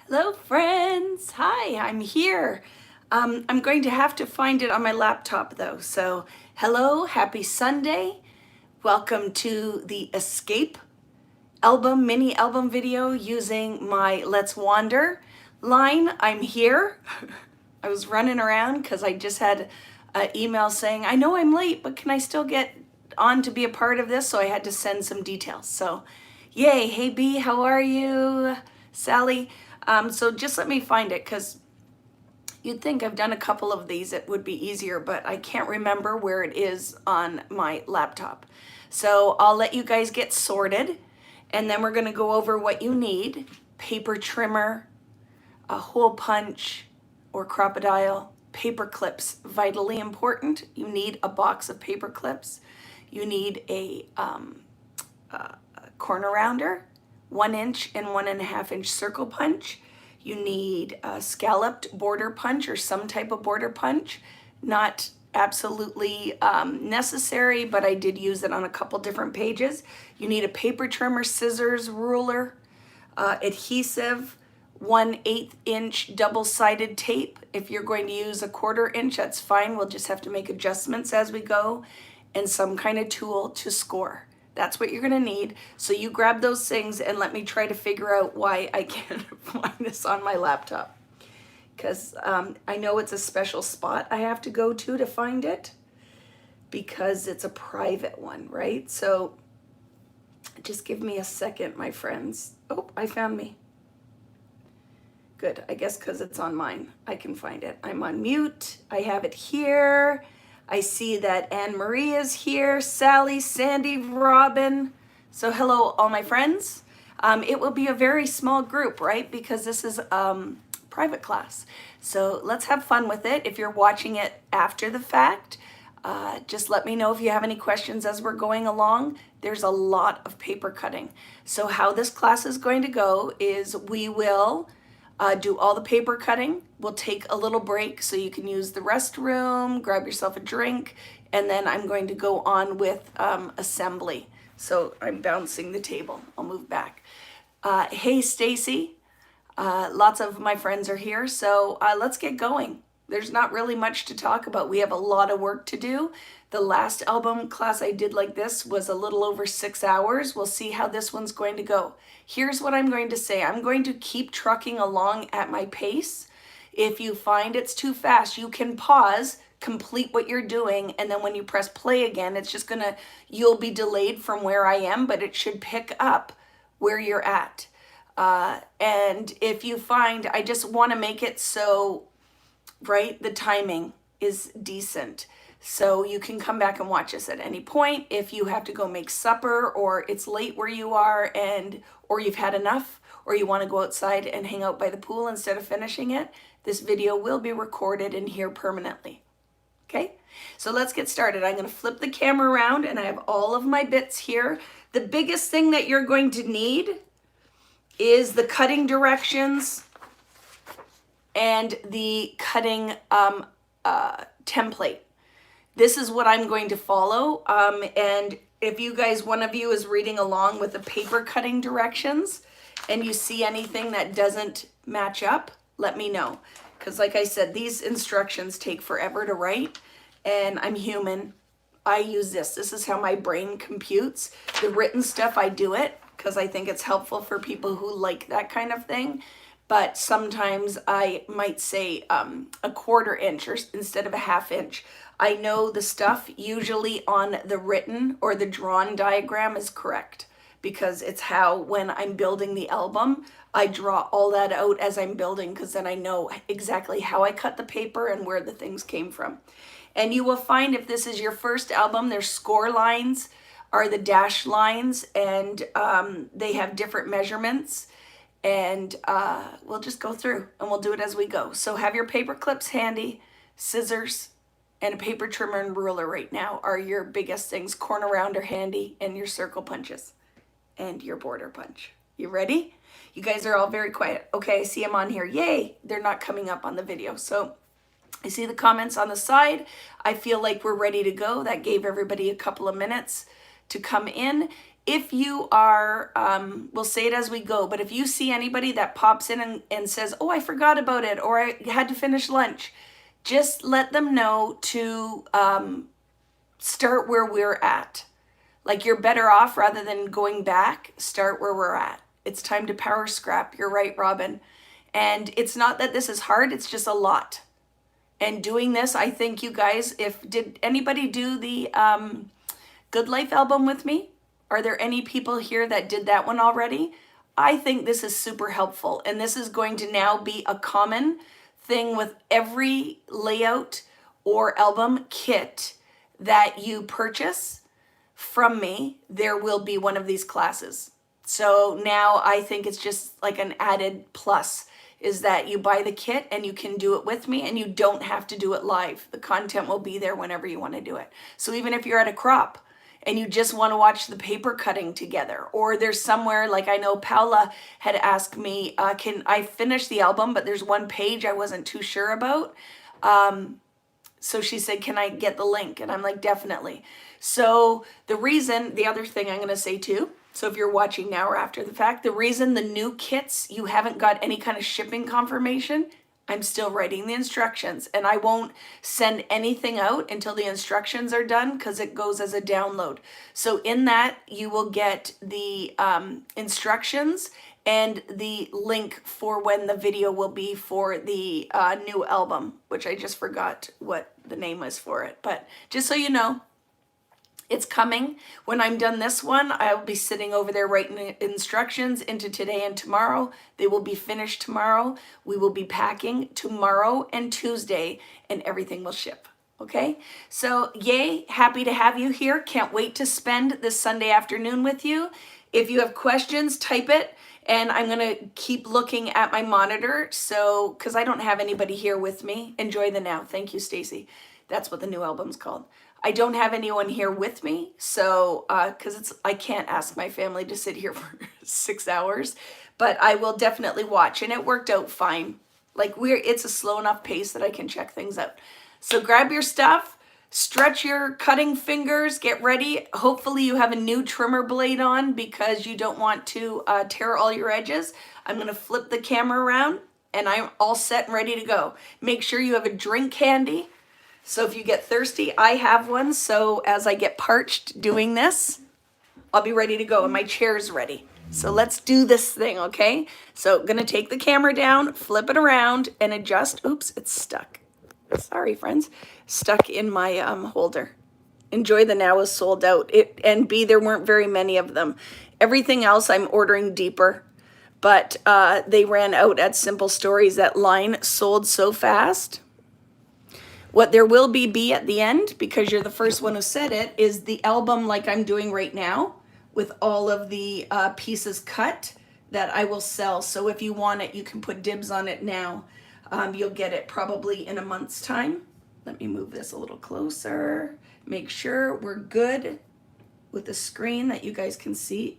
Hello, friends. Hi, I'm here. I'm going to have to find it on my laptop though. So, hello, happy Sunday. Welcome to the Escape mini album video using my Let's Wander line. I'm here. I was running around because I just had an email saying, I know I'm late, but can I still get on to be a part of this? So I had to send some details. So, yay. Hey, B, how are you? Sally. So just let me find it because you'd think I've done a couple of these, it would be easier, but I can't remember where it is on my laptop. So I'll let you guys get sorted, and then we're going to go over what you need. Paper trimmer, a hole punch or crocodile, paper clips, vitally important. You need a box of paper clips. You need a corner rounder, 1 inch and 1.5 inch circle punch. You need a scalloped border punch or some type of border punch. Not absolutely necessary, but I did use it on a couple different pages. You need a paper trimmer, scissors, ruler, adhesive, 1/8 inch double-sided tape. If you're going to use a 1/4 inch, that's fine. We'll just have to make adjustments as we go, and some kind of tool to score. That's what you're gonna need. So you grab those things and let me try to figure out why I can't find this on my laptop. Because I know it's a special spot I have to go to find it because it's a private one, right? So just give me a second, my friends. Oh, I found me. Good, I guess because it's on mine, I can find it. I'm on mute, I have it here. I see that Anne Marie is here, Sally, Sandy, Robin. So hello, all my friends. It will be a very small group, right? Because this is private class. So let's have fun with it. If you're watching it after the fact, just let me know if you have any questions as we're going along. There's a lot of paper cutting. So how this class is going to go is we will do all the paper cutting. We'll take a little break so you can use the restroom, grab yourself a drink, and then I'm going to go on with assembly. So I'm bouncing the table. I'll move back. Hey, Stacy. Lots of my friends are here, so let's get going. There's not really much to talk about. We have a lot of work to do. The last album class I did like this was a little over 6 hours. We'll see how this one's going to go. Here's what I'm going to say. I'm going to keep trucking along at my pace. If you find it's too fast, you can pause, complete what you're doing, and then when you press play again, it's just gonna, you'll be delayed from where I am, but it should pick up where you're at. And if you find, I just want to make it so, right, the timing is decent. So you can come back and watch us at any point. If you have to go make supper or it's late where you are or you've had enough or you want to go outside and hang out by the pool instead of finishing it, this video will be recorded and here permanently. Okay, so let's get started. I'm going to flip the camera around and I have all of my bits here. The biggest thing that you're going to need is the cutting directions and the cutting template. This is what I'm going to follow. And if you guys, one of you is reading along with the paper cutting directions and you see anything that doesn't match up, let me know. Because like I said, these instructions take forever to write and I'm human. I use this. This is how my brain computes. The written stuff, I do it because I think it's helpful for people who like that kind of thing. But sometimes I might say a 1/4 inch or instead of a 1/2 inch. I know the stuff usually on the written or the drawn diagram is correct because it's how when I'm building the album, I draw all that out as I'm building because then I know exactly how I cut the paper and where the things came from. And you will find if this is your first album, there's score lines are the dash lines and they have different measurements. And we'll just go through and we'll do it as we go. So have your paper clips handy, scissors, and a paper trimmer and ruler right now are your biggest things. Corner rounder handy and your circle punches and your border punch. You ready? You guys are all very quiet. Okay, I see them on here. Yay! They're not coming up on the video. So I see the comments on the side. I feel like we're ready to go. That gave everybody a couple of minutes to come in. if you are, we'll say it as we go, but if you see anybody that pops in and says, oh, I forgot about it, or I had to finish lunch, just let them know to start where we're at. Like, you're better off rather than going back, start where we're at. It's time to power scrap. You're right, Robin. And it's not that this is hard, it's just a lot. And doing this, I think you guys, did anybody do the Good Life album with me? Are there any people here that did that one already? I think this is super helpful. And this is going to now be a common thing with every layout or album kit that you purchase from me. There will be one of these classes. So now I think it's just like an added plus, is that you buy the kit and you can do it with me and you don't have to do it live. The content will be there whenever you want to do it. So even if you're at a crop and you just want to watch the paper cutting together, or there's somewhere, like I know Paula had asked me, can I finish the album, but there's one page I wasn't too sure about. So she said, can I get the link? And I'm like, definitely. So the other thing I'm going to say too, so if you're watching now or after the fact, the reason the new kits, you haven't got any kind of shipping confirmation, I'm still writing the instructions, and I won't send anything out until the instructions are done, because it goes as a download. So in that, you will get the instructions and the link for when the video will be for the new album, which I just forgot what the name was for it. But just so you know, it's coming. When I'm done this one, I'll be sitting over there writing instructions into today and tomorrow. They will be finished tomorrow. We will be packing tomorrow and Tuesday, and everything will ship. Okay? So yay, happy to have you here. Can't wait to spend this Sunday afternoon with you. If you have questions, type it. And I'm going to keep looking at my monitor, so because I don't have anybody here with me. Enjoy the now. Thank you, Stacy. That's what the new album's called. I don't have anyone here with me, so because I can't ask my family to sit here for 6 hours, but I will definitely watch, and it worked out fine. Like, it's a slow enough pace that I can check things out. So grab your stuff, stretch your cutting fingers, get ready. Hopefully you have a new trimmer blade on, because you don't want to tear all your edges. I'm going to flip the camera around, and I'm all set and ready to go. Make sure you have a drink handy. So if you get thirsty, I have one. So as I get parched doing this, I'll be ready to go, and my chair's ready. So let's do this thing, okay? So I'm gonna take the camera down, flip it around, and adjust. Oops, it's stuck. Sorry, friends. Stuck in my holder. Enjoy the Now is sold out. And B, there weren't very many of them. Everything else I'm ordering deeper. But they ran out at Simple Stories. That line sold so fast. What there will be at the end, because you're the first one who said it, is the album like I'm doing right now, with all of the pieces cut that I will sell. So if you want it, you can put dibs on it now. You'll get it probably in a month's time. Let me move this a little closer. Make sure we're good with the screen, that you guys can see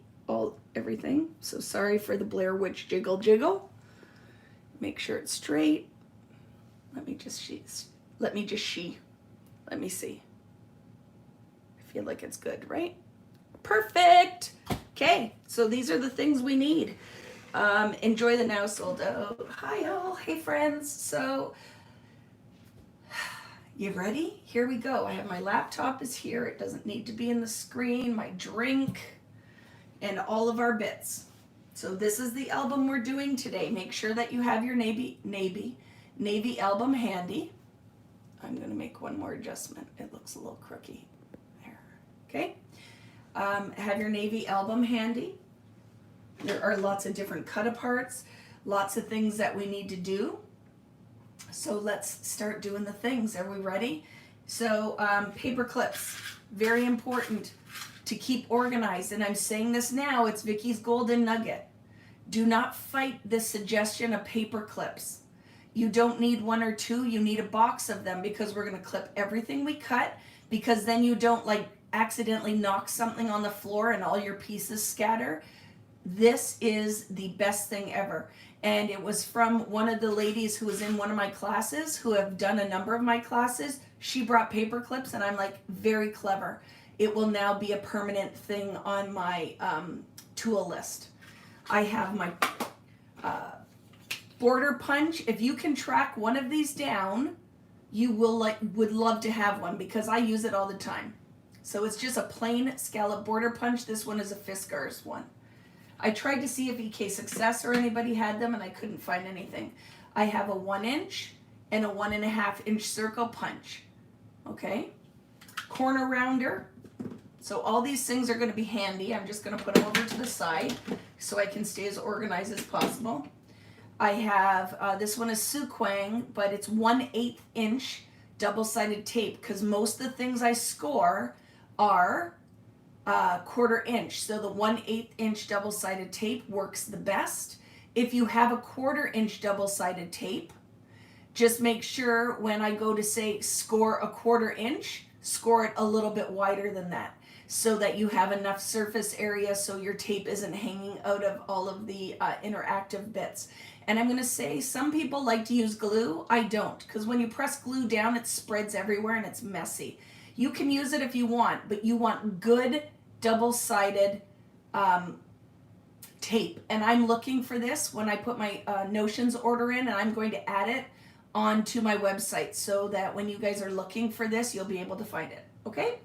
everything. So sorry for the Blair Witch jiggle. Make sure it's straight. Let me see. I feel like it's good, right? Perfect. Okay, so these are the things we need. Enjoy the Now sold out. Hi all, hey friends. So, you ready? Here we go. I have my laptop is here. It doesn't need to be in the screen. My drink and all of our bits. So this is the album we're doing today. Make sure that you have your Navy album handy. I'm going to make one more adjustment. It looks a little crooky. There. Okay. Have your Navy album handy. There are lots of different cut-aparts, lots of things that we need to do. So let's start doing the things. Are we ready? So paper clips, very important to keep organized. And I'm saying this now, it's Vicky's golden nugget. Do not fight this suggestion of paper clips. You don't need one or two, you need a box of them, because we're going to clip everything we cut, because then you don't like accidentally knock something on the floor and all your pieces scatter. This is the best thing ever. And it was from one of the ladies who was in one of my classes, who have done a number of my classes. She brought paper clips, and I'm like, very clever. it will now be a permanent thing on my tool list. I have my border punch. If you can track one of these down, you would love to have one because I use it all the time. So it's just a plain scallop border punch. This one is a Fiskars one. I tried to see if EK Success or anybody had them and I couldn't find anything. I have a 1 inch and a 1.5 inch circle punch. Okay. Corner rounder. So all these things are going to be handy. I'm just going to put them over to the side so I can stay as organized as possible. I have, this one is Suquang, but it's 1/8 inch double-sided tape because most of the things I score are 1/4 inch. So the 1/8 inch double-sided tape works the best. If you have a 1/4 inch double-sided tape, just make sure when I go to say score a 1/4 inch, score it a little bit wider than that so that you have enough surface area so your tape isn't hanging out of all of the interactive bits. And I'm going to say some people like to use glue. I don't, because when you press glue down, it spreads everywhere and it's messy. You can use it if you want, but you want good double-sided tape. And I'm looking for this when I put my Notions order in, and I'm going to add it onto my website so that when you guys are looking for this, you'll be able to find it. Okay?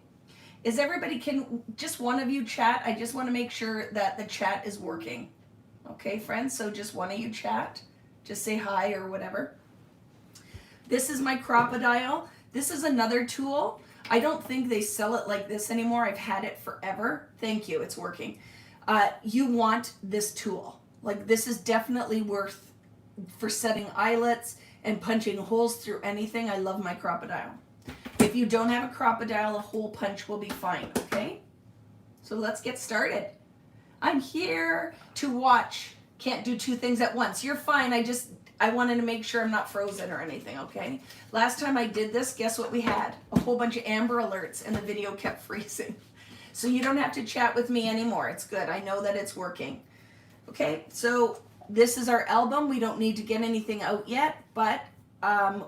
Is everybody, can just one of you chat? I just want to make sure that the chat is working. Okay, friends, so just one of you chat. Just say hi or whatever. This is my Crop-A-Dial. This is another tool. I don't think they sell it like this anymore. I've had it forever. Thank you, it's working. You want this tool. Like, this is definitely worth for setting eyelets and punching holes through anything. I love my Crop-A-Dial. If you don't have a Crop-A-Dial, a hole punch will be fine, okay? So let's get started. I'm here to watch. Can't do two things at once. You're fine. I wanted to make sure I'm not frozen or anything, okay? Last time I did this, guess what we had? A whole bunch of Amber Alerts and the video kept freezing. So you don't have to chat with me anymore. It's good. I know that it's working. Okay, so this is our album. We don't need to get anything out yet, but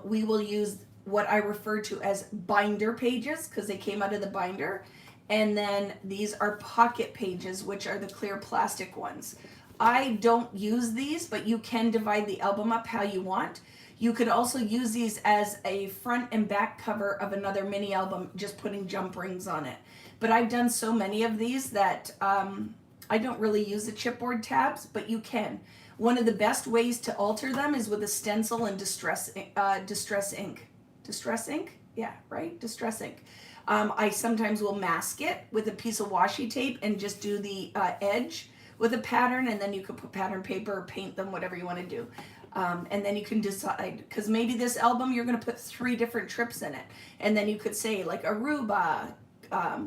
we will use what I refer to as binder pages because they came out of the binder. And then these are pocket pages, which are the clear plastic ones. I don't use these, but you can divide the album up how you want. You could also use these as a front and back cover of another mini album, just putting jump rings on it. But I've done so many of these that I don't really use the chipboard tabs, but you can. One of the best ways to alter them is with a stencil and distress ink. Distress ink? Yeah, right? Distress ink. I sometimes will mask it with a piece of washi tape and just do the edge with a pattern, and then you could put pattern paper or paint them, whatever you want to do. And then you can decide, because maybe this album you're going to put 3 different trips in it. And then you could say like Aruba,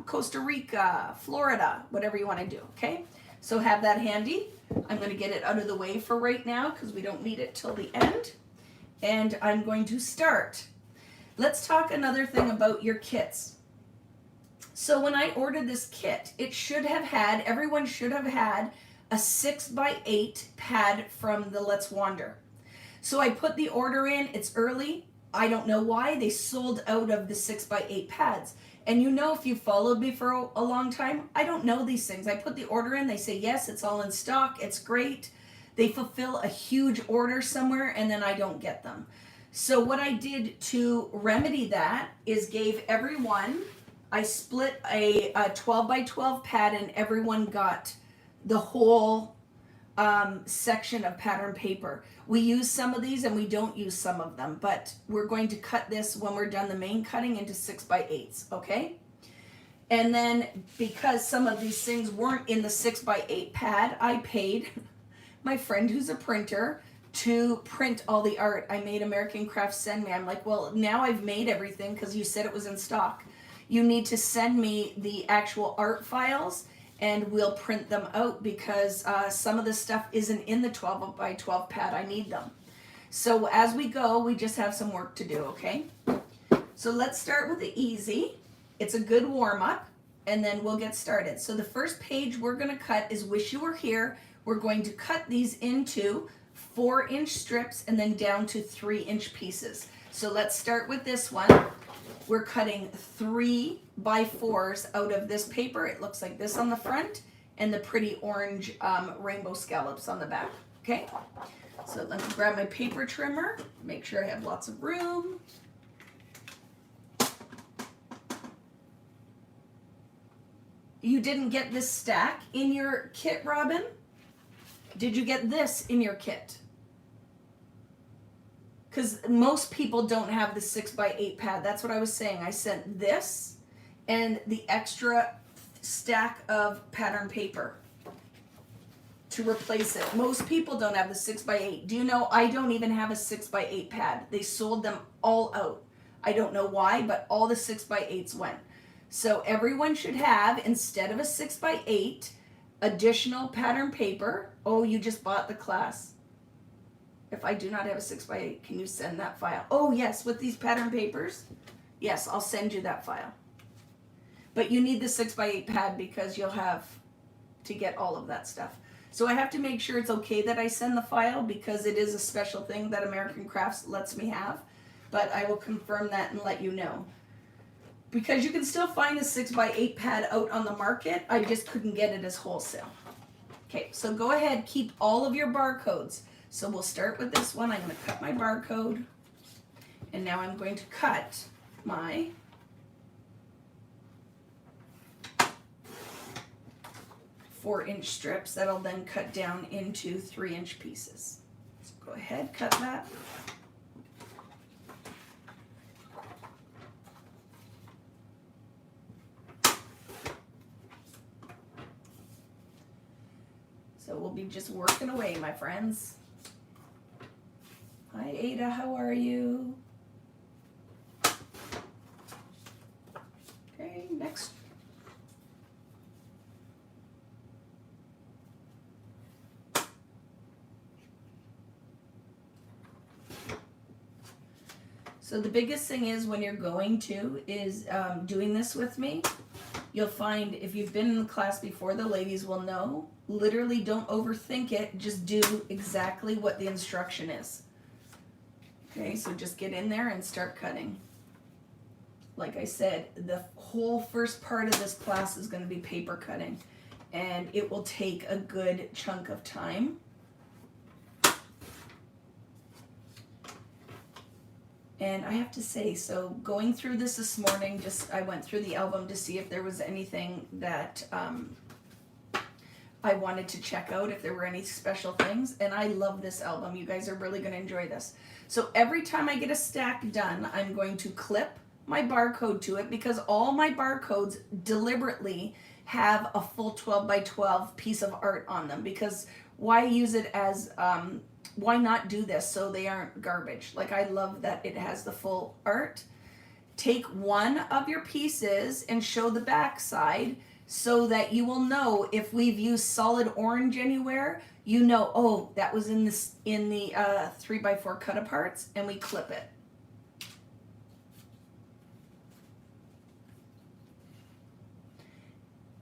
Costa Rica, Florida, whatever you want to do, okay? So have that handy. I'm going to get it out of the way for right now because we don't need it till the end. And I'm going to start. Let's talk another thing about your kits. So when I ordered this kit, it should have had, everyone should have had a 6x8 pad from the Let's Wander. So I put the order in, it's early. I don't know why, they sold out of the 6x8 pads. And you know, if you followed me for a long time, I don't know these things. I put the order in, they say, yes, it's all in stock, it's great. They fulfill a huge order somewhere and then I don't get them. So what I did to remedy that is gave everyone, I split a 12x12 pad and everyone got the whole section of pattern paper. We use some of these and we don't use some of them, but we're going to cut this when we're done the main cutting into 6x8s, okay? And then because some of these things weren't in the 6x8 pad, I paid my friend who's a printer to print all the art. I made American Crafts send me. I'm like, well, now I've made everything because you said it was in stock. You need to send me the actual art files and we'll print them out because some of the stuff isn't in the 12x12 pad. I need them. So as we go, we just have some work to do, okay? So let's start with the easy. It's a good warm-up and then we'll get started. So the first page we're going to cut is Wish You Were Here. We're going to cut these into 4-inch strips and then down to 3-inch pieces. So let's start with this one. we're cutting 3x4s out of this paper. It looks like this on the front, and the pretty orange rainbow scallops on the back. Okay, so let me grab my paper trimmer, make sure I have lots of room. You didn't get this stack in your kit, Robin? Did you get this in your kit? Because most people don't have the 6x8 pad. That's what I was saying. I sent this and the extra stack of pattern paper to replace it. Most people don't have the 6x8. Do you know I don't even have a 6x8 pad? They sold them all out. I don't know why, but all the 6x8s went. So everyone should have, instead of a 6x8, additional pattern paper. Oh, you just bought the class. If I do not have a 6x8, can you send that file? Oh yes, with these pattern papers. Yes, I'll send you that file. But you need the 6x8 pad because you'll have to get all of that stuff. So I have to make sure it's okay that I send the file because it is a special thing that American Crafts lets me have. But I will confirm that and let you know. Because you can still find the 6x8 pad out on the market. I just couldn't get it as wholesale. Okay, so go ahead, keep all of your barcodes. So we'll start with this one. I'm going to cut my barcode. And now I'm going to cut my four-inch strips that'll then cut down into 3-inch pieces. So go ahead, cut that. So we'll be just working away, my friends. Hi, Ada, how are you? Okay, next. So the biggest thing is when you're going to is doing this with me, you'll find if you've been in the class before, the ladies will know, literally don't overthink it, just do exactly what the instruction is. Okay, so just get in there and start cutting. Like I said, the whole first part of this class is going to be paper cutting, and it will take a good chunk of time. And I have to say, so going through this morning, I went through the album to see if there was anything that I wanted to check out, if there were any special things. And I love this album. You guys are really going to enjoy this. So every time I get a stack done, I'm going to clip my barcode to it because all my barcodes deliberately have a full 12x12 piece of art on them. Because why use it as... why not do this so they aren't garbage? Like, I love that it has the full art. Take one of your pieces and show the back side so that you will know if we've used solid orange anywhere, you know, oh, that was in the 3x4 cut aparts, and we clip it.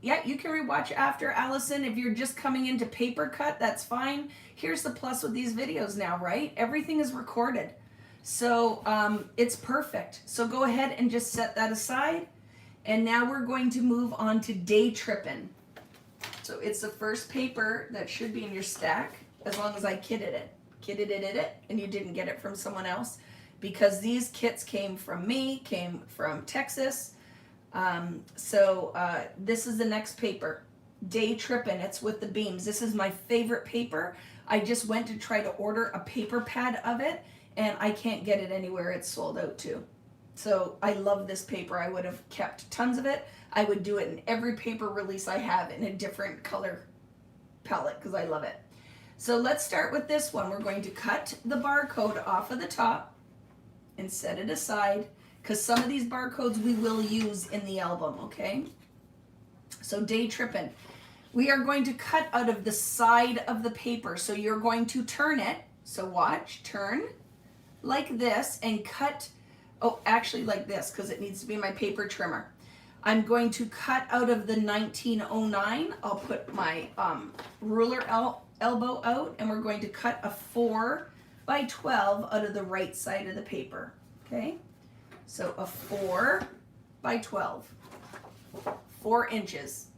Yeah, you can rewatch after, Allison. If you're just coming into paper cut, that's fine. Here's the plus with these videos now, right? Everything is recorded. So it's perfect. So go ahead and just set that aside. And now we're going to move on to Day Trippin'. So it's the first paper that should be in your stack, as long as I kitted it, and you didn't get it from someone else. Because these kits came from me, came from Texas. This is the next paper, Day Trippin'. It's with the beams. This is my favorite paper. I just went to try to order a paper pad of it, and I can't get it anywhere. It's sold out too. So I love this paper. I would have kept tons of it. I would do it in every paper release I have in a different color palette because I love it. So let's start with this one. We're going to cut the barcode off of the top and set it aside, because some of these barcodes we will use in the album, okay? So Day Trippin'. We are going to cut out of the side of the paper. So you're going to turn it. So watch, turn like this and cut, oh, actually like this, because it needs to be my paper trimmer. I'm going to cut out of the 1909. I'll put my ruler elbow out, and we're going to cut a 4x12 out of the right side of the paper, okay? So a 4 by 12, 4 inches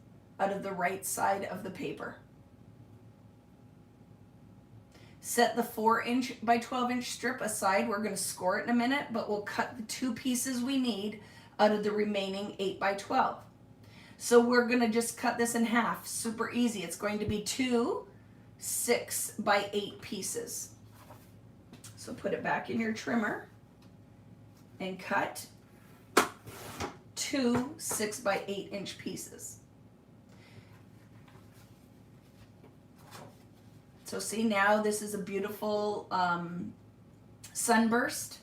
out of the right side of the paper. Set the 4 inch by 12 inch strip aside. We're going to score it in a minute, but we'll cut the 2 pieces we need out of the remaining 8 by 12. So we're going to just cut this in half. Super easy. It's going to be 2 6 by 8 pieces. So put it back in your trimmer and cut 2 6 by 8 inch pieces. So see, now this is a beautiful sunburst.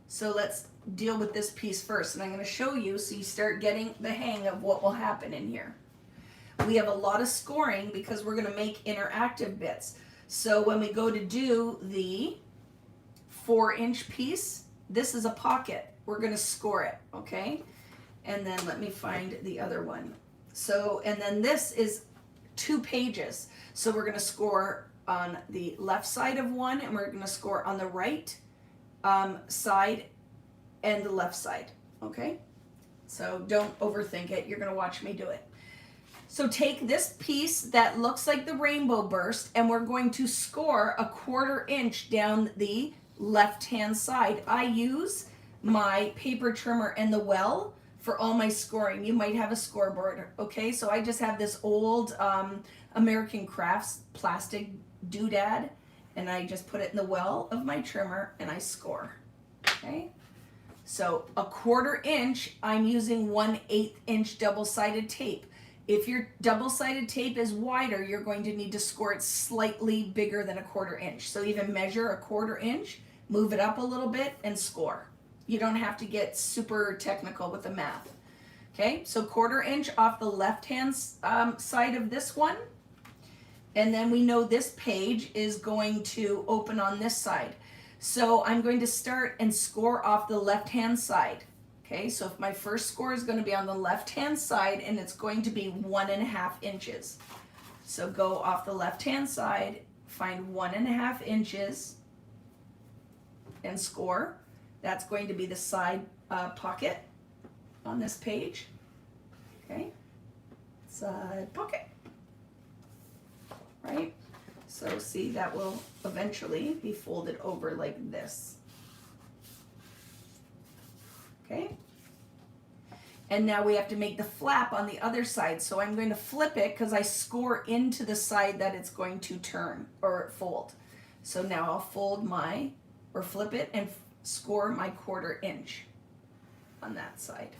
So let's deal with this piece first, and I'm going to show you so you start getting the hang of what will happen in here. We have a lot of scoring because we're going to make interactive bits. So when we go to do the 4 inch piece, this is a pocket. We're going to score it, okay? And then let me find the other one. So, and then this is 2 pages. So we're going to score on the left side of one, and we're going to score on the right side and the left side, okay? So don't overthink it. You're going to watch me do it. So take this piece that looks like the rainbow burst, and we're going to score a 1/4 inch down the left-hand side. I use my paper trimmer and the well for all my scoring. You might have a scoreboard, okay? So I just have this old American Crafts plastic doodad, and I just put it in the well of my trimmer and I score, okay? So a 1/4 inch, I'm using 1/8 inch double-sided tape. If your double-sided tape is wider, you're going to need to score it slightly bigger than a 1/4 inch. So even measure a 1/4 inch, move it up a little bit, and score. You don't have to get super technical with the math. Okay, so 1/4 inch off the left-hand side of this one. And then we know this page is going to open on this side. So I'm going to start and score off the left-hand side. Okay, so if my first score is going to be on the left-hand side, and it's going to be 1.5 inches. So go off the left-hand side, find 1.5 inches, and score. That's going to be the side pocket on this page. Okay, side pocket. Right? So see, that will eventually be folded over like this. Okay? And now we have to make the flap on the other side. So I'm going to flip it because I score into the side that it's going to turn or fold. So now I'll fold my, or flip it and score my 1/4 inch on that side.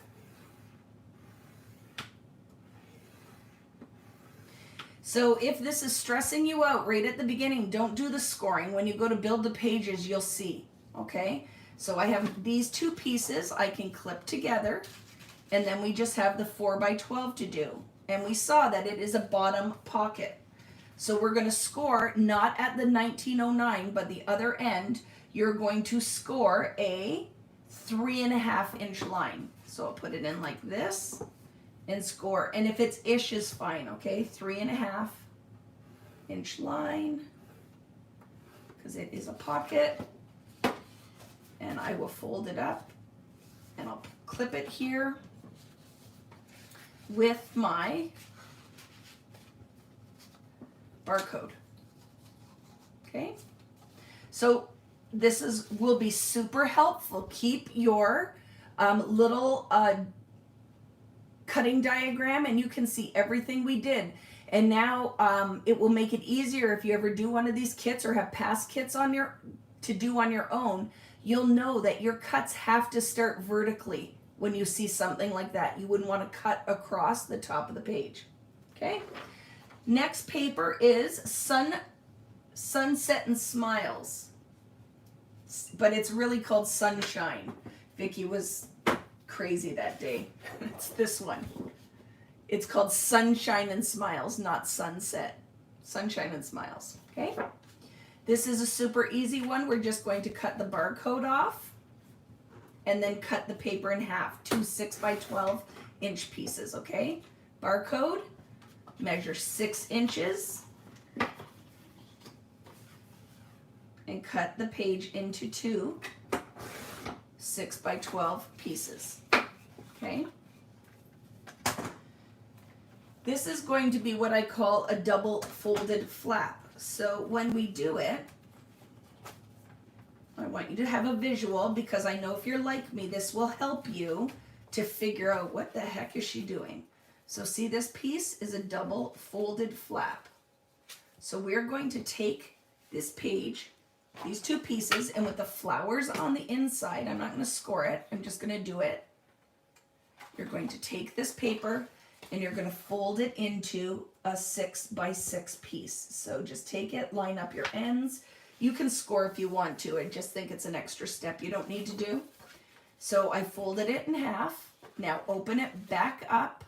So if this is stressing you out right at the beginning, don't do the scoring. When you go to build the pages, you'll see, okay? So I have these 2 pieces I can clip together, and then we just have the 4 by 12 to do. And we saw that it is a bottom pocket. So we're going to score not at the 1909, but the other end. You're going to score a 3.5 inch line. So I'll put it in like this and score. And if it's ish is fine, okay? 3.5 inch line, because it is a pocket. And I will fold it up, and I'll clip it here with my barcode. Okay? So this will be super helpful. Keep your little cutting diagram, and you can see everything we did. And now it will make it easier if you ever do one of these kits or have past kits to do on your own. You'll know that your cuts have to start vertically when you see something like that. You wouldn't want to cut across the top of the page. Okay? Next paper is Sunset and Smiles. But it's really called Sunshine. Vicki was crazy that day. It's this one. It's called Sunshine and Smiles, not Sunset. Sunshine and Smiles. Okay? This is a super easy one. We're just going to cut the barcode off and then cut the paper in half. 2 6 by 12 inch pieces, okay? Barcode, measure 6 inches and cut the page into 2. 6 by 12 pieces. Okay. This is going to be what I call a double folded flap. So when we do it, I want you to have a visual, because I know if you're like me, this will help you to figure out what the heck is she doing. So see, this piece is a double folded flap. So we're going to take this page, these two pieces, and with the flowers on the inside, I'm not going to score it, I'm just going to do it. You're going to take this paper and you're going to fold it into a 6 by 6 piece. So just take it, line up your ends. You can score if you want to. I just think it's an extra step you don't need to do. So I folded it in half. Now open it back up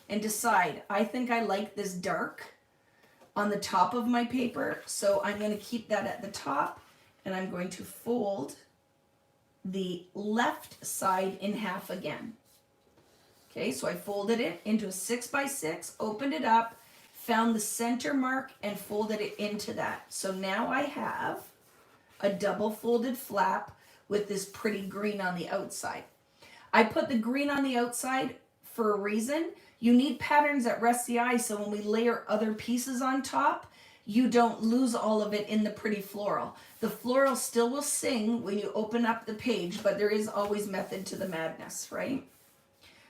and decide, I think I like this dark on the top of my paper, so I'm going to keep that at the top, and I'm going to fold the left side in half again. Okay, so I folded it into a 6 by 6, opened it up, found the center mark, and folded it into that. So now I have a double folded flap with this pretty green on the outside. I put the green on the outside for a reason. You need patterns that rest the eye, so when we layer other pieces on top, you don't lose all of it in the pretty floral. The floral still will sing when you open up the page, but there is always method to the madness, right?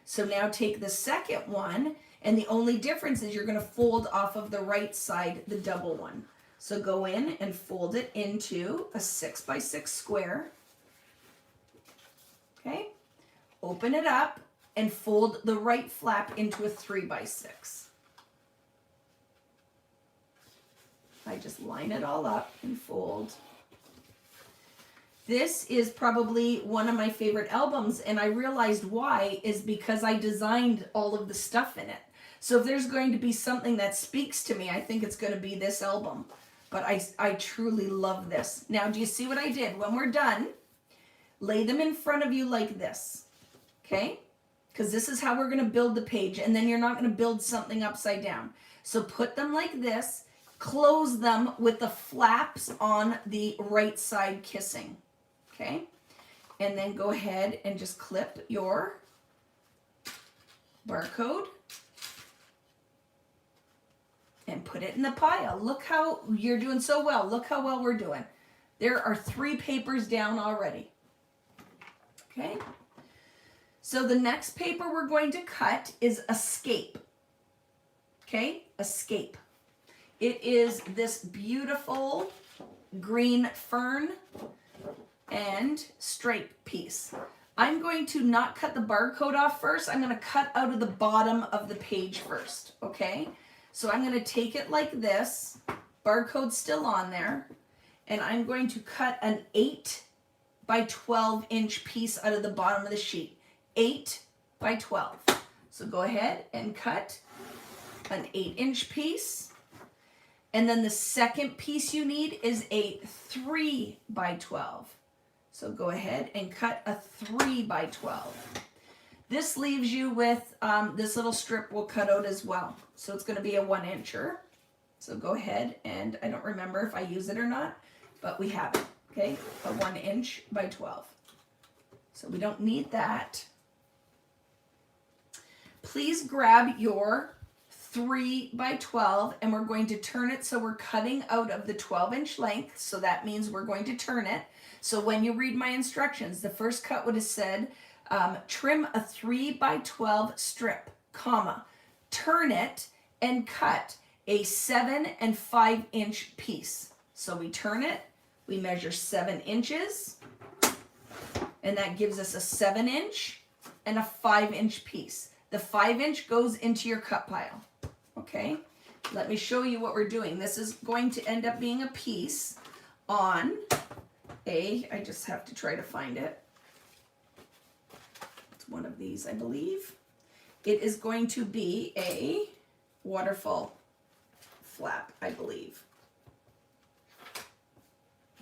So now take the second one, and the only difference is you're going to fold off of the right side, the double one. So go in and fold it into a 6 by 6 square. Okay, open it up and fold the right flap into a 3 by 6. I just line it all up and fold. This is probably one of my favorite albums, and I realized why is because I designed all of the stuff in it. So if there's going to be something that speaks to me, I think it's going to be this album. But I truly love this. Now, do you see what I did? When we're done, lay them in front of you like this, okay? Because this is how we're going to build the page, and then you're not going to build something upside down. So put them like this, close them with the flaps on the right side kissing, okay? And then go ahead and just clip your barcode and put it in the pile. Look how you're doing so well. Look how well we're doing. There are 3 papers down already. Okay. So the next paper we're going to cut is Escape. Okay, Escape. It is this beautiful green fern and stripe piece. I'm going to not cut the barcode off first. I'm going to cut out of the bottom of the page first. Okay. So I'm going to take it like this, barcode still on there, and I'm going to cut an 8 by 12 inch piece out of the bottom of the sheet. 8 by 12. So go ahead and cut an 8-inch piece. And then the second piece you need is a 3 by 12. So go ahead and cut a 3 by 12. This leaves you with, this little strip will cut out as well. So it's going to be a 1-incher. So go ahead, and I don't remember if I use it or not, but we have it, okay? A 1 inch by 12. So we don't need that. Please grab your 3 by 12, and we're going to turn it so we're cutting out of the 12-inch length. So that means we're going to turn it. So when you read my instructions, the first cut would have said, trim a 3 by 12 strip, comma, turn it and cut a 7 and 5 inch piece. So we turn it, we measure 7 inches, and that gives us a 7-inch and a 5-inch piece. The 5-inch goes into your cut pile. Okay, let me show you what we're doing. This is going to end up being a piece on I just have to try to find it. It's one of these, I believe. It is going to be a waterfall flap, I believe.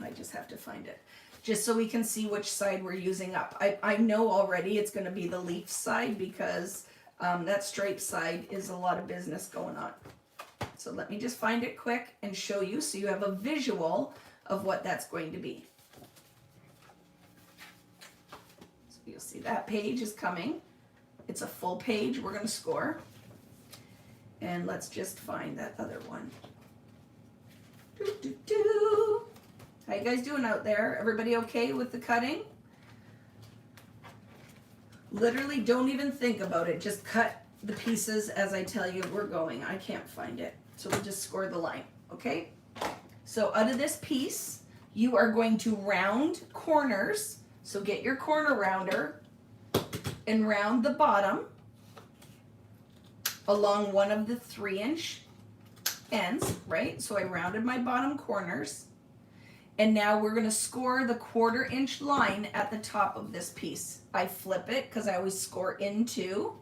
I just have to find it, just so we can see which side we're using up. I know already it's going to be the leaf side, because that stripe side is a lot of business going on. So let me just find it quick and show you, so you have a visual of what that's going to be. see, that page is coming. It's a full page we're going to score. And let's just find that other one. How you guys doing out there? Everybody okay with the cutting? Literally don't even think about it. Just cut the pieces as I tell you we're going. I can't find it. So we'll just score the line, okay? So out of this piece, you are going to round corners. So get your corner rounder and round the bottom along one of the 3-inch ends, right? So I rounded my bottom corners. And now we're gonna score the 1/4-inch line at the top of this piece. I flip it because I always score into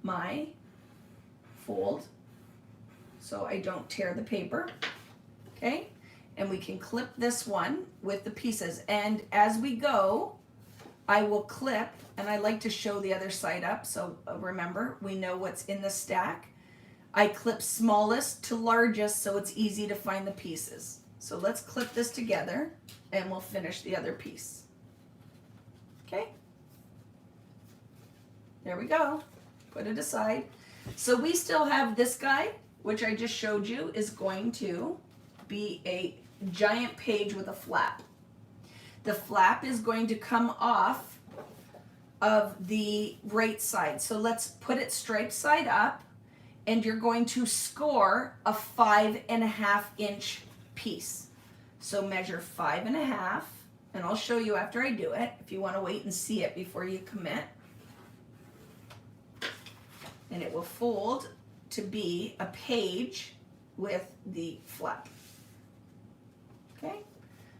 my fold so I don't tear the paper, okay? And we can clip this one with the pieces. And as we go, I will clip, and I like to show the other side up, so remember, we know what's in the stack. I clip smallest to largest so it's easy to find the pieces. So let's clip this together and we'll finish the other piece. Okay? There we go. Put it aside. So we still have this guy, which I just showed you, is going to be a giant page with a flap. The flap is going to come off of the right side. So let's put it striped side up, and you're going to score a 5.5-inch piece. So measure 5.5, and I'll show you after I do it if you want to wait and see it before you commit. And it will fold to be a page with the flap. Okay?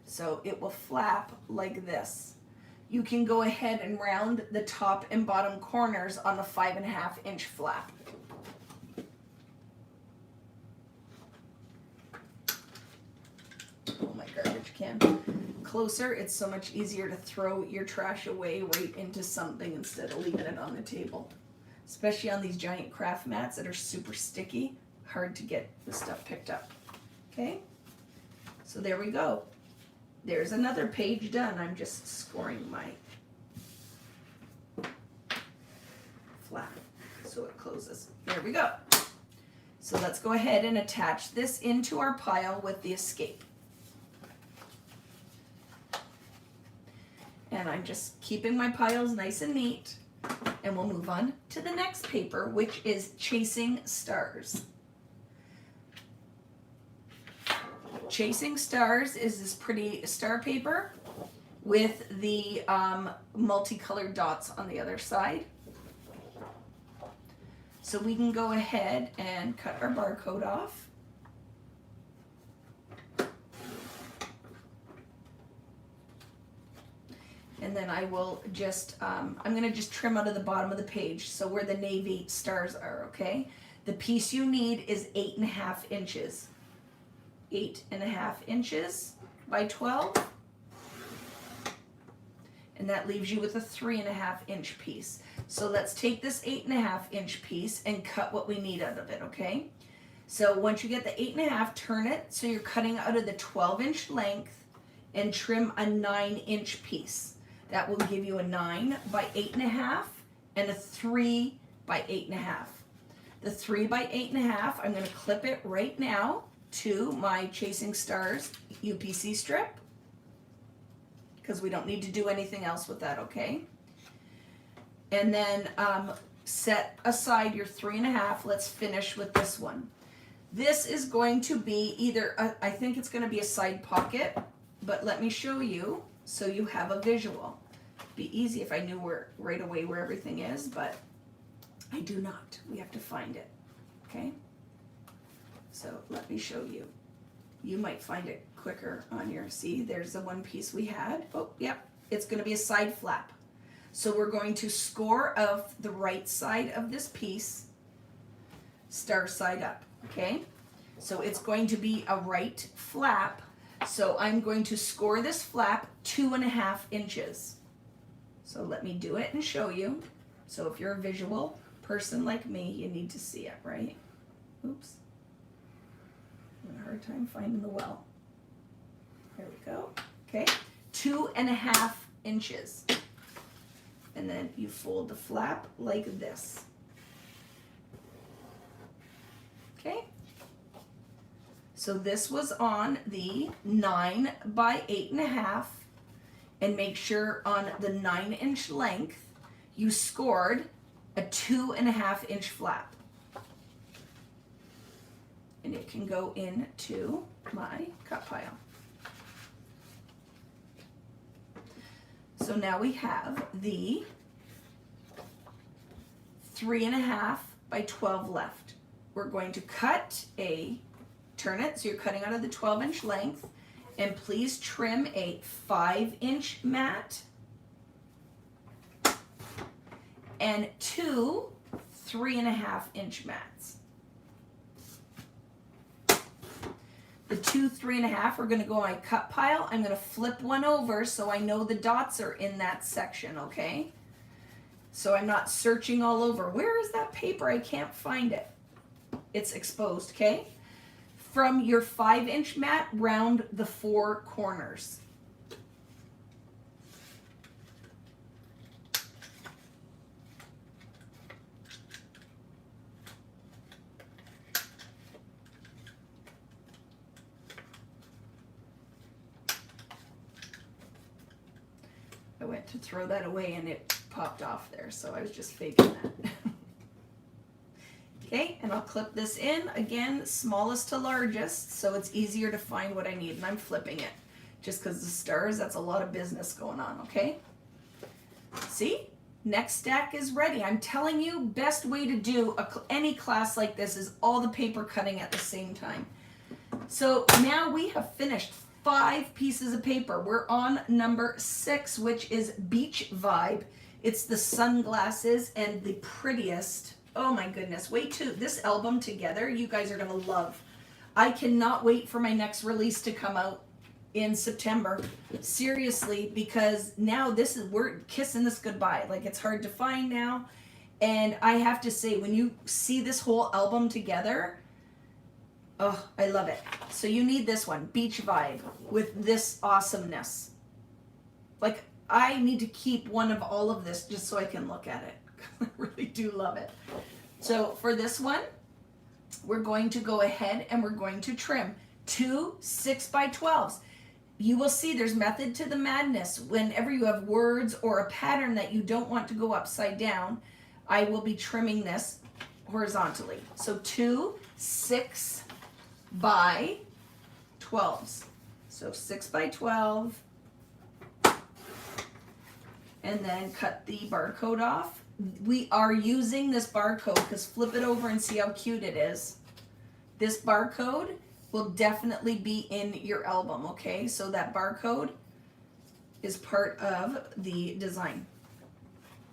So it will flap like this. You can go ahead and round the top and bottom corners on the 5.5-inch flap. Oh, my garbage can. Closer, it's so much easier to throw your trash away right into something instead of leaving it on the table. Especially on these giant craft mats that are super sticky, hard to get the stuff picked up. Okay? So there we go. There's another page done. I'm just scoring my flap so it closes. There we go. So let's go ahead and attach this into our pile with the escape. And I'm just keeping my piles nice and neat. And we'll move on to the next paper, which is Chasing Stars. Chasing Stars is this pretty star paper with the multicolored dots on the other side. So we can go ahead and cut our barcode off. And then I will just, I'm going to just trim out of the bottom of the page, so where the navy stars are, okay? The piece you need is 8.5 inches. 8.5 inches by 12. And that leaves you with a 3.5-inch piece. So let's take this 8.5-inch piece and cut what we need out of it, okay? So once you get the 8.5, turn it so you're cutting out of the 12-inch length and trim a 9-inch piece. That will give you a 9 by 8.5 and a 3 by 8.5. The 3 by 8.5, I'm going to clip it right now to my Chasing Stars UPC strip because we don't need to do anything else with that, okay? And then set aside your 3.5. Let's finish with this one. This is going to be either, I think it's going to be a side pocket, but let me show you so you have a visual. It'd be easy if I knew right away where everything is, but I do not. We have to find it, okay? So let me show you. You might find it quicker on your, see, there's the one piece we had. Oh, yep, it's going to be a side flap. So we're going to score of the right side of this piece, star side up, okay? So it's going to be a right flap. So I'm going to score this flap 2.5 inches. So let me do it and show you. So if you're a visual person like me, you need to see it, right? Oops. I'm having a hard time finding the well. There we go. Okay. 2.5 inches. and then you fold the flap like this. Okay? So this was on the 9 by 8.5, and make sure on the 9-inch length you scored a 2.5-inch flap. And it can go into my cut pile. So now we have the 3.5 by 12 left. We're going to turn it, so you're cutting out of the 12-inch length, and please trim a 5-inch mat and 2 3.5-inch mats. The 2 3.5 are going to go on my cut pile. I'm going to flip one over so I know the dots are in that section, okay? So I'm not searching all over. Where is that paper? I can't find it. It's exposed, okay? From your 5-inch mat, round the 4 corners. I went to throw that away and it popped off there, so I was just faking that. Okay, and I'll clip this in, again, smallest to largest, so it's easier to find what I need, and I'm flipping it. Just because the stars, that's a lot of business going on, okay? See? Next stack is ready. I'm telling you, best way to do any class like this is all the paper cutting at the same time. So now we have finished 5 pieces of paper. We're on number 6, which is Beach Vibe. It's the sunglasses and the prettiest. Oh my goodness, wait till this album together, you guys are gonna love. I cannot wait for my next release to come out in September. Seriously, because now we're kissing this goodbye. Like, it's hard to find now. And I have to say, when you see this whole album together, oh, I love it. So you need this one, Beach Vibe, with this awesomeness. Like, I need to keep one of all of this just so I can look at it. I really do love it. So for this one, we're going to go ahead and we're going to trim 2 6 by 12s. You will see there's method to the madness. Whenever you have words or a pattern that you don't want to go upside down, I will be trimming this horizontally. So 2 6 by 12s. So 6 by 12, and then cut the barcode off. We are using this barcode because flip it over and see how cute it is. This barcode will definitely be in your album, okay? So that barcode is part of the design.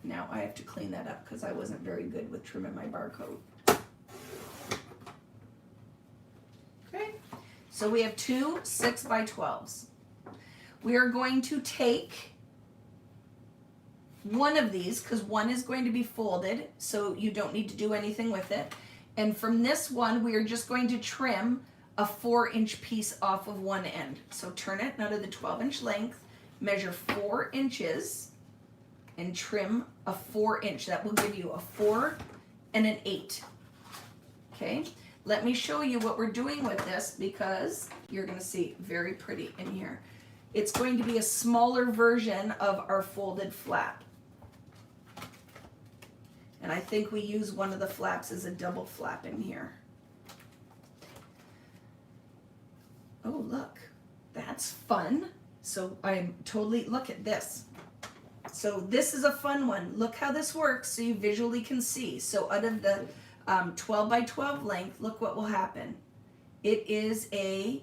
Now I have to clean that up because I wasn't very good with trimming my barcode. Okay, so we have 2 6 by 12s. We are going to take one of these, because one is going to be folded, so you don't need to do anything with it. And from this one, we are just going to trim a 4-inch piece off of one end. So turn it out of the 12-inch length, measure 4 inches, and trim a 4-inch. That will give you a 4 and an 8. Okay, let me show you what we're doing with this, because you're going to see very pretty in here. It's going to be a smaller version of our folded flap. And I think we use one of the flaps as a double flap in here. Oh, look, that's fun. So I'm totally, look at this. So this is a fun one. Look how this works so you visually can see. So out of the 12 by 12 length, look what will happen. It is a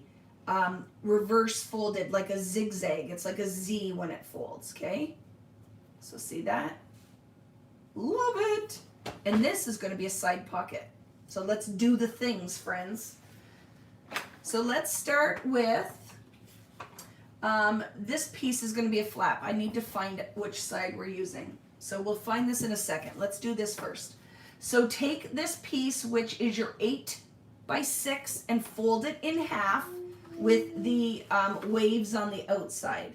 reverse folded, like a zigzag. It's like a Z when it folds, okay? So see that? Love it. And this is going to be a side pocket. So let's do the things, friends. So let's start with, this piece is going to be a flap. I need to find which side we're using. So we'll find this in a second. Let's do this first. So take this piece, which is your 8 by 6, and fold it in half with the waves on the outside.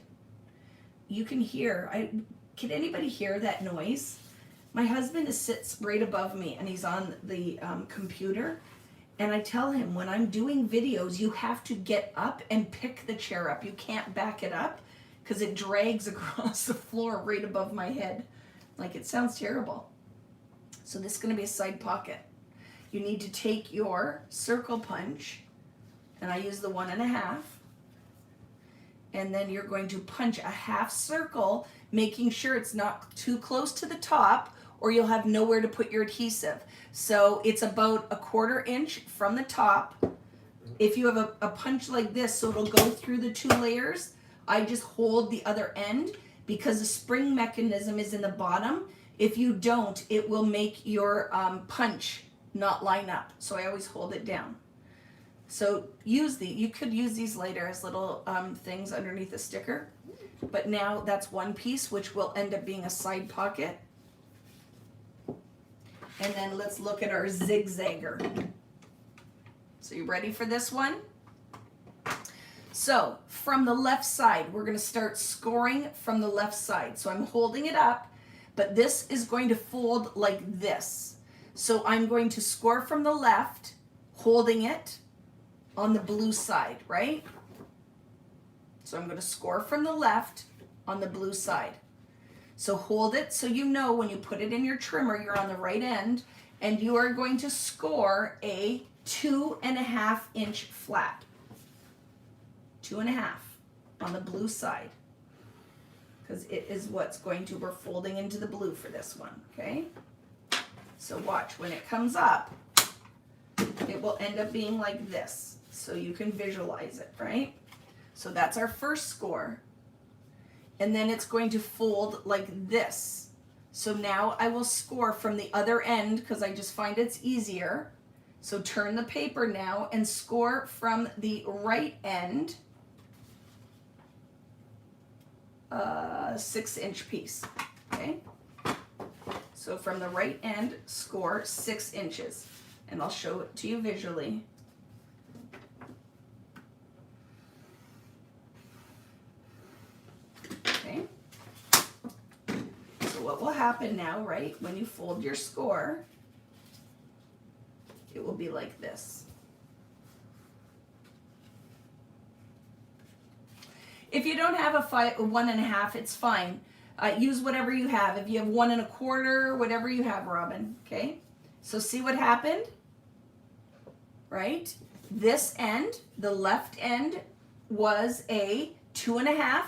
You can hear, can anybody hear that noise? My husband sits right above me and he's on the computer. And I tell him, when I'm doing videos, you have to get up and pick the chair up. You can't back it up because it drags across the floor right above my head. Like, it sounds terrible. So this is going to be a side pocket. You need to take your circle punch, and I use the 1.5. And then you're going to punch a half circle, making sure it's not too close to the top, or you'll have nowhere to put your adhesive. So it's about 1/4 inch from the top. If you have a punch like this, so it'll go through the 2 layers, I just hold the other end because the spring mechanism is in the bottom. If you don't, it will make your punch not line up. So I always hold it down. So you could use these later as little things underneath the sticker. But now that's one piece, which will end up being a side pocket. And then let's look at our zigzagger. So you ready for this one? So from the left side, we're going to start scoring from the left side. So I'm holding it up, but this is going to fold like this. So I'm going to score from the left, holding it on the blue side, right? So I'm going to score from the left on the blue side. So hold it so you know when you put it in your trimmer, you're on the right end, and you are going to score a 2.5 inch flap. 2.5 on the blue side, because it is what's going to, we're folding into the blue for this one, okay? So watch, when it comes up, it will end up being like this, so you can visualize it, right? So that's our first score. And then it's going to fold like this. So now I will score from the other end because I just find it's easier. So turn the paper now and score from the right end, 6 inch piece, okay? So from the right end, score 6 inches. And I'll show it to you visually. What will happen now, right, when you fold your score, it will be like this. If you don't have a 1.5, it's fine. Use whatever you have. If you have 1 1/4, whatever you have, Robin, okay? So see what happened, right? This end, the left end, was a 2.5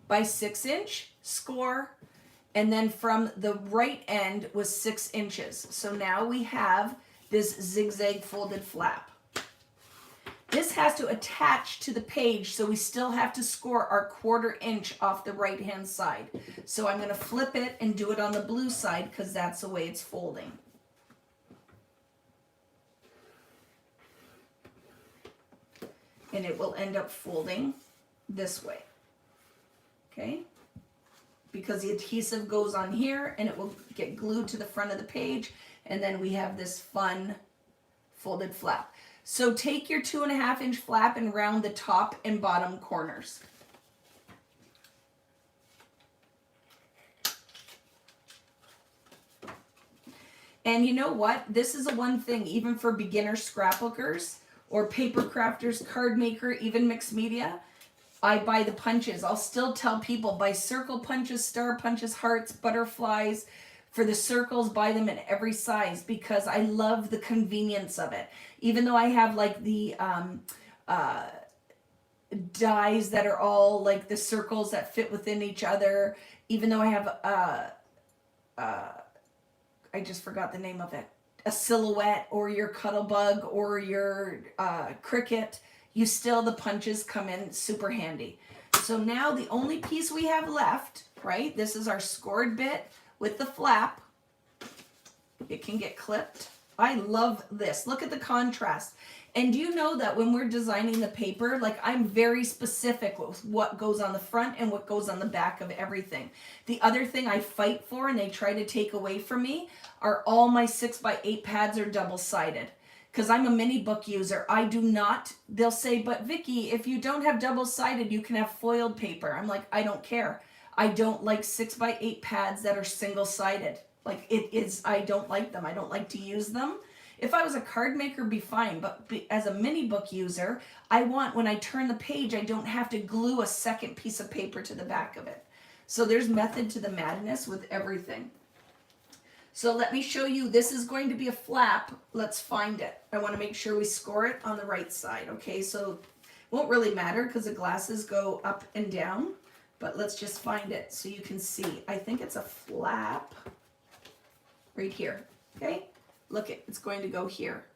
by 6 inch score. And then from the right end was 6 inches. So now we have this zigzag folded flap. This has to attach to the page, so we still have to score our 1/4 inch off the right hand side. So I'm going to flip it and do it on the blue side because that's the way it's folding. And it will end up folding this way. Okay? Because the adhesive goes on here and it will get glued to the front of the page, and then we have this fun folded flap. So take your 2.5 inch flap and round the top and bottom corners. And you know what? This is a one thing, even for beginner scrapbookers or paper crafters, card maker, even mixed media. I buy the punches. I'll still tell people, buy circle punches, star punches, hearts, butterflies. For the circles, buy them in every size because I love the convenience of it. Even though I have like the dies that are all like the circles that fit within each other, even though I have I just forgot the name of it, a silhouette or your Cuttlebug or your Cricut, you still, the punches come in super handy. So now the only piece we have left, right, this is our scored bit with the flap. It can get clipped. I love this. Look at the contrast. And do you know that when we're designing the paper, like I'm very specific with what goes on the front and what goes on the back of everything. The other thing I fight for and they try to take away from me are all my 6x8 pads are double-sided. Because I'm a mini book user. I do not, they'll say, but Vicki, if you don't have double-sided, you can have foiled paper. I'm like, I don't care. I don't like 6x8 pads that are single-sided. Like I don't like them. I don't like to use them. If I was a card maker, be fine. But as a mini book user, I want, when I turn the page, I don't have to glue a second piece of paper to the back of it. So there's method to the madness with everything. So let me show you, this is going to be a flap. Let's find it. I want to make sure we score it on the right side. Okay, so it won't really matter because the glasses go up and down, but let's just find it so you can see. I think it's a flap right here. Okay, look, it's going to go here.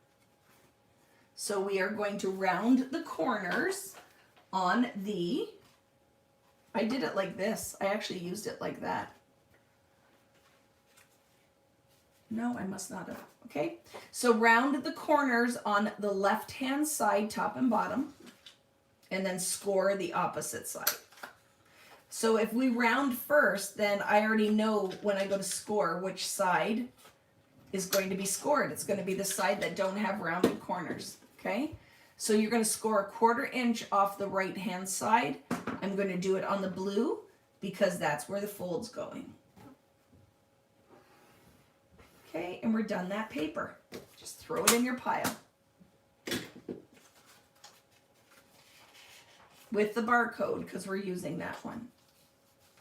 So we are going to round the corners on the, I did it like this. I actually used it like that. No, I must not have. Okay, so round the corners on the left-hand side, top and bottom, and then score the opposite side. So if we round first, then I already know when I go to score which side is going to be scored. It's going to be the side that don't have rounded corners. Okay, so you're going to score 1/4 inch off the right-hand side. I'm going to do it on the blue because that's where the fold's going. Okay, and we're done that paper. Just throw it in your pile. With the barcode, because we're using that one.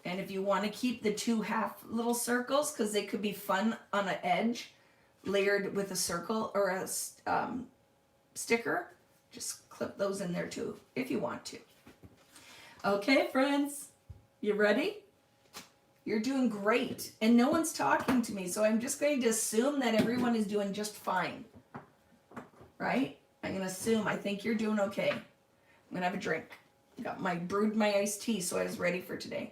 And if you want to keep the 2 half little circles, because they could be fun on an edge, layered with a circle or a sticker, just clip those in there too, if you want to. Okay, friends, you ready? You're doing great, and no one's talking to me, so I'm just going to assume that everyone is doing just fine, right? I'm going to assume, I think you're doing okay. I'm going to have a drink. Brewed my iced tea, so I was ready for today.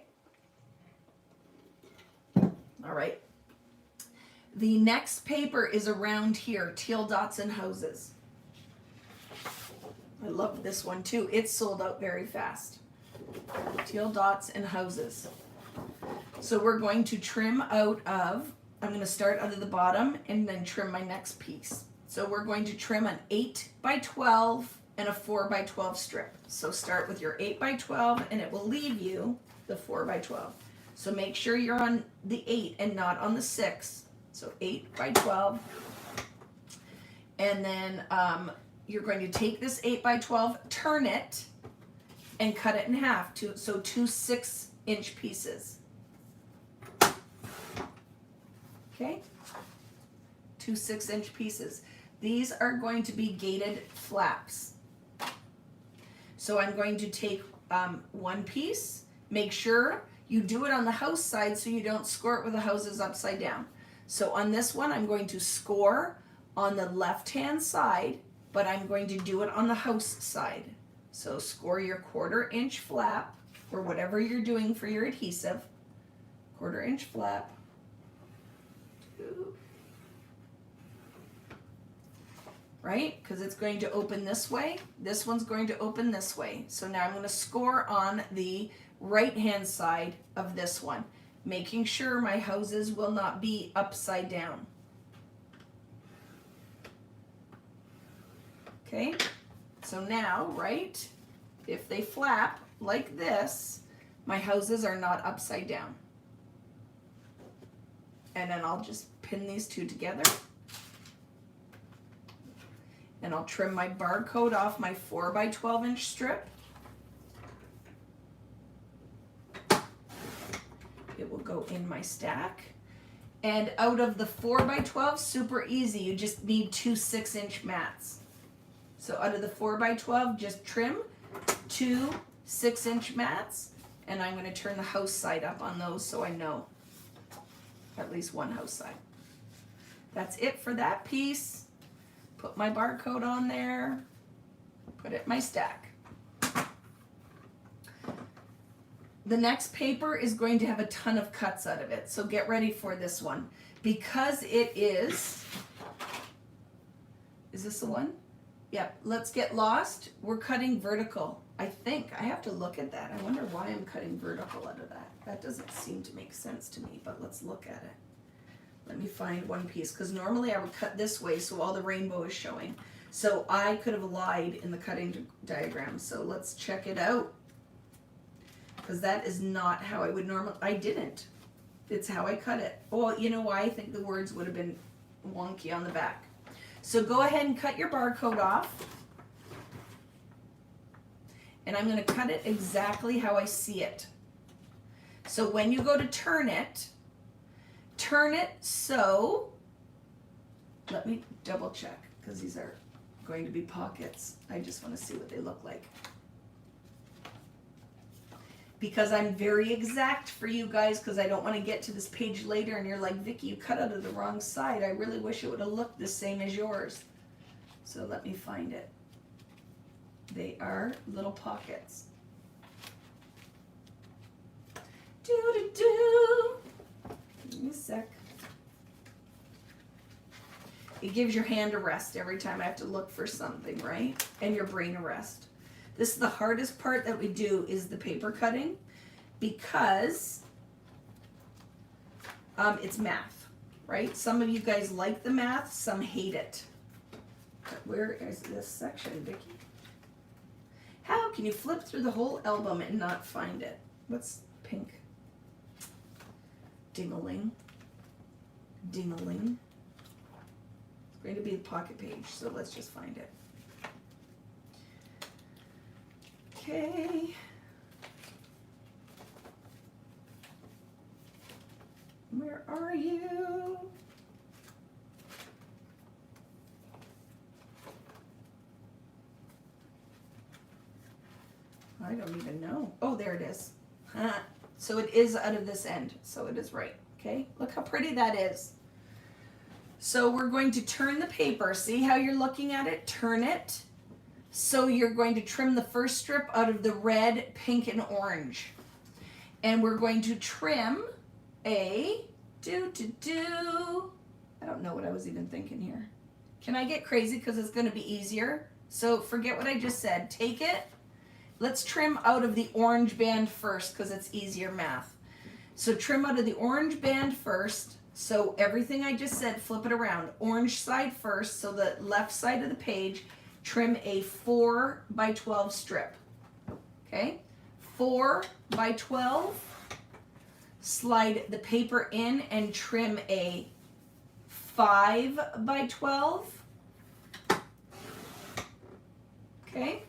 All right. The next paper is around here, Teal Dots and Houses. I love this one too. It's sold out very fast. Teal Dots and Houses. So we're going to trim out of, I'm going to start out of the bottom and then trim my next piece. So we're going to trim an 8x12 and a 4x12 strip. So start with your 8x12 and it will leave you the 4x12. So make sure you're on the 8 and not on the 6. So 8x12. And then you're going to take this 8x12, turn it, and cut it in half. So 2 6-inch pieces. Okay, 2 6-inch pieces. These are going to be gated flaps. So I'm going to take one piece, make sure you do it on the house side so you don't score it with the houses upside down. So on this one, I'm going to score on the left-hand side, but I'm going to do it on the house side. So score your 1/4 inch flap, or whatever you're doing for your adhesive, 1/4 inch flap. Right? Because it's going to open this way. This one's going to open this way. So now I'm going to score on the right-hand side of this one, making sure my houses will not be upside down. Okay? So now, right, if they flap like this, my houses are not upside down. And then I'll just pin these two together. And I'll trim my barcode off my 4x12-inch strip. It will go in my stack. And out of the 4x12, super easy. You just need 2 6-inch mats. So out of the 4x12, just trim 2 6-inch mats. And I'm going to turn the house side up on those so I know at least one house side. That's it for that piece. Put my barcode on there, put it in my stack. The next paper is going to have a ton of cuts out of it, so get ready for this one. Because it is this the one? Yep, Let's Get Lost. We're cutting vertical. I think, I have to look at that. I wonder why I'm cutting vertical out of that. That doesn't seem to make sense to me, but let's look at it. Let me find one piece, because normally I would cut this way so all the rainbow is showing. So I could have lied in the cutting diagram. So let's check it out. because that is not how I would normally, I didn't. It's how I cut it. Well, you know why? I think the words would have been wonky on the back. So go ahead and cut your barcode off. And I'm going to cut it exactly how I see it. So when you go to turn it so, let me double check, because these are going to be pockets. I just want to see what they look like. Because I'm very exact for you guys, because I don't want to get to this page later and you're like, Vicki, you cut out of the wrong side. I really wish it would have looked the same as yours. So let me find it. They are little pockets. Give me a sec. It gives your hand a rest every time I have to look for something, right? And your brain a rest. This is the hardest part that we do, is the paper cutting, because it's math, right? Some of you guys like the math, some hate it. But where is this section, Vicki? How can you flip through the whole album and not find it? What's pink? Ding-a-ling. Ding-a-ling. It's going to be the pocket page, so let's just find it. Okay. Where are you? I don't even know. Oh, there it is. So it is out of this end, so it is right. Okay, look how pretty that is. So we're going to turn the paper. See how you're looking at it? Turn it. So you're going to trim the first strip out of the red, pink, and orange. And we're going to trim a I don't know what I was even thinking here. Can I get crazy because it's going to be easier? So forget what I just said. Take it. Let's trim out of the orange band first because it's easier math. So trim out of the orange band first. So everything I just said, flip it around. Orange side first, so the left side of the page, trim a 4 by 12 strip. Okay? 4 by 12. Slide the paper in and trim a 5 by 12. Okay?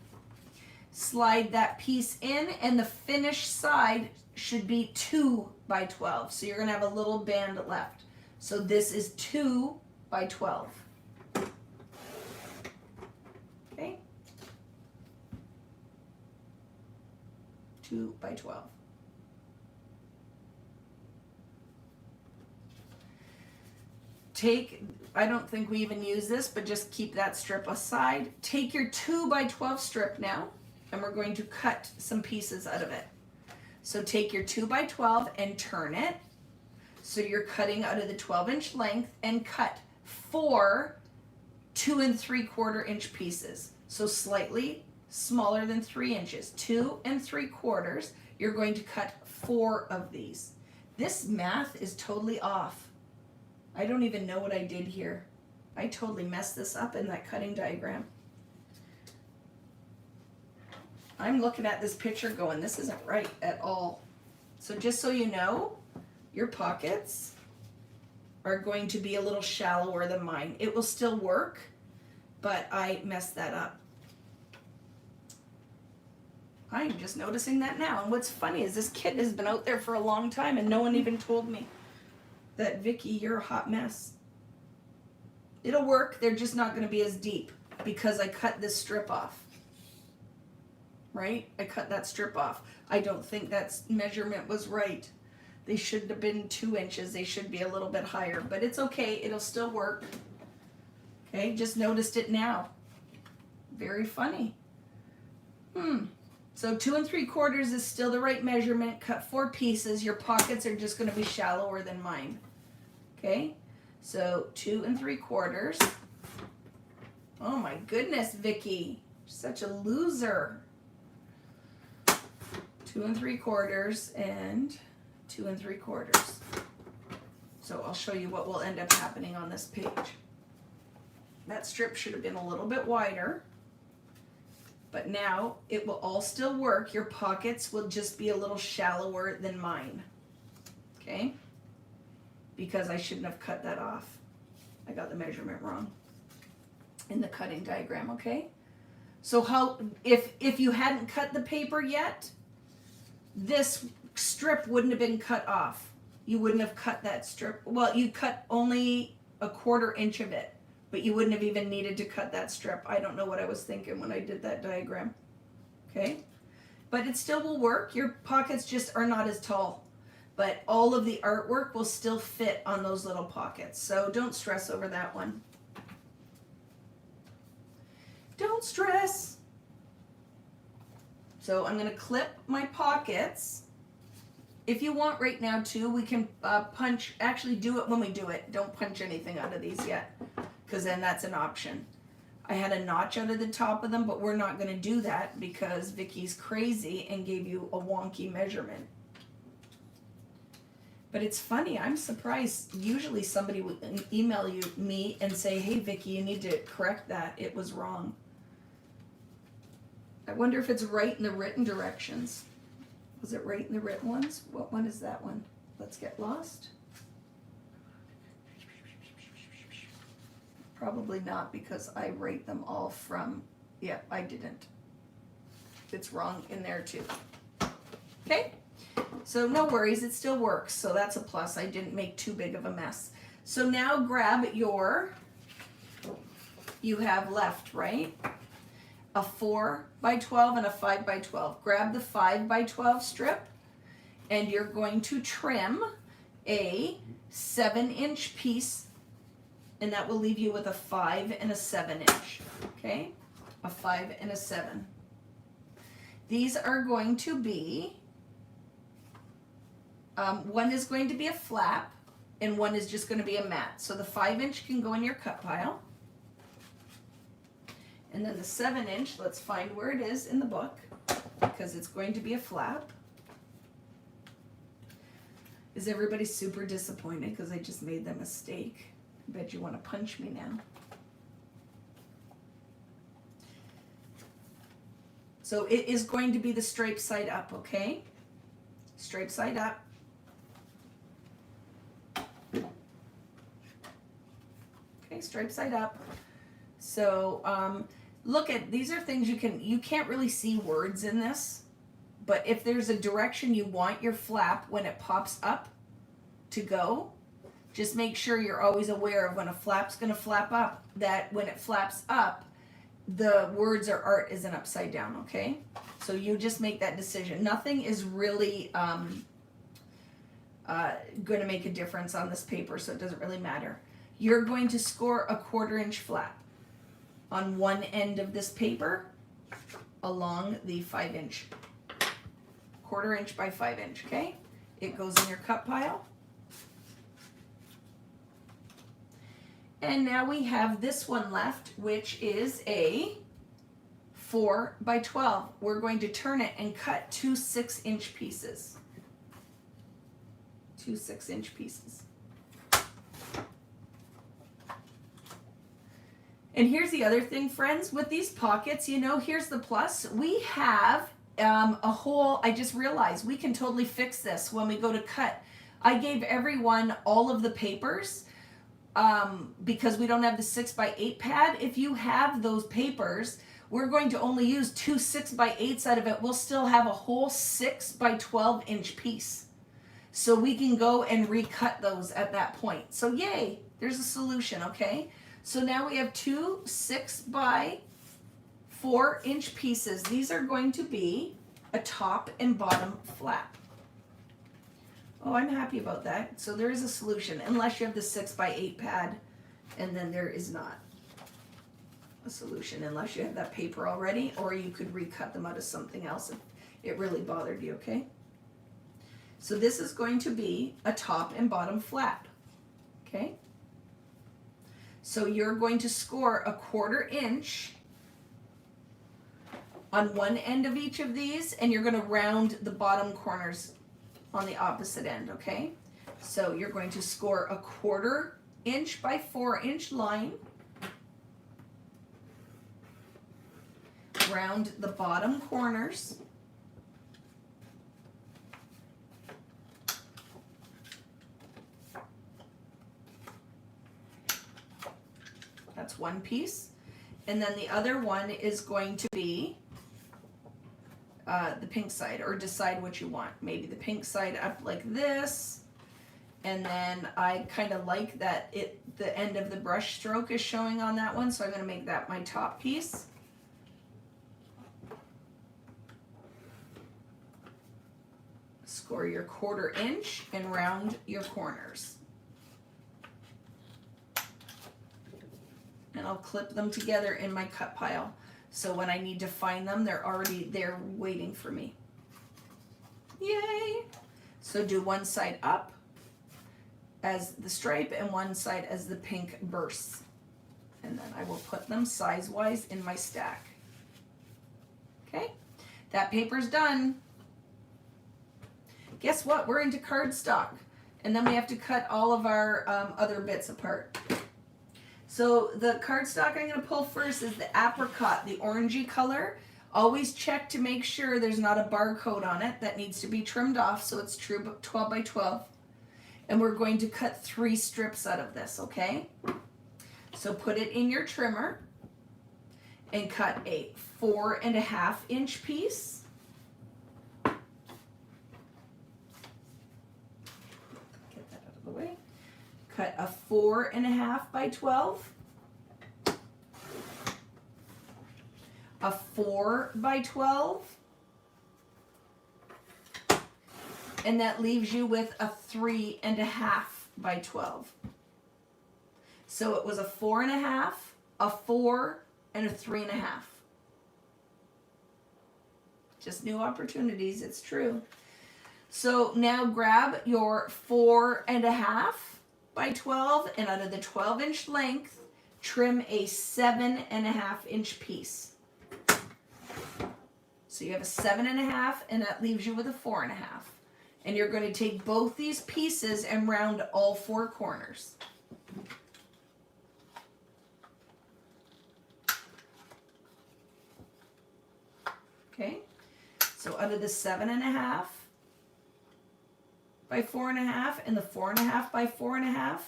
Slide that piece in, and the finished side should be 2 by 12. So you're going to have a little band left. So this is 2 by 12. Okay? 2 by 12. I don't think we even use this, but just keep that strip aside. Take your 2 by 12 strip now, and we're going to cut some pieces out of it. So take your 2 by 12 and turn it. So you're cutting out of the 12-inch length, and cut 4 2 3/4 inch pieces. So slightly smaller than 3 inches. 2 3/4. You're going to cut 4 of these. This math is totally off. I don't even know what I did here. I totally messed this up in that cutting diagram. I'm looking at this picture going, this isn't right at all. So just so you know, your pockets are going to be a little shallower than mine. It will still work, but I messed that up. I'm just noticing that now. And what's funny is this kit has been out there for a long time and no one even told me that, Vicki, you're a hot mess. It'll work, they're just not going to be as deep because I cut this strip off. Right? I cut that strip off. I don't think that measurement was right. They shouldn't have been 2 inches. They should be a little bit higher, but it's okay. It'll still work. Okay, just noticed it now. Very funny. So 2 3/4 is still the right measurement. Cut 4 pieces. Your pockets are just going to be shallower than mine. Okay, so 2 3/4. Oh my goodness, Vicki, such a loser. 2 3/4 and 2 3/4. So I'll show you what will end up happening on this page. That strip should have been a little bit wider, But now it will all still work. Your pockets will just be a little shallower than mine. Okay? Because I shouldn't have cut that off. I got the measurement wrong in the cutting diagram, okay? So how, if you hadn't cut the paper yet, this strip wouldn't have been cut off. You wouldn't have cut that strip. Well, you cut only a 1/4 inch of it, but you wouldn't have even needed to cut that strip. I don't know what I was thinking when I did that diagram. Okay? But it still will work. Your pockets just are not as tall. But all of the artwork will still fit on those little pockets. So don't stress over that one. Don't stress. So I'm going to clip my pockets. If you want right now too, we can punch, actually do it when we do it. Don't punch anything out of these yet, because then that's an option. I had a notch out of the top of them, but we're not going to do that because Vicky's crazy and gave you a wonky measurement. But it's funny, I'm surprised. Usually somebody would email me and say, hey Vicky, you need to correct that. It was wrong. I wonder if it's right in the written directions. Was it right in the written ones? What one is that one? Let's get lost. Probably not, because I rate them all from, yeah, I didn't. It's wrong in there too. Okay, so no worries, it still works. So that's a plus. I didn't make too big of a mess. So now grab your, you have left, right? A 4x12 and a 5x12. Grab the 5x12 strip and you're going to trim a 7-inch piece, and that will leave you with a 5 and a 7-inch. Okay, a 5 and a 7. These are going to be, one is going to be a flap and one is just going to be a mat. So the 5-inch can go in your cut pile. And then the 7-inch, let's find where it is in the book, because it's going to be a flap. Is everybody super disappointed because I just made that mistake? I bet you want to punch me now. So it is going to be the straight side up, okay? Straight side up. Okay, straight side up. So look at, these are things you can't really see words in this, but if there's a direction you want your flap when it pops up to go, just make sure you're always aware of when a flap's going to flap up, that when it flaps up, the words or art isn't upside down, okay? So you just make that decision. Nothing is really going to make a difference on this paper, so it doesn't really matter. You're going to score a 1/4 inch flap on one end of this paper along the 5-inch, 1/4 inch by 5-inch, okay? It goes in your cut pile. And now we have this one left, which is a 4x12. We're going to turn it and cut 2 6-inch pieces. 2 6-inch pieces. And here's the other thing, friends, with these pockets, you know, here's the plus. We have a whole, I just realized we can totally fix this when we go to cut. I gave everyone all of the papers because we don't have the 6x8 pad. If you have those papers, we're going to only use 2 6x8s out of it. We'll still have a whole 6x12-inch piece. So we can go and recut those at that point. So yay, there's a solution, okay? So now we have 2 6x4-inch pieces. These are going to be a top and bottom flap. Oh, I'm happy about that. So there is a solution, unless you have the 6x8 pad, and then there is not a solution unless you have that paper already, or you could recut them out of something else if it really bothered you, okay? So this is going to be a top and bottom flap, okay? So you're going to score a 1/4 inch on one end of each of these, and you're going to round the bottom corners on the opposite end, okay? So you're going to score a 1/4 inch by 4-inch line, around the bottom corners. That's one piece. And then the other one is going to be the pink side, or decide what you want. Maybe the pink side up like this. And then I kind of like that the end of the brush stroke is showing on that one, so I'm going to make that my top piece. Score your 1/4 inch and round your corners. And I'll clip them together in my cut pile. So when I need to find them, they're already there waiting for me. Yay! So do one side up as the stripe and one side as the pink bursts. And then I will put them size-wise in my stack. Okay, that paper's done. Guess what? We're into cardstock. And then we have to cut all of our other bits apart. So the cardstock I'm going to pull first is the apricot, the orangey color. Always check to make sure there's not a barcode on it. That needs to be trimmed off so it's true 12 by 12. And we're going to cut 3 strips out of this, okay? So put it in your trimmer and cut a 4.5 inch piece. Get that out of the way. Cut a 4.5 by 12. A 4 by 12. And that leaves you with a 3.5 by 12. So it was a 4.5, a 4, and a 3.5. Just new opportunities, it's true. So now grab your 4.5 by 12, and out of the 12-inch length, trim a 7.5 inch piece. So you have a 7.5, and that leaves you with a 4.5. And you're going to take both these pieces and round all 4 corners. Okay, so out of the 7.5 by 4.5 and the 4.5 by 4.5,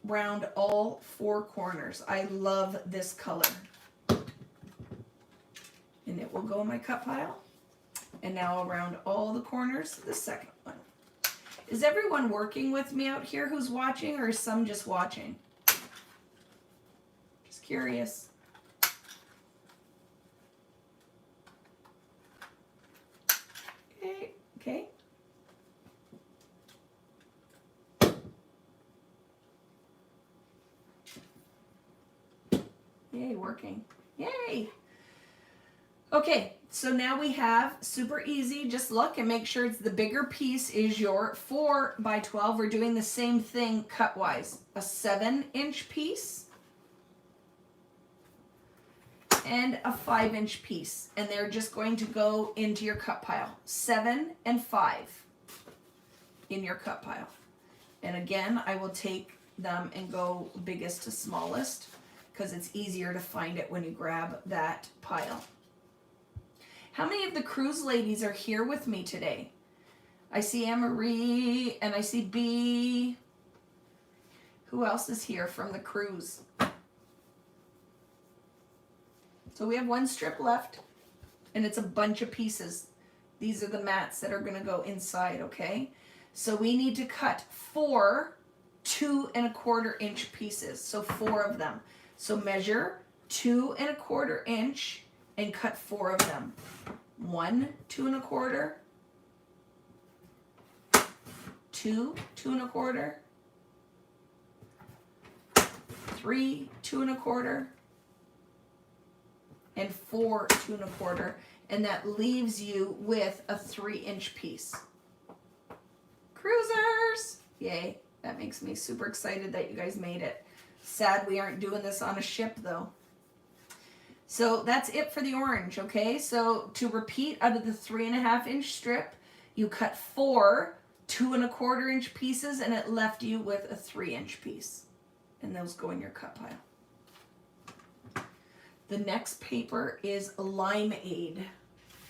round all 4 corners. I love this color. And it will go in my cut pile. And now I'll round all the corners, the second one. Is everyone working with me out here who's watching, or is some just watching? Just curious. Okay. Yay, working. Yay! Okay, so now we have super easy. Just look and make sure it's the bigger piece is your 4 by 12. We're doing the same thing cut-wise. A 7-inch piece and a 5-inch piece. And they're just going to go into your cut pile. 7 and 5 in your cut pile. And again, I will take them and go biggest to smallest because it's easier to find it when you grab that pile. How many of the cruise ladies are here with me today? I see Anne-Marie and I see B. Who else is here from the cruise? So we have 1 strip left and it's a bunch of pieces. These are the mats that are going to go inside, okay? So we need to cut 4 2.25 inch pieces. So 4 of them. So measure 2.25 inch and cut 4 of them. 1 2.25, 2 2.25, 3 2.25, and 4 2.25, and that leaves you with a 3-inch piece. Cruisers! Yay, that makes me super excited that you guys made it. Sad we aren't doing this on a ship though. So that's it for the orange, okay? So to repeat, out of the 3.5 inch strip, you cut 4 2.25 inch pieces and it left you with a 3-inch piece. And those go in your cut pile. The next paper is Limeade,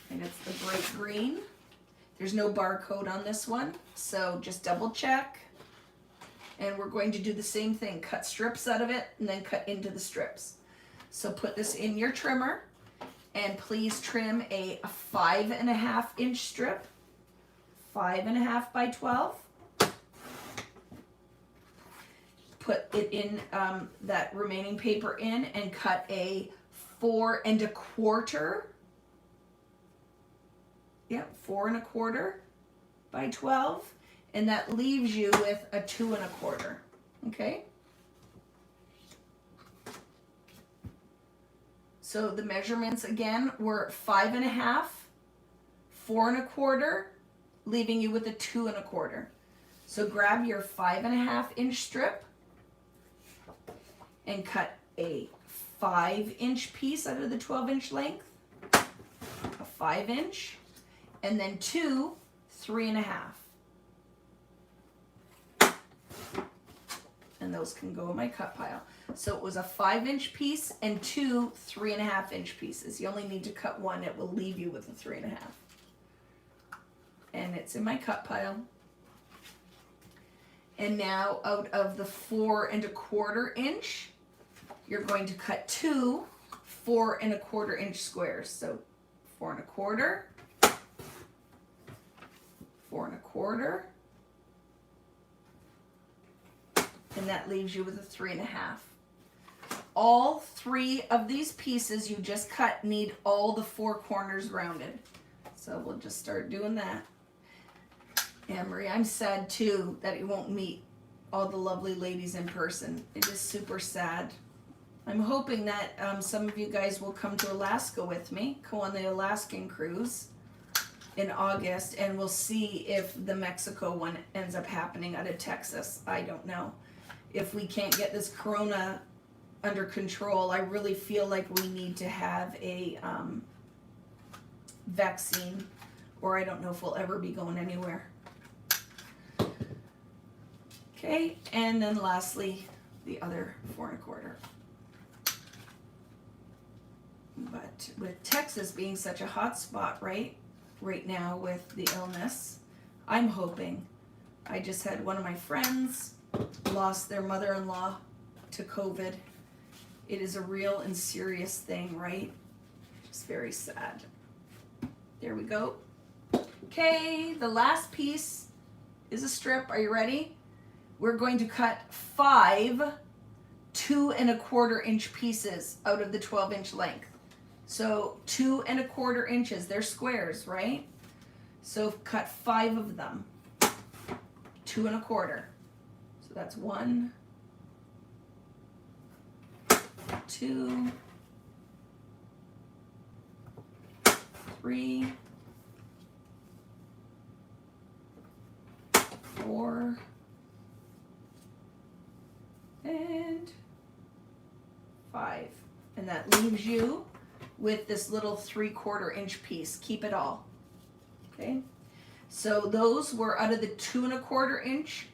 and it's the bright green. There's no barcode on this one, so just double check. And we're going to do the same thing, cut strips out of it and then cut into the strips. So put this in your trimmer, and please trim a 5.5 inch strip, 5.5 by 12. Put it in that remaining paper in and cut a 4.25. Yep, 4.25 by 12, and that leaves you with a 2.25. Okay. So the measurements again were 5.5, 4.25, leaving you with a 2.25. So grab your 5.5 inch strip and cut a 5 inch piece out of the 12 inch length, a 5 inch, and then 2 3.5. And those can go in my cut pile. So it was a 5 inch piece and 2 3.5 inch pieces. You only need to cut one, it will leave you with a 3.5. And it's in my cut pile. And now out of the 4.25 inch, you're going to cut 2 4.25 inch squares. So 4.25, 4.25, and that leaves you with a 3.5. All 3 of these pieces you just cut need all the 4 corners rounded. So we'll just start doing that. Anne-Marie, I'm sad too that you won't meet all the lovely ladies in person. It is super sad. I'm hoping that some of you guys will come to Alaska with me, go on the Alaskan cruise in August, and we'll see if the Mexico one ends up happening out of Texas. I don't know. If we can't get this corona under control, I really feel like we need to have a vaccine, or I don't know if we'll ever be going anywhere. Okay, and then lastly, the other 4.25. But with Texas being such a hot spot right now with the illness, I'm hoping. I just had one of my friends lost their mother-in-law to COVID. It is a real and serious thing, right? Just very sad. There we go. Okay, the last piece is a strip. Are you ready? We're going to cut 5 2.25 inch pieces out of the 12 inch length. So 2.25 inches, they're squares, right? So cut 5 of them, 2.25. So that's 1, 2, 3, 4, and 5. And that leaves you with this little 3/4 inch piece. Keep it all. Okay. So those were out of the 2.25 inch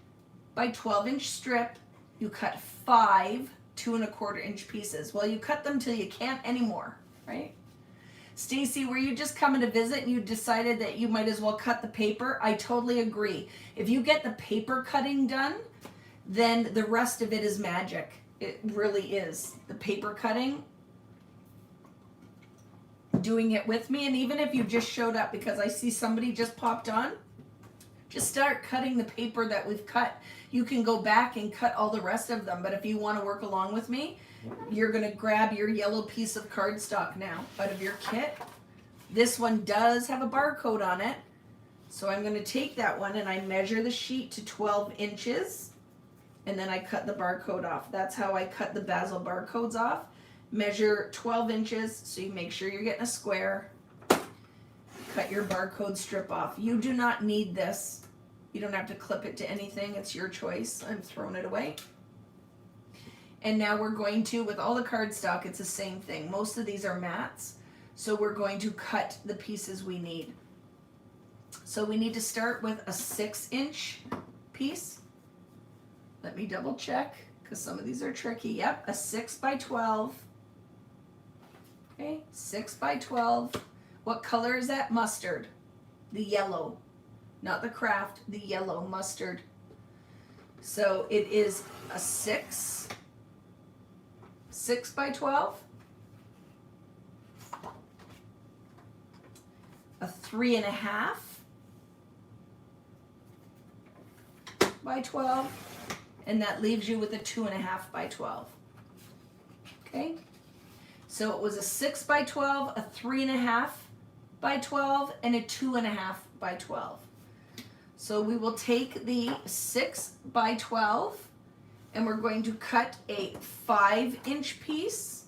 by 12 inch strip. You cut 5 2.25 inch pieces. Well, you cut them till you can't anymore, right? Stacy, were you just coming to visit and you decided that you might as well cut the paper? I totally agree. If you get the paper cutting done, then the rest of it is magic. It really is. The paper cutting, doing it with me, and even if you just showed up because I see somebody just popped on, just start cutting the paper that we've cut. You can go back and cut all the rest of them, but if you want to work along with me, you're going to grab your yellow piece of cardstock now out of your kit. This one does have a barcode on it, so I'm going to take that one and I measure the sheet to 12 inches, and then I cut the barcode off. That's how I cut the Bazzill barcodes off. Measure 12 inches, so you make sure you're getting a square. Cut your barcode strip off. You do not need this. You don't have to clip it to anything. It's your choice. I'm throwing it away. And now we're going to, with all the cardstock, it's the same thing. Most of these are mats, so we're going to cut the pieces we need. So we need to start with a 6-inch piece. Let me double check, because some of these are tricky. Yep, a 6 by 12. Okay, 6 by 12. What color is that? Mustard. The yellow. Not the craft, the yellow mustard. So it is a 6 by 12. A 3.5 by 12. And that leaves you with a 2.5 by 12. Okay? So it was a 6 by 12, a 3.5 by 12, and a 2.5 by 12. So we will take the 6 by 12 and we're going to cut a 5-inch piece.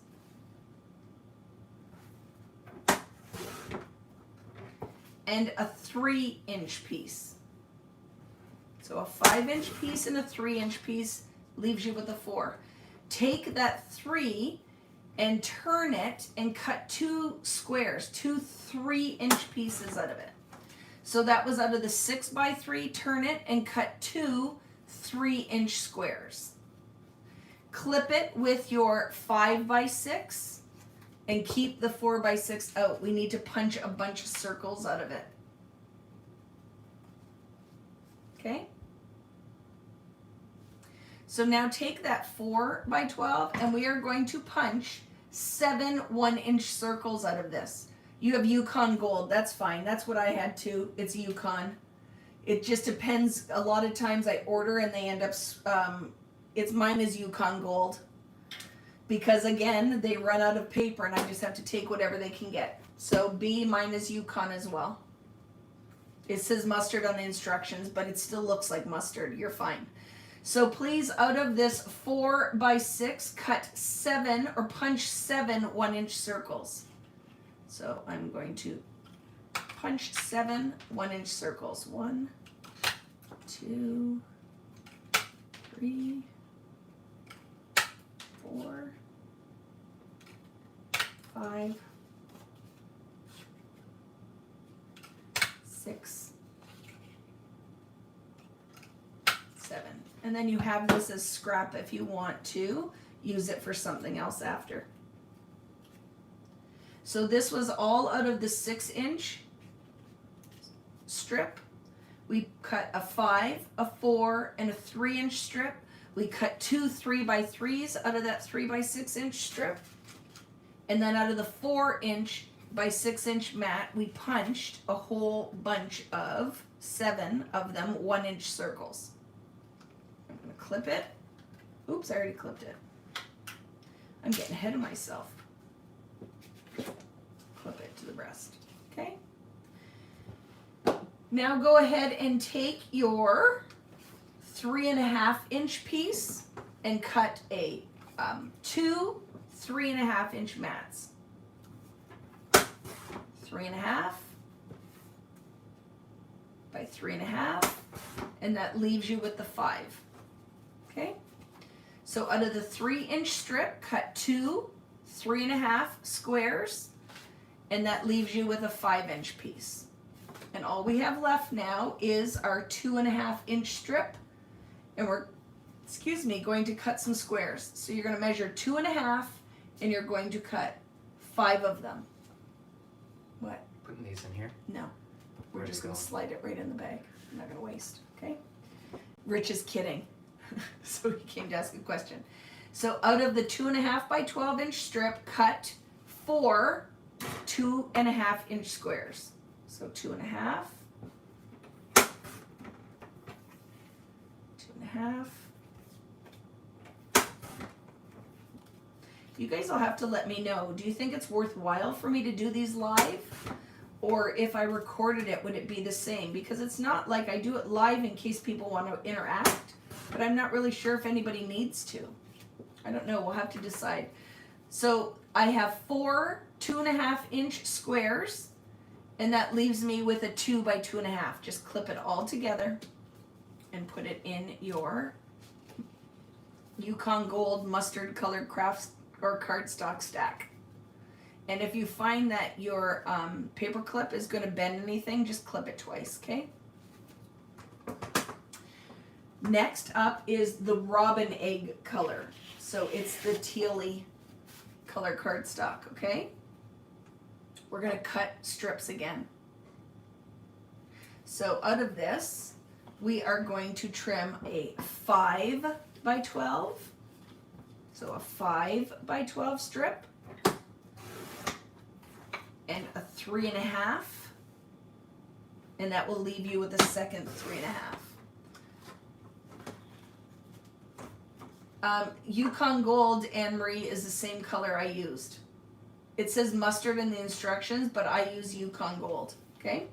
And a 3-inch piece. So a 5-inch piece and a 3-inch piece leaves you with a 4. Take that 3 and turn it and cut 2 squares, 2 3-inch pieces out of it. So that was out of the 6 by 3, turn it and cut 2 3-inch squares. Clip it with your 5 by 6 and keep the 4 by 6 out. We need to punch a bunch of circles out of it. Okay? So now take that 4 by 12 and we are going to punch 7 1-inch circles out of this. You have Yukon Gold, that's fine. That's what I had too. It's Yukon. It just depends. A lot of times I order and they end up, mine is Yukon Gold. Because again, they run out of paper and I just have to take whatever they can get. So mine is Yukon as well. It says mustard on the instructions, but it still looks like mustard. You're fine. So please, out of this 4 by 6, cut 7 or punch 7 1-inch circles. So I'm going to punch 7 1-inch circles. 1, 2, 3, 4, 5, 6, 7. And then you have this as scrap if you want to use it for something else after. So this was all out of the 6-inch strip. We cut a 5, a 4, and a 3-inch strip. We cut 2 3 by 3s out of that 3 by 6-inch strip. And then out of the 4-inch by 6-inch mat, we punched a whole bunch of 7 of them 1-inch circles. I'm going to clip it. Oops, I already clipped it. I'm getting ahead of myself. Clip it to the breast. Okay? Now go ahead and take your 3.5-inch piece and cut a 2 3.5-inch mats. 3.5 by 3.5, and that leaves you with the 5. Okay? So out of the 3-inch strip, cut 2 3.5 squares, and that leaves you with a 5-inch piece. And all we have left now is our 2.5-inch strip, and we're, going to cut some squares. So you're going to measure 2.5, and you're going to cut 5 of them. What? Putting these in here? No. We're just going to slide it right in the bag. I'm not going to waste, okay? Rich is kidding. So he came to ask a question. So out of the 2.5 by 12-inch strip, cut 4 2.5-inch squares. So 2.5, 2.5. You guys will have to let me know. Do you think it's worthwhile for me to do these live? Or if I recorded it, would it be the same? Because it's not like I do it live in case people want to interact, but I'm not really sure if anybody needs to. I don't know. We'll have to decide. So I have 4 2.5-inch squares, and that leaves me with a 2 by 2.5. Just clip it all together and put it in your Yukon Gold mustard colored crafts or cardstock stack. And if you find that your paper clip is going to bend anything, just clip it twice, okay? Next up is the robin egg color. So it's the tealy color cardstock, okay? we're going to cut strips again. So out of this, we are going to trim a 5 by 12. So a 5 by 12 strip. And a 3.5. And that will leave you with a second 3.5. Yukon Gold, Anne-Marie, is the same color I used. It says mustard in the instructions, but I use Yukon Gold, okay?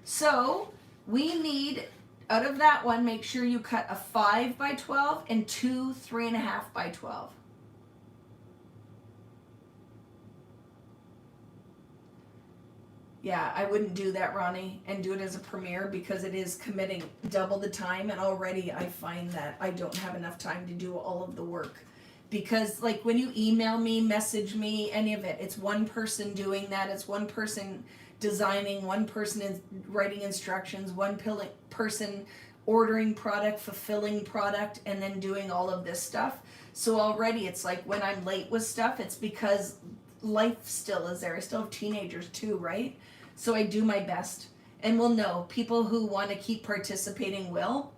So we need, out of that one, make sure you cut a 5 by 12 and 2 3.5 by 12. Yeah, I wouldn't do that, Ronnie, and do it as a premiere because it is committing double the time, and already I find that I don't have enough time to do all of the work. Because like when you email me, message me, any of it, it's one person doing that, it's one person designing, one person is writing instructions, one person ordering product, fulfilling product, and then doing all of this stuff. So already it's like when I'm late with stuff, it's because life still is there. I still have teenagers too, right? So I do my best. And we'll know, people who want to keep participating will.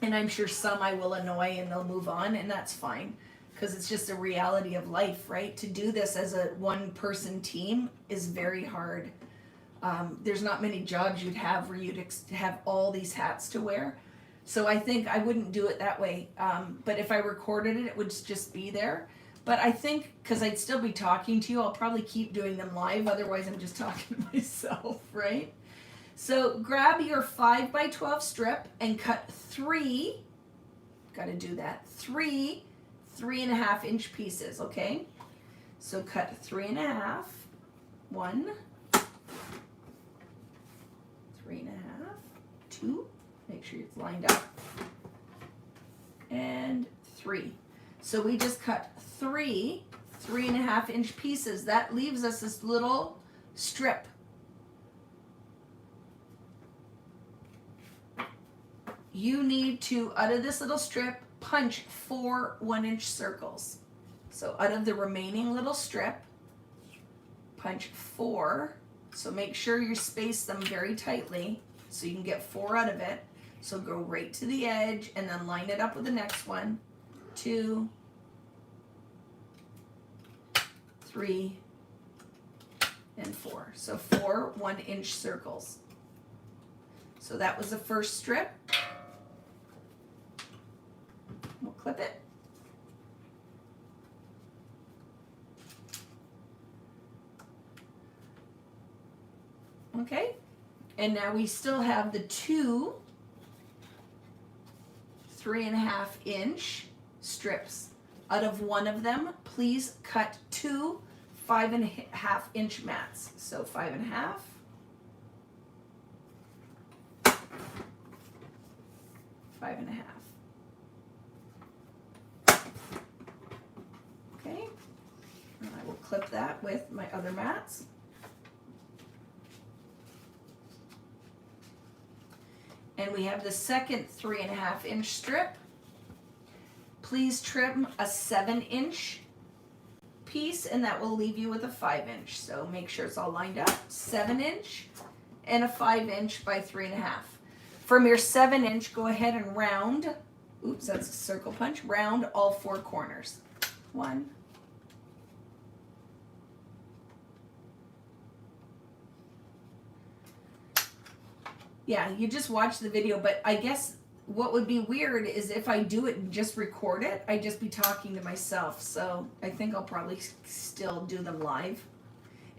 And I'm sure some I will annoy and they'll move on, and that's fine. Because it's just a reality of life, right? To do this as a one-person team is very hard. There's not many jobs you'd have where you'd have all these hats to wear. So I think I wouldn't do it that way. But if I recorded it, it would just be there. But I think, because I'd still be talking to you, I'll probably keep doing them live. Otherwise, I'm just talking to myself, right? So grab your 5 by 12 strip and cut 3, got to do that, 3 3.5 inch pieces, okay? So cut 3.5, 1, 3.5, 2, make sure it's lined up, and 3. So we just cut 3 3.5 inch pieces. That leaves us this little strip. You need to, out of this little strip, punch 4 1-inch circles. So out of the remaining little strip, punch 4. So make sure you space them very tightly so you can get 4 out of it. So go right to the edge and then line it up with the next one. 2, 3, and 4. So 4 1-inch circles. So that was the first strip. We'll clip it. Okay, and now we still have the 2 3.5 inch strips. Out of one of them, please cut 2 5.5 inch mats. So 5.5. 5.5. Okay, and I will clip that with my other mats. And we have the second 3.5 inch strip. Please trim a 7-inch piece, and that will leave you with a 5-inch. So make sure it's all lined up. 7-inch and a 5-inch by 3.5. From your 7-inch, go ahead and round. Oops, that's a circle punch. Round all 4 corners. 1. Yeah, you just watch the video, but I guess what would be weird is if I do it and just record it, I'd just be talking to myself. So I think I'll probably still do them live.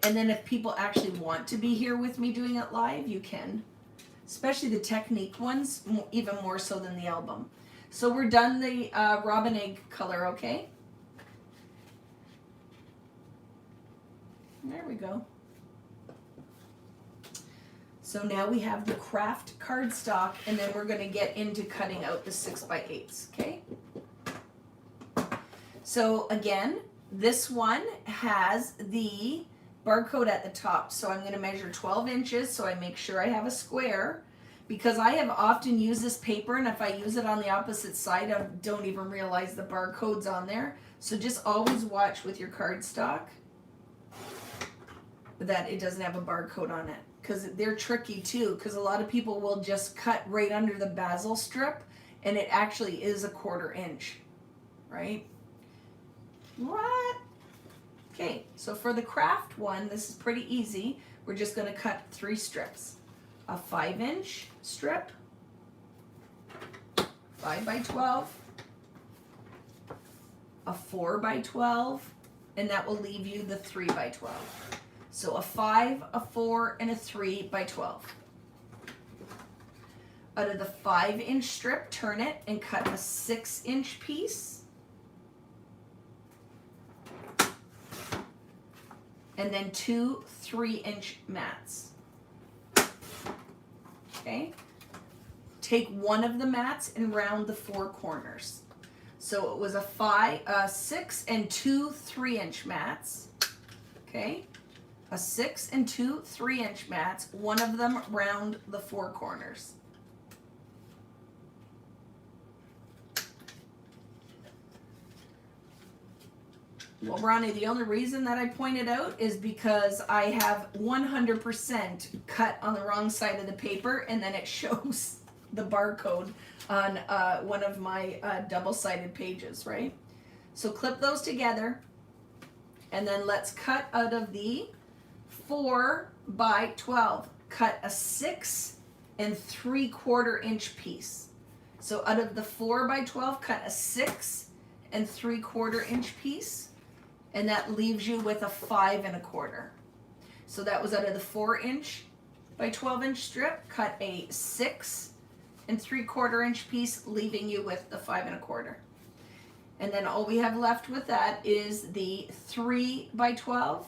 And then if people actually want to be here with me doing it live, you can. Especially the technique ones, even more so than the album. So we're done the robin egg color, okay? There we go. So now we have the craft cardstock, and then we're going to get into cutting out the 6x8s, okay? So again, this one has the barcode at the top, so I'm going to measure 12 inches so I make sure I have a square, because I have often used this paper, and if I use it on the opposite side, I don't even realize the barcode's on there. So just always watch with your cardstock. that it doesn't have a barcode on it, because they're tricky too, because a lot of people will just cut right under the basil strip and it actually is a 1/4 inch, right? What? Okay, so for the craft one, this is pretty easy. We're just going to cut 3 strips. A 5-inch strip, 5 by 12, a 4 by 12, and that will leave you the 3 by 12. So a 5, a 4, and a 3 by 12. Out of the 5-inch strip, turn it and cut a 6-inch piece. And then 2 3-inch mats. Okay? Take one of the mats and round the 4 corners. So it was a 6 and 2 3-inch mats. Okay? A 6 and 2 3-inch mats, one of them round the 4 corners. Well, Ronnie, the only reason that I pointed out is because I have 100% cut on the wrong side of the paper, and then it shows the barcode on one of my double-sided pages, right? So clip those together, and then let's cut out of the 4 by 12. Cut a 6 and 3/4 inch piece. So out of the 4 by 12, cut a 6 and 3/4 inch piece. And that leaves you with a 5 1/4. So that was out of the 4-inch by 12-inch strip. Cut a 6 and 3/4 inch piece, leaving you with the 5 1/4. And then all we have left with that is the 3 by 12.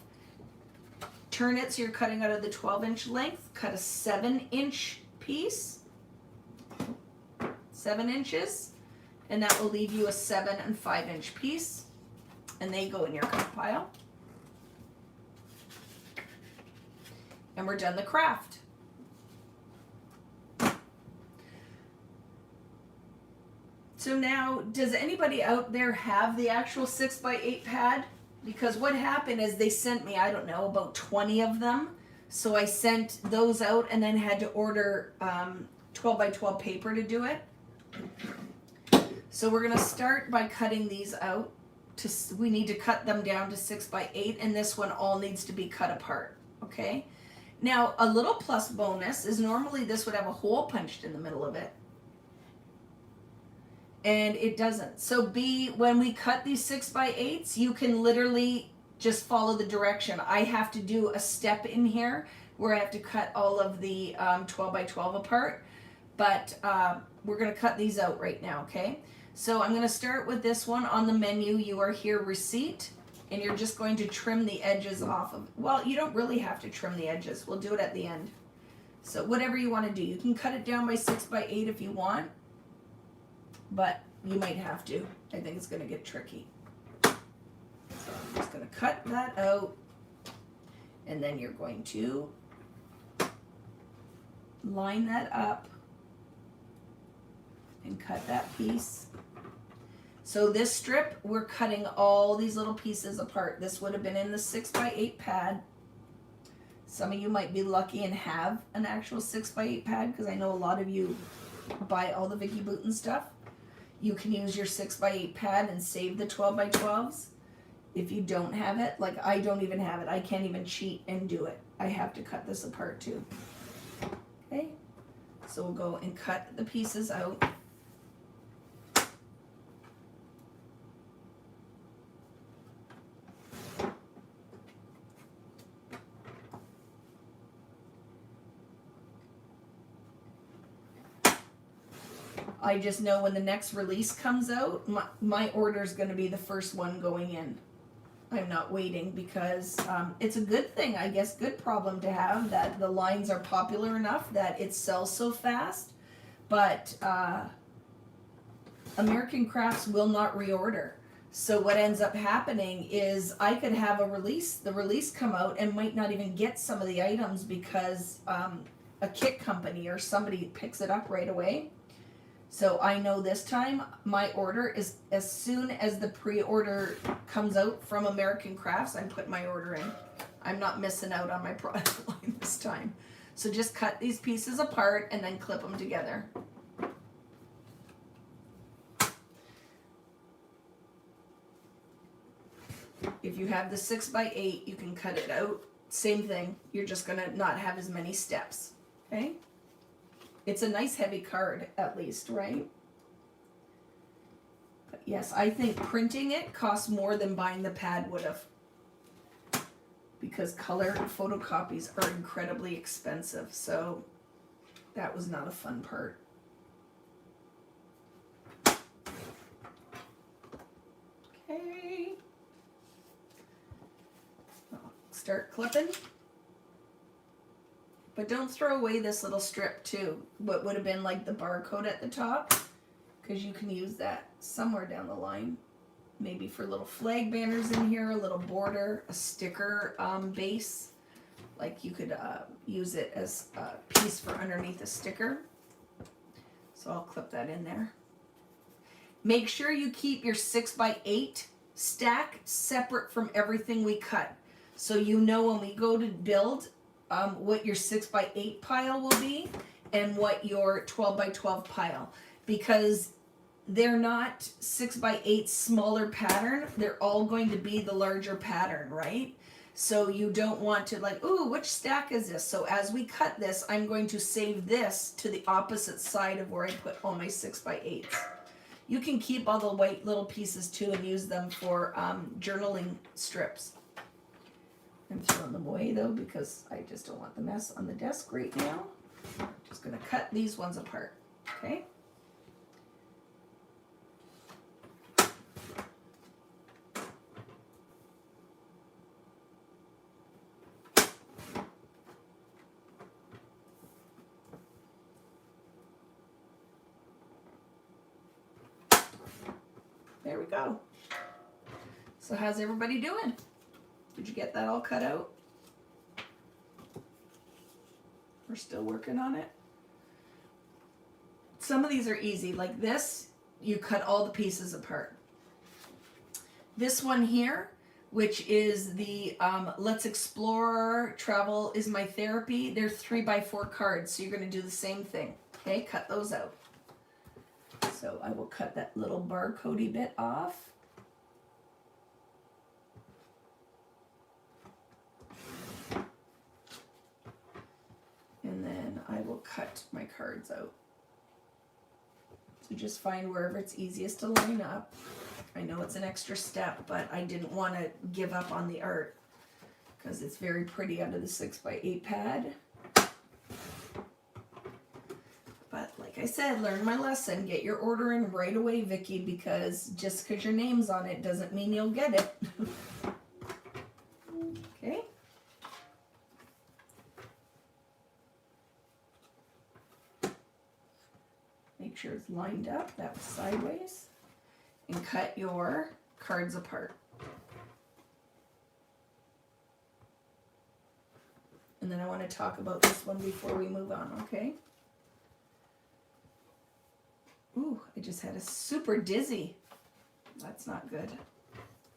Turn it so you're cutting out of the 12-inch length. Cut a 7-inch piece, 7 inches, and that will leave you a 7 and 5-inch piece. And they go in your cut pile. And we're done the craft. So now, does anybody out there have the actual 6 by 8 pad? Because what happened is they sent me, I don't know, about 20 of them. So I sent those out and then had to order 12 by 12 paper to do it. So we're going to start by cutting these out. We need to cut them down to 6 by 8, and this one all needs to be cut apart, okay? Now, a little plus bonus is normally this would have a hole punched in the middle of it. And it doesn't. So when we cut these 6 by 8s, you can literally just follow the direction. I have to do a step in here where I have to cut all of the 12 by 12 apart, but we're gonna cut these out right now, okay? So I'm going to start with this one. On the menu, you are here receipt, and you're just going to trim the edges off of, well, you don't really have to trim the edges. We'll do it at the end. So whatever you want to do. You can cut it down by 6 by 8 if you want, but you might have to. I think it's going to get tricky. So I'm just going to cut that out, and then you're going to line that up and cut that piece. So this strip, we're cutting all these little pieces apart. This would have been in the 6 by 8 pad. Some of you might be lucky and have an actual 6 by 8 pad, because I know a lot of you buy all the Vicki Boutin stuff. You can use your 6 by 8 pad and save the 12 by 12s. If you don't have it, like I don't even have it, I can't even cheat and do it. I have to cut this apart too. Okay, so we'll go and cut the pieces out. I just know when the next release comes out, my order is going to be the first one going in. I'm not waiting, because it's a good thing, I guess, good problem to have, that the lines are popular enough that it sells so fast. But American Crafts will not reorder. So what ends up happening is I could have the release come out and might not even get some of the items because a kit company or somebody picks it up right away. So I know this time my order is, as soon as the pre-order comes out from American Crafts, I'm putting my order in. I'm not missing out on my product line this time. So just cut these pieces apart and then clip them together. If you have the 6x8, you can cut it out. Same thing, you're just gonna not have as many steps, okay? It's a nice heavy card, at least, right? But yes, I think printing it costs more than buying the pad would have, because color photocopies are incredibly expensive, so that was not a fun part. Okay. I'll start clipping. But don't throw away this little strip too, what would have been like the barcode at the top, because you can use that somewhere down the line. Maybe for little flag banners in here, a little border, a sticker base. Like you could use it as a piece for underneath a sticker. So I'll clip that in there. Make sure you keep your 6x8 stack separate from everything we cut. So you know when we go to build what your 6x8 pile will be and what your 12x12 pile. Because they're not 6x8 smaller pattern, they're all going to be the larger pattern, right? So you don't want to like, ooh, which stack is this? So as we cut this, I'm going to save this to the opposite side of where I put all my 6x8s. You can keep all the white little pieces too and use them for journaling strips. I'm throwing them away though because I just don't want the mess on the desk right now. Just gonna cut these ones apart, okay? There we go. So how's everybody doing? Did you get that all cut out? We're still working on it. Some of these are easy, like this, you cut all the pieces apart. This one here, which is the Let's Explore, Travel is My Therapy, they're 3x4 cards, so you're gonna do the same thing, okay? Cut those out. So I will cut that little barcodey bit off. And then I will cut my cards out. So just find wherever it's easiest to line up. I know it's an extra step, but I didn't want to give up on the art because it's very pretty under the 6x8 pad. But like I said, learn my lesson. Get your order in right away, Vicki, because just because your name's on it doesn't mean you'll get it. Okay. Make sure it's lined up, that was sideways. And cut your cards apart. And then I want to talk about this one before we move on, okay? Ooh, I just had a super dizzy. That's not good.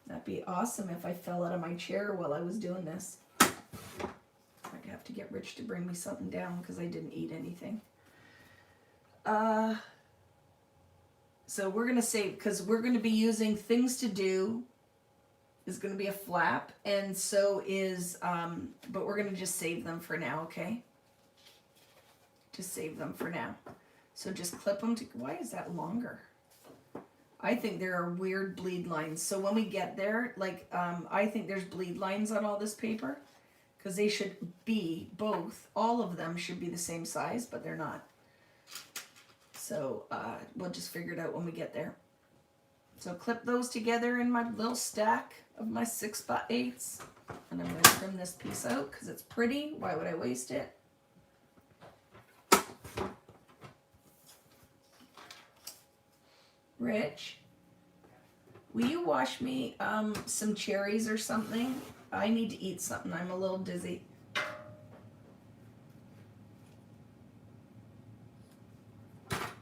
That'd be awesome if I fell out of my chair while I was doing this. I'd have to get Rich to bring me something down because I didn't eat anything. So we're going to say, because we're going to be using things to do, is going to be a flap, and so is, but we're going to just save them for now, okay? Just save them for now. So just clip them to, why is that longer? I think there are weird bleed lines. So when we get there, like, I think there's bleed lines on all this paper, because they should be both, all of them should be the same size, but they're not. So we'll just figure it out when we get there. So clip those together in my little stack of my 6x8s. And I'm going to trim this piece out because it's pretty. Why would I waste it? Rich, will you wash me some cherries or something? I need to eat something. I'm a little dizzy.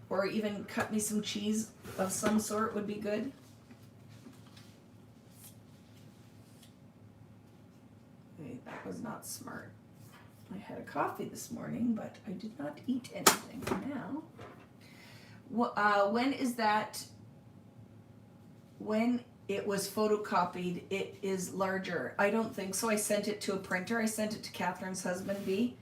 Or even cut me some cheese of some sort would be good. Okay, That was not smart. I had a coffee this morning, but I did not eat anything now. When is that? When it was photocopied, it is larger. I don't think so. I sent it to a printer. I sent it to Catherine's husband, B.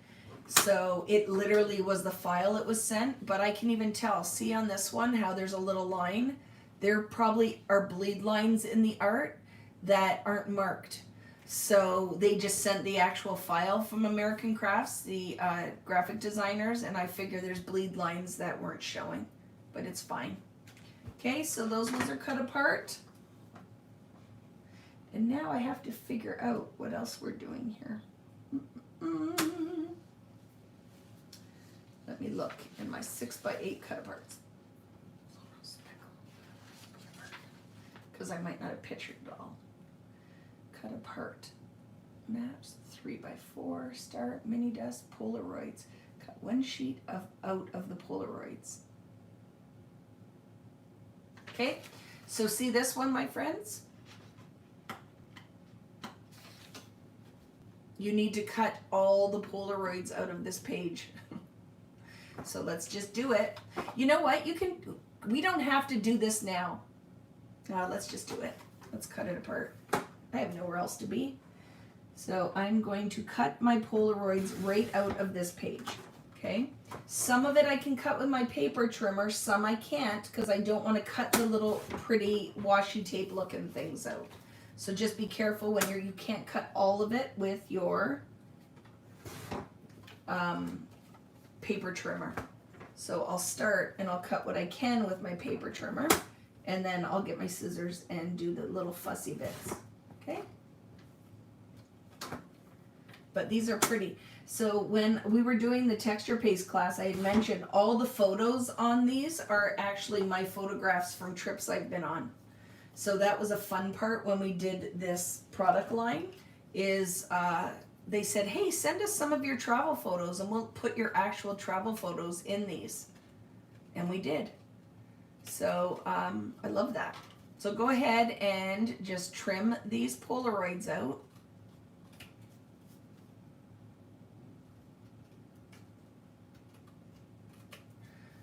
So it literally was the file it was sent, but I can even tell. See on this one how there's a little line? There probably are bleed lines in the art that aren't marked. So they just sent the actual file from American Crafts, the graphic designers, and I figure there's bleed lines that weren't showing, but it's fine. Okay, so those ones are cut apart. And now I have to figure out what else we're doing here. Let me look in my 6x8 cut aparts. Because I might not have pictured it all. Cut apart. Maps, 3x4, start, mini dust, Polaroids. Cut one sheet out of the Polaroids. Okay, so see this one, my friends? You need to cut all the Polaroids out of this page. So let's just do it. You know what? We don't have to do this now. Let's just do it. Let's cut it apart. I have nowhere else to be. So I'm going to cut my Polaroids right out of this page. Okay? Some of it I can cut with my paper trimmer, some I can't because I don't want to cut the little pretty washi tape looking things out. So just be careful when you can't cut all of it with your paper trimmer. So I'll start and I'll cut what I can with my paper trimmer, and then I'll get my scissors and do the little fussy bits. Okay? But these are pretty. So when we were doing the texture paste class, I had mentioned all the photos on these are actually my photographs from trips I've been on. So that was a fun part when we did this product line is they said, hey, send us some of your travel photos and we'll put your actual travel photos in these. And we did. So I love that. So go ahead and just trim these Polaroids out.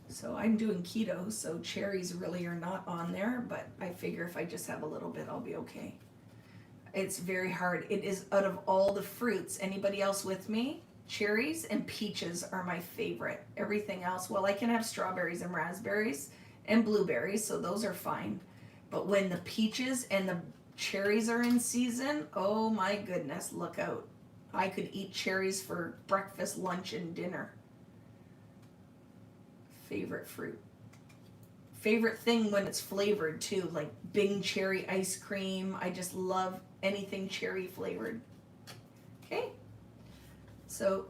So I'm doing keto, so cherries really are not on there, but I figure if I just have a little bit, I'll be okay. It's very hard. It is out of all the fruits. Anybody else with me? Cherries and peaches are my favorite. Everything else, well, I can have strawberries and raspberries and blueberries, so those are fine. But when the peaches and the cherries are in season, oh my goodness, look out. I could eat cherries for breakfast, lunch, and dinner. Favorite fruit. Favorite thing when it's flavored too, like Bing cherry ice cream. I just love anything cherry flavored. Okay, so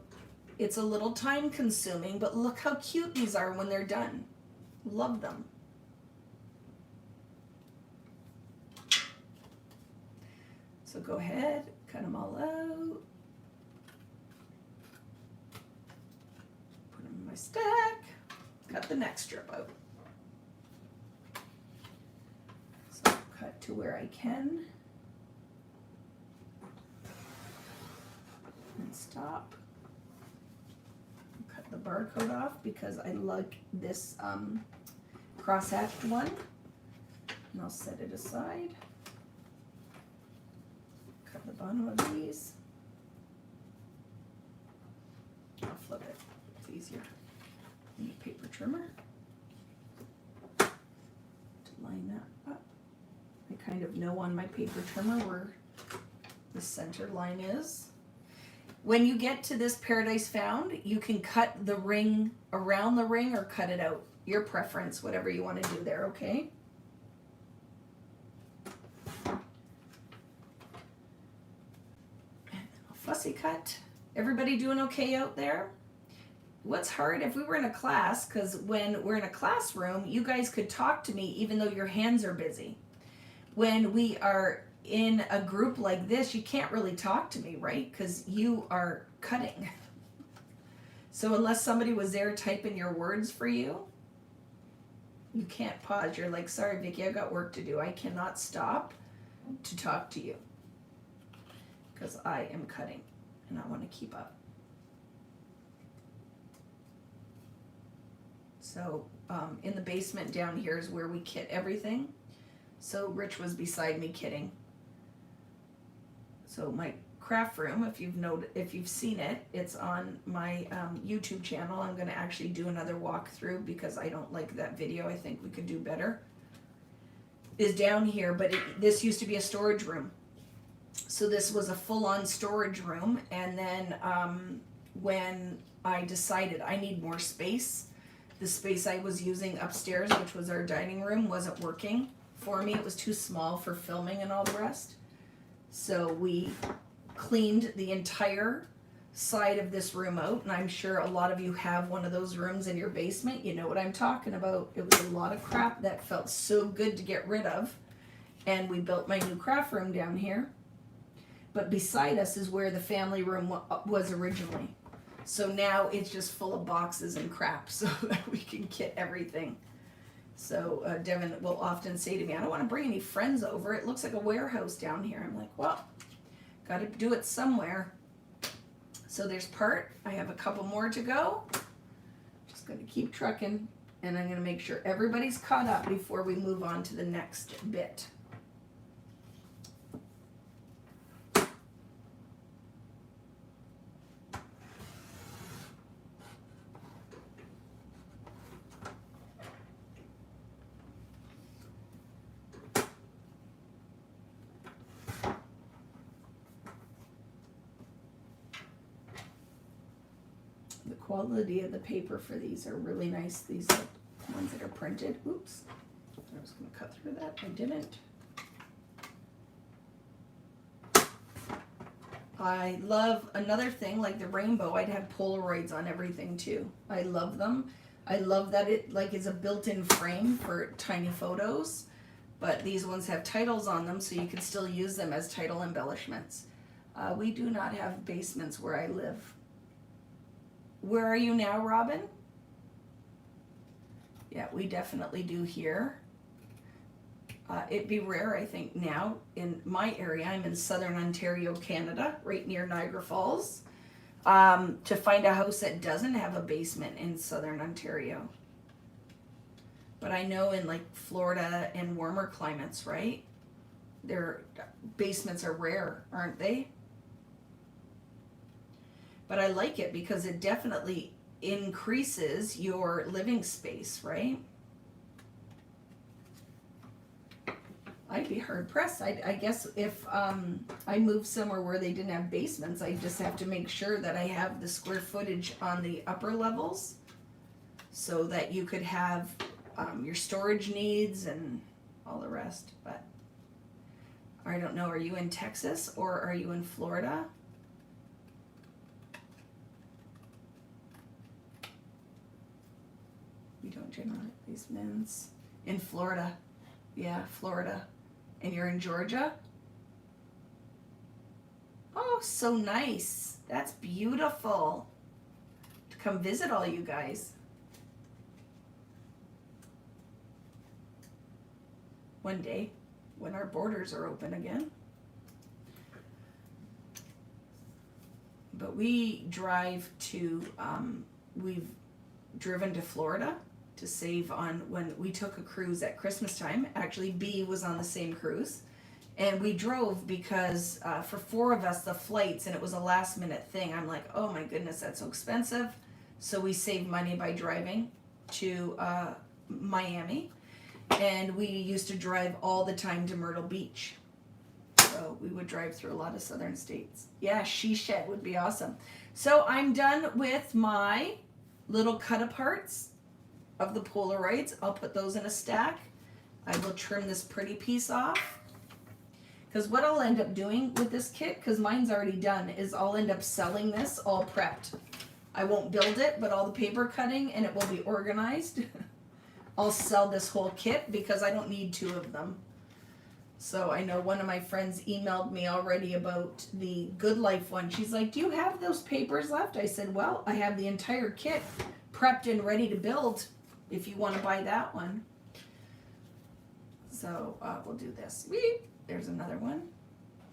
it's a little time consuming, but look how cute these are when they're done. Love them. So go ahead, cut them all out. Put them in my stack. Cut the next strip out. So cut to where I can. And stop. Cut the barcode off because I like this cross-hatched one. And I'll set it aside. Cut the bottom of these. I'll flip it. It's easier. Need a paper trimmer to line that up. I kind of know on my paper trimmer where the center line is. When you get to this Paradise Found, you can cut the ring around the ring or cut it out. Your preference, whatever you want to do there, okay? And then I'll fussy cut. Everybody doing okay out there? What's hard if we were in a class, because when we're in a classroom, you guys could talk to me even though your hands are busy. When we are in a group like this, you can't really talk to me, right? Because you are cutting. So unless somebody was there typing your words for you, you can't pause. You're like, sorry, Vicki, I got work to do. I cannot stop to talk to you because I am cutting. and I want to keep up. So in the basement down here is where we kit everything. So Rich was beside me kitting. So my craft room, if you've seen it, it's on my YouTube channel. I'm going to actually do another walkthrough because I don't like that video. I think we could do better. Is down here, but this used to be a storage room. So this was a full-on storage room, and then when I decided I need more space, the space I was using upstairs, which was our dining room, wasn't working for me. It was too small for filming and all the rest. So we cleaned the entire side of this room out, and I'm sure a lot of you have one of those rooms in your basement. You know what I'm talking about. It was a lot of crap that felt so good to get rid of, and we built my new craft room down here. But beside us is where the family room was originally. So now it's just full of boxes and crap so that we can kit everything. So Devin will often say to me, I don't want to bring any friends over. It looks like a warehouse down here. I'm like, well, got to do it somewhere. So there's part. I have a couple more to go. Just going to keep trucking, and I'm going to make sure everybody's caught up before we move on to the next bit. Quality of the paper for these are really nice. These are ones that are printed. Oops, I was going to cut through that. I didn't. I love another thing like the rainbow. I'd have Polaroids on everything too. I love them. I love that it like is a built-in frame for tiny photos, but these ones have titles on them, so you can still use them as title embellishments. We do not have basements where I live. Where are you now, Robin? Yeah, we definitely do here. It'd be rare, I think, now in my area. I'm in southern Ontario, Canada, right near Niagara Falls, to find a house that doesn't have a basement in southern Ontario. But I know in like Florida and warmer climates, right? Their basements are rare, aren't they? But I like it because it definitely increases your living space, right? I'd be hard pressed. I guess if I move somewhere where they didn't have basements, I just have to make sure that I have the square footage on the upper levels so that you could have your storage needs and all the rest. But I don't know, are you in Texas or are you in Florida? We don't generally have basements. In Florida. Yeah, Florida. And you're in Georgia? Oh, so nice. That's beautiful. To come visit all you guys. One day, when our borders are open again. But we drive to, we've driven to Florida to save on when we took a cruise at Christmas time. Actually, B was on the same cruise. And we drove because for 4 of us, the flights, and it was a last minute thing. I'm like, oh my goodness, that's so expensive. So we saved money by driving to Miami. And we used to drive all the time to Myrtle Beach. So we would drive through a lot of southern states. Yeah, She Shed would be awesome. So I'm done with my little cut aparts of the Polaroids. I'll put those in a stack. I will trim this pretty piece off. Because what I'll end up doing with this kit, because mine's already done, is I'll end up selling this all prepped. I won't build it, but all the paper cutting and it will be organized. I'll sell this whole kit because I don't need 2 of them. So I know one of my friends emailed me already about the Good Life one. She's like, do you have those papers left? I said, well, I have the entire kit prepped and ready to build if you want to buy that one. So we'll do this. There's another one.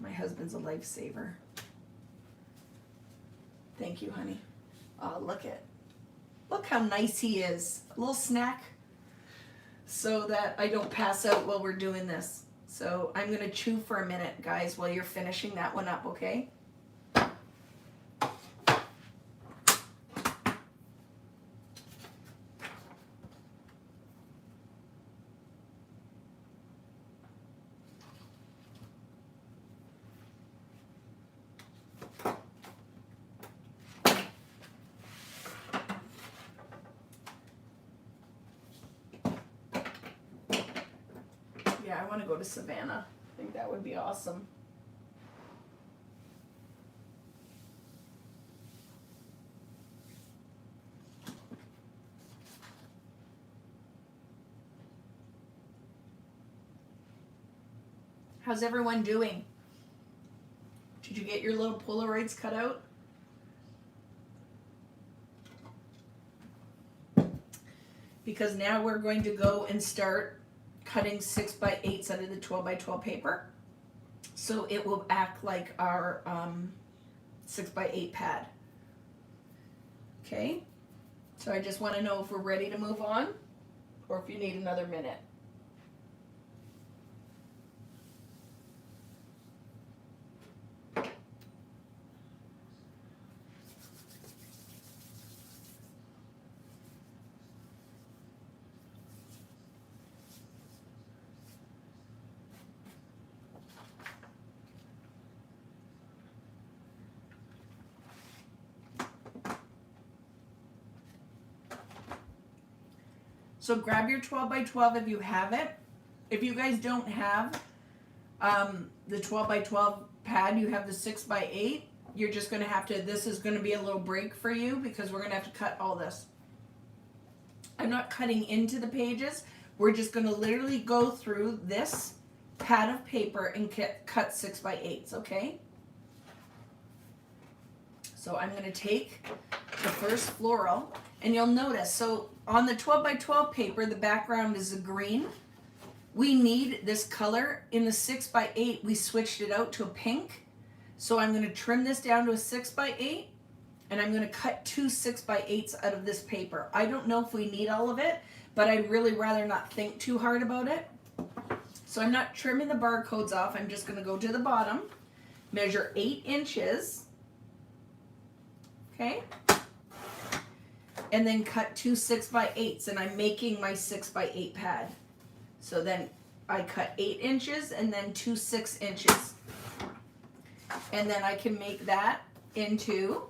My husband's a lifesaver. Thank you, honey. Oh, look how nice he is. A little snack so that I don't pass out while we're doing this. So I'm gonna chew for a minute, guys, while you're finishing that one up, okay? Yeah, I want to go to Savannah. I think that would be awesome. How's everyone doing? Did you get your little Polaroids cut out? Because now we're going to go and start cutting 6x8s out of the 12x12 paper. So it will act like our 6x8 pad. Okay, so I just want to know if we're ready to move on or if you need another minute. So grab your 12x12 if you have it. If you guys don't have the 12x12 pad, you have the 6x8, you're just going to have to, this is going to be a little break for you because we're going to have to cut all this. I'm not cutting into the pages. We're just going to literally go through this pad of paper and cut 6x8s, okay? So I'm going to take the first floral, and you'll notice, so on the 12x12 paper, the background is a green. We need this color. In the 6x8, we switched it out to a pink. So I'm going to trim this down to a 6x8, and I'm going to cut 2 6x8s out of this paper. I don't know if we need all of it, but I'd really rather not think too hard about it. So I'm not trimming the barcodes off. I'm just going to go to the bottom, measure 8 inches, okay? And then cut 2 6x8s, and I'm making my 6x8 pad. So then I cut 8 inches and then 2 6 inches. And then I can make that into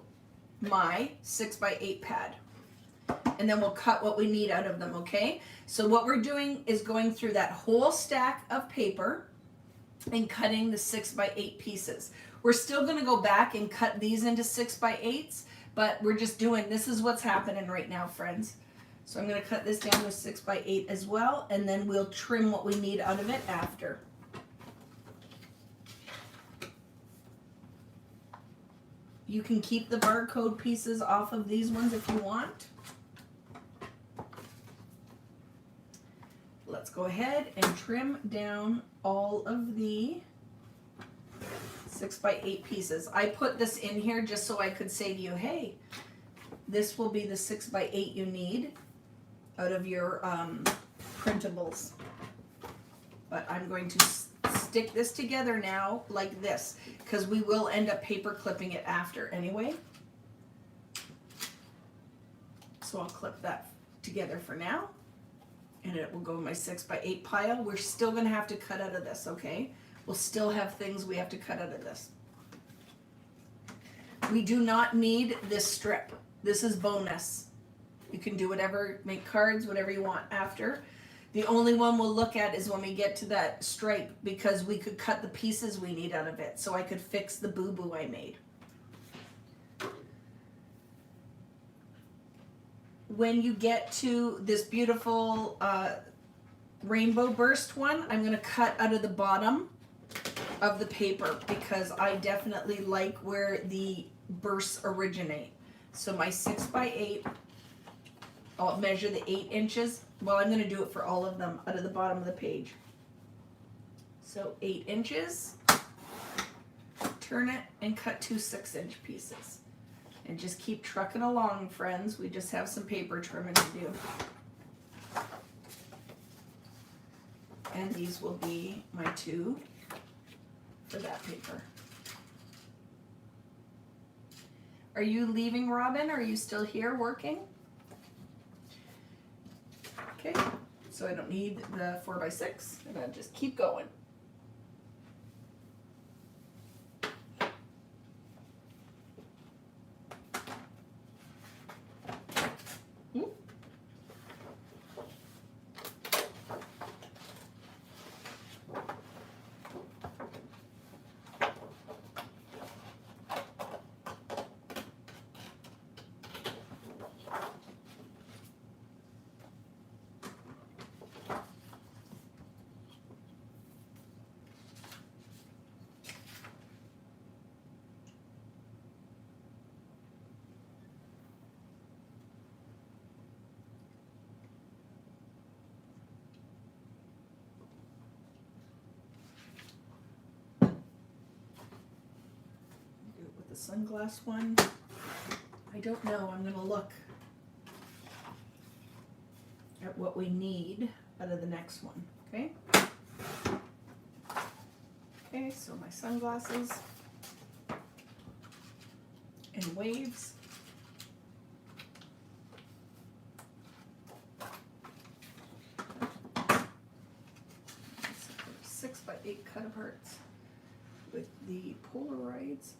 my 6x8 pad. And then we'll cut what we need out of them, okay? So what we're doing is going through that whole stack of paper and cutting the 6x8 pieces. We're still gonna go back and cut these into 6x8s, but we're just doing, this is what's happening right now, friends. So I'm going to cut this down to a 6x8 as well, and then we'll trim what we need out of it after. You can keep the barcode pieces off of these ones if you want. Let's go ahead and trim down all of the 6x8 pieces. I put this in here just so I could say to you, hey, this will be the 6x8 you need out of your printables. But I'm going to stick this together now like this because we will end up paper clipping it after anyway. So I'll clip that together for now, and it will go in my 6x8 pile. We're still going to have to cut out of this, okay? We'll still have things we have to cut out of this. We do not need this strip. This is bonus. You can do whatever, make cards, whatever you want after. The only one we'll look at is when we get to that stripe because we could cut the pieces we need out of it so I could fix the boo-boo I made. When you get to this beautiful rainbow burst one, I'm going to cut out of the bottom of the paper because I definitely like where the bursts originate. So my 6x8, I'll measure the 8 inches. Well, I'm going to do it for all of them out of the bottom of the page. So 8 inches, turn it and cut 2 6-inch pieces. And just keep trucking along, friends. We just have some paper trimming to do. And these will be my 2 for that paper. Are you leaving, Robin? Are you still here working? Okay, so I don't need the 4x6, and I'll just keep going. The sunglass one, I don't know. I'm going to look at what we need out of the next one, okay? Okay, so my sunglasses and waves. So 6x8 cut aparts with the Polaroids.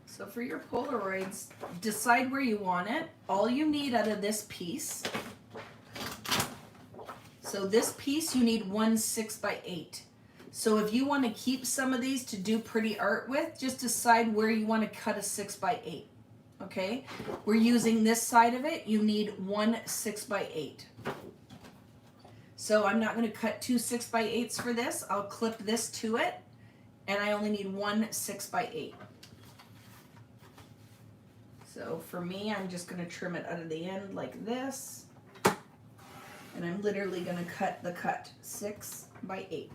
So for your Polaroids, decide where you want it. All you need out of this piece, so this piece you need 1 6x8. So if you want to keep some of these to do pretty art with, just decide where you want to cut a 6x8. Okay, we're using this side of it. You need 1 6x8. So I'm not going to cut 2 6x8s for this. I'll clip this to it, and I only need 1 6x8. So for me, I'm just going to trim it out of the end like this. And I'm literally going to cut the cut 6x8.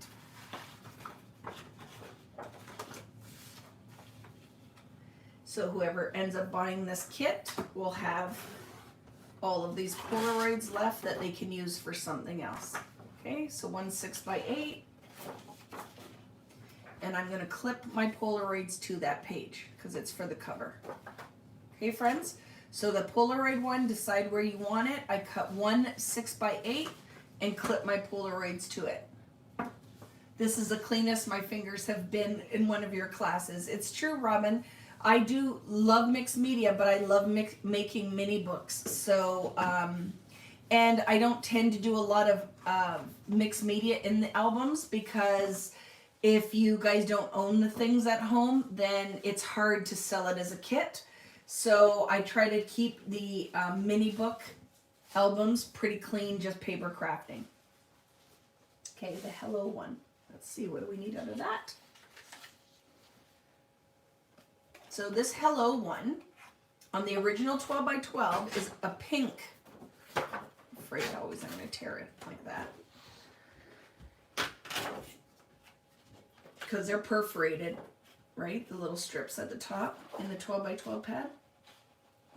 So whoever ends up buying this kit will have all of these Polaroids left that they can use for something else. Okay, so 1 6x8. And I'm going to clip my Polaroids to that page because it's for the cover. Okay, friends, so the Polaroid one, decide where you want it. I cut 1 6x8 and clip my Polaroids to it. This is the cleanest my fingers have been in one of your classes. It's true, Robin. I do love mixed media, but I love making mini books. So, and I don't tend to do a lot of mixed media in the albums because if you guys don't own the things at home, then it's hard to sell it as a kit. So I try to keep the mini book albums pretty clean, just paper crafting. Okay, the Hello one. Let's see, what do we need out of that? So this Hello one on the original 12x12 is a pink. I'm afraid always I'm going to tear it like that. Because they're perforated. Right, the little strips at the top in the 12x12 pad,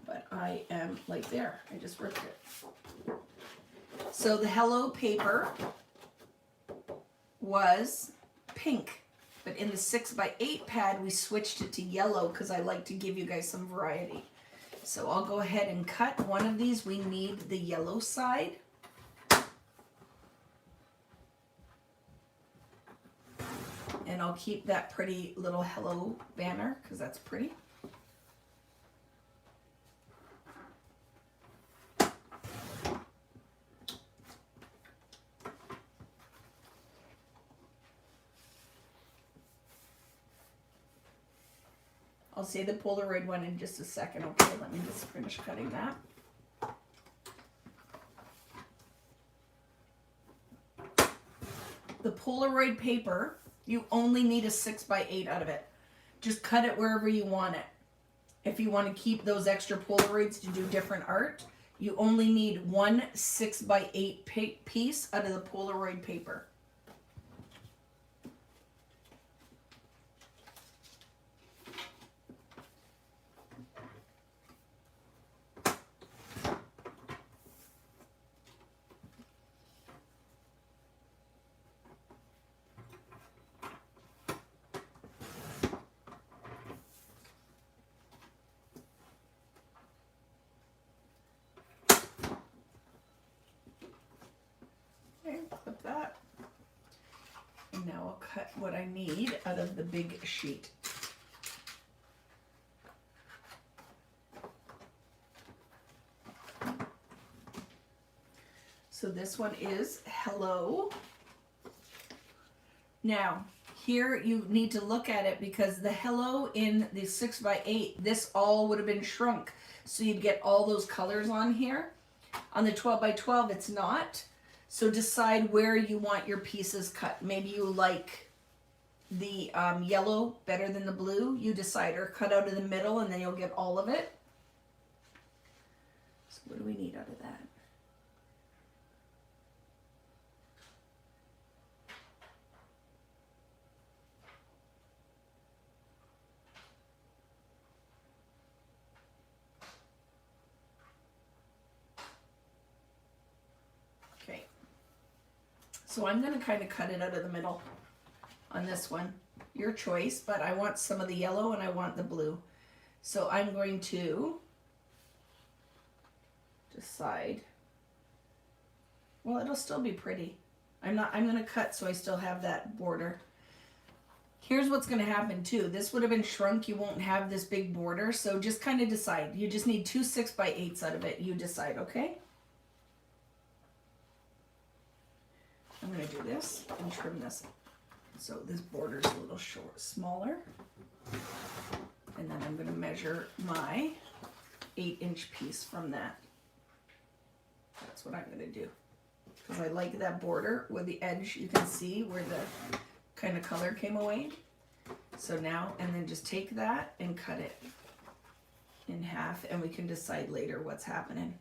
but I am like there, I just ripped it. So the Hello paper was pink, but in the 6x8 pad we switched it to yellow because I like to give you guys some variety. So I'll go ahead and cut one of these. We need the yellow side. And I'll keep that pretty little Hello banner because that's pretty. I'll say the Polaroid one in just a second. Okay, let me just finish cutting that. The Polaroid paper, You only need a 6x8 out of it. Just cut it wherever you want it. If you want to keep those extra Polaroids to do different art, you only need one 6x8 piece out of the Polaroid paper. Clip that. And now I'll cut what I need out of the big sheet. So this one is hello. Now, here you need to look at it because the hello in the 6x8, this all would have been shrunk. So you'd get all those colors on here. On the 12x12, it's not. So decide where you want your pieces cut. Maybe you like the yellow better than the blue. You decide, or cut out of the middle and then you'll get all of it. So what do we need out of that? Okay. So I'm going to kind of cut it out of the middle on this one. Your choice, but I want some of the yellow and I want the blue. So I'm going to decide. Well, it'll still be pretty. I'm going to cut so I still have that border. Here's what's going to happen too. This would have been shrunk. You won't have this big border. So just kind of decide. You just need 2 6x8s out of it. You decide, okay? I'm going to do this and trim this. So this border's a little smaller. And then I'm going to measure my 8-inch piece from that. That's what I'm going to do. Because I like that border with the edge. You can see where the kind of color came away. So now, and then just take that and cut it in half, and we can decide later what's happening.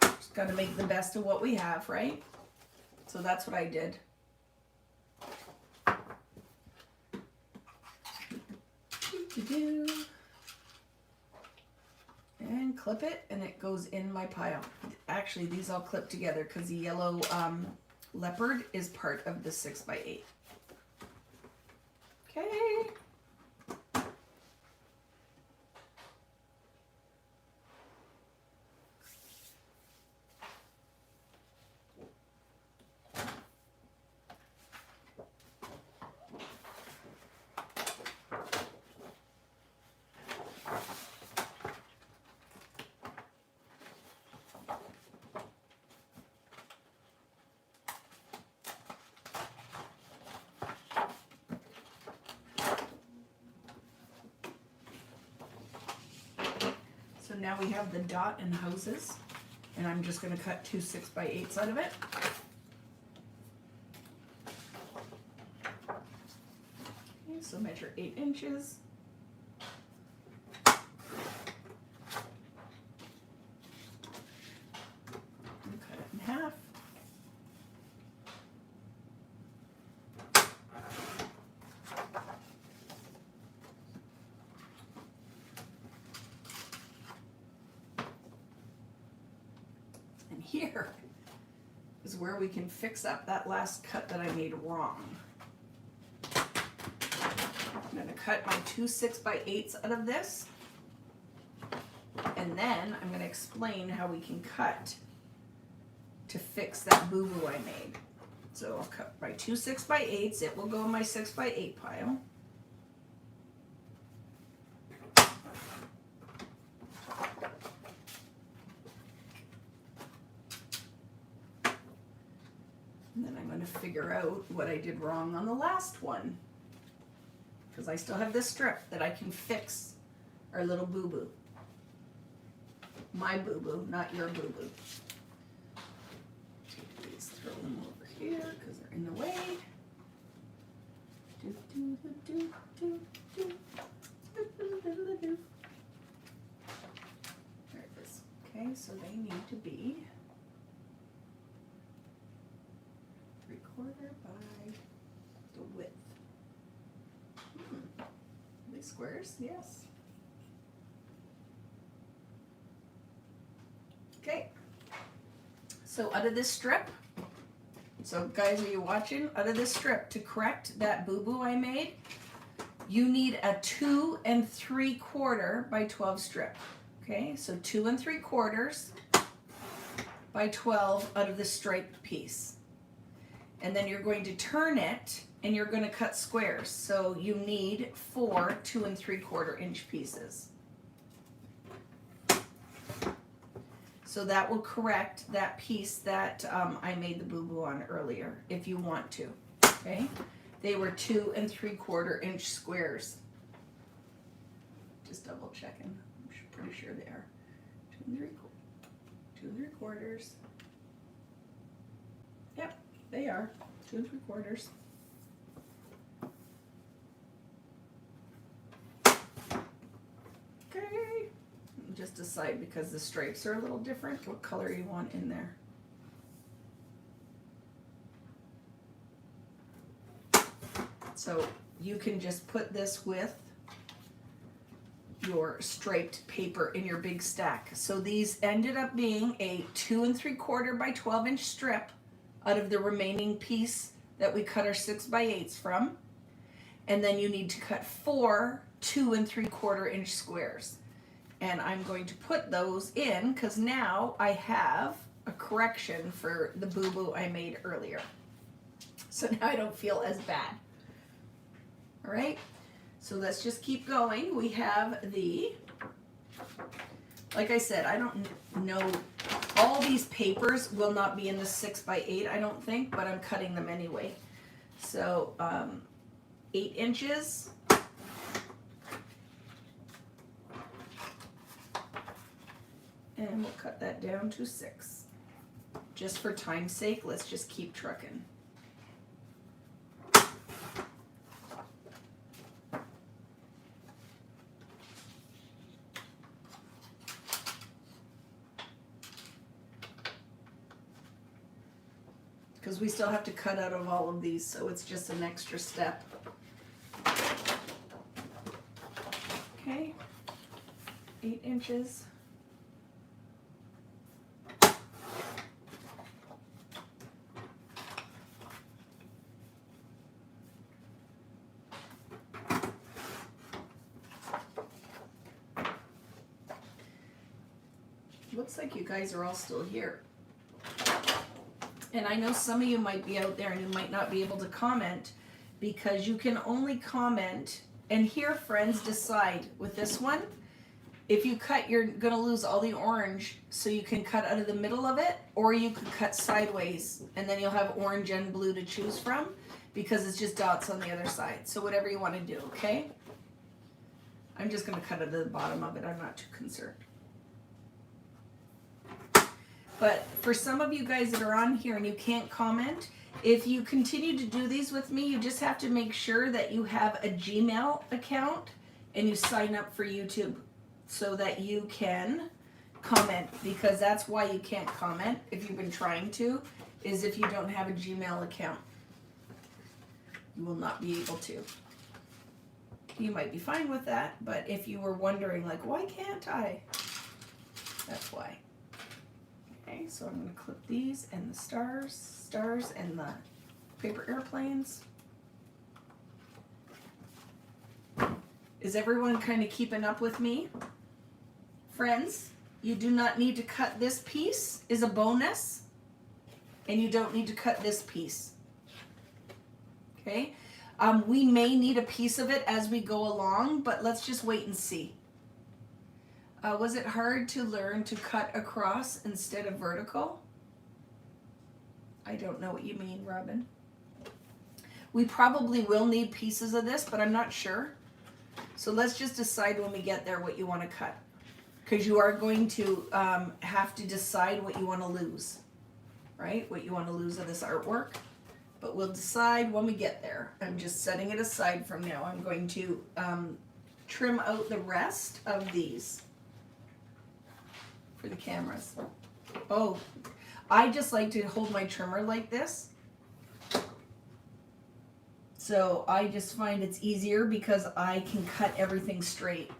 Just got to make the best of what we have, right? So that's what I did. And clip it, and it goes in my pile. Actually, these all clip together because the yellow leopard is part of the 6x8. Okay. So now we have the dot and houses, and I'm just going to cut 2 6x8s out of it. Okay, so measure 8 inches. And cut it in half. Here is where we can fix up that last cut that I made wrong. I'm going to cut my 2 6x8s out of this, and then I'm going to explain how we can cut to fix that boo-boo I made. So I'll cut my 2 6x8s. It will go in my 6x8 pile. And then I'm going to figure out what I did wrong on the last one. Because I still have this strip that I can fix our little boo-boo. My boo-boo, not your boo-boo. Take these, throw them over here because they're in the way. There it is. Okay, so they need to be 3/4 by the width. Are they squares? Yes. Okay. So out of this strip, so guys, are you watching? Out of this strip, to correct that boo-boo I made, you need a 2 3/4 by 12 strip. Okay, so 2 3/4 by 12 out of the striped piece. And then you're going to turn it and you're going to cut squares. So you need 4 2 3/4 inch pieces. So that will correct that piece that I made the boo-boo on earlier, if you want to, okay? They were 2 3/4 inch squares. Just double checking, I'm pretty sure they are. 2 3/4. Yep, they are 2 3/4. Okay. Just decide, because the stripes are a little different, what color you want in there. So you can just put this with your striped paper in your big stack. So these ended up being a 2 3/4 by 12 inch strip out of the remaining piece that we cut our 6 by 8s from. And then you need to cut 4 2 3/4 inch squares. And I'm going to put those in because now I have a correction for the boo-boo I made earlier. So now I don't feel as bad. All right, so let's just keep going. We have the, like I said, I don't know, all these papers will not be in the 6 by 8, I don't think, but I'm cutting them anyway. So 8 inches. And we'll cut that down to 6. Just for time's sake, let's just keep trucking. Because we still have to cut out of all of these, so it's just an extra step. Okay, 8 inches. Looks like you guys are all still here. And I know some of you might be out there and you might not be able to comment because you can only comment, and here, friends, decide with this one. If you cut, you're gonna lose all the orange, so you can cut out of the middle of it, or you could cut sideways and then you'll have orange and blue to choose from because it's just dots on the other side. So whatever you want to do, okay? I'm just gonna cut it to the bottom of it, I'm not too concerned. But for some of you guys that are on here and you can't comment, if you continue to do these with me, you just have to make sure that you have a Gmail account and you sign up for YouTube so that you can comment, because that's why you can't comment if you've been trying to, is if you don't have a Gmail account. You will not be able to. You might be fine with that, but if you were wondering, like, why can't I? That's why. Okay, so I'm going to clip these and the stars and the paper airplanes. Is everyone kind of keeping up with me? Friends, you do not need to cut this piece, is a bonus, and you don't need to cut this piece. Okay, we may need a piece of it as we go along, but let's just wait and see. Was it hard to learn to cut across instead of vertical? I don't know what you mean, Robin. We probably will need pieces of this, but I'm not sure. So let's just decide when we get there what you want to cut. Because you are going to have to decide what you want to lose, right? What you want to lose of this artwork. but we'll decide when we get there. I'm just setting it aside from now. I'm going to trim out the rest of these for the cameras. Oh, I just like to hold my trimmer like this. So I just find it's easier because I can cut everything straight.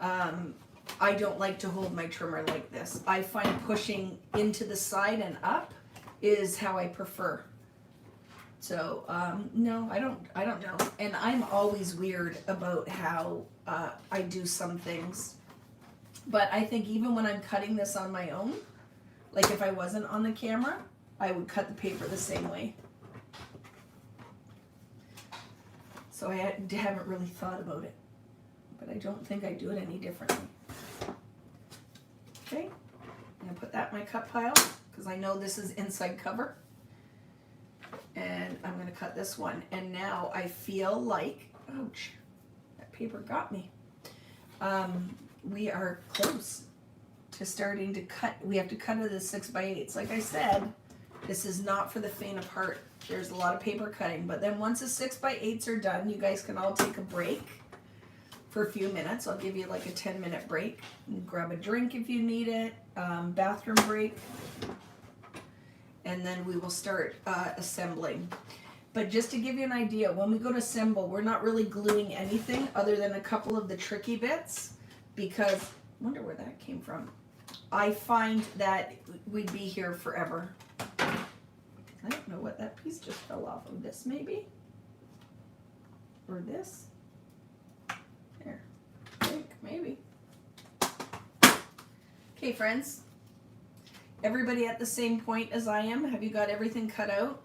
I don't like to hold my trimmer like this. I find pushing into the side and up is how I prefer. So no, I don't know. And I'm always weird about how I do some things. But I think even when I'm cutting this on my own, like if I wasn't on the camera, I would cut the paper the same way. So I haven't really thought about it, but I don't think I do it any differently. Okay, I'm gonna put that in my cut pile because I know this is inside cover. And I'm gonna cut this one. And now I feel like, ouch, that paper got me. We are close to starting to cut. We have to cut it as 6x8s. Like I said, this is not for the faint of heart. There's a lot of paper cutting, but then once the 6x8s are done, you guys can all take a break for a few minutes. I'll give you like a 10-minute break. Grab a drink if you need it, bathroom break, and then we will start assembling. But just to give you an idea, when we go to assemble, we're not really gluing anything other than a couple of the tricky bits, because I wonder where that came from. I find that we'd be here forever. I don't know what that piece just fell off of. This maybe? Or this? There. I think, maybe. Okay, friends. Everybody at the same point as I am? Have you got everything cut out?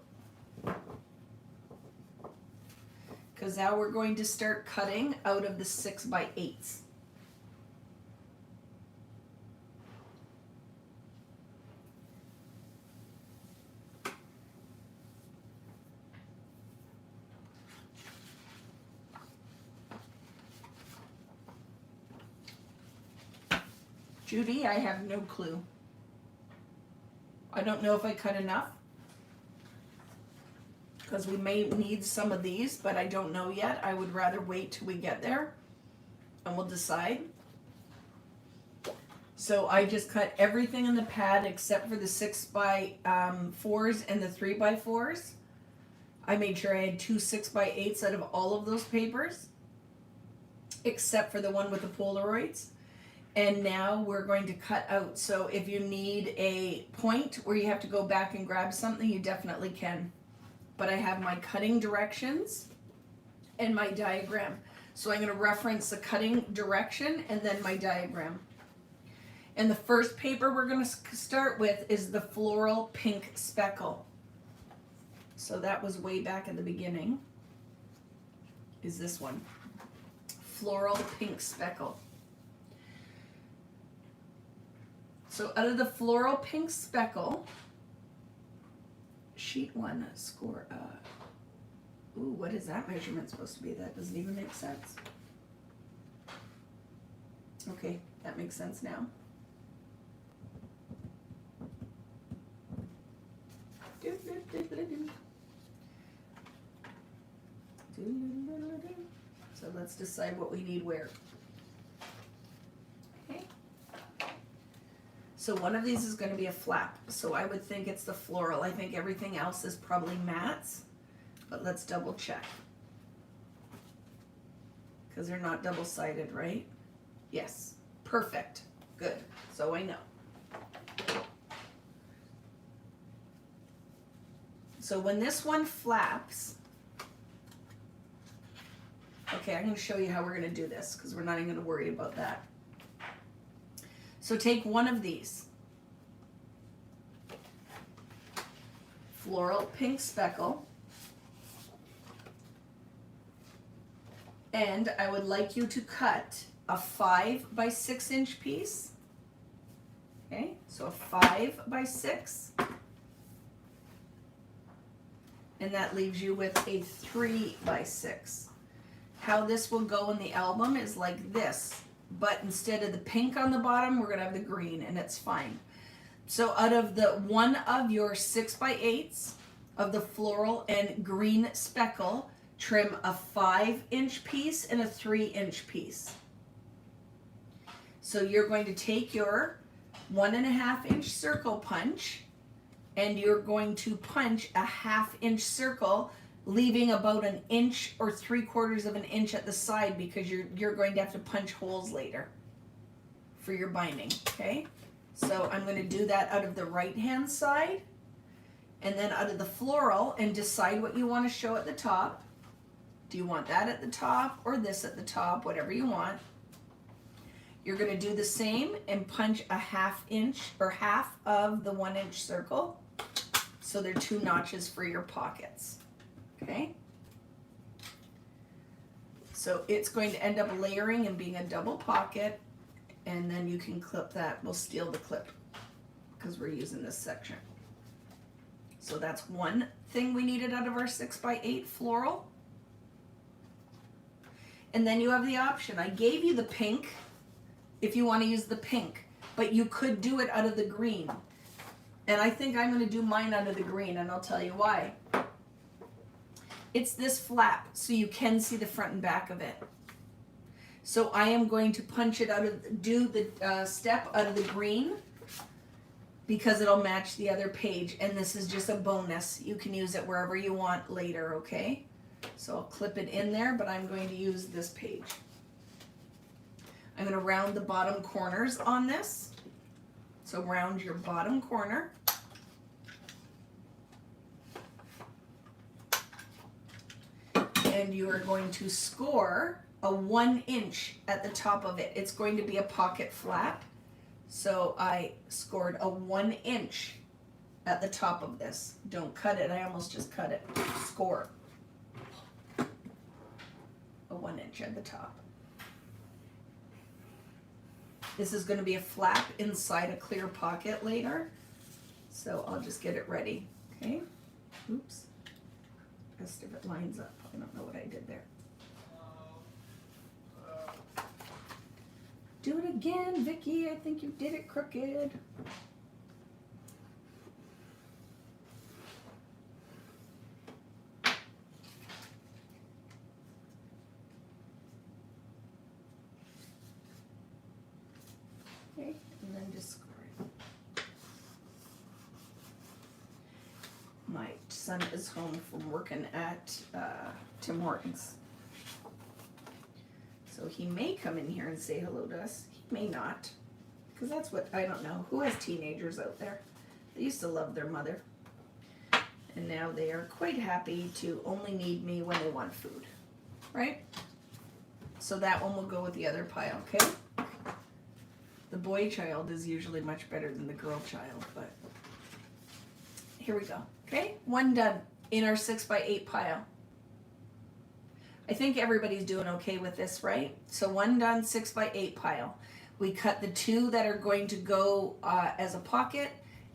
Because now we're going to start cutting out of the 6x8s. Judy, I have no clue. I don't know if I cut enough, because we may need some of these, but I don't know yet. I would rather wait till we get there and we'll decide. So I just cut everything in the pad except for the 6x4s and the 3x4s. I made sure I had 2 6x8s out of all of those papers, except for the one with the Polaroids. And now we're going to cut out. So if you need a point where you have to go back and grab something, you definitely can. But I have my cutting directions and my diagram. So I'm going to reference the cutting direction and then my diagram. And the first paper we're going to start with is the Floral Pink Speckle. So that was way back at the beginning. Is this one. Floral Pink Speckle. So out of the Floral Pink Speckle, sheet 1, score, ooh, what is that measurement supposed to be? That doesn't even make sense. Okay, that makes sense now. So let's decide what we need where. Okay. So one of these is going to be a flap. So I would think it's the floral. I think everything else is probably mattes, but let's double check. Because they're not double-sided, right? Yes. Perfect. Good. So I know. So when this one flaps, okay, I'm going to show you how we're going to do this because we're not even going to worry about that. So take one of these, Floral Pink Speckle, and I would like you to cut a 5x6 inch piece. Okay, so a 5x6, and that leaves you with a 3x6. How this will go in the album is like this. But instead of the pink on the bottom, we're going to have the green, and it's fine. So out of the one of your 6x8s of the floral and green speckle, trim a 5-inch piece and a 3-inch piece. So you're going to take your 1.5-inch circle punch and you're going to punch a 1/2-inch circle, leaving about 1 inch or 3/4 of an inch at the side because you're going to have to punch holes later for your binding, okay? So I'm going to do that out of the right hand side and then out of the floral, and decide what you want to show at the top. Do you want that at the top or this at the top? Whatever you want. You're going to do the same and punch a 1/2 inch or half of the 1-inch circle. So they're 2 notches for your pockets. Okay? So it's going to end up layering and being a double pocket, and then you can clip that. We'll steal the clip because we're using this section. So that's one thing we needed out of our 6x8 floral. And then you have the option. I gave you the pink if you want to use the pink, but you could do it out of the green. And I think I'm going to do mine out of the green, and I'll tell you why. It's this flap, so you can see the front and back of it. So I am going to punch it out of, do the step out of the green because it'll match the other page, and this is just a bonus. You can use it wherever you want later, okay? So I'll clip it in there, but I'm going to use this page. I'm going to round the bottom corners on this. So round your bottom corner. And you are going to score a 1 inch at the top of it. It's going to be a pocket flap. So I scored a 1 inch at the top of this. Don't cut it. I almost just cut it. Score a 1 inch at the top. This is going to be a flap inside a clear pocket later. So I'll just get it ready. Okay. Oops. Best if it lines up. I don't know what I did there. Do it again, Vicky. I think you did it crooked. Okay, and then just score it. My son is home from working at Tim Hortons. So he may come in here and say hello to us. He may not. Because that's what, I don't know. Who has teenagers out there? They used to love their mother. And now they are quite happy to only need me when they want food. Right? So that one will go with the other pile, okay? The boy child is usually much better than the girl child, but here we go. Okay? One done in our 6x8 pile. I think everybody's doing okay with this, right? So one done, 6x8 pile. We cut the 2 that are going to go as a pocket,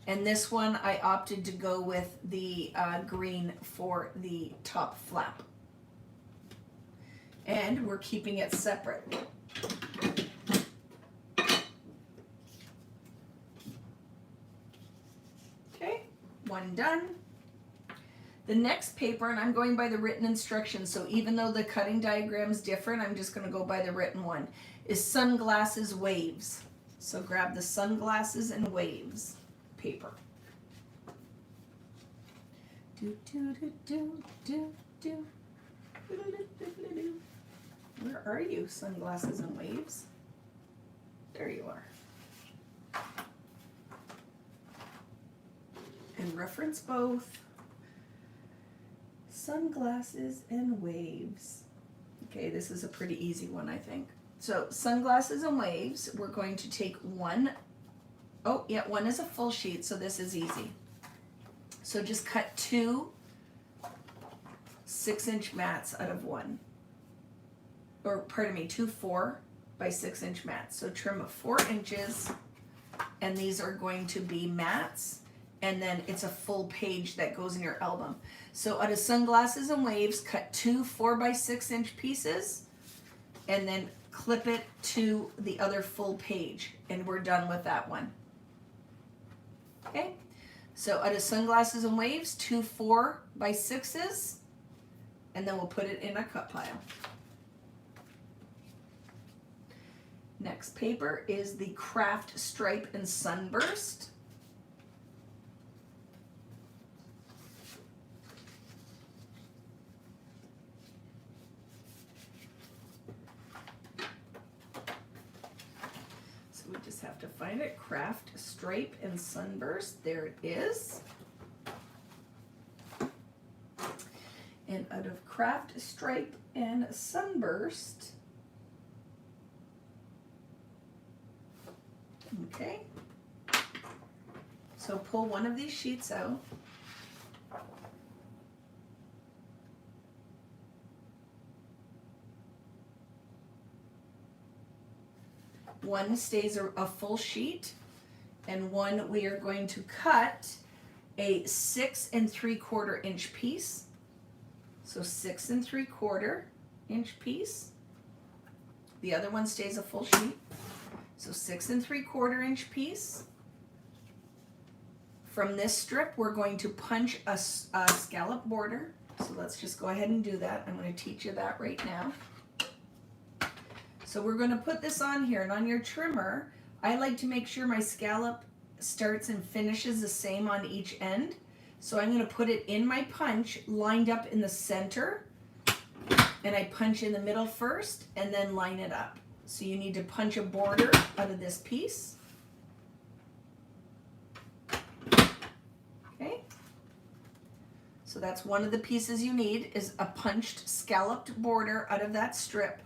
and this one I opted to go with the green for the top flap. And we're keeping it separate. Okay, one done. The next paper, and I'm going by the written instructions, so even though the cutting diagram is different, I'm just going to go by the written one, is Sunglasses Waves. So grab the Sunglasses and Waves paper. Do, do, do, do, do, do. Where are you, Sunglasses and Waves? There you are. And reference both. Sunglasses and Waves. Okay, this is a pretty easy one, I think. So Sunglasses and Waves, we're going to take one. Oh, yeah, one is a full sheet, so this is easy. So just cut 2 6-inch mats out of one. Or pardon me, 2 4x6-inch mats. So trim of 4 inches, and these are going to be mats. And then it's a full page that goes in your album. So out of Sunglasses and Waves, cut 2 4x6-inch pieces and then clip it to the other full page. And we're done with that one. Okay, so out of Sunglasses and Waves, 2 4x6s, and then we'll put it in our cut pile. Next paper is the Craft Stripe and Sunburst. So we just have to find it. Craft Stripe and Sunburst. There it is. And out of Craft Stripe and Sunburst, okay, so pull one of these sheets out. One stays a full sheet, and one we are going to cut a 6 3/4 inch piece. So 6 3/4 inch piece. The other one stays a full sheet. So 6 3/4 inch piece. From this strip, we're going to punch a scallop border. So let's just go ahead and do that. I'm going to teach you that right now. So we're going to put this on here, and on your trimmer, I like to make sure my scallop starts and finishes the same on each end. So I'm going to put it in my punch, lined up in the center, and I punch in the middle first, and then line it up. So you need to punch a border out of this piece. Okay. So that's one of the pieces you need, is a punched scalloped border out of that strip.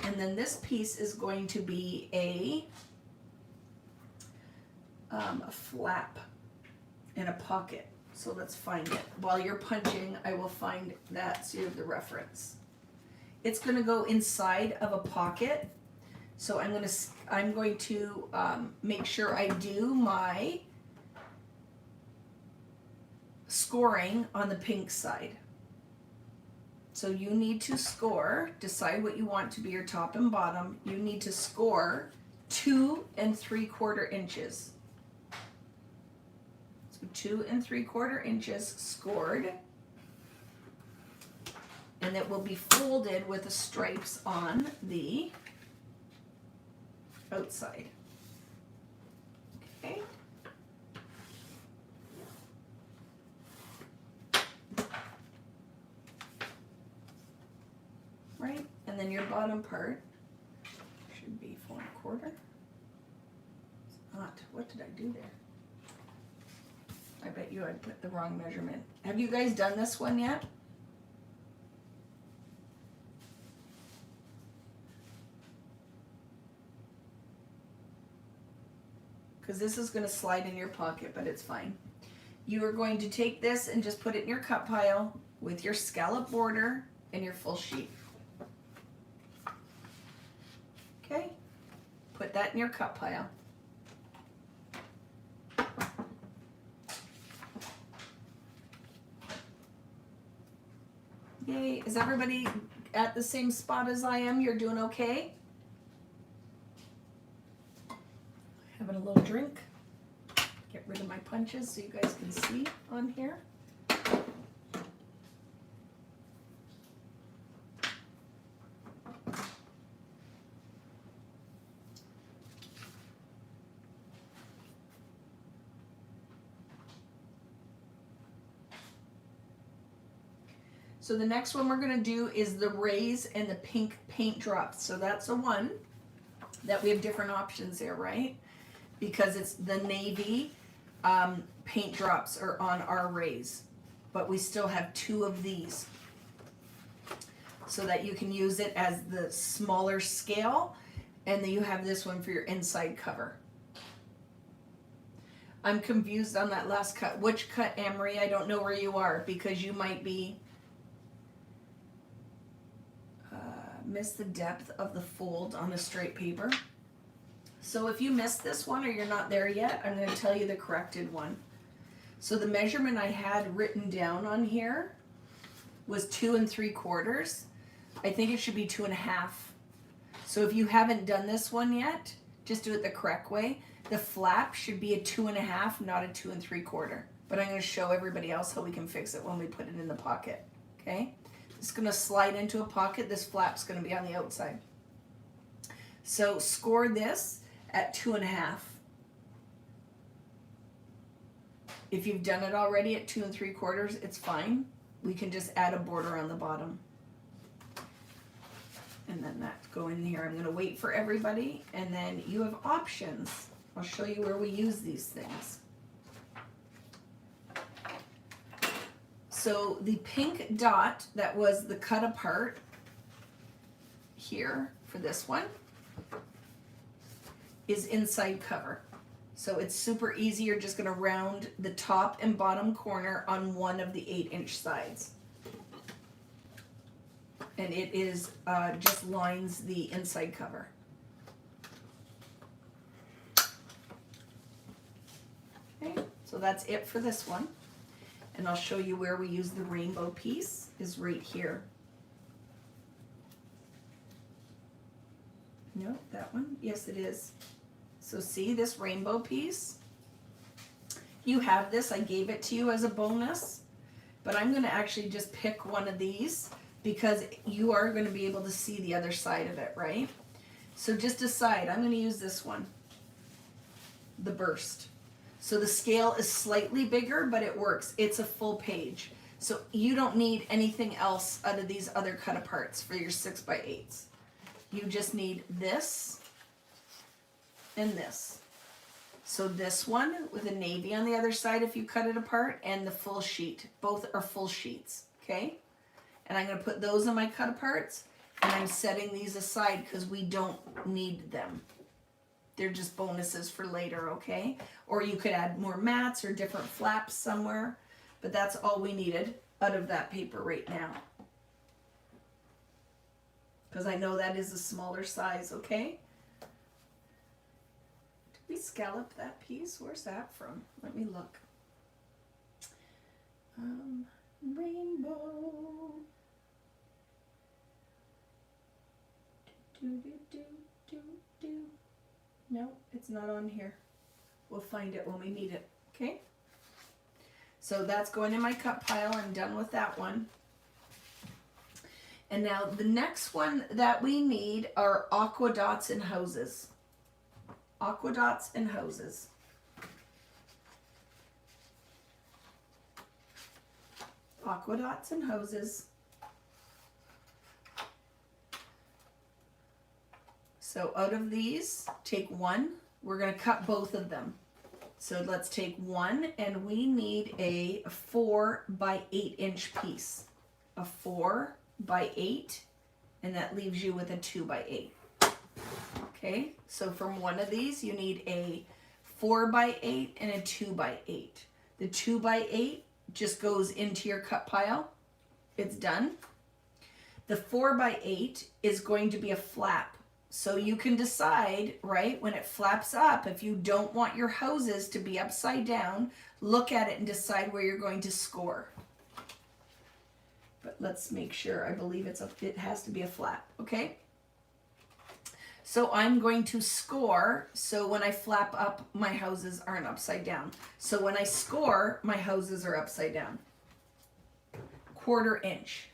And then this piece is going to be a flap and a pocket. So let's find it. While you're punching, I will find that so you have the reference. It's going to go inside of a pocket. So I'm going to make sure I do my scoring on the pink side. So you need to score, decide what you want to be your top and bottom. You need to score 2 3/4 inches. So 2 3/4 inches scored. And it will be folded with the stripes on the outside. Okay. Right, and then your bottom part should be 4 1/4. It's not. What did I do there? I bet you I put the wrong measurement. Have you guys done this one yet? Because this is going to slide in your pocket, but it's fine. You are going to take this and just put it in your cut pile with your scallop border and your full sheet. Okay, put that in your cut pile. Yay, is everybody at the same spot as I am? You're doing okay? Having a little drink. Get rid of my punches so you guys can see on here. So the next one we're going to do is the Raise and the Pink Paint Drops. So that's the one that we have different options there, right? Because it's the navy paint drops are on our Raise. But we still have 2 of these. So that you can use it as the smaller scale. And then you have this one for your inside cover. I'm confused on that last cut. Which cut, Anne-Marie? I don't know where you are because you might be... miss the depth of the fold on the straight paper. So if you missed this one or you're not there yet, I'm going to tell you the corrected one. So the measurement I had written down on here was 2 3/4. I think it should be 2 1/2. So if you haven't done this one yet, just do it the correct way. The flap should be a 2.5, not a 2 3/4. But I'm going to show everybody else how we can fix it when we put it in the pocket. Okay? It's going to slide into a pocket. This flap's going to be on the outside. So score this at 2.5. If you've done it already at 2 3/4, it's fine. We can just add a border on the bottom. And then that go in here. I'm going to wait for everybody, and then you have options. I'll show you where we use these things. So the pink dot that was the cut apart here for this one is inside cover. So it's super easy. You're just going to round the top and bottom corner on one of the 8-inch sides. And it is just lines the inside cover. Okay, so that's it for this one. And I'll show you where we use the rainbow piece is right here. No, that one? Yes, it is. So see this rainbow piece? You have this. I gave it to you as a bonus. But I'm going to actually just pick one of these because you are going to be able to see the other side of it, right? So just decide. I'm going to use this one, the burst. So the scale is slightly bigger, but it works. It's a full page. So you don't need anything else out of these other cut aparts for your 6x8s. You just need this and this. So this one with a navy on the other side if you cut it apart, and the full sheet. Both are full sheets, okay? And I'm going to put those in my cut aparts, and I'm setting these aside because we don't need them. They're just bonuses for later, okay? Or you could add more mats or different flaps somewhere, but that's all we needed out of that paper right now. Because I know that is a smaller size, okay? Did we scallop that piece? Where's that from? Let me look. Rainbow. Do. No, it's not on here. We'll find it when we need it, okay? So that's going in my cut pile. I'm done with that one. And now the next one that we need are aqua dots and houses. Aqua dots and houses. Aqua dots and houses. So out of these, take one. We're going to cut both of them. So let's take one, and we need a 4x8-inch piece. A 4x8, and that leaves you with a 2x8. Okay, so from one of these, you need a 4x8 and a 2x8. The 2x8 just goes into your cut pile. It's done. The 4x8 is going to be a flap. So you can decide, right, when it flaps up, if you don't want your houses to be upside down, look at it and decide where you're going to score. But let's make sure. I believe it has to be a flap, okay? So I'm going to score, so when I flap up, my houses aren't upside down. So when I score, my houses are upside down. 1/4 inch.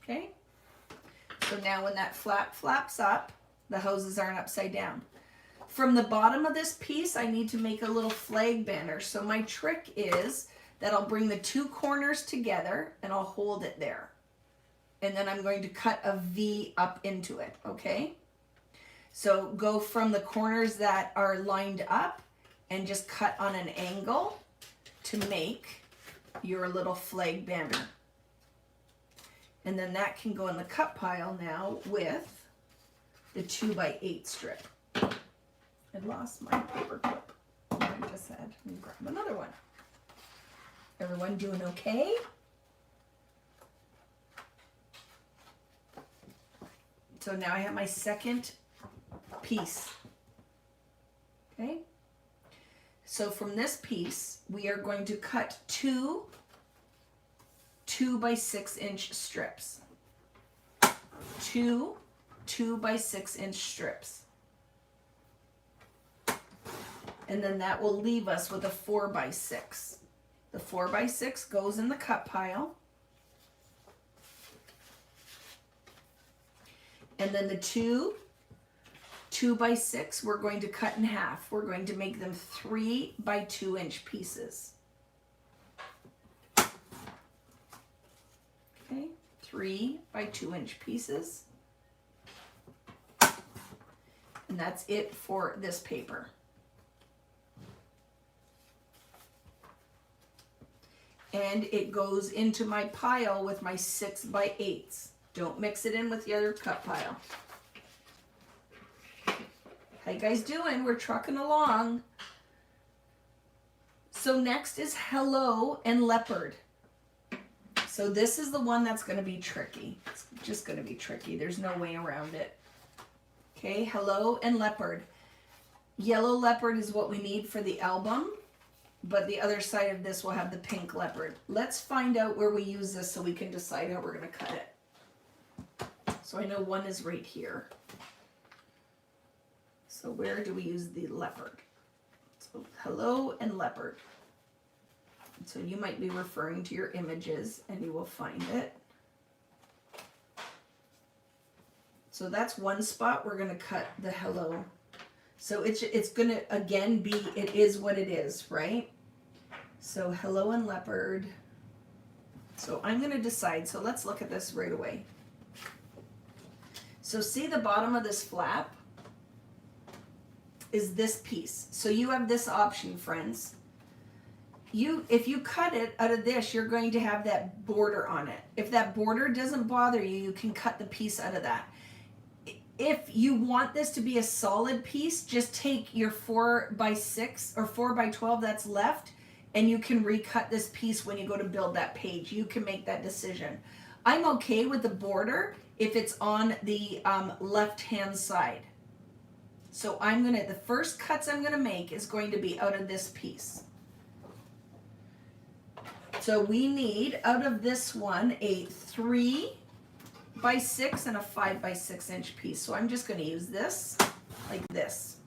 Okay? So now when that flap flaps up, the houses aren't upside down. From the bottom of this piece, I need to make a little flag banner. So my trick is that I'll bring the two corners together and I'll hold it there. And then I'm going to cut a V up into it, okay? So go from the corners that are lined up and just cut on an angle to make your little flag banner. And then that can go in the cut pile now with the 2x8 strip. I lost my paper clip. I just had. Let me grab another one. Everyone doing okay? So now I have my second piece. Okay? So from this piece, we are going to cut two 2 by 6 inch strips. 2 by 6 inch strips. And then that will leave us with a 4 by 6. The 4 by 6 goes in the cut pile. And then the 2 by 6 we're going to cut in half. We're going to make them 3 by 2 inch pieces. Okay, 3 by 2 inch pieces. And that's it for this paper. And it goes into my pile with my 6 by 8s. Don't mix it in with the other cut pile. How you guys doing? We're trucking along. So next is hello and leopard. So this is the one that's going to be tricky. It's just going to be tricky. There's no way around it. Okay, hello and leopard. Yellow leopard is what we need for the album, but the other side of this will have the pink leopard. Let's find out where we use this so we can decide how we're going to cut it. So I know one is right here. So where do we use the leopard? So hello and leopard. So you might be referring to your images and you will find it. So that's one spot we're going to cut the hello. So it's going to again be, it is what it is, right? So hello and leopard. So I'm going to decide. So let's look at this right away. So see the bottom of this flap is this piece. So you have this option, friends. If you cut it out of this, you're going to have that border on it. If that border doesn't bother you, you can cut the piece out of that. If you want this to be a solid piece, just take your 4 by 6 or 4 by 12 that's left, and you can recut this piece when you go to build that page. You can make that decision. I'm okay with the border if it's on the left-hand side. So the first cuts I'm gonna make is going to be out of this piece. So we need, out of this one, a 3 by 6 and a 5 by 6 inch piece. So I'm just going to use this like this.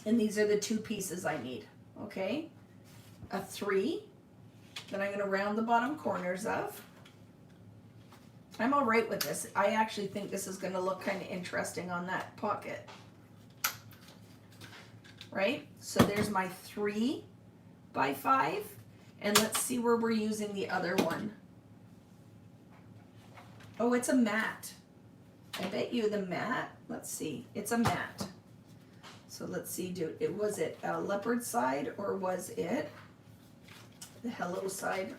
And these are the two pieces I need. Okay? A 3. Then I'm going to round the bottom corners of. I'm all right with this. I actually think this is going to look kind of interesting on that pocket. Right? So there's my 3 by 5. And let's see where we're using the other one. Oh, it's a mat. I bet you the mat, let's see, it's a mat. So let's see, was it a leopard side or was it the hello side?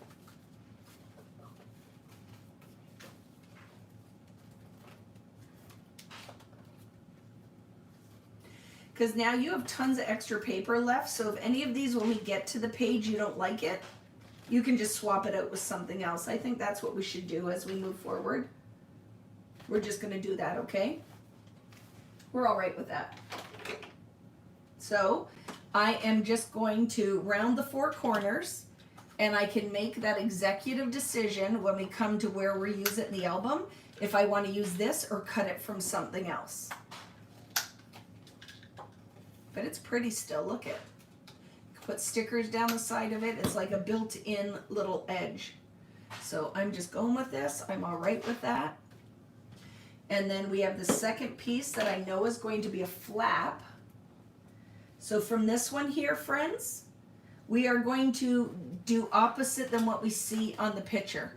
Because now you have tons of extra paper left, so if any of these, when we get to the page, you don't like it, you can just swap it out with something else. I think that's what we should do as we move forward. We're just going to do that, okay? We're all right with that. So I am just going to round the 4 corners, and I can make that executive decision when we come to where we use it in the album, if I want to use this or cut it from something else. But it's pretty still, look at it. Put stickers down the side of it. It's like a built-in little edge. So I'm just going with this. I'm all right with that. And then we have the second piece that I know is going to be a flap. So from this one here, friends, we are going to do opposite than what we see on the picture.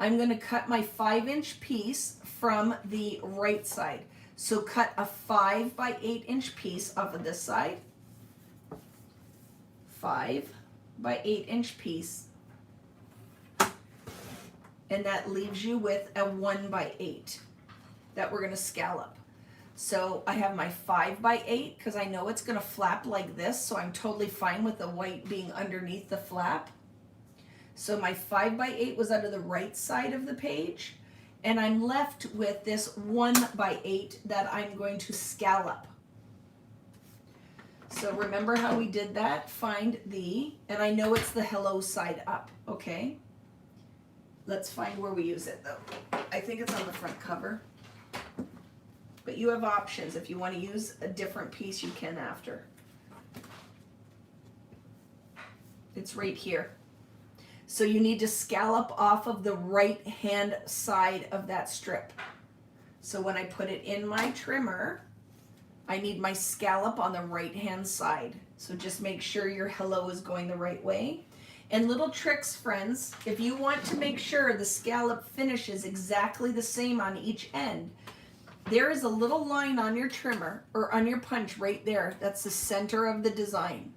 I'm going to cut my 5-inch piece from the right side. So cut a 5 by 8 inch piece off of this side. 5 by 8 inch piece. And that leaves you with a 1 by 8 that we're going to scallop. So I have my 5 by 8 because I know it's going to flap like this, so I'm totally fine with the white being underneath the flap. So my 5 by 8 was out of the right side of the page, and I'm left with this 1 by 8 that I'm going to scallop. So remember how we did that? Find the, and I know it's the hello side up. okay? Let's find where we use it though. I think it's on the front cover. But you have options. If you want to use a different piece, you can after. It's right here. So you need to scallop off of the right hand side of that strip. So when I put it in my trimmer, I need my scallop on the right hand side. So just make sure your hello is going the right way. And little tricks, friends, if you want to make sure the scallop finishes exactly the same on each end, there is a little line on your trimmer or on your punch right there. That's the center of the design.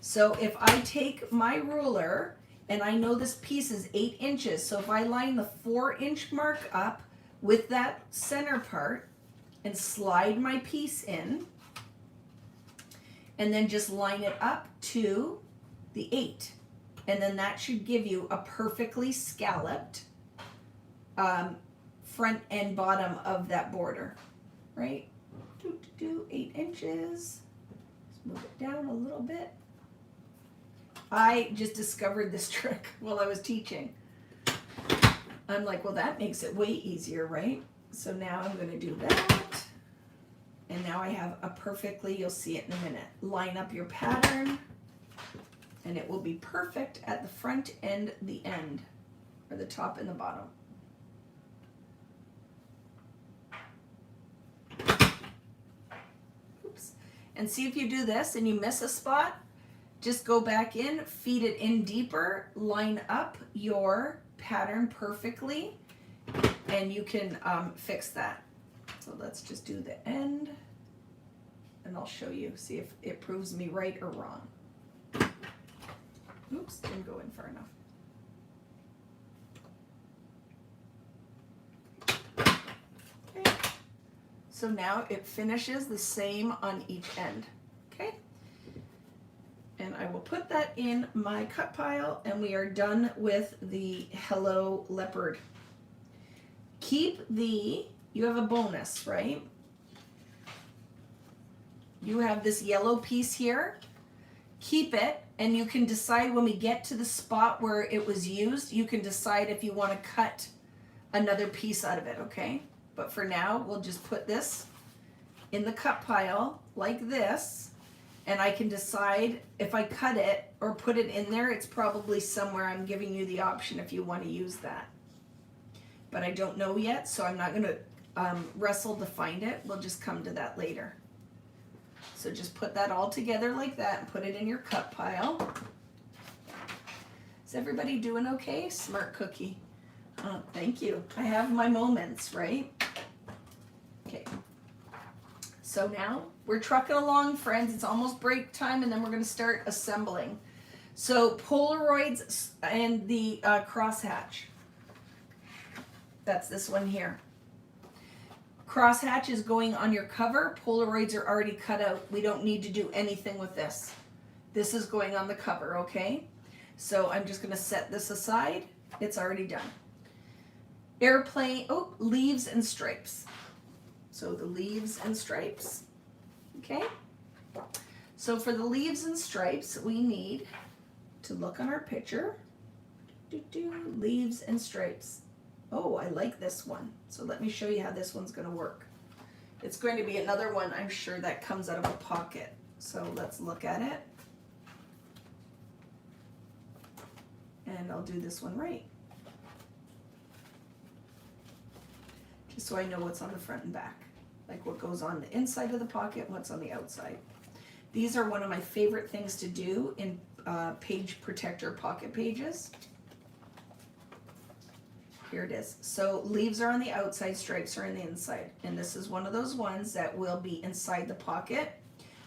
So if I take my ruler and I know this piece is 8 inches, so if I line the 4-inch mark up with that center part and slide my piece in, and then just line it up to the 8. And then that should give you a perfectly scalloped front and bottom of that border, right? 8 inches. Let's move it down a little bit. I just discovered this trick while I was teaching. I'm like, well, that makes it way easier, right? So now I'm going to do that. And now I have a perfectly, you'll see it in a minute, line up your pattern. And it will be perfect at the front and the end, or the top and the bottom. Oops. And see if you do this and you miss a spot, just go back in, feed it in deeper, line up your pattern perfectly, and you can fix that. So let's just do the end, and I'll show you, see if it proves me right or wrong. Oops, didn't go in far enough. Okay. So now it finishes the same on each end. Okay. And I will put that in my cut pile, and we are done with the Hello Leopard. Keep the, you have a bonus, right? You have this yellow piece here. Keep it, and you can decide when we get to the spot where it was used, you can decide if you want to cut another piece out of it, okay? But for now, we'll just put this in the cut pile like this, and I can decide if I cut it or put it in there. It's probably somewhere. I'm giving you the option if you want to use that. But I don't know yet, so I'm not going to wrestle to find it. We'll just come to that later. So just put that all together like that and put it in your cut pile. Is everybody doing okay? Smart cookie. Oh, thank you. I have my moments, right? Okay. So now we're trucking along, friends. It's almost break time, and then we're going to start assembling. So Polaroids and the crosshatch. That's this one here. Crosshatch is going on your cover. Polaroids are already cut out. We don't need to do anything with this. This is going on the cover, okay? So I'm just going to set this aside. It's already done. Airplane, oh, leaves and stripes. So the leaves and stripes, okay? So for the leaves and stripes, we need to look on our picture. Leaves and stripes. Oh, I like this one. So let me show you how this one's going to work. It's going to be another one, I'm sure, that comes out of a pocket. So let's look at it. And I'll do this one right. Just so I know what's on the front and back. Like what goes on the inside of the pocket and what's on the outside. These are one of my favorite things to do in page protector pocket pages. Here it is. So leaves are on the outside, stripes are on the inside. And this is one of those ones that will be inside the pocket,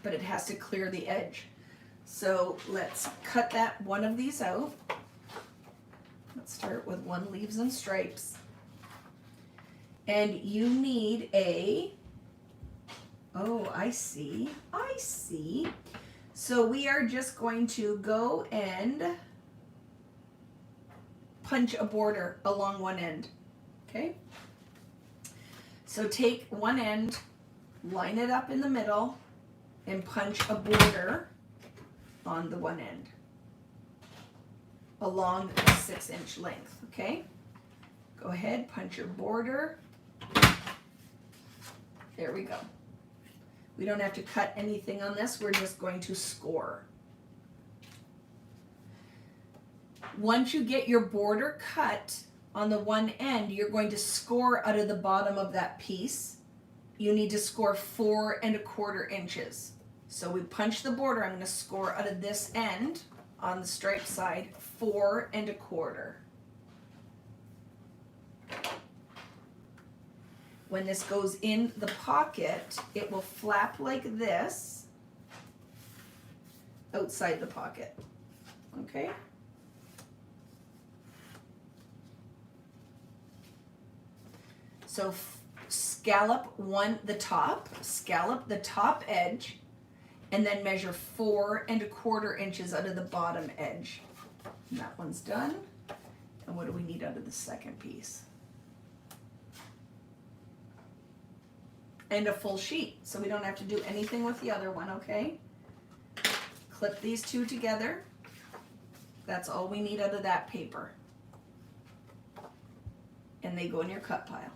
but it has to clear the edge. So let's cut that one of these out. Let's start with one leaves and stripes. And you need a, oh, I see. So we are just going to go and punch a border along one end, okay? So take one end, line it up in the middle, and punch a border on the one end. along the 6-inch length, okay? Go ahead, punch your border. There we go. We don't have to cut anything on this, we're just going to score. Once you get your border cut on the one end, you're going to score out of the bottom of that piece. You need to score 4 1/4 inches. So we punch the border, I'm going to score out of this end on the stripe side 4 1/4. When this goes in the pocket, it will flap like this outside the pocket, okay? So scallop the top edge, and then measure 4 1/4 inches out of the bottom edge. And that one's done. And what do we need out of the second piece? And a full sheet, so we don't have to do anything with the other one, okay? Clip these two together. That's all we need out of that paper. And they go in your cut pile.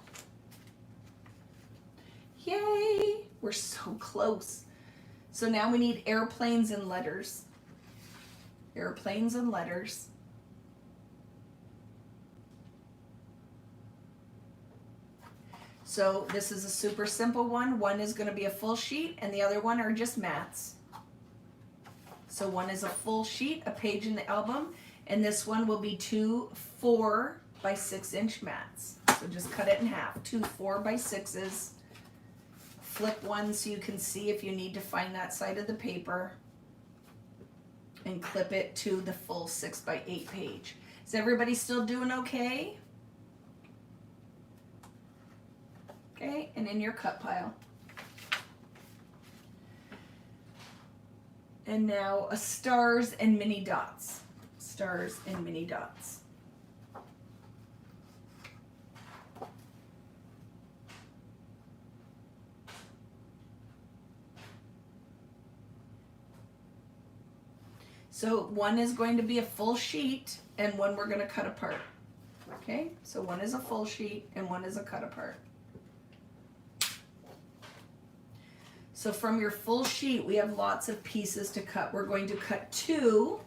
Yay! We're so close. So now we need airplanes and letters. Airplanes and letters. So this is a super simple one. One is going to be a full sheet and the other one are just mats. So one is a full sheet, a page in the album, and this one will be 2 4 by 6 inch mats. So just cut it in half, 2 4 by 6s. Flip one so you can see if you need to find that side of the paper, and clip it to the full 6 by 8 page. Is everybody still doing okay? Okay, and in your cut pile. And now a stars and mini dots. Stars and mini dots. So one is going to be a full sheet and one we're going to cut apart. Okay, so one is a full sheet and one is a cut apart. So from your full sheet, we have lots of pieces to cut. We're going to cut 2,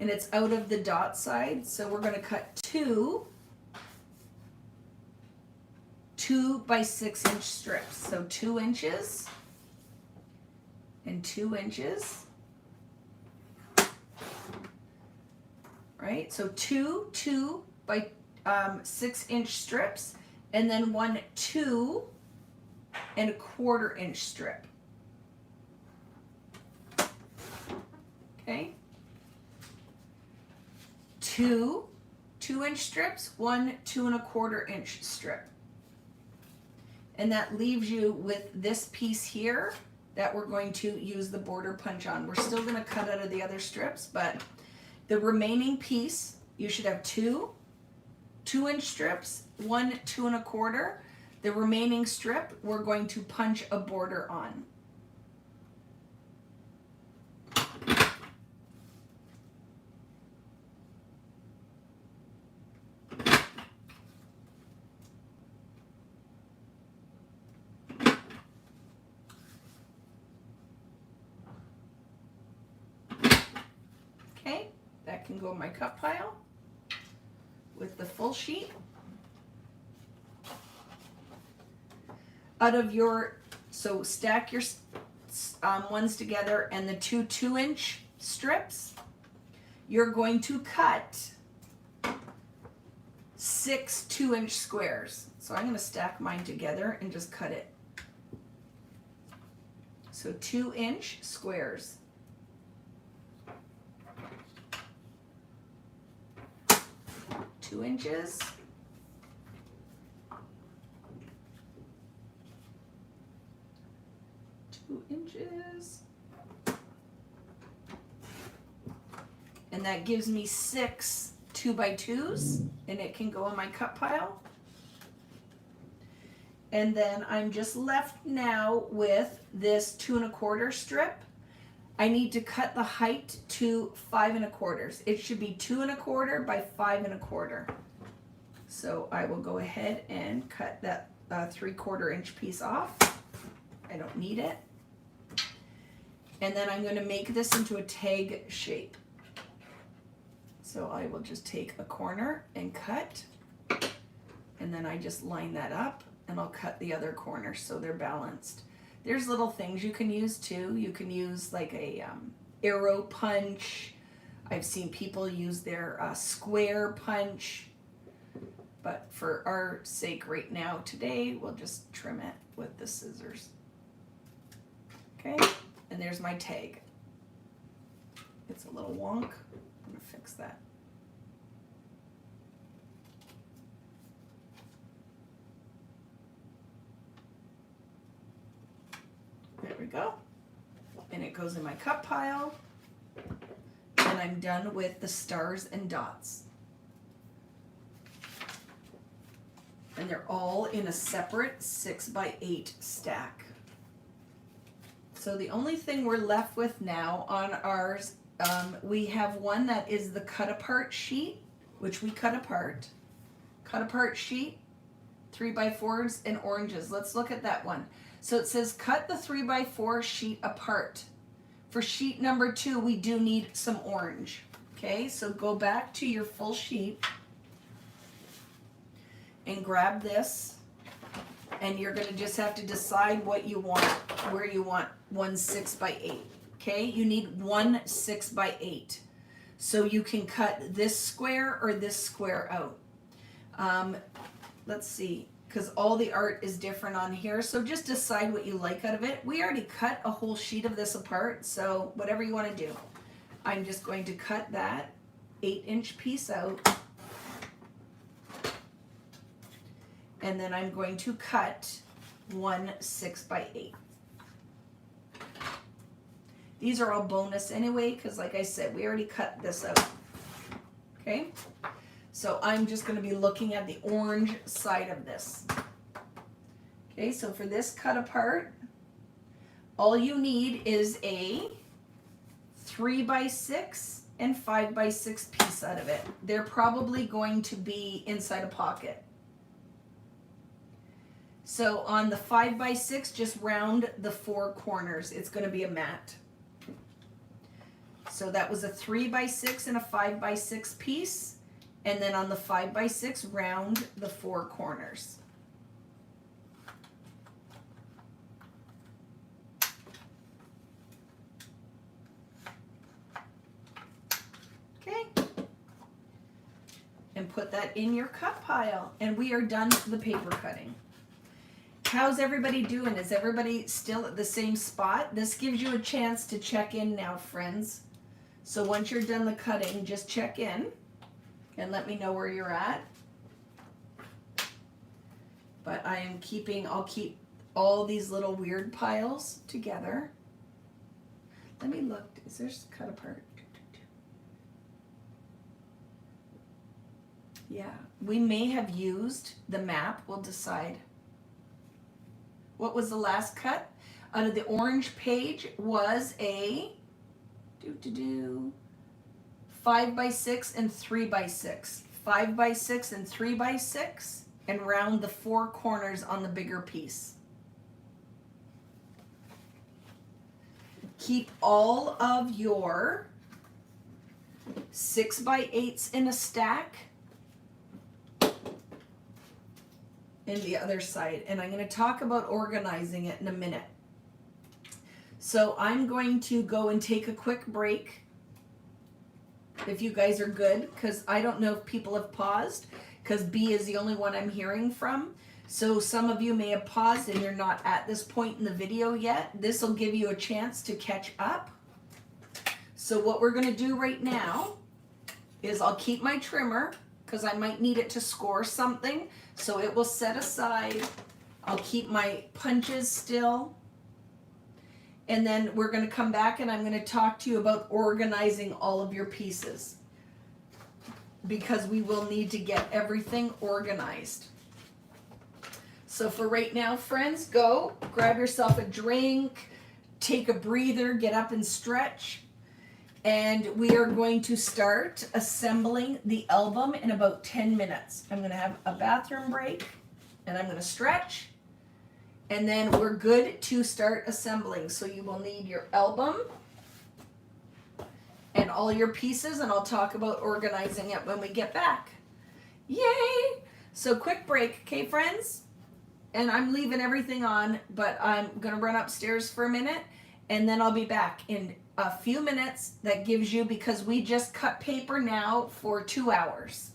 and it's out of the dot side. So we're going to cut 2 by 6 inch strips. So 2 inches and 2 inches. Right? So 2 by 6 inch strips, and then 1 2 1/4 inch strip. Okay? 2 2-inch strips, 1 2 1/4 inch strip. And that leaves you with this piece here that we're going to use the border punch on. We're still going to cut out of the other strips, but the remaining piece, you should have 2 2-inch strips, 1 2 1/4. The remaining strip, we're going to punch a border on. Okay, that can go in my cut pile with the full sheet. Out of your, so stack your ones together, and the 2 2-inch strips, you're going to cut 6 2-inch squares. So I'm going to stack mine together and just cut it. So 2-inch squares. Two inches. 2 inches. And that gives me 6 2x2s, and it can go in my cut pile. And then I'm just left now with this 2 1/4 strip. I need to cut the height to 5 1/4. It should be 2 1/4 by 5 1/4. So I will go ahead and cut that 3/4 inch piece off. I don't need it. And then I'm going to make this into a tag shape. So I will just take a corner and cut, and then I just line that up, and I'll cut the other corner so they're balanced. There's little things you can use too. You can use like a arrow punch. I've seen people use their square punch. But for our sake right now today, we'll just trim it with the scissors. Okay, and there's my tag. It's a little wonk. I'm gonna fix that. There we go. And it goes in my cut pile. And I'm done with the stars and dots. And they're all in a separate 6 by 8 stack. So the only thing we're left with now on ours, we have one that is the cut apart sheet, which we cut apart. Cut apart sheet, 3x4s and oranges. Let's look at that one. So it says cut the 3x4 sheet apart. For sheet number 2, we do need some orange. Okay, so go back to your full sheet and grab this, and you're going to just have to decide what you want, where you want one 6 by 8. Okay, you need one 6 by 8. So you can cut this square or this square out. Let's see, because all the art is different on here. So just decide what you like out of it. We already cut a whole sheet of this apart, so whatever you want to do. I'm just going to cut that 8-inch piece out. And then I'm going to cut one 6 by 8. These are all bonus anyway, because like I said, we already cut this out. Okay, so I'm just going to be looking at the orange side of this. Okay, so for this cut apart, all you need is a 3 by 6 and 5 by 6 piece out of it. They're probably going to be inside a pocket. So on the 5 by 6, just round the 4 corners. It's going to be a mat. So that was a 3 by 6 and a 5 by 6 piece. And then on the 5 by 6, round the 4 corners. Okay. And put that in your cut pile. And we are done with the paper cutting. How's everybody doing? Is everybody still at the same spot? This gives you a chance to check in now, friends. So once you're done the cutting, just check in and let me know where you're at. But I'll keep all these little weird piles together. Let me look. Is there cut apart? Yeah, we may have used the map. We'll decide. What was the last cut? Out of the orange page was a 5 by 6 and 3 by 6. 5 by 6 and 3 by 6, and round the 4 corners on the bigger piece. Keep all of your 6 by 8s in a stack in the other side, and I'm going to talk about organizing it in a minute. So I'm going to go and take a quick break, if you guys are good, because I don't know if people have paused, because B is the only one I'm hearing from. So some of you may have paused and you're not at this point in the video yet. This will give you a chance to catch up. So what we're going to do right now is I'll keep my trimmer, because I might need it to score something. So it will set aside. I'll keep my punches still. And then we're going to come back and I'm going to talk to you about organizing all of your pieces, because we will need to get everything organized. So for right now, friends, go grab yourself a drink, take a breather, get up and stretch. And we are going to start assembling the album in about 10 minutes. I'm going to have a bathroom break and I'm going to stretch. And then we're good to start assembling. So you will need your album and all your pieces, and I'll talk about organizing it when we get back. Yay! So quick break, okay, friends? And I'm leaving everything on, but I'm going to run upstairs for a minute, and then I'll be back in a few minutes. That gives you, because we just cut paper now for 2 hours.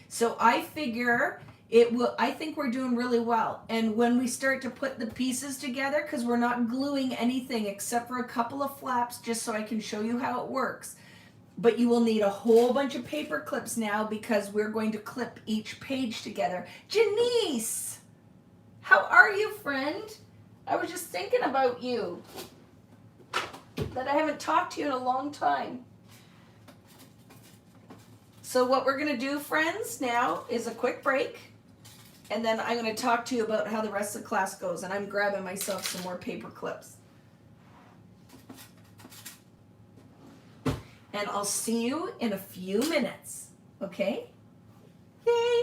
So I figure I think we're doing really well. And when we start to put the pieces together, because we're not gluing anything except for a couple of flaps, just so I can show you how it works. But you will need a whole bunch of paper clips now, because we're going to clip each page together. Janice! How are you, friend? I was just thinking about you. That I haven't talked to you in a long time. So what we're going to do, friends, now is a quick break. And then I'm going to talk to you about how the rest of the class goes. And I'm grabbing myself some more paper clips. And I'll see you in a few minutes. Okay? Yay!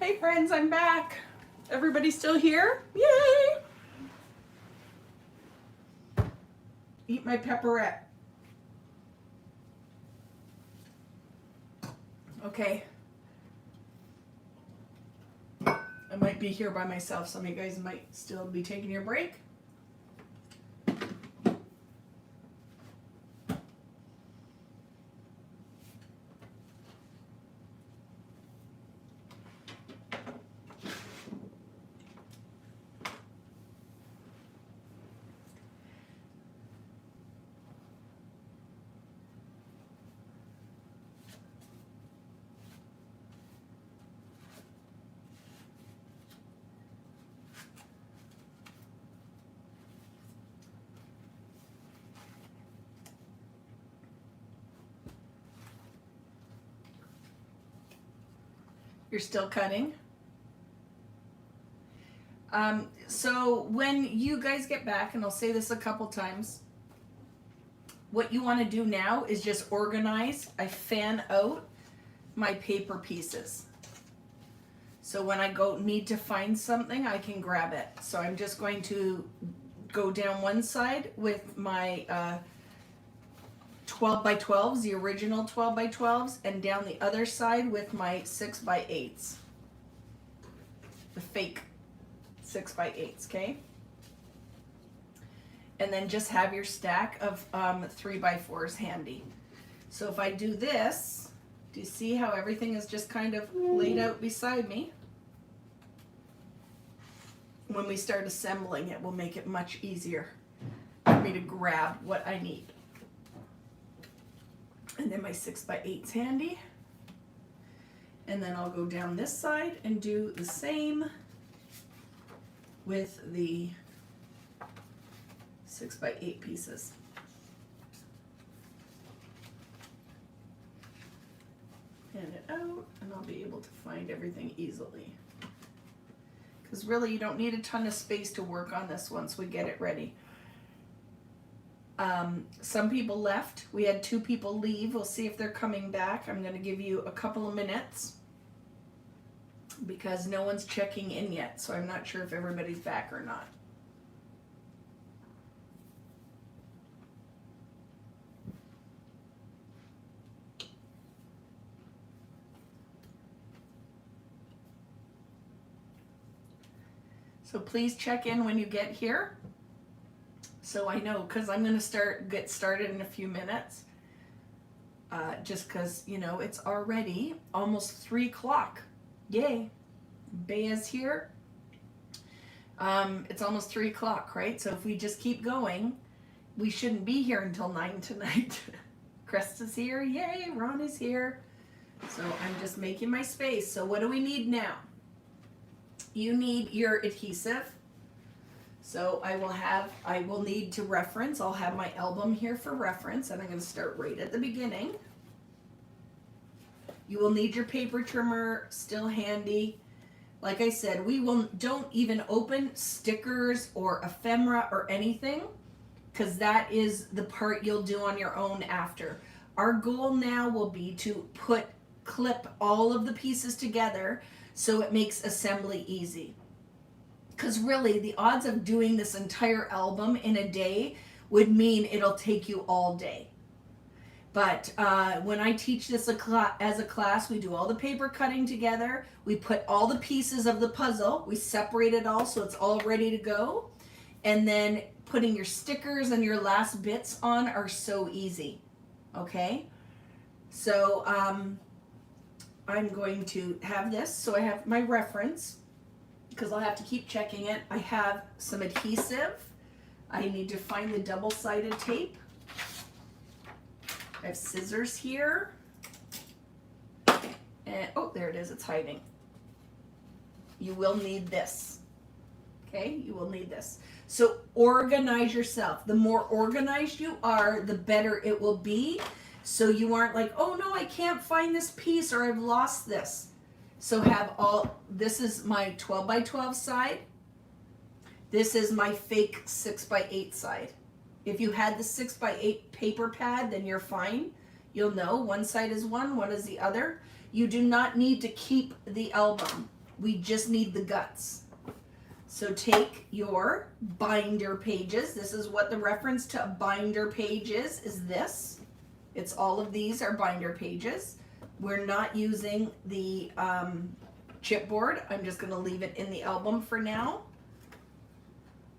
Hey friends, I'm back. Everybody still here? Yay! Eat my pepperette. Okay. I might be here by myself. Some of you guys might still be taking your break. You're still cutting? So when you guys get back, and I'll say this a couple times, what you want to do now is just organize. I fan out my paper pieces. So when I need to find something, I can grab it. So I'm just going to go down one side with my 12 by 12s, the original 12 by 12s, and down the other side with my 6 by 8s. The fake 6 by 8s, okay? And then just have your stack of 3 by 4s handy. So if I do this, do you see how everything is just kind of laid out beside me? When we start assembling it, will make it much easier for me to grab what I need. And then my 6 by 8's handy. And then I'll go down this side and do the same with the 6 by 8 pieces. Hand it out, and I'll be able to find everything easily. Because really, you don't need a ton of space to work on this once we get it ready. Some people left. We had 2 people leave. We'll see if they're coming back. I'm going to give you a couple of minutes because no one's checking in yet, so I'm not sure if everybody's back or not. So please check in when you get here. So I know, because I'm going to get started in a few minutes. Just because, you know, it's already almost 3 o'clock. Yay. Bea's here. It's almost 3 o'clock, right? So if we just keep going, we shouldn't be here until 9 tonight. Krista's here. Yay. Ron is here. So I'm just making my space. So what do we need now? You need your adhesive. So I will need to reference. I'll have my album here for reference, and I'm going to start right at the beginning. You will need your paper trimmer still handy. Like I said, don't even open stickers or ephemera or anything, because that is the part you'll do on your own after. Our goal now will be to clip all of the pieces together so it makes assembly easy. Because really, the odds of doing this entire album in a day would mean it'll take you all day. But when I teach this as a class, we do all the paper cutting together. We put all the pieces of the puzzle. We separate it all so it's all ready to go. And then putting your stickers and your last bits on are so easy. Okay? So I'm going to have this. So I have my reference, because I'll have to keep checking it. I have some adhesive. I need to find the double-sided tape. I have scissors here. And, oh, there it is, it's hiding. You will need this. Okay, you will need this. So organize yourself. The more organized you are, the better it will be. So you aren't like, oh no, I can't find this piece, or I've lost this. So this is my 12 by 12 side. This is my fake 6 by 8 side. If you had the 6 by 8 paper pad, then you're fine. You'll know one side is one is the other. You do not need to keep the album. We just need the guts. So take your binder pages. This is what the reference to a binder page is this. It's all of these are binder pages. We're not using the chipboard. I'm just going to leave it in the album for now.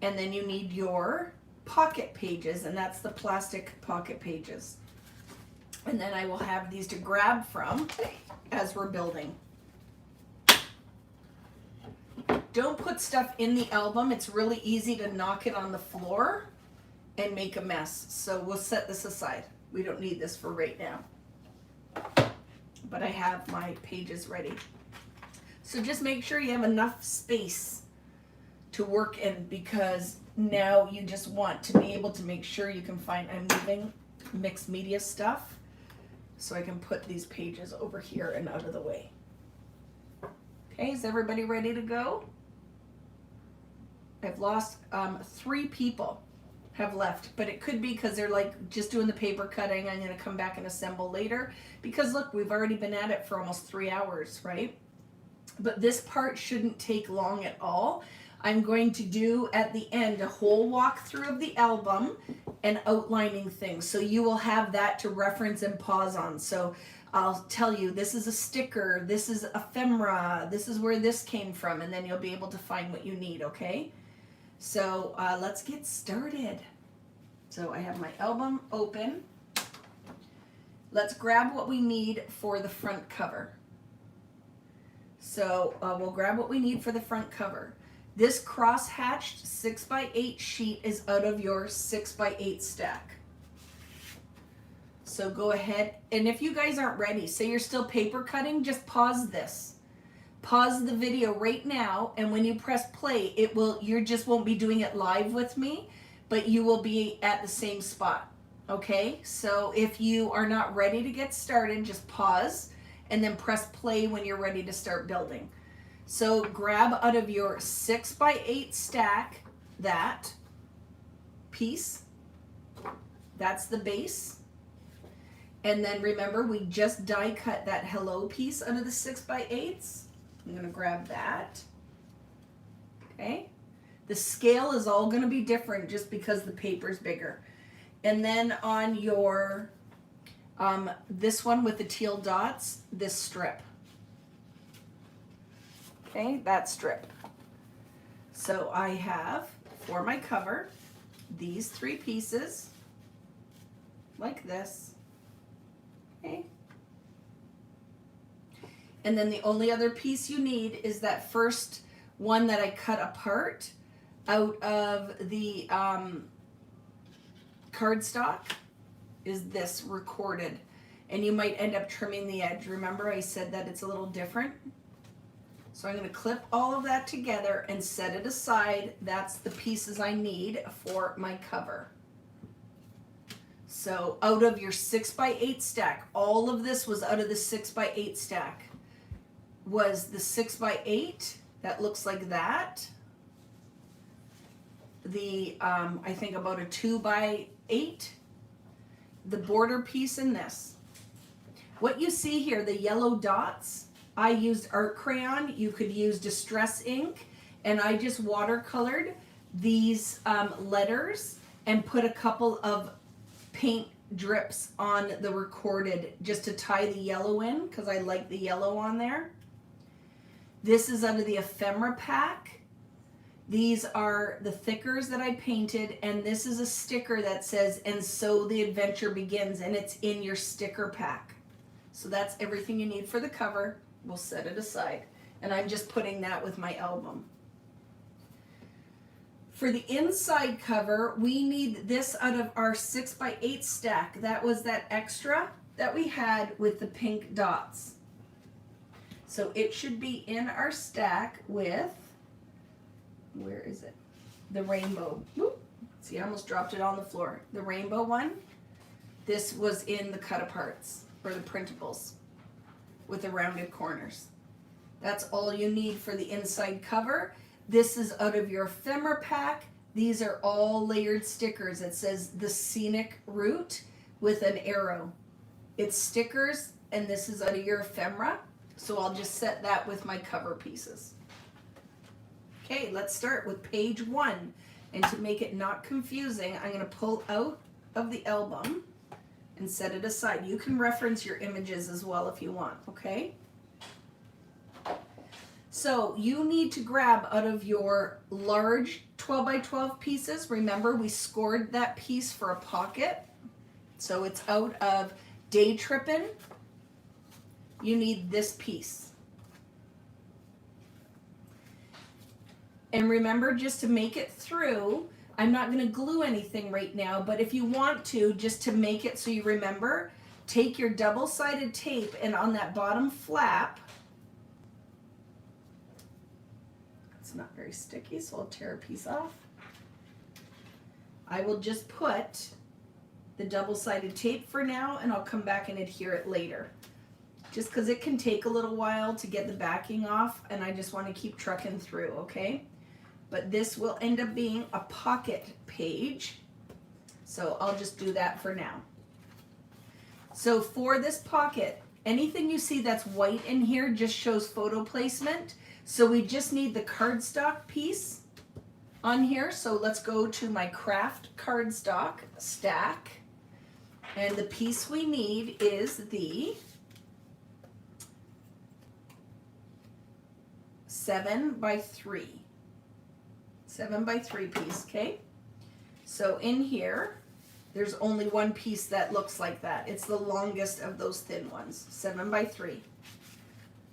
And then you need your pocket pages, and that's the plastic pocket pages. And then I will have these to grab from as we're building. Don't put stuff in the album. It's really easy to knock it on the floor and make a mess. So we'll set this aside. We don't need this for right now. But I have my pages ready. So just make sure you have enough space to work in, because now you just want to be able to make sure you can find, I'm moving mixed media stuff so I can put these pages over here and out of the way. Okay, is everybody ready to go? I've lost 3 people. have left, but it could be because they're like just doing the paper cutting. I'm going to come back and assemble later because look, we've already been at it for almost 3 hours, right? But this part shouldn't take long at all. I'm going to do at the end a whole walkthrough of the album and outlining things. So you will have that to reference and pause on. So I'll tell you, this is a sticker, this is ephemera, this is where this came from, and then you'll be able to find what you need, okay? So let's get started. So I have my album open. Let's grab what we need for the front cover. So we'll grab what we need for the front cover. This cross-hatched 6x8 sheet is out of your 6x8 stack. So go ahead, and if you guys aren't ready, say you're still paper cutting, just pause this. Pause the video right now, and when you press play, you just won't be doing it live with me, but you will be at the same spot, okay? So if you are not ready to get started, just pause, and then press play when you're ready to start building. So grab out of your 6x8 stack that piece. That's the base. And then remember, we just die cut that hello piece out of the 6x8s. I'm going to grab that. Okay. The scale is all going to be different just because the paper's bigger. And then on your, this one with the teal dots, this strip. Okay, that strip. So I have, for my cover, these 3 pieces, like this. Okay. And then the only other piece you need is that first one that I cut apart out of the cardstock is this recorded. And you might end up trimming the edge. Remember I said that it's a little different? So I'm going to clip all of that together and set it aside. That's the pieces I need for my cover. So out of your 6x8 stack, all of this was out of the 6x8 stack. Was the 6x8 that looks like that. The, I think about a 2x8. The border piece in this. What you see here, the yellow dots, I used art crayon. You could use distress ink, and I just watercolored these letters and put a couple of paint drips on the recorded just to tie the yellow in because I like the yellow on there. This is under the ephemera pack. These are the thickers that I painted, and this is a sticker that says, "And so the adventure begins," and it's in your sticker pack. So that's everything you need for the cover. We'll set it aside. And I'm just putting that with my album. For the inside cover, we need this out of our 6x8 stack. That was that extra that we had with the pink dots. So it should be in our stack with, where is it? The rainbow. Whoop. See, I almost dropped it on the floor. The rainbow one. This was in the cut-aparts, or the printables, with the rounded corners. That's all you need for the inside cover. This is out of your ephemera pack. These are all layered stickers. It says the scenic route with an arrow. It's stickers, and this is out of your ephemera. So I'll just set that with my cover pieces. Okay, let's start with page 1. And to make it not confusing, I'm going to pull out of the album and set it aside. You can reference your images as well if you want, okay? So you need to grab out of your large 12x12 pieces. Remember, we scored that piece for a pocket. So it's out of Day Trippin'. You need this piece. And remember, just to make it through, I'm not going to glue anything right now, but if you want to, just to make it so you remember, take your double-sided tape and on that bottom flap, it's not very sticky, so I'll tear a piece off. I will just put the double-sided tape for now, and I'll come back and adhere it later. Just because it can take a little while to get the backing off, and I just want to keep trucking through, okay? But this will end up being a pocket page. So I'll just do that for now. So for this pocket, anything you see that's white in here just shows photo placement. So we just need the cardstock piece on here. So let's go to my craft cardstock stack. And the piece we need is the 7x3. 7x3 piece, okay? So in here, there's only one piece that looks like that. It's the longest of those thin ones, 7x3.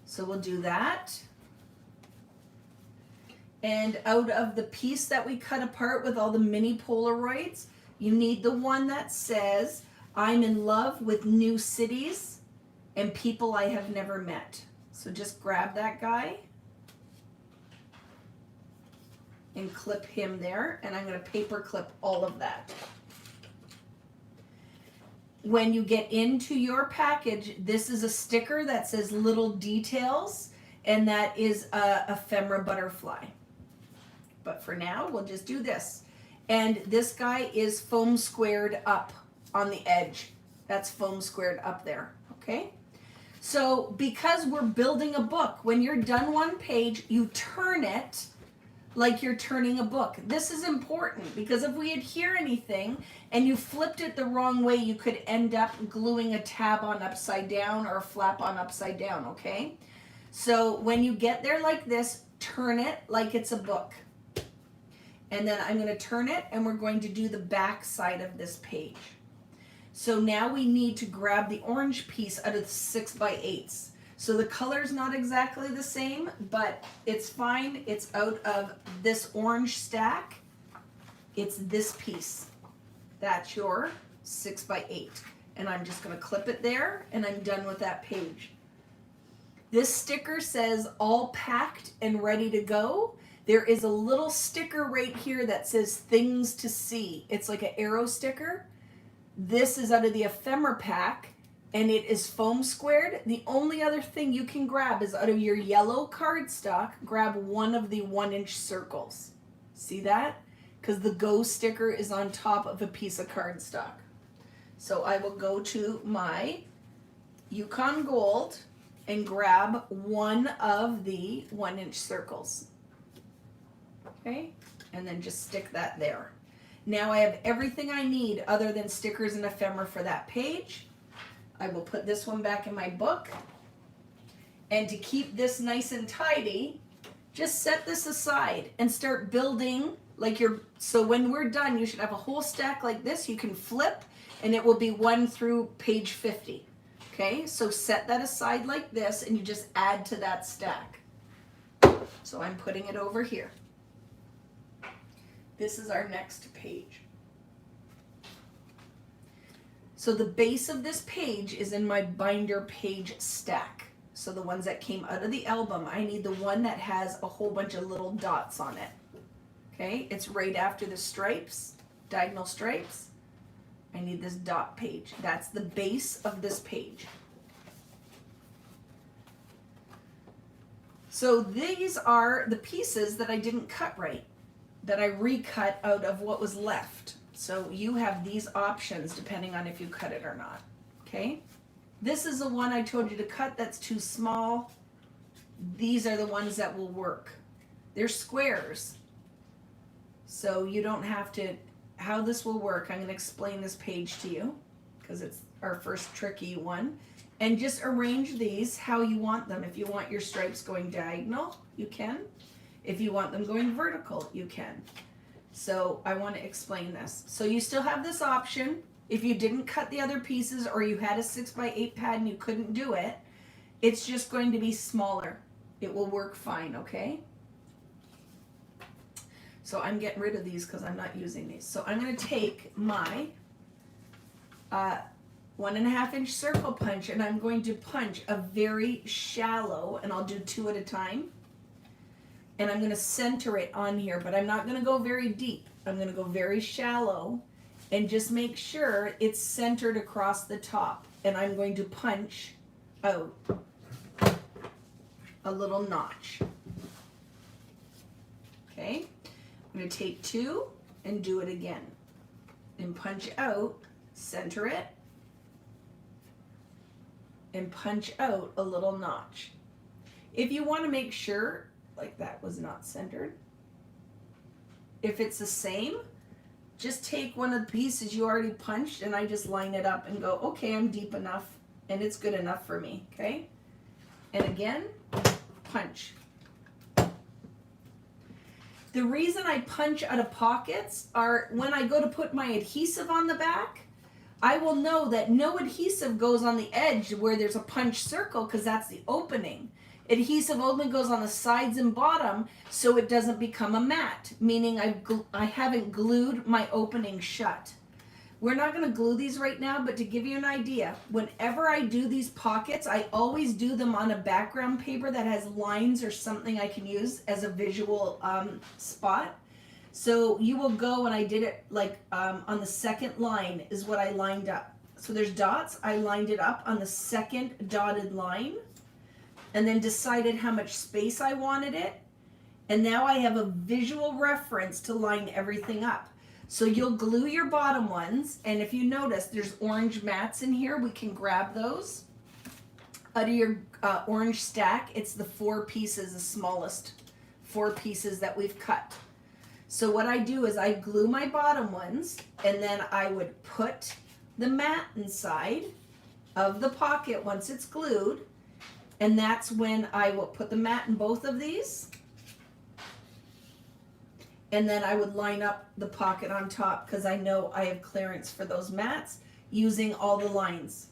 So we'll do that. And out of the piece that we cut apart with all the mini Polaroids, you need the one that says, I'm in love with new cities and people I have never met. So just grab that guy and clip him there, and I'm going to paper clip all of that. When you get into your package, this is a sticker that says little details, and that is a ephemera butterfly. But for now, we'll just do this. And this guy is foam squared up on the edge. That's foam squared up there, okay? So because we're building a book, when you're done one page, you turn it like you're turning a book. This is important because if we adhere anything and you flipped it the wrong way, you could end up gluing a tab on upside down or a flap on upside down, okay? So when you get there like this, turn it like it's a book. And then I'm going to turn it and we're going to do the back side of this page. So now we need to grab the orange piece out of the 6x8s. So the color's not exactly the same, but it's fine. It's out of this orange stack. It's this piece. That's your 6x8. And I'm just going to clip it there, and I'm done with that page. This sticker says all packed and ready to go. There is a little sticker right here that says things to see. It's like an arrow sticker. This is out of the ephemera pack. And it is foam squared. The only other thing you can grab is out of your yellow cardstock, grab one of the 1-inch circles. See that? Because the Go sticker is on top of a piece of cardstock. So I will go to my Yukon Gold and grab one of the 1-inch circles. Okay? And then just stick that there. Now I have everything I need other than stickers and ephemera for that page. I will put this one back in my book. And to keep this nice and tidy, just set this aside and start building like so when we're done, you should have a whole stack like this. You can flip and it will be 1 through page 50. Okay, so set that aside like this and you just add to that stack. So I'm putting it over here. This is our next page. So the base of this page is in my binder page stack. So the ones that came out of the album, I need the one that has a whole bunch of little dots on it. Okay, it's right after the stripes, diagonal stripes. I need this dot page. That's the base of this page. So these are the pieces that I didn't cut right, that I recut out of what was left. So you have these options depending on if you cut it or not, okay? This is the one I told you to cut that's too small. These are the ones that will work. They're squares. So you don't have to, how this will work, I'm gonna explain this page to you because it's our first tricky one. And just arrange these how you want them. If you want your stripes going diagonal, you can. If you want them going vertical, you can. So I want to explain this. So you still have this option. If you didn't cut the other pieces or you had a 6x8 pad and you couldn't do it, it's just going to be smaller. It will work fine, okay? So I'm getting rid of these because I'm not using these. So I'm going to take my 1.5-inch circle punch and I'm going to punch a very shallow, and I'll do 2 at a time. And I'm going to center it on here, but I'm not going to go very deep. I'm going to go very shallow and just make sure it's centered across the top. And I'm going to punch out a little notch. Okay, I'm going to take 2 and do it again. and punch out, center it, and punch out a little notch. If you want to make sure, like that was not centered, if it's the same, just take one of the pieces you already punched and I just line it up and go, okay, I'm deep enough and it's good enough for me, okay? And again, punch. The reason I punch out of pockets are when I go to put my adhesive on the back, I will know that no adhesive goes on the edge where there's a punch circle because that's the opening. Adhesive only goes on the sides and bottom so it doesn't become a mat, meaning I haven't glued my opening shut. We're not going to glue these right now, but to give you an idea, whenever I do these pockets, I always do them on a background paper that has lines or something I can use as a visual spot. So you will go, and I did it like on the second line is what I lined up. So there's dots, I lined it up on the second dotted line and then decided how much space I wanted it. And now I have a visual reference to line everything up. So you'll glue your bottom ones, and if you notice there's orange mats in here, we can grab those out of your orange stack. It's the 4 pieces, the smallest 4 pieces that we've cut. So what I do is I glue my bottom ones, and then I would put the mat inside of the pocket once it's glued, and that's when I will put the mat in both of these. And then I would line up the pocket on top because I know I have clearance for those mats using all the lines.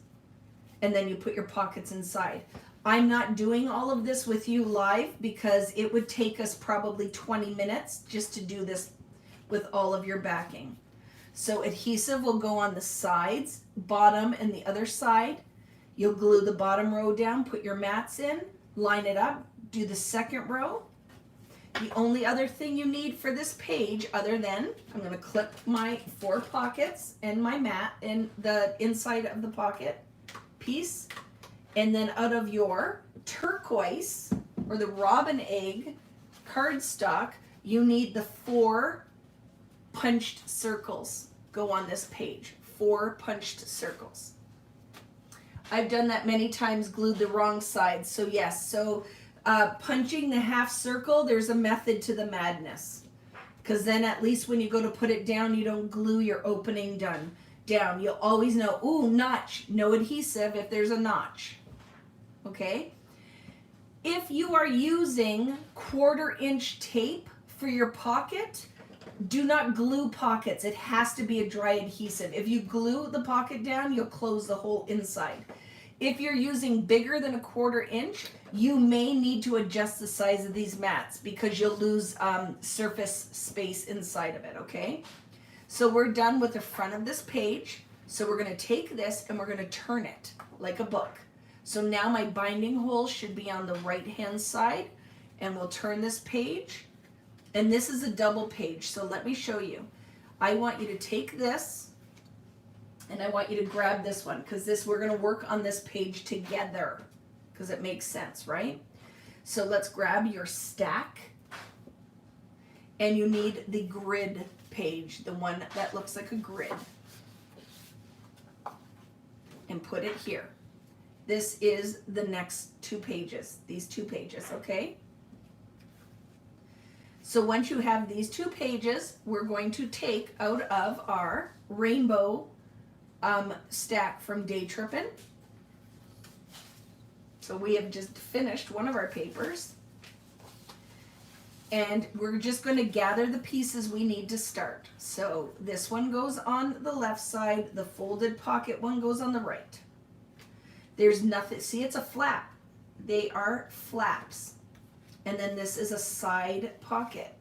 And then you put your pockets inside. I'm not doing all of this with you live because it would take us probably 20 minutes just to do this with all of your backing. So adhesive will go on the sides, bottom, and the other side. You'll glue the bottom row down, put your mats in, line it up, do the second row. The only other thing you need for this page, other than I'm going to clip my 4 pockets and my mat in the inside of the pocket piece, and then out of your turquoise or the robin egg cardstock, you need the 4 punched circles go on this page. 4 punched circles. I've done that many times, glued the wrong side. So yes, so punching the half circle, there's a method to the madness. Because then at least when you go to put it down, you don't glue your opening down. You'll always know, ooh, notch, no adhesive if there's a notch. Okay? If you are using 1/4 inch tape for your pocket, do not glue pockets. It has to be a dry adhesive. If you glue the pocket down, you'll close the whole inside. If you're using bigger than 1/4 inch, you may need to adjust the size of these mats because you'll lose surface space inside of it, okay? So we're done with the front of this page. So we're going to take this and we're going to turn it like a book. So now my binding hole should be on the right-hand side, and we'll turn this page. And this is a double page, so let me show you. I want you to take this, and I want you to grab this one, because we're going to work on this page together, because it makes sense, right? So let's grab your stack, and you need the grid page, the one that looks like a grid, and put it here. This is the next 2 pages, these 2 pages, okay? So once you have these 2 pages, we're going to take out of our rainbow stack from Day Trippin'. So we have just finished one of our papers. And we're just going to gather the pieces we need to start. So this one goes on the left side, the folded pocket one goes on the right. There's nothing, see, it's a flap. They are flaps. And then this is a side pocket.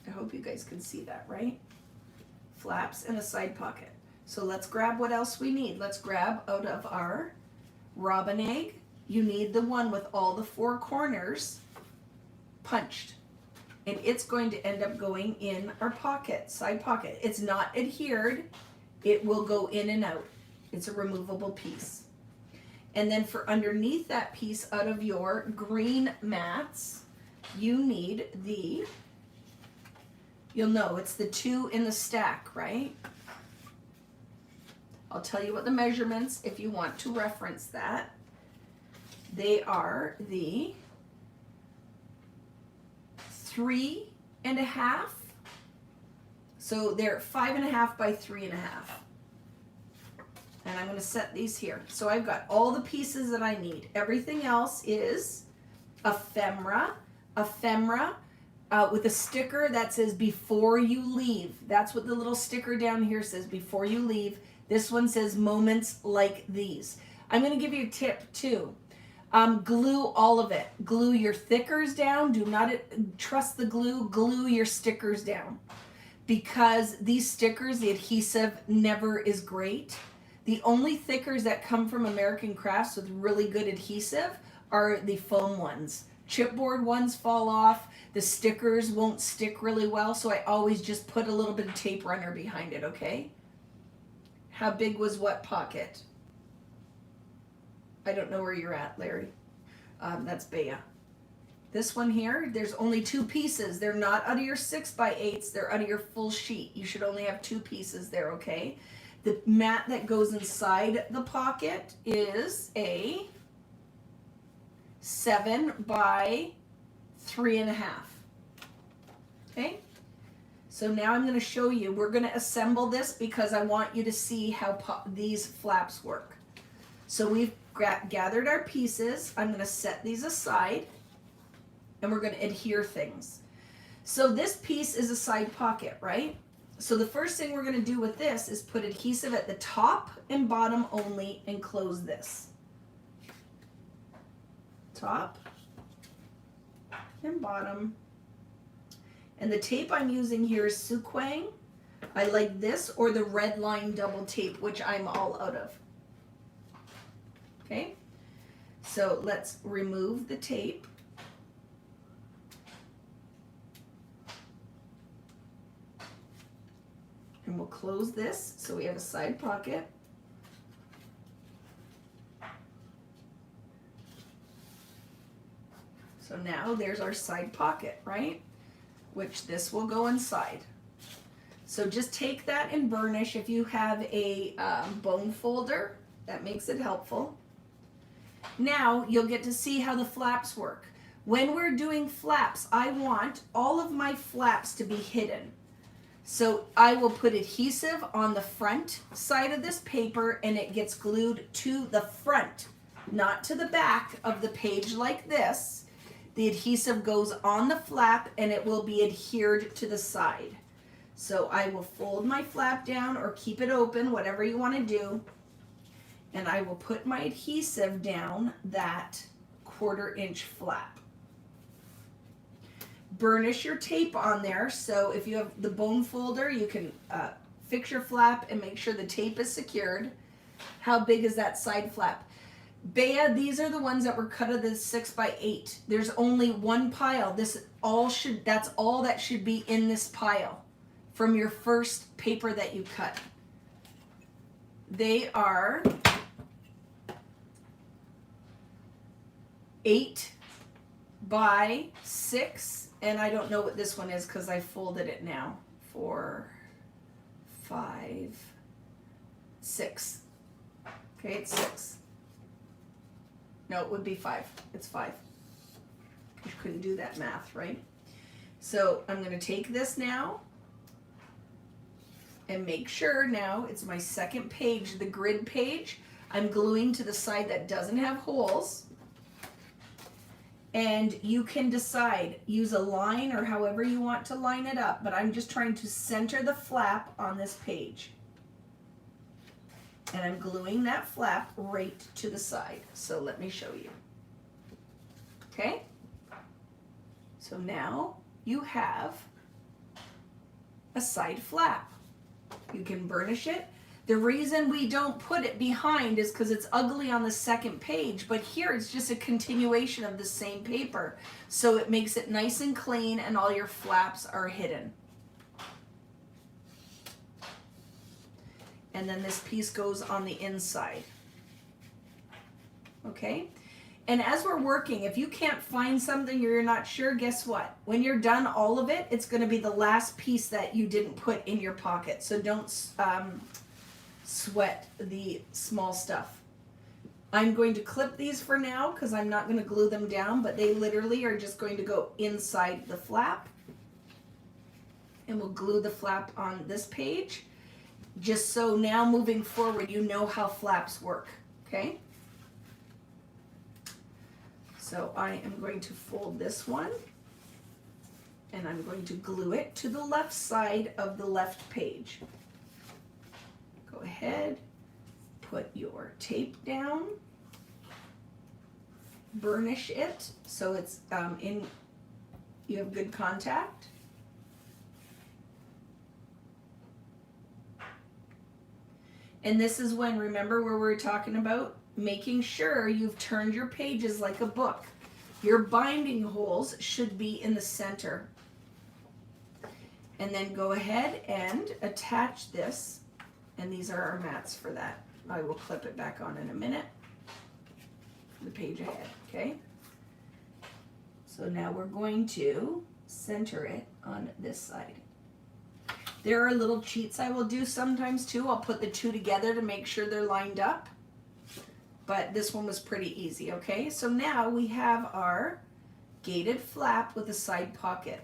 I hope you guys can see that, right? Flaps and a side pocket. So let's grab what else we need. Let's grab out of our robin egg. You need the one with all the 4 corners punched. And it's going to end up going in our pocket, side pocket. It's not adhered. It will go in and out. It's a removable piece. And then for underneath that piece out of your green mats, you need the You'll know it's the 2 in the stack, right? I'll tell you what the measurements, if you want to reference that. They are the 3.5. So they're 5.5 by 3.5. And I'm going to set these here. So I've got all the pieces that I need. Everything else is ephemera with a sticker that says before you leave. That's what the little sticker down here says, before you leave. This one says moments like these. I'm going to give you a tip too. Glue all of it. Glue your thickers down. Do not trust the glue. Glue your stickers down. Because these stickers, the adhesive never is great. The only thickers that come from American Crafts with really good adhesive are the foam ones. Chipboard ones fall off. The stickers won't stick really well, so I always just put a little bit of tape runner behind it, okay? How big was what pocket? I don't know where you're at, Larry. That's Bea. This one here, there's only 2 pieces. They're not out of your 6x8s. They're out of your full sheet. You should only have 2 pieces there, okay? The mat that goes inside the pocket is a 7 by 3.5. Okay? So now I'm going to show you. We're going to assemble this because I want you to see how these flaps work. So we've gathered our pieces. I'm going to set these aside and we're going to adhere things. So this piece is a side pocket, right? So the first thing we're going to do with this is put adhesive at the top and bottom only and close this. Top and bottom. And the tape I'm using here is Suquang. I like this or the red line double tape, which I'm all out of. Okay, so let's remove the tape. And we'll close this so we have a side pocket. So now there's our side pocket, right? Which this will go inside. So just take that and burnish. If you have a bone folder, that makes it helpful. Now you'll get to see how the flaps work. When we're doing flaps, I want all of my flaps to be hidden. So I will put adhesive on the front side of this paper and it gets glued to the front, not to the back of the page like this. The adhesive goes on the flap and it will be adhered to the side. So I will fold my flap down or keep it open, whatever you want to do. And I will put my adhesive down that 1/4 inch flap. Burnish your tape on there. So if you have the bone folder, you can fix your flap and make sure the tape is secured. How big is that side flap? Bea, these are the ones that were cut of the 6x8. There's only one pile. That's all that should be in this pile from your first paper that you cut. They are 8 by 6, and I don't know what this one is because I folded it now. 4, 5, 6. Okay, it's 6. No, it would be 5. It's 5. You couldn't do that math, right? So I'm going to take this now and make sure now it's my second page, the grid page. I'm gluing to the side that doesn't have holes. And you can decide, use a line or however you want to line it up, but I'm just trying to center the flap on this page. And I'm gluing that flap right to the side. So let me show you. Okay? So now you have a side flap. You can burnish it. The reason we don't put it behind is because it's ugly on the second page, but here it's just a continuation of the same paper. So it makes it nice and clean and all your flaps are hidden. And then this piece goes on the inside. Okay? And as we're working, if you can't find something or you're not sure, guess what? When you're done all of it, it's going to be the last piece that you didn't put in your pocket. So don't sweat the small stuff. I'm going to clip these for now because I'm not going to glue them down, but they literally are just going to go inside the flap. And we'll glue the flap on this page, just so now moving forward you know how flaps work, okay? So I am going to fold this one, and I'm going to glue it to the left side of the left page. Go ahead, put your tape down, burnish it so it's you have good contact. And this is when, remember where we were talking about making sure you've turned your pages like a book. Your binding holes should be in the center. And then go ahead and attach this. And these are our mats for that. I will clip it back on in a minute. The page ahead, okay? So now we're going to center it on this side. There are little cheats I will do sometimes too. I'll put the two together to make sure they're lined up. But this one was pretty easy, okay? So now we have our gated flap with a side pocket.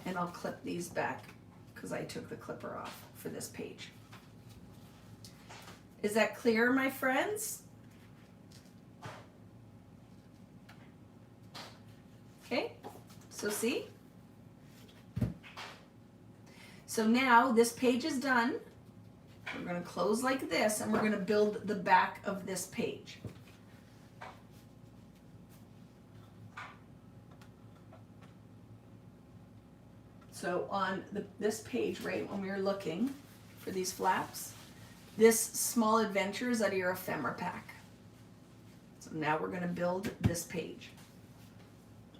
And I'll clip these back because I took the clipper off for this page. Is that clear, my friends? Okay, so see? So now this page is done. We're going to close like this, and we're going to build the back of this page. So on this page, right, when we were looking for these flaps, this small adventure is out of your ephemera pack. So now we're going to build this page,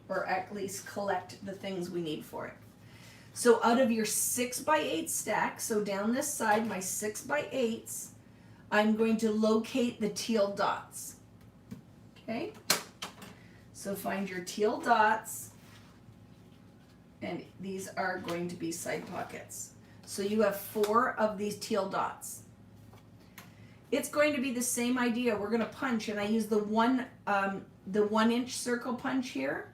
or at least collect the things we need for it. So out of your 6x8 stack, so down this side, my 6x8s, I'm going to locate the teal dots. Okay? So find your teal dots, and these are going to be side pockets. So you have 4 of these teal dots. It's going to be the same idea. We're going to punch, and I use the 1-inch circle punch here.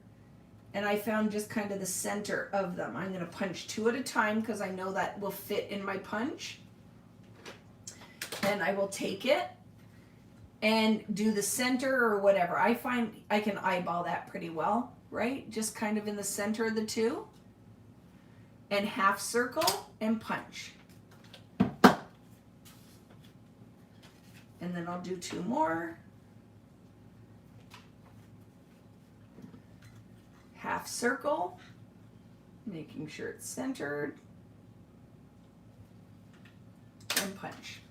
And I found just kind of the center of them. I'm going to punch 2 at a time because I know that will fit in my punch. And I will take it and do the center or whatever. I find I can eyeball that pretty well, right? Just kind of in the center of the 2. And half circle and punch. And then I'll do 2 more. Half circle, making sure it's centered, and punch.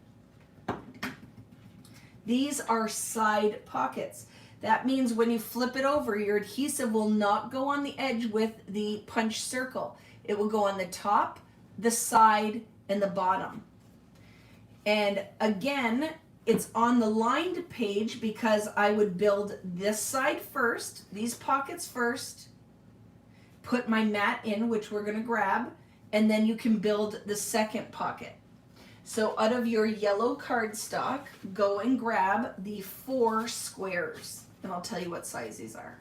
These are side pockets. That means when you flip it over, your adhesive will not go on the edge with the punch circle. It will go on the top, the side, and the bottom. And again, it's on the lined page because I would build this side first, these pockets first, put my mat in, which we're going to grab, and then you can build the second pocket. So out of your yellow cardstock, go and grab the 4 squares, and I'll tell you what size these are.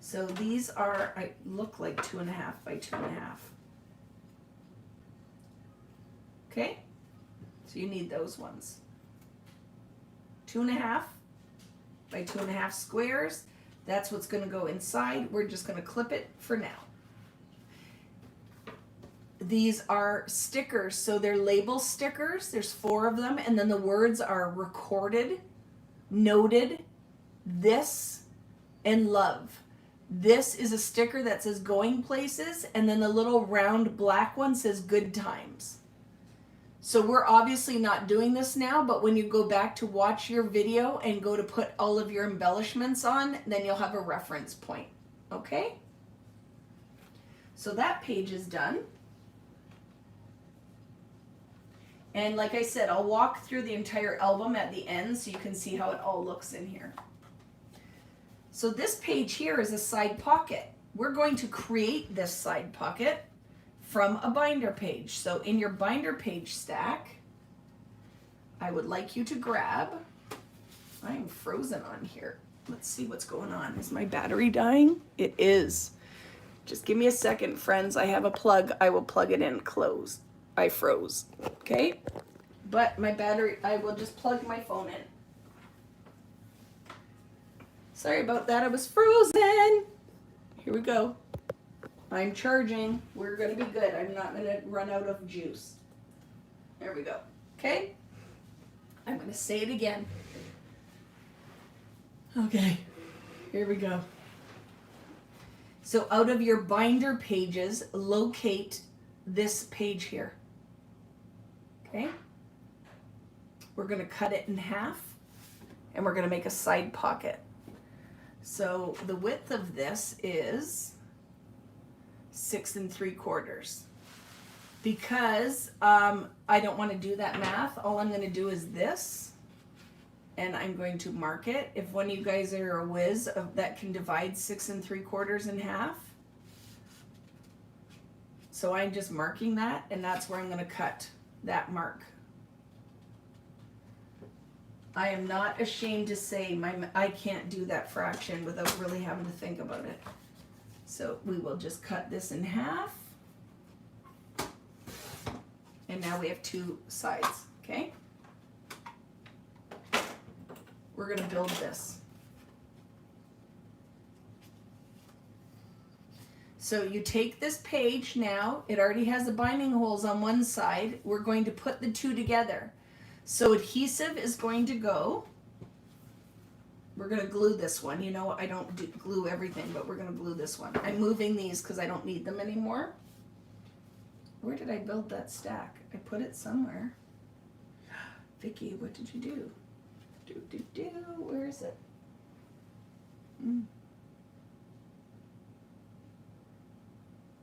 So these are, I look like 2.5 by 2.5. Okay, so you need those ones. 2.5 by 2.5 squares. That's what's going to go inside. We're just going to clip it for now. These are stickers, so they're label stickers. There's 4 of them, and then the words are recorded, noted, this, and love. This is a sticker that says going places, and then the little round black one says good times. So we're obviously not doing this now, but when you go back to watch your video and go to put all of your embellishments on, then you'll have a reference point, okay? So that page is done. And like I said, I'll walk through the entire album at the end so you can see how it all looks in here. So this page here is a side pocket. We're going to create this side pocket from a binder page. So in your binder page stack, I would like you to grab, I am frozen on here. Let's see what's going on. Is my battery dying? It is. Just give me a second, friends. I have a plug. I will plug it in. Close. I froze. Okay? But my battery, I will just plug my phone in. Sorry about that. I was frozen. Here we go. I'm charging. We're going to be good. I'm not going to run out of juice. There we go. Okay? I'm going to say it again. Okay. Here we go. So out of your binder pages, locate this page here. Okay? We're going to cut it in half and we're going to make a side pocket. So the width of this is 6 3/4. Because I don't want to do that math, all I'm going to do is this, and I'm going to mark it. If one of you guys are a whiz that can divide 6 3/4 in half, so I'm just marking that, and that's where I'm going to cut that mark. I am not ashamed to say I can't do that fraction without really having to think about it. So we will just cut this in half. And now we have two sides, okay? We're going to build this. So you take this page now, it already has the binding holes on one side. We're going to put the two together. So adhesive is going to go, we're going to glue this one. You know, I don't glue everything, but we're going to glue this one. I'm moving these because I don't need them anymore. Where did I build that stack? I put it somewhere. Vicky, what did you do? Where is it?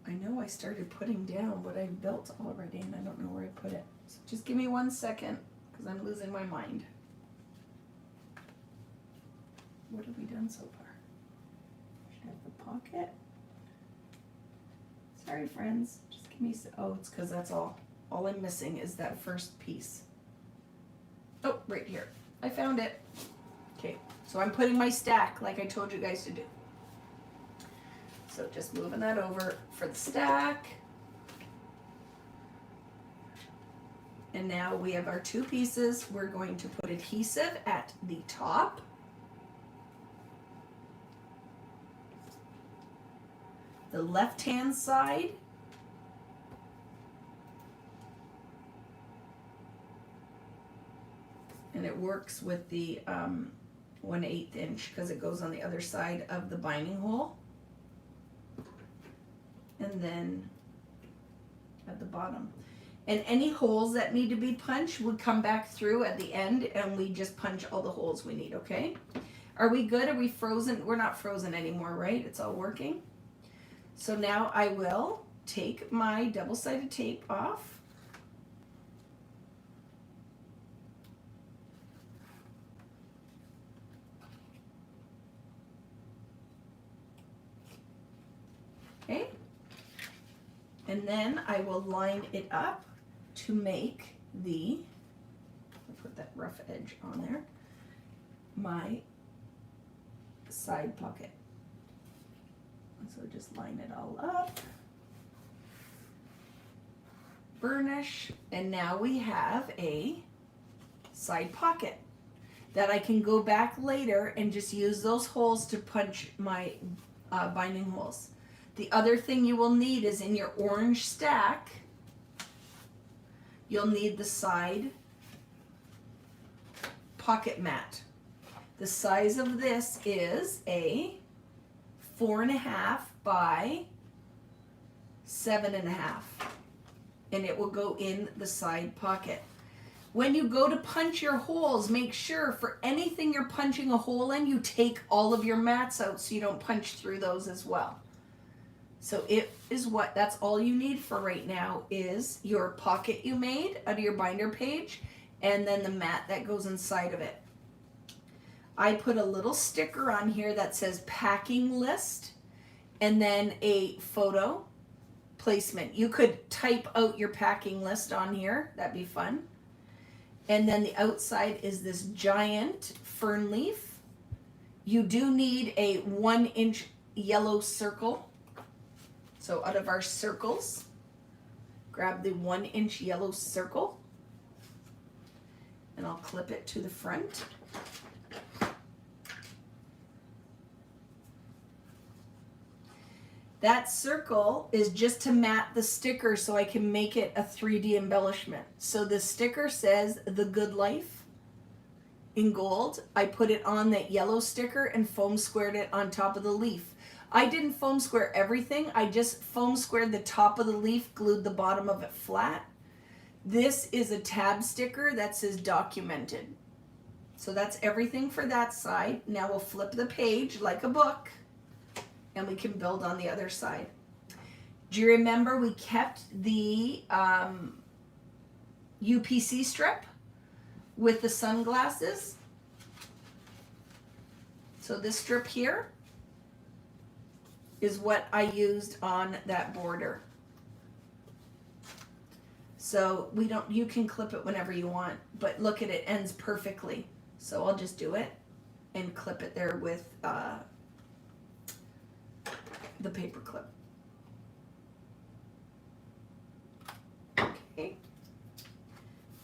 I know I started putting down what I built already, and I don't know where I put it. So just give me 1 second, because I'm losing my mind. What have we done so far? Should have the pocket. Sorry, friends. Just give me. Oh, it's because that's all. All I'm missing is that first piece. Oh, right here. I found it. Okay, so I'm putting my stack like I told you guys to do. So just moving that over for the stack. And now we have our two pieces. We're going to put adhesive at the top. The left-hand side. And it works with the 1/8 inch because it goes on the other side of the binding hole. And then at the bottom. And any holes that need to be punched would come back through at the end, and we just punch all the holes we need, okay? Are we good? Are we frozen? We're not frozen anymore, right? It's all working. So now I will take my double-sided tape off. Okay. And then I will line it up to make the, I'll put that rough edge on there, my side pocket. So just line it all up, burnish, and now we have a side pocket that I can go back later and just use those holes to punch my binding holes. The other thing you will need is in your orange stack, you'll need the side pocket mat. The size of this is a 4.5 by 7.5, and it will go in the side pocket. When you go to punch your holes, make sure for anything you're punching a hole in, you take all of your mats out so you don't punch through those as well. So that's all you need for right now is your pocket you made out of your binder page and then the mat that goes inside of it. I put a little sticker on here that says packing list and then a photo placement. You could type out your packing list on here. That'd be fun. And then the outside is this giant fern leaf. You do need a 1-inch yellow circle. So out of our circles, grab the 1-inch yellow circle and I'll clip it to the front. That circle is just to mat the sticker so I can make it a 3D embellishment. So the sticker says The Good Life in gold. I put it on that yellow sticker and foam squared it on top of the leaf. I didn't foam square everything. I just foam squared the top of the leaf, glued the bottom of it flat. This is a tab sticker that says documented. So that's everything for that side. Now we'll flip the page like a book and we can build on the other side. Do you remember we kept the UPC strip with the sunglasses? So this strip here is what I used on that border. So you can clip it whenever you want, but look at it ends perfectly. So I'll just do it and clip it there with the paper clip. Okay.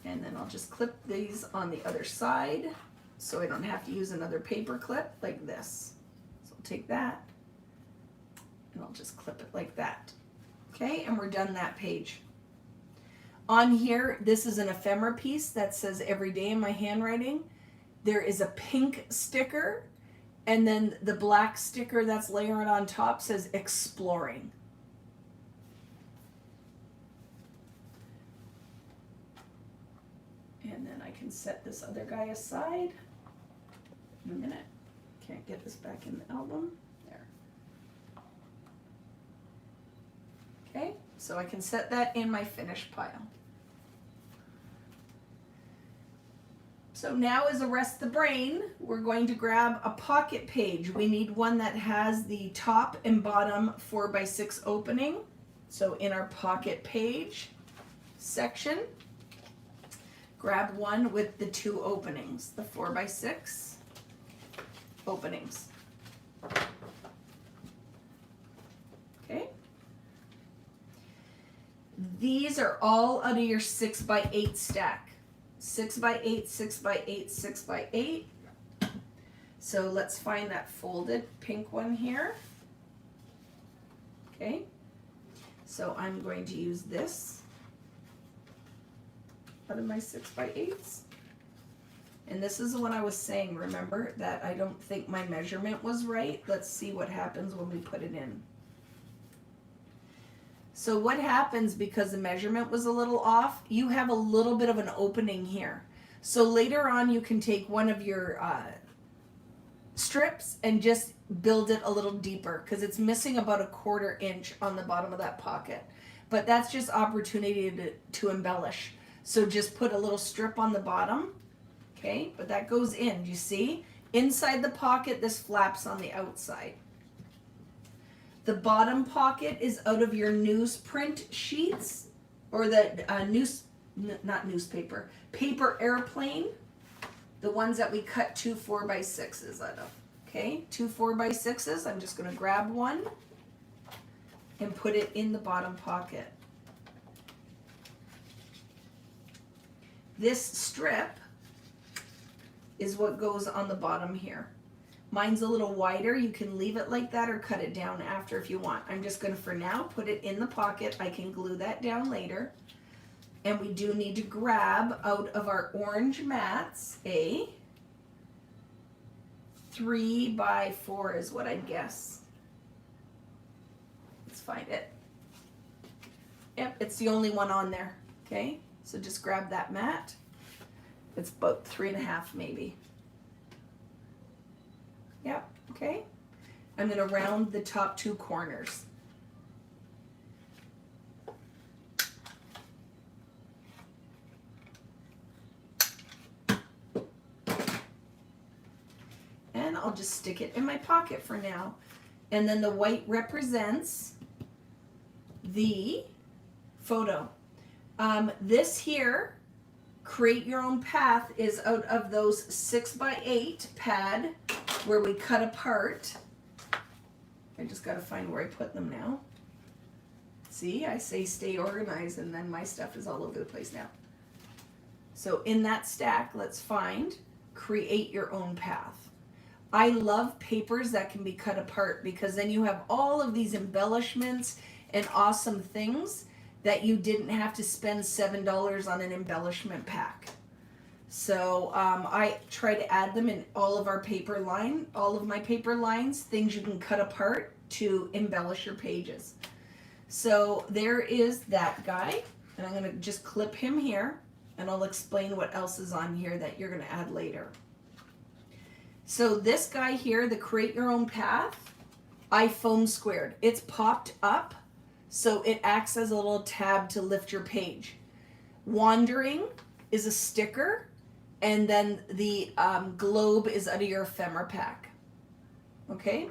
And then I'll just clip these on the other side so I don't have to use another paper clip like this. So I'll take that and I'll just clip it like that. Okay, and we're done that page. On here, this is an ephemera piece that says every day in my handwriting. There is a pink sticker, and then the black sticker that's layered on top says exploring. And then I can set this other guy aside in a minute. Can't get this back in the album. There. Okay, so I can set that in my finished pile. So now as a rest the brain, we're going to grab a pocket page. We need one that has the top and bottom 4x6 opening. So in our pocket page section, grab one with the 2 openings, the 4x6 openings. Okay. These are all out of your 6x8 stack. 6x8, 6x8, 6x8. So let's find that folded pink one here. Okay. So I'm going to use this out of my 6x8s. And this is the one I was saying, remember, that I don't think my measurement was right. Let's see what happens when we put it in. So what happens because the measurement was a little off, you have a little bit of an opening here. So later on you can take one of your strips and just build it a little deeper because it's missing about 1/4 inch on the bottom of that pocket. But that's just opportunity to embellish. So just put a little strip on the bottom, okay? But that goes in, do you see? Inside the pocket, this flaps on the outside. The bottom pocket is out of your newsprint sheets or the paper airplane, the ones that we cut 2 4x6s out of. Okay, 2 4x6s. I'm just going to grab one and put it in the bottom pocket. This strip is what goes on the bottom here. Mine's a little wider. You can leave it like that or cut it down after if you want. I'm just going to, for now, put it in the pocket. I can glue that down later. And we do need to grab out of our orange mats a 3x4 is what I'd guess. Let's find it. Yep, it's the only one on there. Okay, so just grab that mat. It's about 3.5 maybe. Yep, okay. I'm going to round the top 2 corners. just stick it in my pocket for now. And then the white represents the photo. This here, create your own path, is out of those 6x8 pad where we cut apart. I just got to find where I put them now. See, I say stay organized and then my stuff is all over the place now. So in that stack, let's find create your own path. I love papers that can be cut apart because then you have all of these embellishments and awesome things that you didn't have to spend $7 on an embellishment pack. So I try to add them in all of our paper line, all of my paper lines, things you can cut apart to embellish your pages. So there is that guy, and I'm gonna just clip him here, and I'll explain what else is on here that you're gonna add later. So this guy here, the create your own path, I foam squared. It's popped up, so it acts as a little tab to lift your page. Wandering is a sticker, and then the globe is out of your ephemera pack. Okay,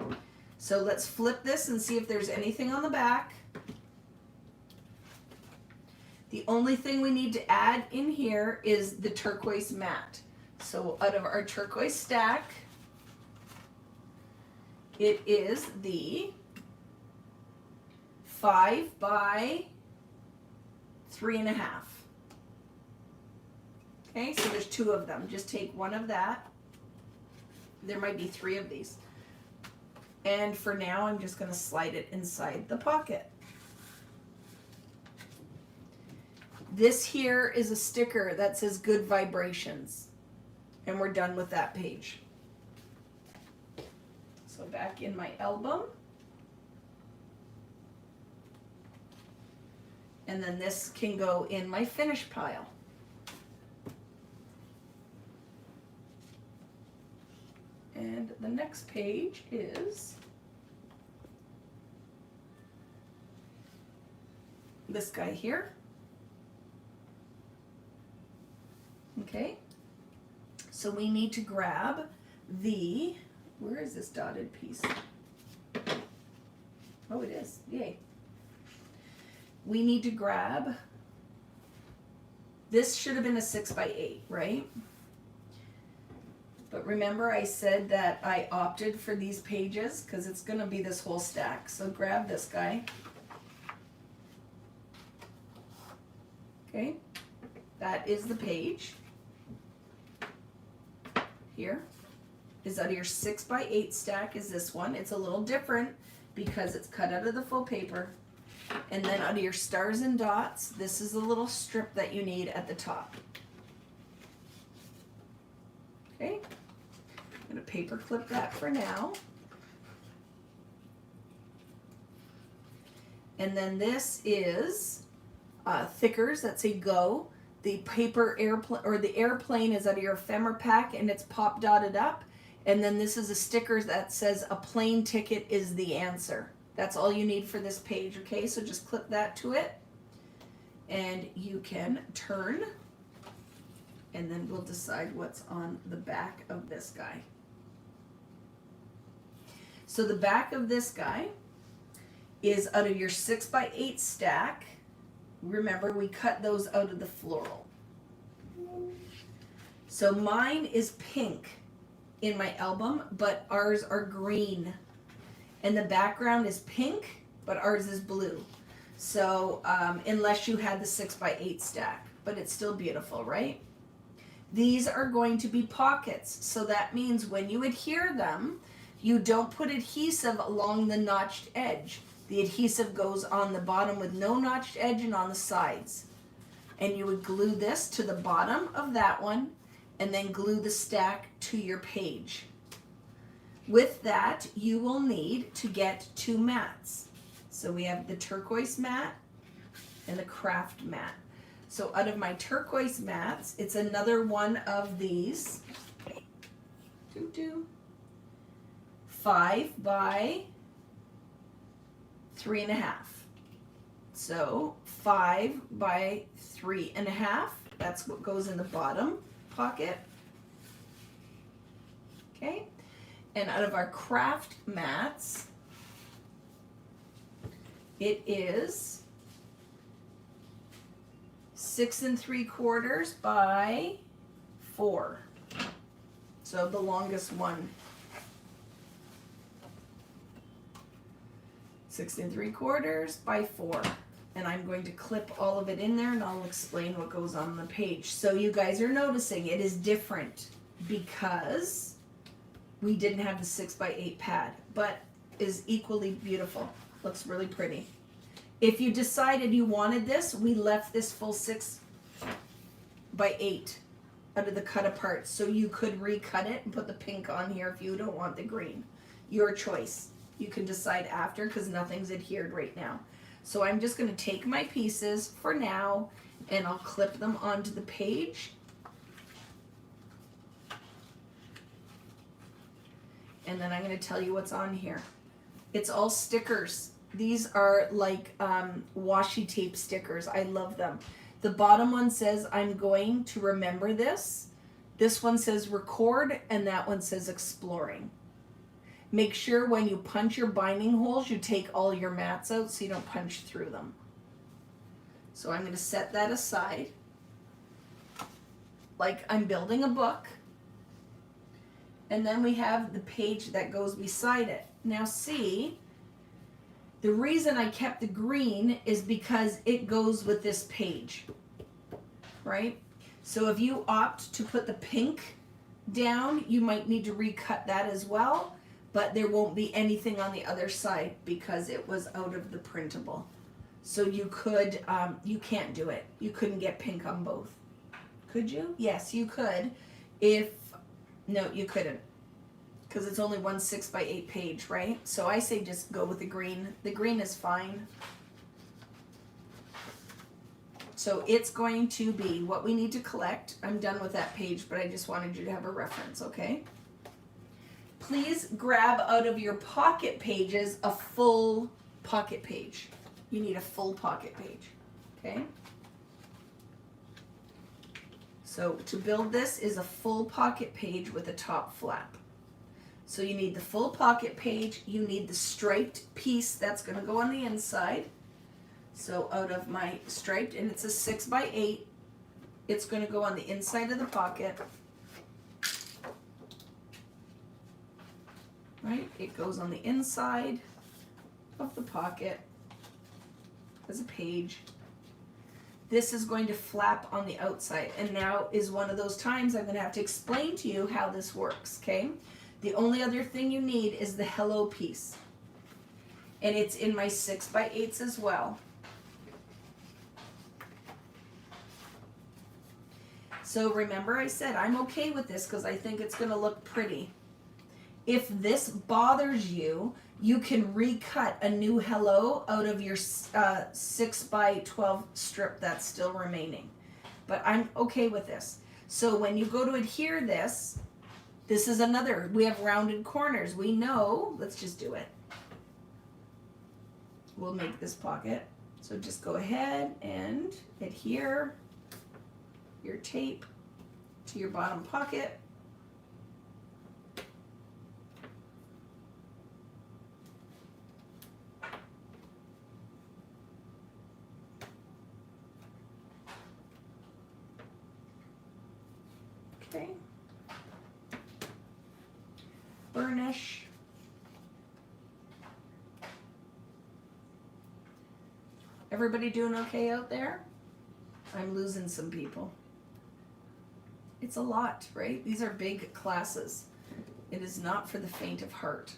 so let's flip this and see if there's anything on the back. The only thing we need to add in here is the turquoise mat. So out of our turquoise stack, it is the 5 by 3.5. Okay, so there's 2 of them. Just take one of that. There might be 3 of these. And for now, I'm just going to slide it inside the pocket. This here is a sticker that says good vibrations. And we're done with that page. So back in my album. And then this can go in my finish pile. And the next page is this guy here. Okay, so we need to grab the, where is this dotted piece? Oh, it is, yay. We need to grab, this should have been a 6x8, right? But remember I said that I opted for these pages because it's going to be this whole stack. So grab this guy. Okay, that is the page. Here is out of your 6x8 stack is this one. It's a little different because it's cut out of the full paper. And then out of your stars and dots, this is the little strip that you need at the top. Okay, I'm going to paper clip that for now. And then this is thickers that say go. The paper airplane or the airplane is out of your ephemera pack and it's pop dotted up. And then this is a sticker that says a plane ticket is the answer. That's all you need for this page. Okay, so just clip that to it and you can turn and then we'll decide what's on the back of this guy. So the back of this guy is out of your 6x8 stack. Remember, we cut those out of the floral. So mine is pink in my album, but ours are green. And the background is pink, but ours is blue. So unless you had the 6x8 stack, but it's still beautiful, right? These are going to be pockets. So that means when you adhere them, you don't put adhesive along the notched edge. The adhesive goes on the bottom with no notched edge and on the sides. And you would glue this to the bottom of that one and then glue the stack to your page. With that, you will need to get 2 mats. So we have the turquoise mat and the craft mat. So out of my turquoise mats, it's another one of these. 5 by 3.5. So 5 by 3.5. That's what goes in the bottom pocket. Okay. And out of our craft mats, it is 6 3/4 by 4. So the longest one. 6 3/4 by 4. And I'm going to clip all of it in there and I'll explain what goes on the page. So you guys are noticing it is different because we didn't have the 6 by 8 pad, but is equally beautiful. Looks really pretty. If you decided you wanted this, we left this full 6 by 8 out of the cut apart, so you could recut it and put the pink on here if you don't want the green. Your choice. You can decide after because nothing's adhered right now. So I'm just going to take my pieces for now and I'll clip them onto the page. And then I'm going to tell you what's on here. It's all stickers. These are like washi tape stickers. I love them. The bottom one says, I'm going to remember this. This one says record, and that one says exploring. Make sure when you punch your binding holes, you take all your mats out so you don't punch through them. So I'm going to set that aside like I'm building a book. And then we have the page that goes beside it. Now see, the reason I kept the green is because it goes with this page, right? So if you opt to put the pink down, you might need to recut that as well, but there won't be anything on the other side because it was out of the printable. So you could, you can't do it. You couldn't get pink on both. Could you? Yes, you could. No, you couldn't. Because it's only one 6 by 8 page, right? So I say just go with the green. The green is fine. So it's going to be what we need to collect. I'm done with that page, but I just wanted you to have a reference, okay? Please grab out of your pocket pages a full pocket page. You need a full pocket page, okay? So to build this is a full pocket page with a top flap. So you need the full pocket page, you need the striped piece that's going to go on the inside. So out of my striped, and it's a 6 by 8, it's going to go on the inside of the pocket. Right? It goes on the inside of the pocket as a page. This is going to flap on the outside, and now is one of those times I'm going to have to explain to you how this works, okay? The only other thing you need is the hello piece. And it's in my 6 by 8s as well. So remember I said I'm okay with this because I think it's going to look pretty. If this bothers you, you can recut a new hello out of your 6 by 12 strip that's still remaining. But I'm okay with this. So when you go to adhere this, this is another, we have rounded corners. We know, let's just do it. We'll make this pocket. So just go ahead and adhere your tape to your bottom pocket. Okay. Burnish. Everybody doing okay out there? I'm losing some people. It's a lot, right? These are big classes. It is not for the faint of heart.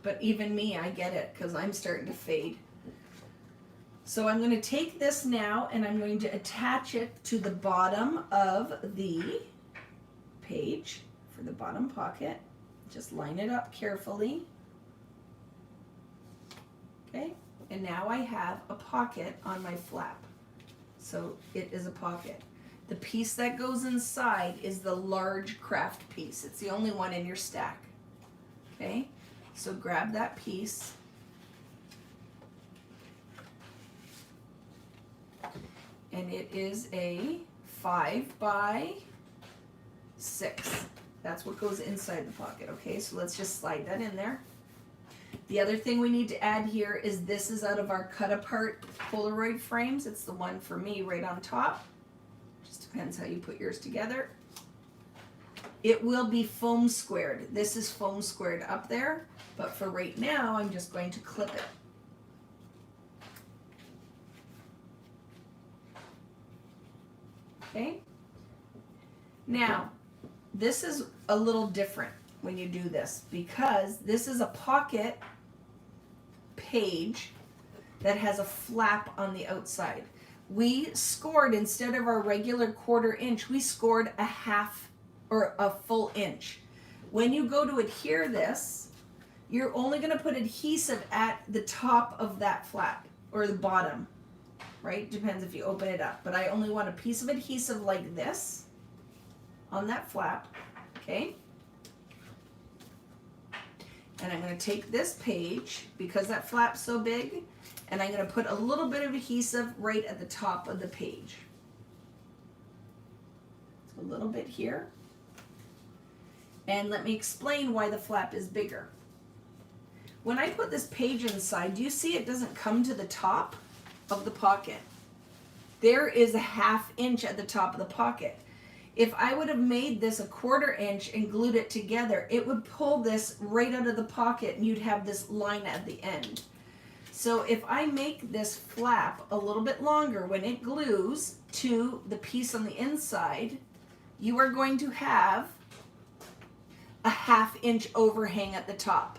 But even me, I get it because I'm starting to fade. So I'm going to take this now and I'm going to attach it to the bottom of the page for the bottom pocket. Just line it up carefully. Okay, and now I have a pocket on my flap. So it is a pocket. The piece that goes inside is the large craft piece. It's the only one in your stack. Okay, so grab that piece. And it is a 5 by 6. That's what goes inside the pocket, okay? So let's just slide that in there. The other thing we need to add here is this is out of our cut apart Polaroid frames. It's the one for me right on top. Just depends how you put yours together. It will be foam squared. This is foam squared up there, but for right now, I'm just going to clip it. Okay? Now, this is a little different when you do this because this is a pocket page that has a flap on the outside. We scored, instead of our regular 1/4 inch, we scored a half or a full inch. When you go to adhere this, you're only going to put adhesive at the top of that flap or the bottom, right? Depends if you open it up, but I only want a piece of adhesive like this on that flap, okay? And I'm going to take this page, because that flap's so big, and I'm going to put a little bit of adhesive right at the top of the page. A little bit here. And let me explain why the flap is bigger. When I put this page inside, do you see it doesn't come to the top of the pocket? There is a 1/2 inch at the top of the pocket. If I would have made this a 1/4 inch and glued it together, it would pull this right out of the pocket and you'd have this line at the end. So if I make this flap a little bit longer, when it glues to the piece on the inside, you are going to have a 1/2 inch overhang at the top.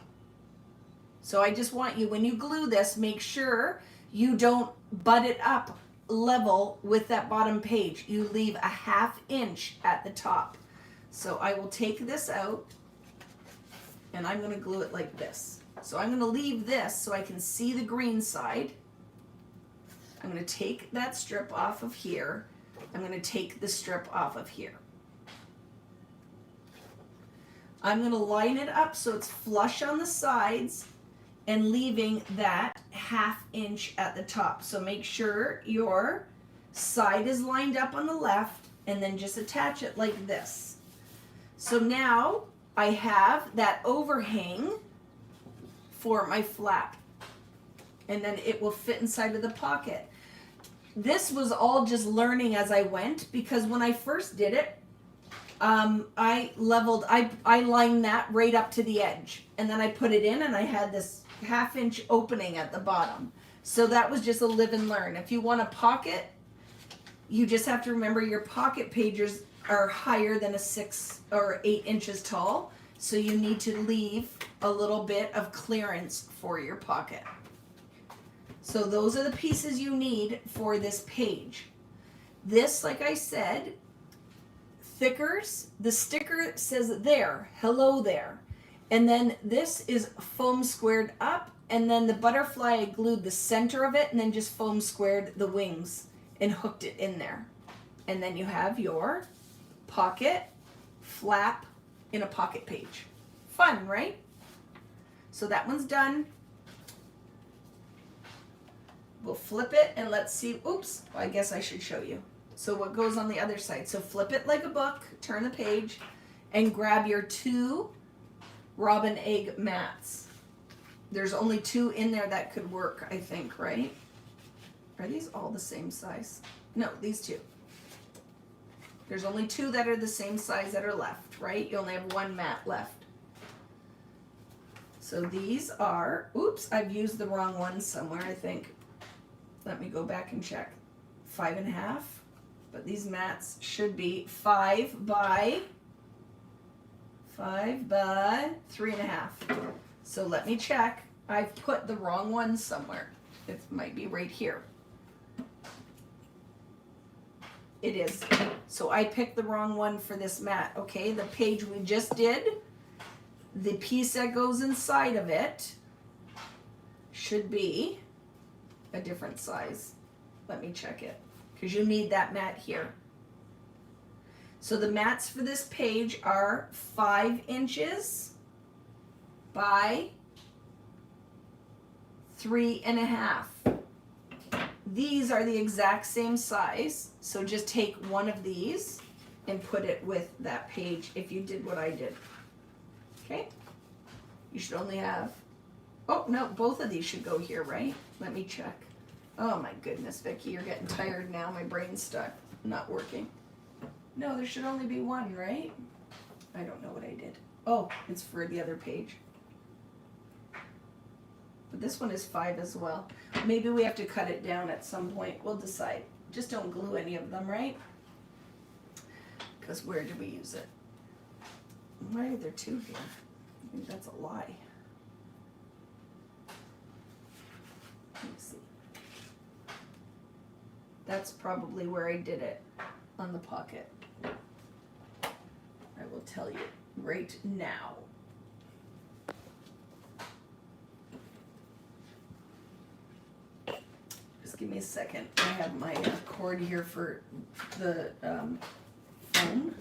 So I just want you, when you glue this, make sure you don't butt it up level with that bottom page. You leave a 1/2 inch at the top. So I will take this out and I'm going to glue it like this. So I'm going to leave this so I can see the green side. I'm going to take that strip off of here. I'm going to take the strip off of here. I'm going to line it up so it's flush on the sides and leaving that 1/2 inch at the top. So make sure your side is lined up on the left and then just attach it like this. So now I have that overhang for my flap, and then it will fit inside of the pocket. This was all just learning as I went, because when I first did it, I lined that right up to the edge, and then I put it in and I had this 1/2 inch opening at the bottom. So that was just a live and learn. If you want a pocket, you just have to remember your pocket pages are higher than a 6 or 8 inches tall. So you need to leave a little bit of clearance for your pocket. So those are the pieces you need for this page. This, like I said, thickers, the sticker says there, hello there. And then this is foam squared up, and then the butterfly, I glued the center of it and then just foam squared the wings and hooked it in there. And then you have your pocket flap in a pocket page. Fun, right? So that one's done. We'll flip it and let's see. Oops, I guess I should show you. So what goes on the other side? So flip it like a book, turn the page, and grab your 2 robin egg mats. There's only 2 in there that could work, I think, right? Are these all the same size? No, these 2. There's only 2 that are the same size that are left, right? You only have 1 mat left. So these are, oops, I've used the wrong one somewhere, I think. Let me go back and check. 5.5. But these mats should be 5 by 3.5. So let me check. I've put the wrong one somewhere. It might be right here. It is. So I picked the wrong one for this mat. Okay, the page we just did, the piece that goes inside of it should be a different size. Let me check it, because you need that mat here. So the mats for this page are 5 inches by 3.5. These are the exact same size, so just take one of these and put it with that page if you did what I did. Okay? You should only have, oh no, both of these should go here, right? Let me check. Oh my goodness, Vicki, you're getting tired now. My brain's stuck, not working. No, there should only be one, right? I don't know what I did. Oh, it's for the other page. But this one is 5 as well. Maybe we have to cut it down at some point. We'll decide. Just don't glue any of them, right? Because where do we use it? Why are there 2 here? I think that's a lie. Let me see. That's probably where I did it, on the pocket. I will tell you right now. Just give me a second. I have my cord here for the phone.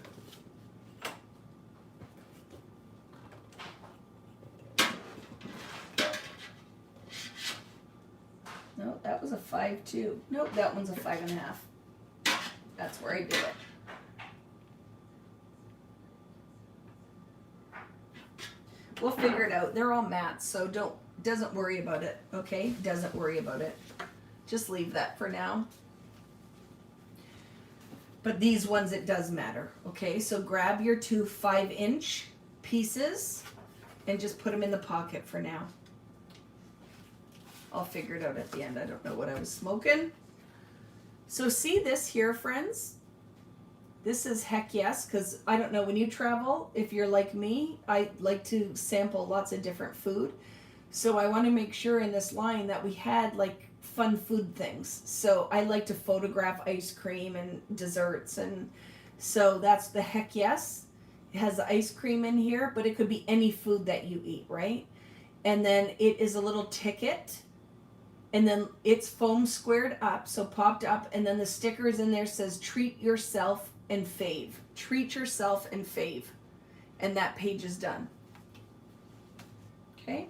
No, that was a 5 too. Nope, that one's a 5.5. That's where I did it. We'll figure it out. They're all mats, so doesn't worry about it, okay? Doesn't worry about it. Just leave that for now. But these ones, it does matter, okay? So grab your 2 5-inch pieces and just put them in the pocket for now. I'll figure it out at the end. I don't know what I was smoking. So see this here, friends? This is heck yes, because I don't know, when you travel, if you're like me, I like to sample lots of different food. So I want to make sure in this line that we had like fun food things. So I like to photograph ice cream and desserts, and so that's the heck yes. It has the ice cream in here, but it could be any food that you eat, right? And then it is a little ticket, and then it's foam squared up, so popped up, and then the stickers in there says treat yourself and fave. Treat yourself and fave. And that page is done. Okay?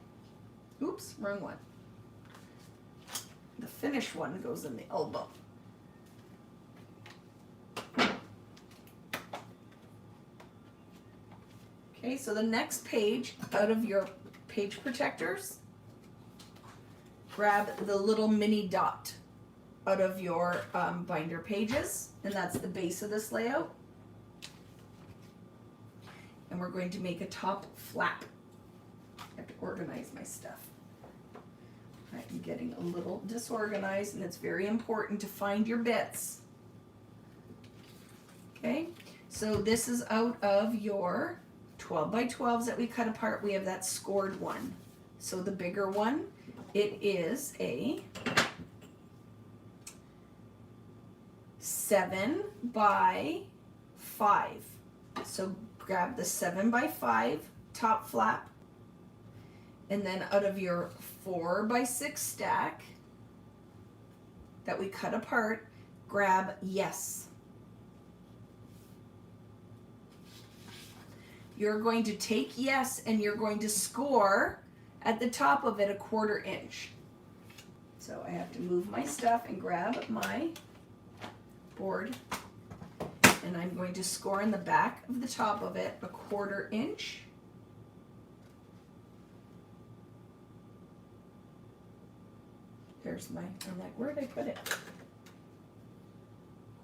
Oops, wrong one. The finished one goes in the elbow. Okay, so the next page out of your page protectors, grab the little mini dot out of your binder pages, and that's the base of this layout. And we're going to make a top flap. I have to organize my stuff. I'm getting a little disorganized, and it's very important to find your bits. Okay, so this is out of your 12 by 12s that we cut apart. We have that scored one. So the bigger one, it is a 7 by 5. So grab the 7 by 5 top flap, and then out of your 4 by 6 stack that we cut apart, grab yes. You're going to take yes, and you're going to score at the top of it 1/4 inch. So I have to move my stuff and grab my board, and I'm going to score in the back of the top of it 1/4 inch. There's my, I'm like, where did I put it?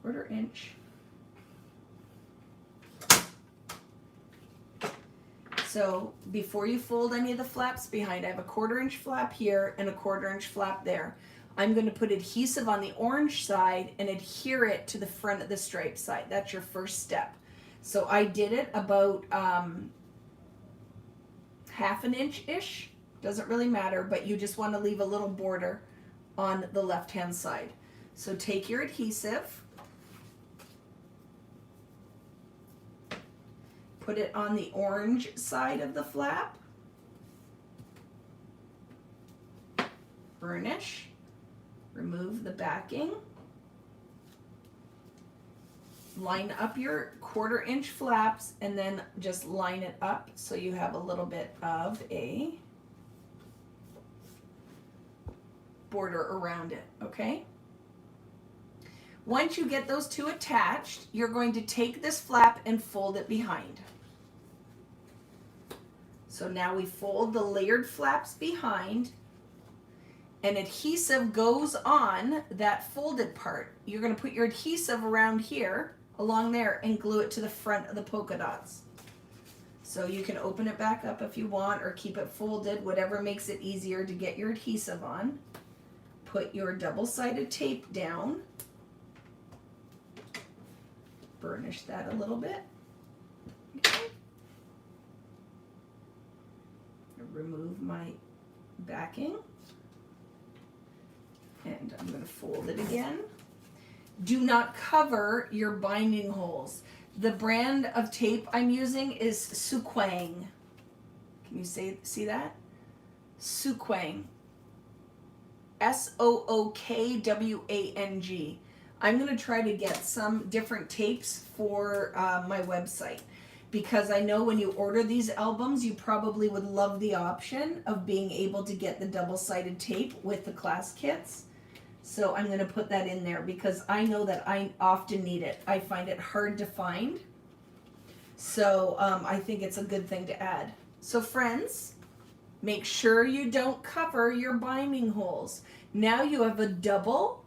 1/4 inch. So before you fold any of the flaps behind, I have a 1/4 inch flap here and a 1/4 inch flap there. I'm going to put adhesive on the orange side and adhere it to the front of the stripe side. That's your first step. So I did it about 1/2 inch-ish. Doesn't really matter, but you just want to leave a little border on the left-hand side. So take your adhesive, put it on the orange side of the flap, burnish, remove the backing, line up your 1/4 inch flaps, and then just line it up so you have a little bit of a border around it, okay? Once you get those two attached, you're going to take this flap and fold it behind. So now we fold the layered flaps behind, and adhesive goes on that folded part. You're going to put your adhesive around here, along there, and glue it to the front of the polka dots. So you can open it back up if you want, or keep it folded, whatever makes it easier to get your adhesive on. Put your double-sided tape down. Burnish that a little bit. Okay. Remove my backing. And I'm going to fold it again. Do not cover your binding holes. The brand of tape I'm using is Sookwang. Can you see that? Sookwang. Sookwang. I'm going to try to get some different tapes for my website, because I know when you order these albums, you probably would love the option of being able to get the double-sided tape with the class kits. So I'm going to put that in there because I know that I often need it. I find it hard to find. So I think it's a good thing to add. So friends, make sure you don't cover your binding holes. Now you have a double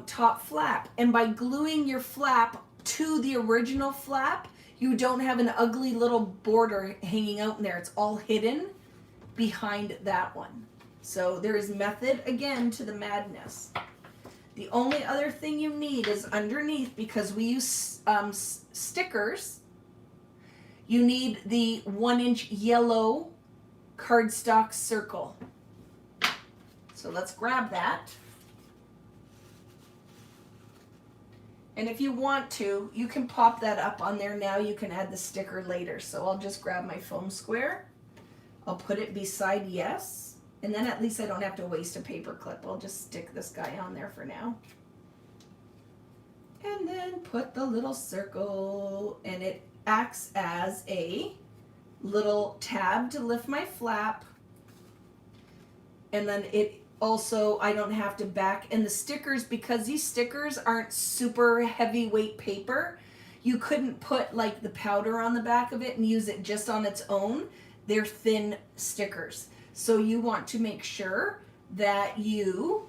top flap, and by gluing your flap to the original flap, you don't have an ugly little border hanging out in there. It's all hidden behind that one. So there is method again to the madness. The only other thing you need is underneath, because we use stickers, you need the 1-inch yellow cardstock circle. So let's grab that. And if you want to, you can pop that up on there now. You can add the sticker later. So I'll just grab my foam square. I'll put it beside yes. And then at least I don't have to waste a paper clip. I'll just stick this guy on there for now. And then put the little circle, and it acts as a little tab to lift my flap. And then it also, I don't have to back, and the stickers, because these stickers aren't super heavyweight paper, you couldn't put like the powder on the back of it and use it just on its own. They're thin stickers. So you want to make sure that I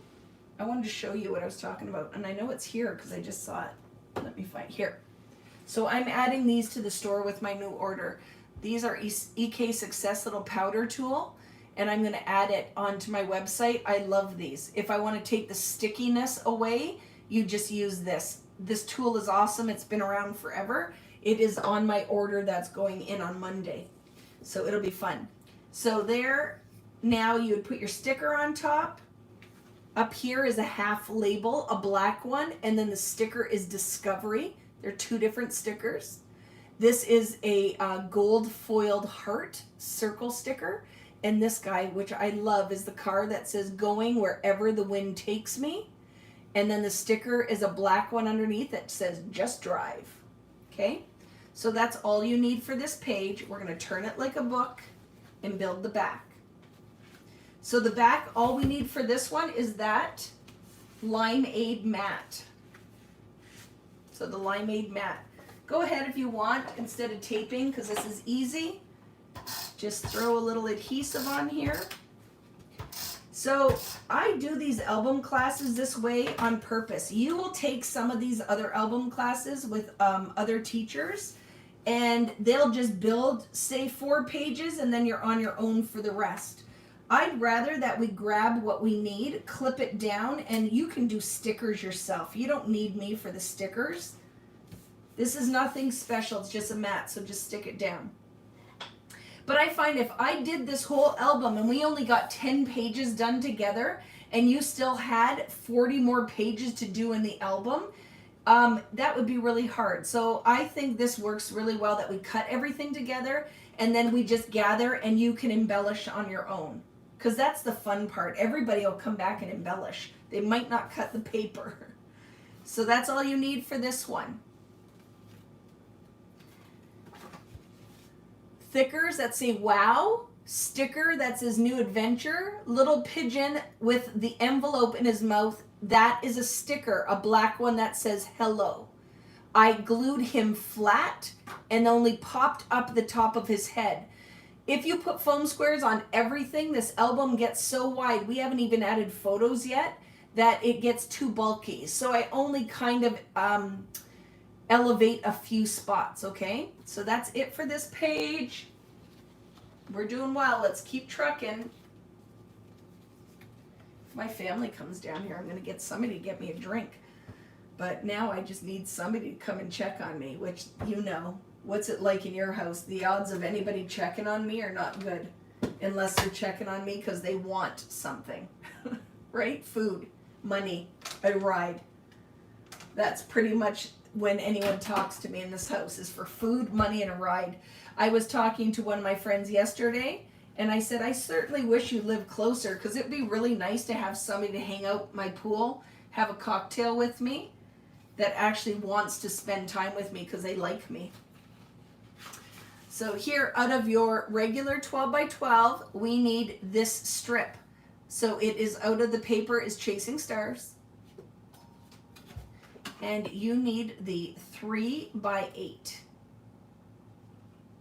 wanted to show you what I was talking about, and I know it's here because I just saw it. Let me find here. So I'm adding these to the store with my new order. These are EK Success little powder tool, and I'm going to add it onto my website. I love these. If I want to take the stickiness away, you just use this. This tool is awesome. It's been around forever. It is on my order that's going in on Monday. So it'll be fun. So there, now you would put your sticker on top. Up here is a half label, a black one, and then the sticker is Discovery. They're two different stickers. This is a gold foiled heart circle sticker. And this guy, which I love, is the car that says going wherever the wind takes me. And then the sticker is a black one underneath that says just drive. Okay, so that's all you need for this page. We're going to turn it like a book and build the back. So the back, all we need for this one is that Limeade mat. So the Limeade mat. Go ahead if you want, instead of taping, because this is easy, just throw a little adhesive on here. So I do these album classes this way on purpose. You will take some of these other album classes with other teachers, and they'll just build, say, 4 pages, and then you're on your own for the rest. I'd rather that we grab what we need, clip it down, and you can do stickers yourself. You don't need me for the stickers. This is nothing special, it's just a mat, so just stick it down. But I find if I did this whole album and we only got 10 pages done together, and you still had 40 more pages to do in the album, that would be really hard. So I think this works really well, that we cut everything together and then we just gather, and you can embellish on your own. Because that's the fun part. Everybody will come back and embellish. They might not cut the paper. So that's all you need for this one. Thickers that say wow. Sticker that says new adventure. Little pigeon with the envelope in his mouth that is a sticker, a black one that says hello. I glued him flat and only popped up the top of his head. If you put foam squares on everything, this album gets so wide, we haven't even added photos yet, that it gets too bulky. So I only kind of elevate a few spots, okay? So that's it for this page. We're doing well. Let's keep trucking. If my family comes down here, I'm going to get somebody to get me a drink. But now I just need somebody to come and check on me, which, you know, what's it like in your house? The odds of anybody checking on me are not good, unless they're checking on me because they want something, right? Food, money, a ride. That's pretty much when anyone talks to me in this house, is for food, money, and a ride. I was talking to one of my friends yesterday, and I said, I certainly wish you lived closer, because it'd be really nice to have somebody to hang out my pool, have a cocktail with me, that actually wants to spend time with me because they like me. So here, out of your regular 12 by 12, we need this strip. So it is out of the paper is Chasing Stars. And you need the 3 by 8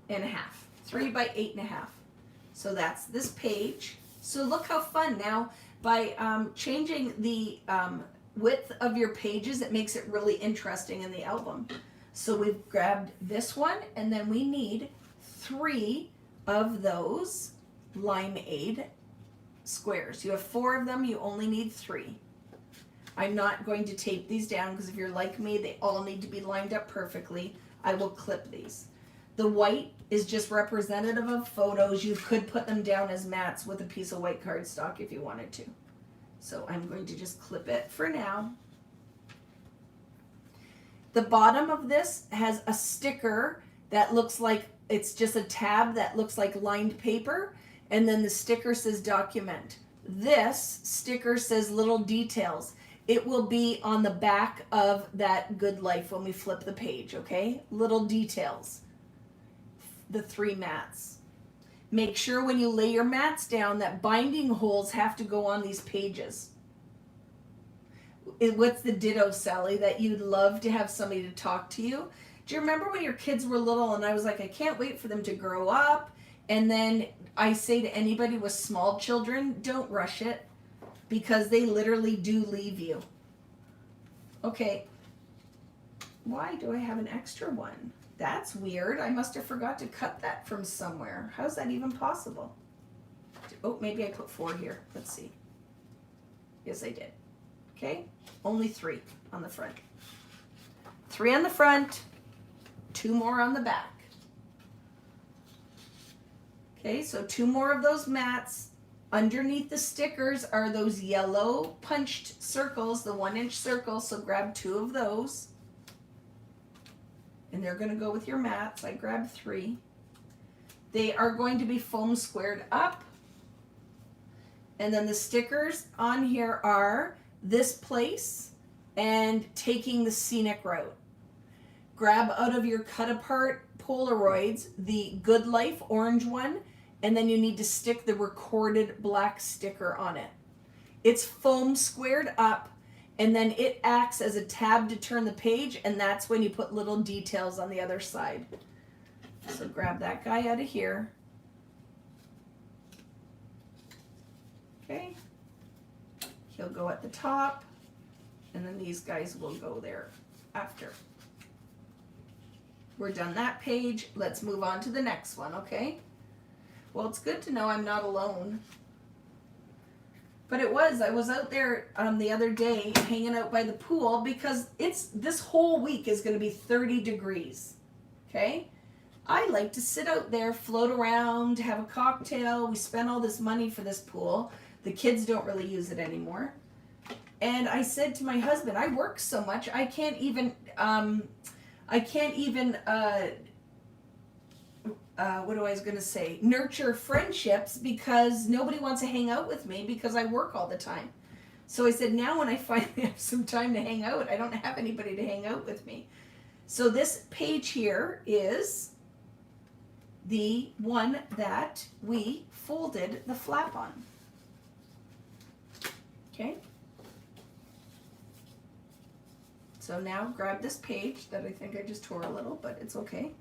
and a half. 3 by 8 and a half. So that's this page. So look how fun now, by changing the width of your pages, it makes it really interesting in the album. So we've grabbed this one, and then we need 3 of those limeade squares. You have 4 of them, you only need 3. I'm not going to tape these down because if you're like me, they all need to be lined up perfectly. I will clip these. The white is just representative of photos. You could put them down as mats with a piece of white cardstock if you wanted to. So I'm going to just clip it for now. The bottom of this has a sticker that looks like, it's just a tab that looks like lined paper, and then the sticker says document. This sticker says little details. It will be on the back of that Good Life when we flip the page, okay? Little details. The 3 mats. Make sure when you lay your mats down that binding holes have to go on these pages. What's the ditto, Sally, that you'd love to have somebody to talk to you? Do you remember when your kids were little and I was like, I can't wait for them to grow up? And then I say to anybody with small children, don't rush it, because they literally do leave you. Okay. Why do I have an extra one? That's weird. I must have forgot to cut that from somewhere. How's that even possible? Oh, maybe I put 4 here. Let's see. Yes, I did. Okay. Only 3 on the front. 3 on the front, 2 more on the back. Okay, so 2 more of those mats. Underneath the stickers are those yellow punched circles, the 1-inch circles, so grab 2 of those. And they're going to go with your mats. I grabbed 3. They are going to be foam squared up. And then the stickers on here are this place and taking the scenic route. Grab out of your cut apart Polaroids the Good Life orange one, and then you need to stick the recorded black sticker on it. It's foam squared up, and then it acts as a tab to turn the page, and that's when you put little details on the other side. So grab that guy out of here. Okay. He'll go at the top, and then these guys will go there after. We're done that page. Let's move on to the next one, okay? Well, it's good to know I'm not alone. But I was out there the other day hanging out by the pool because this whole week is going to be 30 degrees, okay? I like to sit out there, float around, have a cocktail. We spent all this money for this pool. The kids don't really use it anymore. And I said to my husband, I work so much, I can't even what I was going to say, nurture friendships because nobody wants to hang out with me because I work all the time. So I said, now when I finally have some time to hang out, I don't have anybody to hang out with me. So this page here is the one that we folded the flap on. Okay. So now grab this page that I think I just tore a little, but it's okay.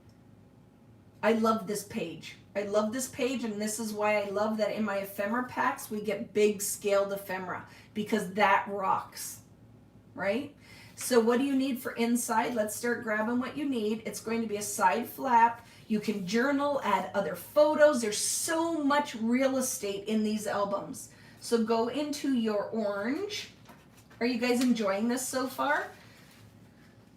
I love this page. I love this page, and this is why I love that in my ephemera packs we get big scaled ephemera, because that rocks, right? So what do you need for inside? Let's start grabbing what you need. It's going to be a side flap. You can journal, add other photos. There's so much real estate in these albums. So go into your orange. Are you guys enjoying this so far?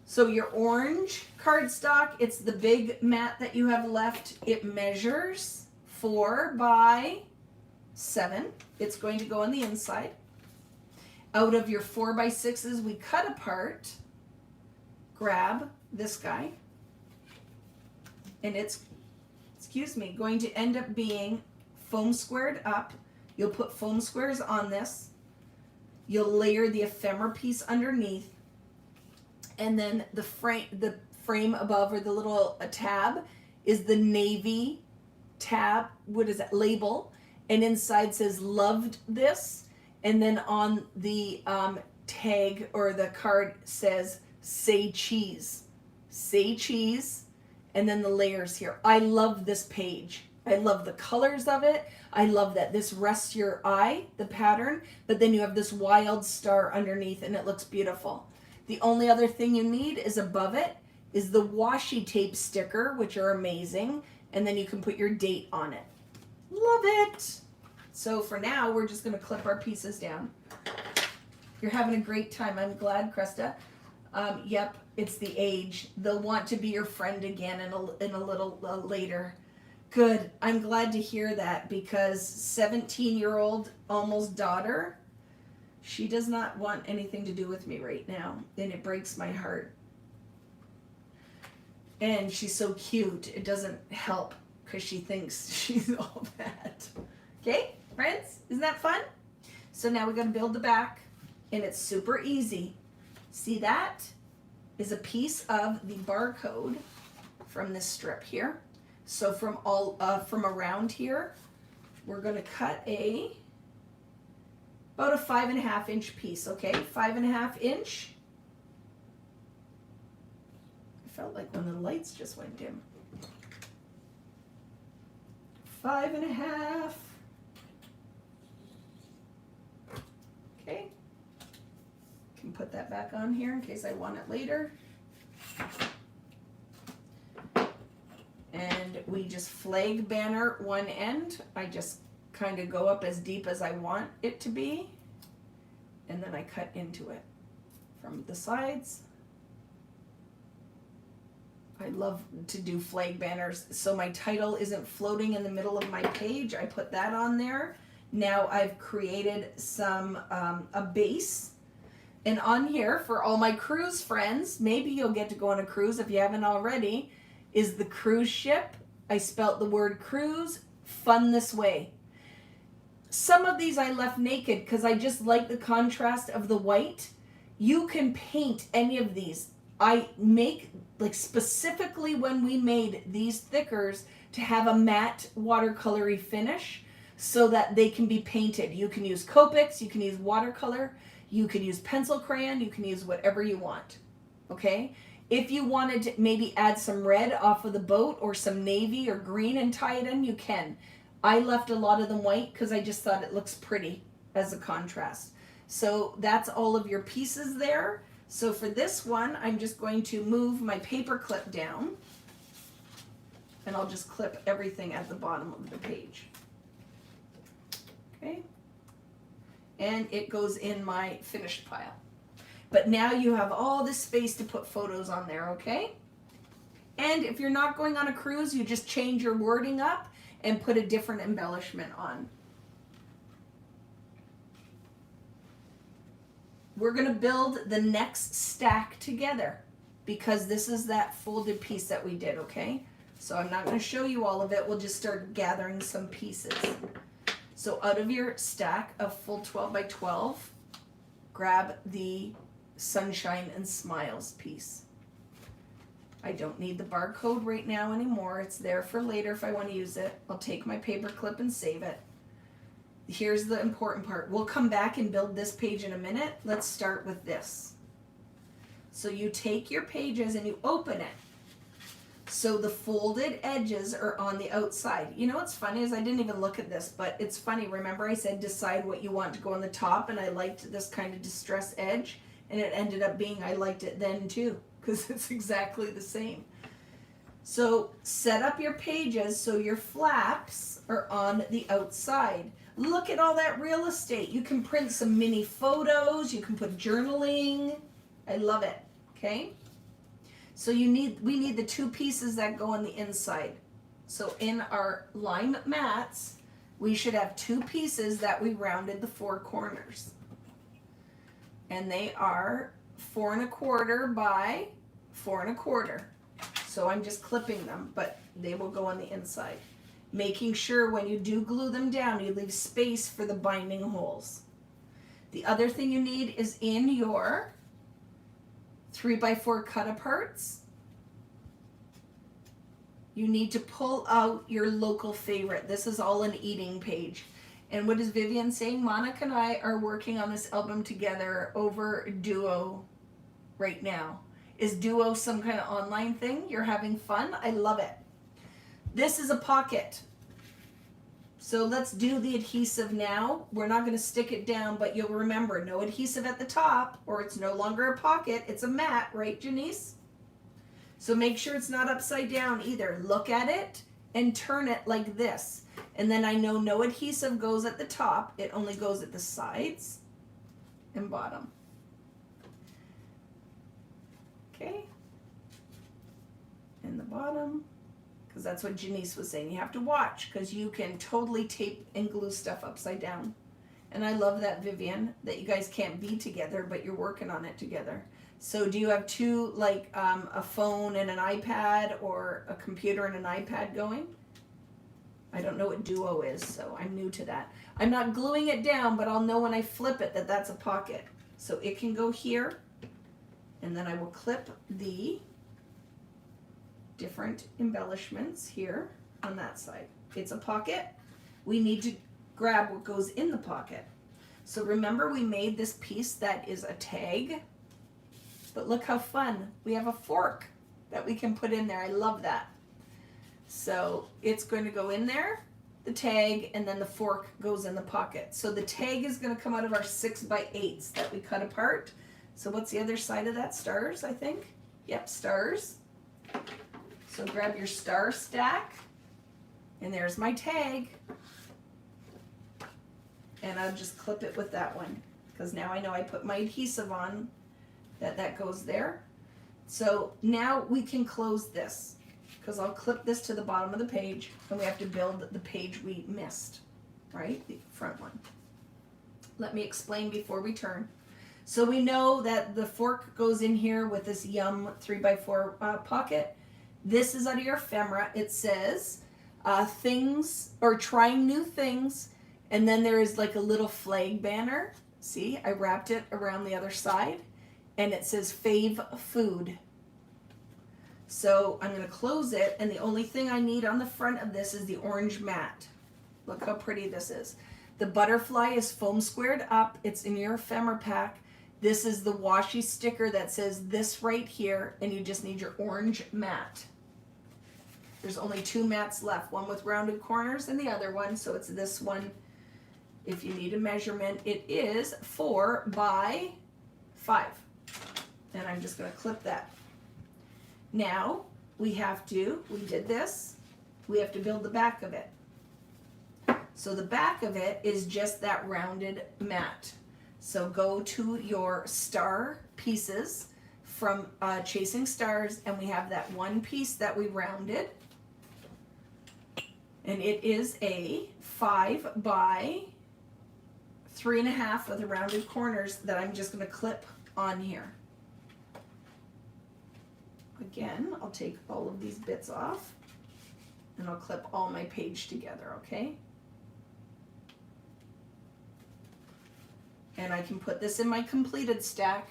So your orange cardstock, it's the big mat that you have left. It measures 4 by 7. It's going to go on the inside. Out of your 4 by 6s, we cut apart. Grab this guy. And it's, going to end up being foam squared up. You'll put foam squares on this. You'll layer the ephemera piece underneath. And then the frame above, or the little tab, is the navy tab. What is that? Label. And inside says loved this. And then on the tag or the card says say cheese. Say cheese. And then the layers here. I love this page. I love the colors of it. I love that this rests your eye, the pattern, but then you have this wild star underneath and it looks beautiful. The only other thing you need is above it is the washi tape sticker, which are amazing, and then you can put your date on it. Love it. So for now, we're just going to clip our pieces down. You're having a great time. I'm glad, Krista. Yep, it's the age. They'll want to be your friend again in a little later. Good. I'm glad to hear that, because 17-year-old almost daughter, she does not want anything to do with me right now, and it breaks my heart. And she's so cute. It doesn't help because she thinks she's all that. Okay, friends? Isn't that fun? So now we're going to build the back, and it's super easy. See, that is a piece of the barcode from this strip here. So from around here, we're going to cut about a 5.5 inch piece, okay? 5.5 inch. I felt like when the lights just went dim. 5.5. Okay. Can put that back on here in case I want it later. And we just flag banner one end. I just kind of go up as deep as I want it to be, and then I cut into it from the sides. I love to do flag banners so my title isn't floating in the middle of my page. I put that on there. Now I've created some a base, and on here for all my cruise friends, maybe you'll get to go on a cruise if you haven't already, is the cruise ship. I spelt the word cruise, fun this way. Some of these I left naked because I just like the contrast of the white. You can paint any of these. I make, like, specifically when we made these thickers to have a matte watercolory finish so that they can be painted. You can use Copics, you can use watercolor, you can use pencil crayon, you can use whatever you want, okay? If you wanted to maybe add some red off of the boat or some navy or green and tie it in, you can. I left a lot of them white because I just thought it looks pretty as a contrast. So that's all of your pieces there. So for this one, I'm just going to move my paper clip down, and I'll just clip everything at the bottom of the page. Okay. And it goes in my finished pile. But now you have all this space to put photos on there, okay? And if you're not going on a cruise, you just change your wording up and put a different embellishment on. We're going to build the next stack together because this is that folded piece that we did, okay? So I'm not going to show you all of it. We'll just start gathering some pieces. So out of your stack of full 12 by 12, grab the Sunshine and Smiles piece. I don't need the barcode right now anymore. It's there for later if I want to use it. I'll take my paper clip and save it. Here's the important part. We'll come back and build this page in a minute. Let's start with this. So you take your pages and you open it. So the folded edges are on the outside. You know what's funny is I didn't even look at this, but it's funny. Remember I said decide what you want to go on the top, and I liked this kind of distress edge, and it ended up being I liked it then too, because it's exactly the same. So set up your pages so your flaps are on the outside. Look at all that real estate. You can print some mini photos, you can put journaling. I love it, okay? So we need the two pieces that go on the inside. So in our lime mats, we should have two pieces that we rounded the four corners. And they are 4 1/4 by 4 1/4. So I'm just clipping them, but they will go on the inside. Making sure when you do glue them down, you leave space for the binding holes. The other thing you need is in your 3x4 cut aparts, you need to pull out your local favorite. This is all an eating page. And what is Vivian saying? Monica and I are working on this album together over Duo right now. Is Duo some kind of online thing? You're having fun? I love it. This is a pocket. So let's do the adhesive now. We're not going to stick it down, but you'll remember no adhesive at the top or it's no longer a pocket. It's a mat, right, Janice? So make sure it's not upside down either. Look at it and turn it like this. And then I know no adhesive goes at the top. It only goes at the sides and bottom. Okay. And the bottom. Because that's what Janice was saying. You have to watch because you can totally tape and glue stuff upside down. And I love that, Vivian, that you guys can't be together, but you're working on it together. So do you have two, like a phone and an iPad or a computer and an iPad going? I don't know what Duo is, so I'm new to that. I'm not gluing it down, but I'll know when I flip it that that's a pocket. So it can go here, and then I will clip the different embellishments here on that side. It's a pocket. We need to grab what goes in the pocket. So remember we made this piece that is a tag, but look how fun. We have a fork that we can put in there. I love that. So it's going to go in there, the tag, and then the fork goes in the pocket. So the tag is going to come out of our 6x8s that we cut apart. So what's the other side of that? Stars, I think. Yep, stars. So grab your star stack, and there's my tag. And I'll just clip it with that one, because now I know I put my adhesive on, that goes there. So now we can close this, because I'll clip this to the bottom of the page, and we have to build the page we missed, right? The front one. Let me explain before we turn. So we know that the fork goes in here with this Yum 3x4 pocket. This is out of your ephemera. It says things or trying new things, and then there is like a little flag banner. See, I wrapped it around the other side, and it says fave food. So I'm going to close it, and the only thing I need on the front of this is the orange mat. Look how pretty this is. The butterfly is foam squared up. It's in your ephemera pack. This is the washi sticker that says this right here, and you just need your orange mat. There's only 2 mats left, one with rounded corners and the other one, so it's this one. If you need a measurement, it is 4 by 5. And I'm just going to clip that. Now, we did this, we have to build the back of it. So the back of it is just that rounded mat. So go to your star pieces from Chasing Stars, and we have that one piece that we rounded. And it is a 5 by 3.5 of the rounded corners that I'm just going to clip on here. Again, I'll take all of these bits off, and I'll clip all my page together, okay? And I can put this in my completed stack.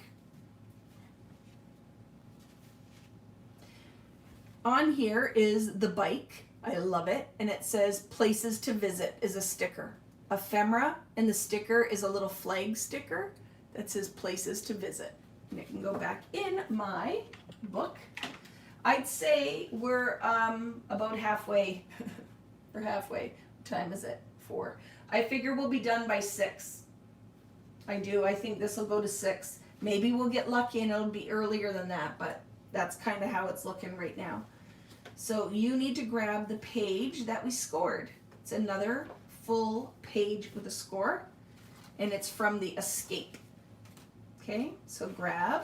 On here is the bike. I love it. And it says places to visit is a sticker. Ephemera, and the sticker is a little flag sticker that says places to visit. and it can go back in my book. I'd say we're about halfway. We're halfway. What time is it? 4. I figure we'll be done by 6. I do. I think this will go to 6. Maybe we'll get lucky and it'll be earlier than that, but that's kind of how it's looking right now. So you need to grab the page that we scored. It's another full page with a score, and it's from the Escape. Okay, so grab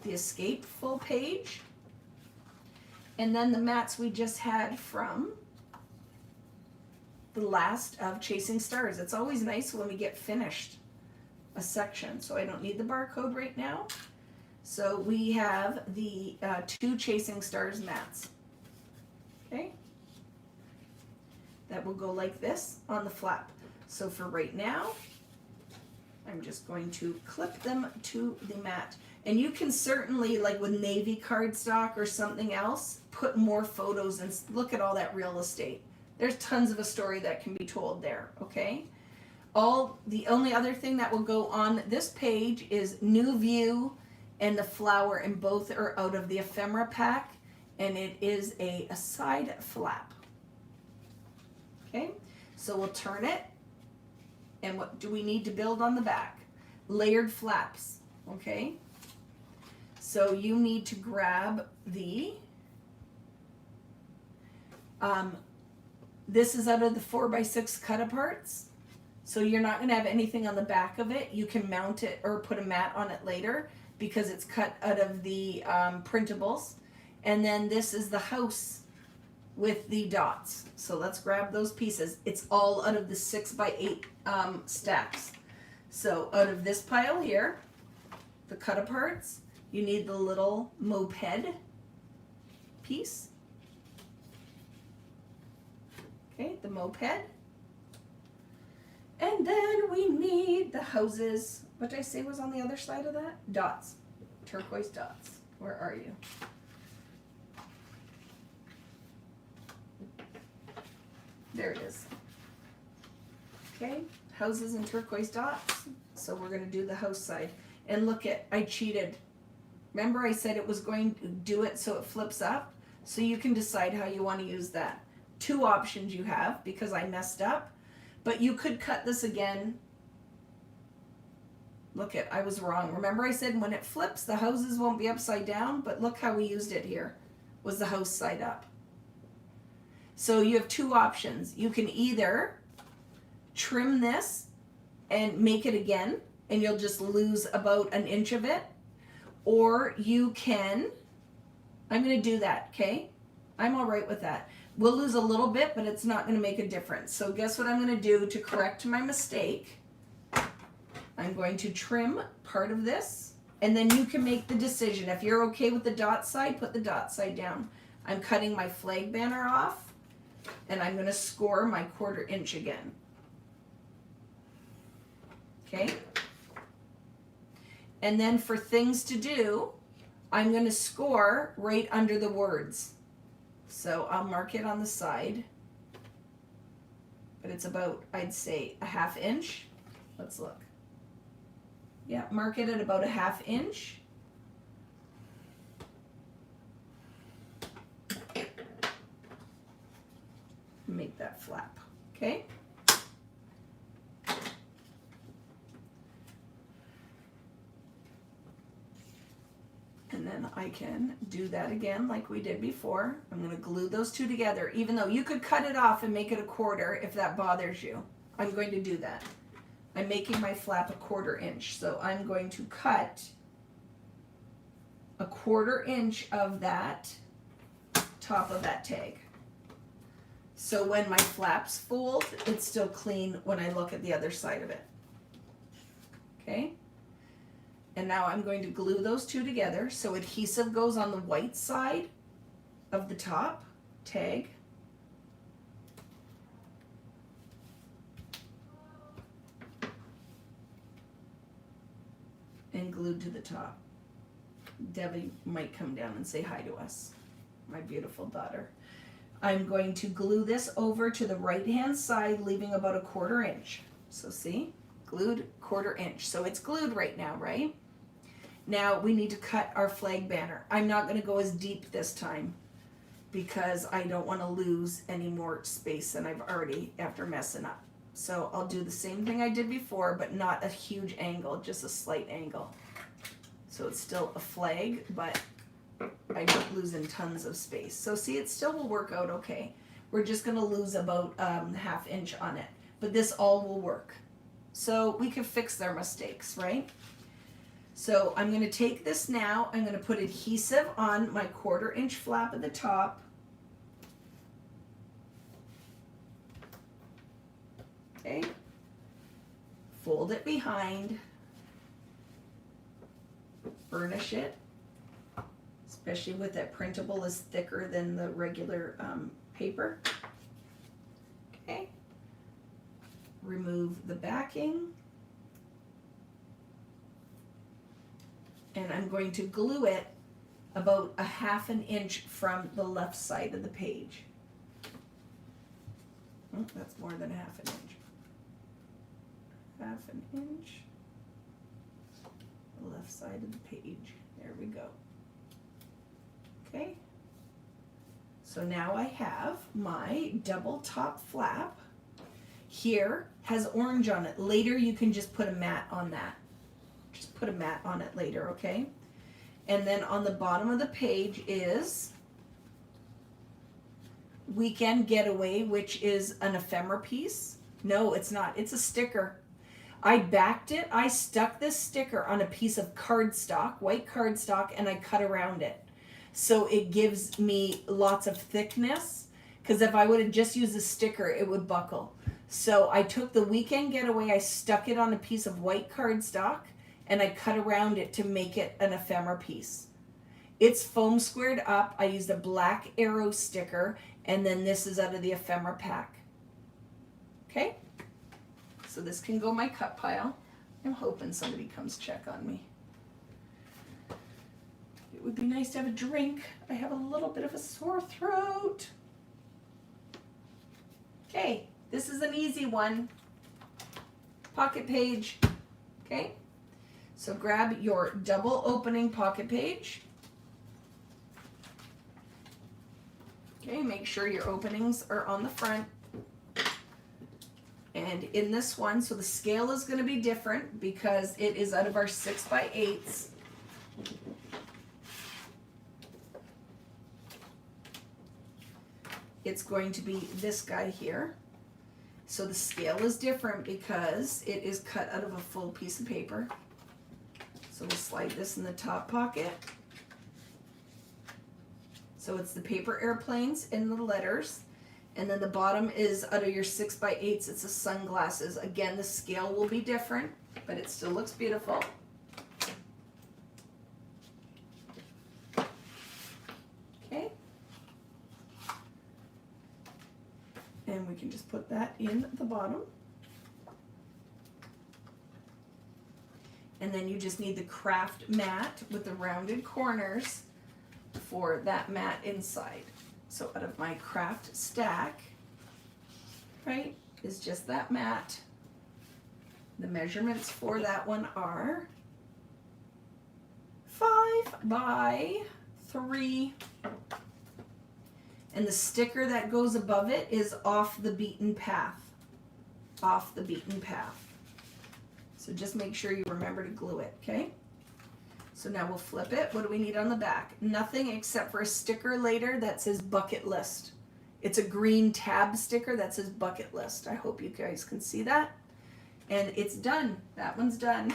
the Escape full page, and then the mats we just had from the last of Chasing Stars. It's always nice when we get finished a section, so I don't need the barcode right now. So we have the 2 Chasing Stars mats, okay, that will go like this on the flap. So for right now, I'm just going to clip them to the mat. And you can certainly, like with navy cardstock or something else, put more photos and look at all that real estate. There's tons of a story that can be told there, okay? The only other thing that will go on this page is New View and the flower, and both are out of the ephemera pack, and it is a side flap. Okay, so we'll turn it, and what do we need to build on the back? Layered flaps, okay? So you need to grab the, this is out of the 4x6 cut aparts, so you're not gonna have anything on the back of it. You can mount it or put a mat on it later, because it's cut out of the printables. And then this is the house with the dots. So let's grab those pieces. It's all out of the 6x8 stacks. So out of this pile here, the cut aparts, you need the little moped piece. Okay, the moped. And then we need the houses. What did I say was on the other side of that? Dots. Turquoise dots. Where are you? There it is. Okay, houses and turquoise dots. So we're going to do the house side. And look at, I cheated. Remember I said it was going to do it so it flips up? So you can decide how you want to use that. 2 options you have, because I messed up. But you could cut this again. Look at, I was wrong. Remember I said when it flips, the houses won't be upside down, but look how we used it here. Was the house side up. So you have 2 options. You can either trim this and make it again, and you'll just lose about 1 inch of it. Or you can, I'm going to do that, okay? I'm all right with that. We'll lose a little bit, but it's not going to make a difference. So guess what I'm going to do to correct my mistake? I'm going to trim part of this, and then you can make the decision. If you're okay with the dot side, put the dot side down. I'm cutting my flag banner off, and I'm going to score my 1/4 inch again. Okay? And then for things to do, I'm going to score right under the words. So I'll mark it on the side, but it's about, I'd say, 1/2 inch. Let's look. Yeah, mark it at about 1/2 inch. Make that flap, okay? And then I can do that again like we did before. I'm going to glue those 2 together, even though you could cut it off and make it a 1/4 if that bothers you. I'm going to do that. I'm making my flap a 1/4 inch, so I'm going to cut a 1/4 inch of that top of that tag. So when my flaps fold, it's still clean when I look at the other side of it. Okay? And now I'm going to glue those 2 together. So adhesive goes on the white side of the top tag. And glued to the top. Debbie might come down and say hi to us, my beautiful daughter. I'm going to glue this over to the right hand side, leaving about a 1/4 inch. So see, glued 1/4 inch. So it's glued right now, right? Now we need to cut our flag banner. I'm not going to go as deep this time because I don't want to lose any more space than I've already after messing up. So I'll do the same thing I did before, but not a huge angle, just a slight angle. So it's still a flag, but I'm not losing tons of space. So see, it still will work out okay. We're just going to lose about ½ inch on it, but this all will work. So we can fix their mistakes, right? So I'm going to take this now, I'm going to put adhesive on my 1/4 inch flap at the top. Okay. Fold it behind. Burnish it. Especially with that printable is thicker than the regular paper. Okay. Remove the backing. And I'm going to glue it about ½ inch from the left side of the page. Oh, that's more than ½ inch. ½ inch. The left side of the page. There we go. Okay. So now I have my double top flap. Here has orange on it. Later you can just put a mat on that. Just put a mat on it later, okay? And then on the bottom of the page is Weekend Getaway, which is an ephemera piece. No, it's not. It's a sticker. I backed it. I stuck this sticker on a piece of cardstock, white cardstock, and I cut around it. So it gives me lots of thickness, because if I would have just used a sticker, it would buckle. So I took the Weekend Getaway, I stuck it on a piece of white cardstock, and I cut around it to make it an ephemera piece. It's foam squared up. I used a black arrow sticker, and then this is out of the ephemera pack. Okay? So this can go in my cut pile. I'm hoping somebody comes check on me. It would be nice to have a drink. I have a little bit of a sore throat. Okay, this is an easy one. Pocket page. Okay? So grab your double opening pocket page. Okay, make sure your openings are on the front. And in this one, so the scale is going to be different because it is out of our 6x8s. It's going to be this guy here. So the scale is different because it is cut out of a full piece of paper. So we'll slide this in the top pocket. So it's the paper airplanes and the letters. And then the bottom is out of your 6x8s. It's the sunglasses. Again, the scale will be different, but it still looks beautiful. Okay. And we can just put that in the bottom. And then you just need the craft mat with the rounded corners for that mat inside. So out of my craft stack, right, is just that mat. The measurements for that one are 5x3. And the sticker that goes above it is off the beaten path. Off the beaten path. So just make sure you remember to glue it, okay? So now we'll flip it. What do we need on the back? Nothing except for a sticker later that says bucket list. It's a green tab sticker that says bucket list. I hope you guys can see that. And it's done. That one's done.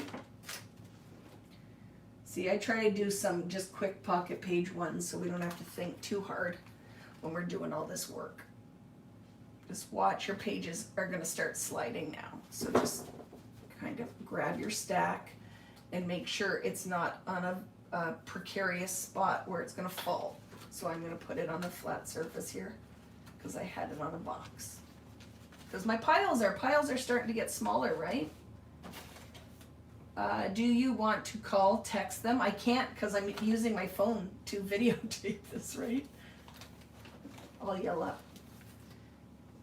See, I try to do some just quick pocket page ones so we don't have to think too hard when we're doing all this work. Just watch, your pages are going to start sliding now. So just kind of grab your stack and make sure it's not on a precarious spot where it's going to fall. So I'm going to put it on the flat surface here because I had it on a box. Because my piles are starting to get smaller, right? Do you want to call, text them? I can't because I'm using my phone to videotape this, right? I'll yell up.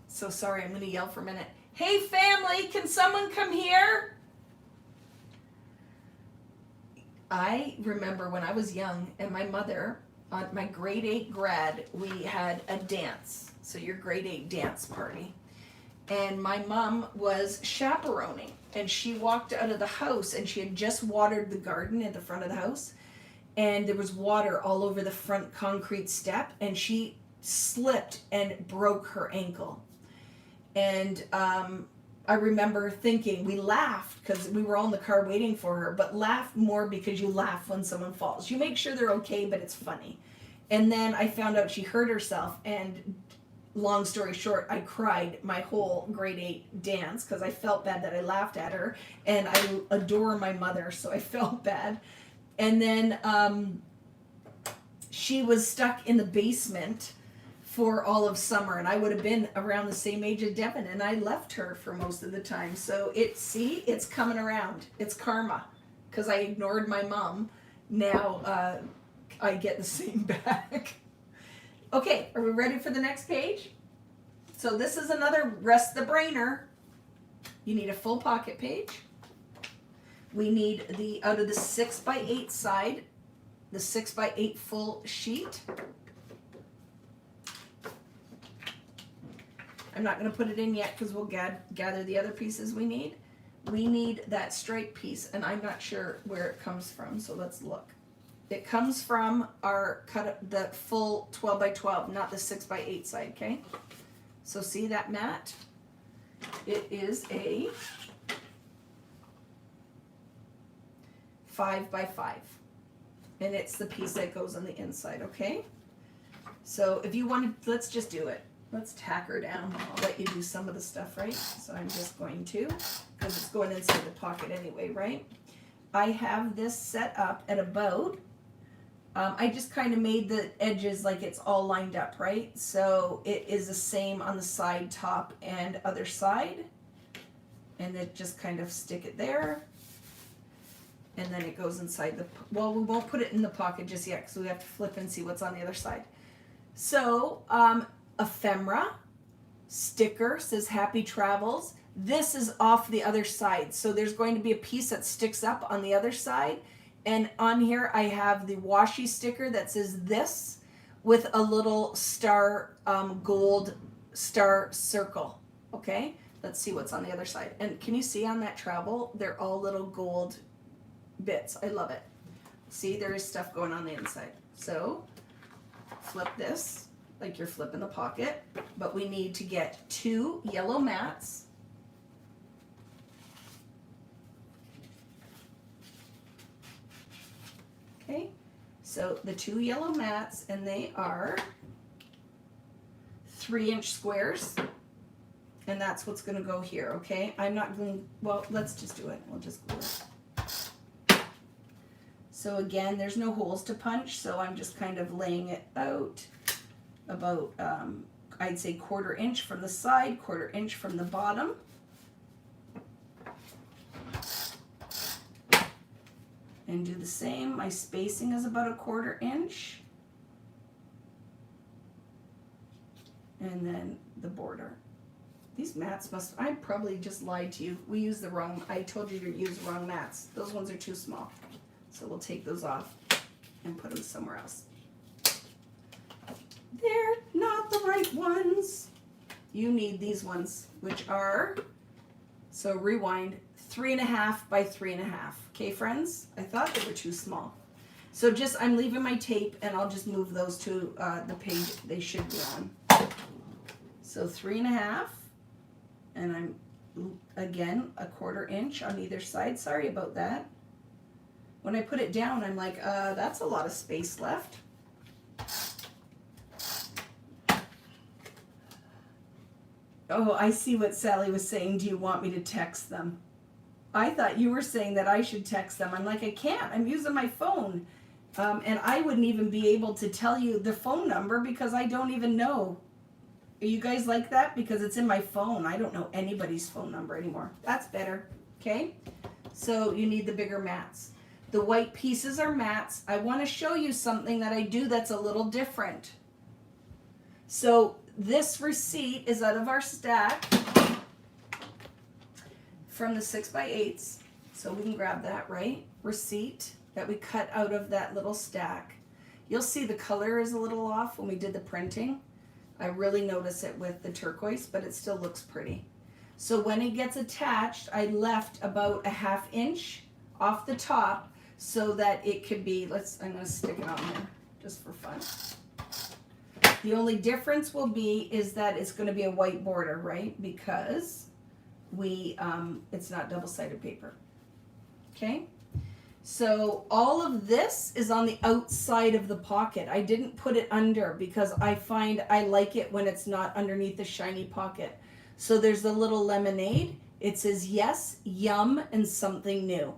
So sorry, I'm going to yell for a minute. Hey family, can someone come here? I remember when I was young and my mother, on my grade 8 grad, we had a dance. So your grade 8 dance party. And my mom was chaperoning, and she walked out of the house and she had just watered the garden at the front of the house, and there was water all over the front concrete step, and she slipped and broke her ankle. And I remember thinking, we laughed because we were all in the car waiting for her, but laugh more because you laugh when someone falls. You make sure they're okay, but it's funny. And then I found out she hurt herself, and long story short, I cried my whole grade 8 dance because I felt bad that I laughed at her, and I adore my mother, so I felt bad. And then she was stuck in the basement for all of summer, and I would have been around the same age as Devin, and I left her for most of the time. So it's coming around. It's karma, because I ignored my mom. Now I get the same back. Okay, are we ready for the next page? So this is another rest the brainer. You need a full pocket page. We need out of the 6x8 side, the 6x8 full sheet. I'm not going to put it in yet because we'll gather the other pieces we need. We need that stripe piece, and I'm not sure where it comes from, so let's look. It comes from the full 12x12, not the 6x8 side, okay? So see that mat? It is a 5x5, and it's the piece that goes on the inside, okay? So if you want to, let's just do it. Let's tack her down. I'll let you do some of the stuff, right? So I'm just going to, because it's going inside the pocket anyway, right? I have this set up at about, I just kind of made the edges like it's all lined up, right? So it is the same on the side, top, and other side. And then just kind of stick it there. And then it goes inside the, well, we won't put it in the pocket just yet because we have to flip and see what's on the other side. So, ephemera, sticker, says happy travels. This is off the other side. So there's going to be a piece that sticks up on the other side. And on here I have the washi sticker that says this with a little star, gold star circle. Okay, let's see what's on the other side. And can you see on that travel, they're all little gold bits. I love it. See, there is stuff going on the inside. So flip this like you're flipping the pocket, but we need to get 2 yellow mats. Okay, so the 2 yellow mats, and they are 3-inch squares, and that's what's going to go here, okay? I'm not going, well, let's just do it. We'll just glue it. So again, there's no holes to punch, so I'm just kind of laying it out about, I'd say 1/4 inch from the side, 1/4 inch from the bottom. And do the same. My spacing is about 1/4 inch. And then the border. These mats must, I probably just lied to you. We use the wrong, I told you to use the wrong mats. Those ones are too small. So we'll take those off and put them somewhere else. They're not the right ones. You need these ones, which are, so rewind, 3.5 by 3.5. Okay, friends? I thought they were too small. So just, I'm leaving my tape, and I'll just move those to the page they should be on. So 3.5, and I'm, again, 1/4 inch on either side. Sorry about that. When I put it down, I'm like, that's a lot of space left. Oh, I see what Sally was saying. Do you want me to text them? I thought you were saying that I should text them. I'm like, I can't. I'm using my phone. And I wouldn't even be able to tell you the phone number because I don't even know. Are you guys like that? Because it's in my phone. I don't know anybody's phone number anymore. That's better. Okay? So you need the bigger mats. The white pieces are mats. I want to show you something that I do that's a little different. So this receipt is out of our stack from the 6x8s. So we can grab that, right? Receipt. that we cut out of that little stack. You'll see the color is a little off when we did the printing. I really notice it with the turquoise, but it still looks pretty. So when it gets attached, I left about a 1/2 inch off the top so that it could be, I'm gonna stick it on there just for fun. The only difference will be is that it's gonna be a white border, right? Because it's not double-sided paper, okay? So all of this is on the outside of the pocket. I didn't put it under because I find I like it when it's not underneath the shiny pocket. So there's the little lemonade. It says yes, yum, and something new.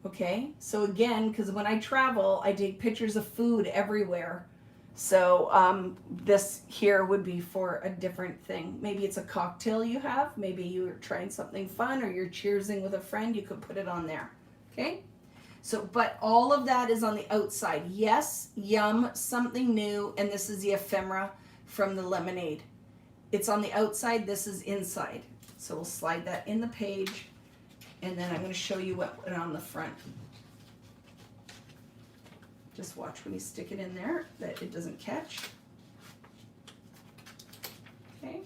Okay, so again, because when I travel, I take pictures of food everywhere. So this here would be for a different thing. Maybe it's a cocktail you have. Maybe you're trying something fun or you're cheersing with a friend. You could put it on there. Okay, so but all of that is on the outside. Yes, yum, something new, and this is the ephemera from the lemonade. It's on the outside, this is inside. So we'll slide that in the page, and then I'm going to show you what went on the front. Just watch when you stick it in there that it doesn't catch. Okay.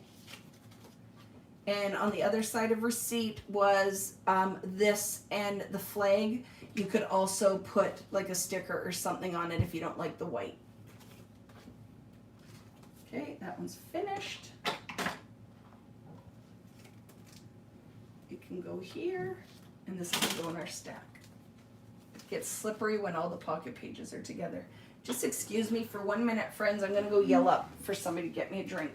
And on the other side of receipt was this and the flag. You could also put like a sticker or something on it if you don't like the white. Okay, that one's finished. It can go here, and this can go in our stack. It gets slippery when all the pocket pages are together. Just excuse me for 1 minute, friends. I'm gonna go yell up for somebody to get me a drink.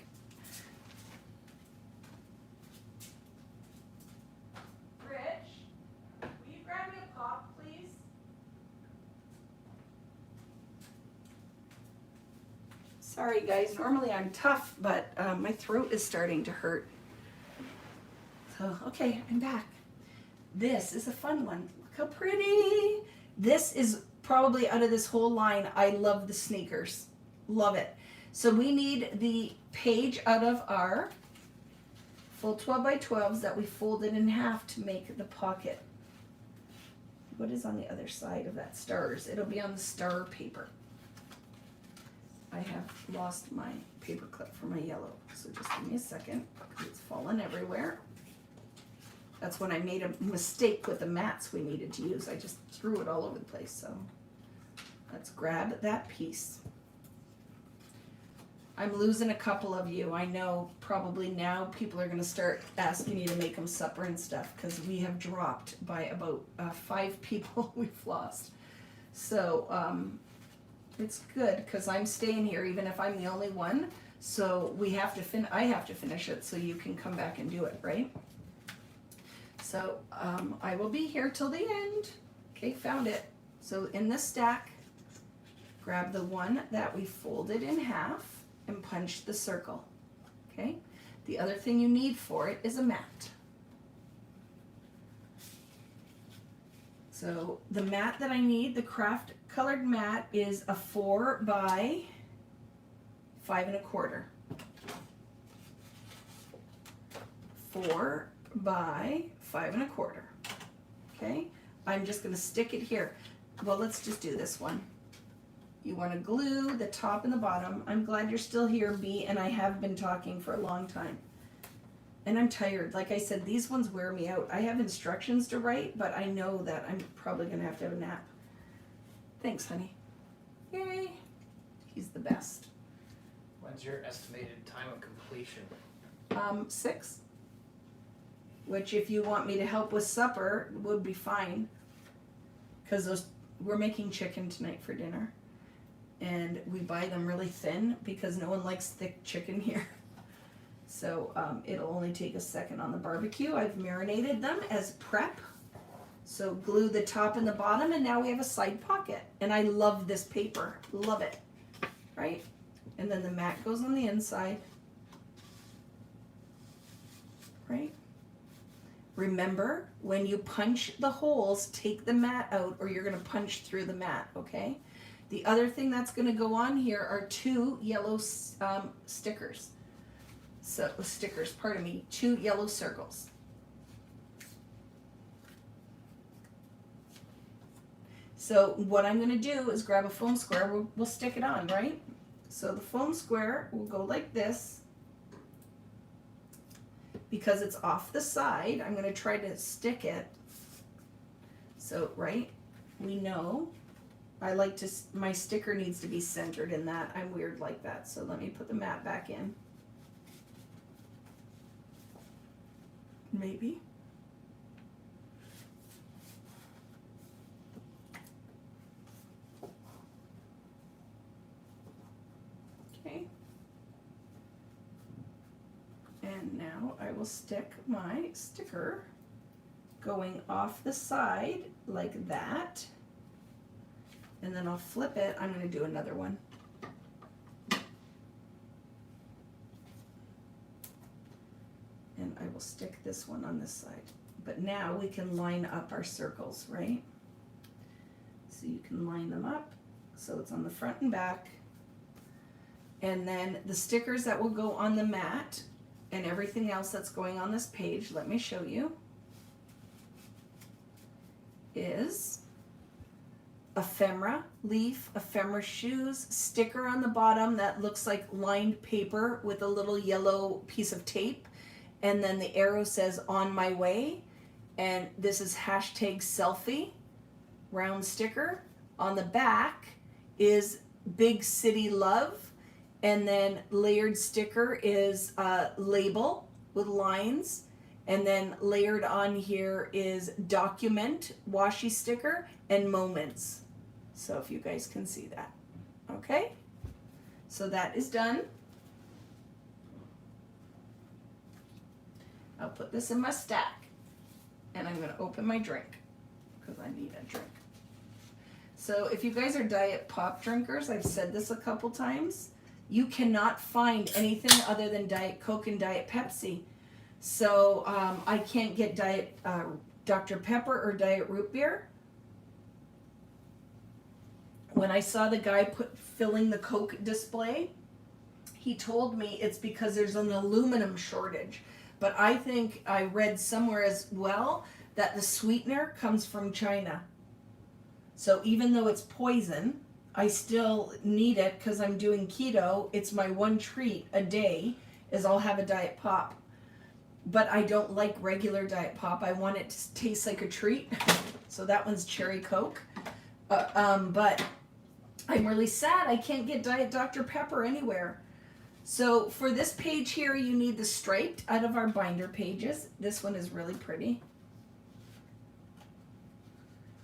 Sorry guys, normally I'm tough, but my throat is starting to hurt. So, okay, I'm back. This is a fun one. Look how pretty. This is probably out of this whole line, I love the sneakers. Love it. So we need the page out of our full 12 by 12s that we folded in half to make the pocket. What is on the other side of that? Stars. It'll be on the star paper. I have lost my paper clip for my yellow, so just give me a second because it's fallen everywhere. That's when I made a mistake with the mats we needed to use. I just threw it all over the place, so let's grab that piece. I'm losing a couple of you. I know probably now people are going to start asking you to make them supper and stuff because we have dropped by about 5 people we've lost. So, it's good because I'm staying here even if I'm the only one. So we have to I have to finish it so you can come back and do it, right? So I will be here till the end. Okay, found it. So in the stack, grab the one that we folded in half and punch the circle. Okay, the other thing you need for it is a mat. So the mat that I need, the craft colored mat, is a 4 by 5 1/4. 4 by 5 1/4. Okay, I'm just going to stick it here. Well, let's just do this one. You want to glue the top and the bottom. I'm glad you're still here, B, and I have been talking for a long time. And I'm tired. Like I said, these ones wear me out. I have instructions to write, but I know that I'm probably going to have a nap. Thanks, honey. Yay. He's the best. When's your estimated time of completion? 6. Which, if you want me to help with supper, would be fine. Because we're making chicken tonight for dinner. And we buy them really thin because no one likes thick chicken here. So it'll only take a second on the barbecue. I've marinated them as prep. So glue the top and the bottom, and now we have a side pocket. And I love this paper. Love it. Right? And then the mat goes on the inside. Right? Remember, when you punch the holes, take the mat out or you're going to punch through the mat, okay? The other thing that's going to go on here are 2 yellow stickers. So, stickers, pardon me, 2 yellow circles. So what I'm going to do is grab a foam square. We'll stick it on, right? So the foam square will go like this. Because it's off the side, I'm going to try to stick it. So, right, we know I like to, my sticker needs to be centered in that. I'm weird like that. So let me put the mat back in. Maybe. Okay. And now I will stick my sticker going off the side like that. And then I'll flip it. I'm going to do another one. And I will stick this one on this side. But now we can line up our circles, right? So you can line them up. So it's on the front and back. And then the stickers that will go on the mat and everything else that's going on this page, let me show you, is ephemera leaf, ephemera shoes, sticker on the bottom that looks like lined paper with a little yellow piece of tape, and then the arrow says on my way, and this is hashtag selfie, round sticker. On the back is big city love, and then layered sticker is a label with lines, and then layered on here is document washi sticker and moments. So if you guys can see that. Okay, so that is done. I'll put this in my stack, and I'm going to open my drink because I need a drink. So if you guys are Diet Pop drinkers, I've said this a couple times, you cannot find anything other than Diet Coke and Diet Pepsi. So I can't get Diet Dr. Pepper or Diet Root Beer. When I saw the guy filling the Coke display, he told me it's because there's an aluminum shortage. But I think I read somewhere as well that the sweetener comes from China. So even though it's poison, I still need it because I'm doing keto. It's my one treat a day is I'll have a Diet Pop. But I don't like regular Diet Pop. I want it to taste like a treat. So that one's Cherry Coke. But I'm really sad I can't get Diet Dr. Pepper anywhere. So for this page here, you need the striped out of our binder pages. This one is really pretty.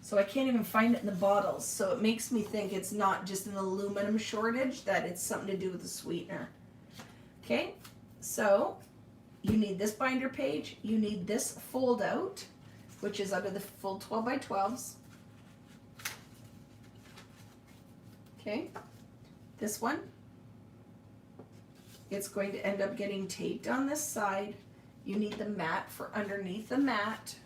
So I can't even find it in the bottles. So it makes me think it's not just an aluminum shortage, that it's something to do with the sweetener. Okay, so you need this binder page. You need this fold out, which is out of the full 12 by 12s. Okay, this one. It's going to end up getting taped on this side. You need the mat for underneath the mat.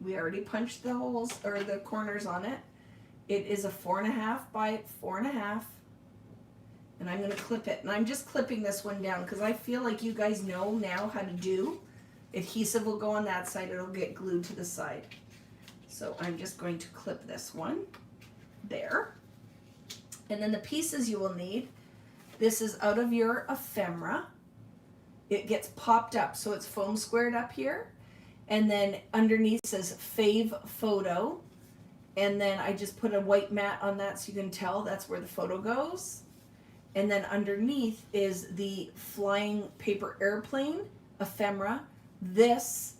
We already punched the holes or the corners on it. It is a 4.5 by 4.5. And I'm going to clip it. And I'm just clipping this one down because I feel like you guys know now how to do. Adhesive will go on that side. It'll get glued to the side. So I'm just going to clip this one there. And then the pieces you will need, this is out of your ephemera. It gets popped up, so it's foam squared up here. And then underneath says Fave Photo. And then I just put a white mat on that so you can tell that's where the photo goes. And then underneath is the flying paper airplane, ephemera. This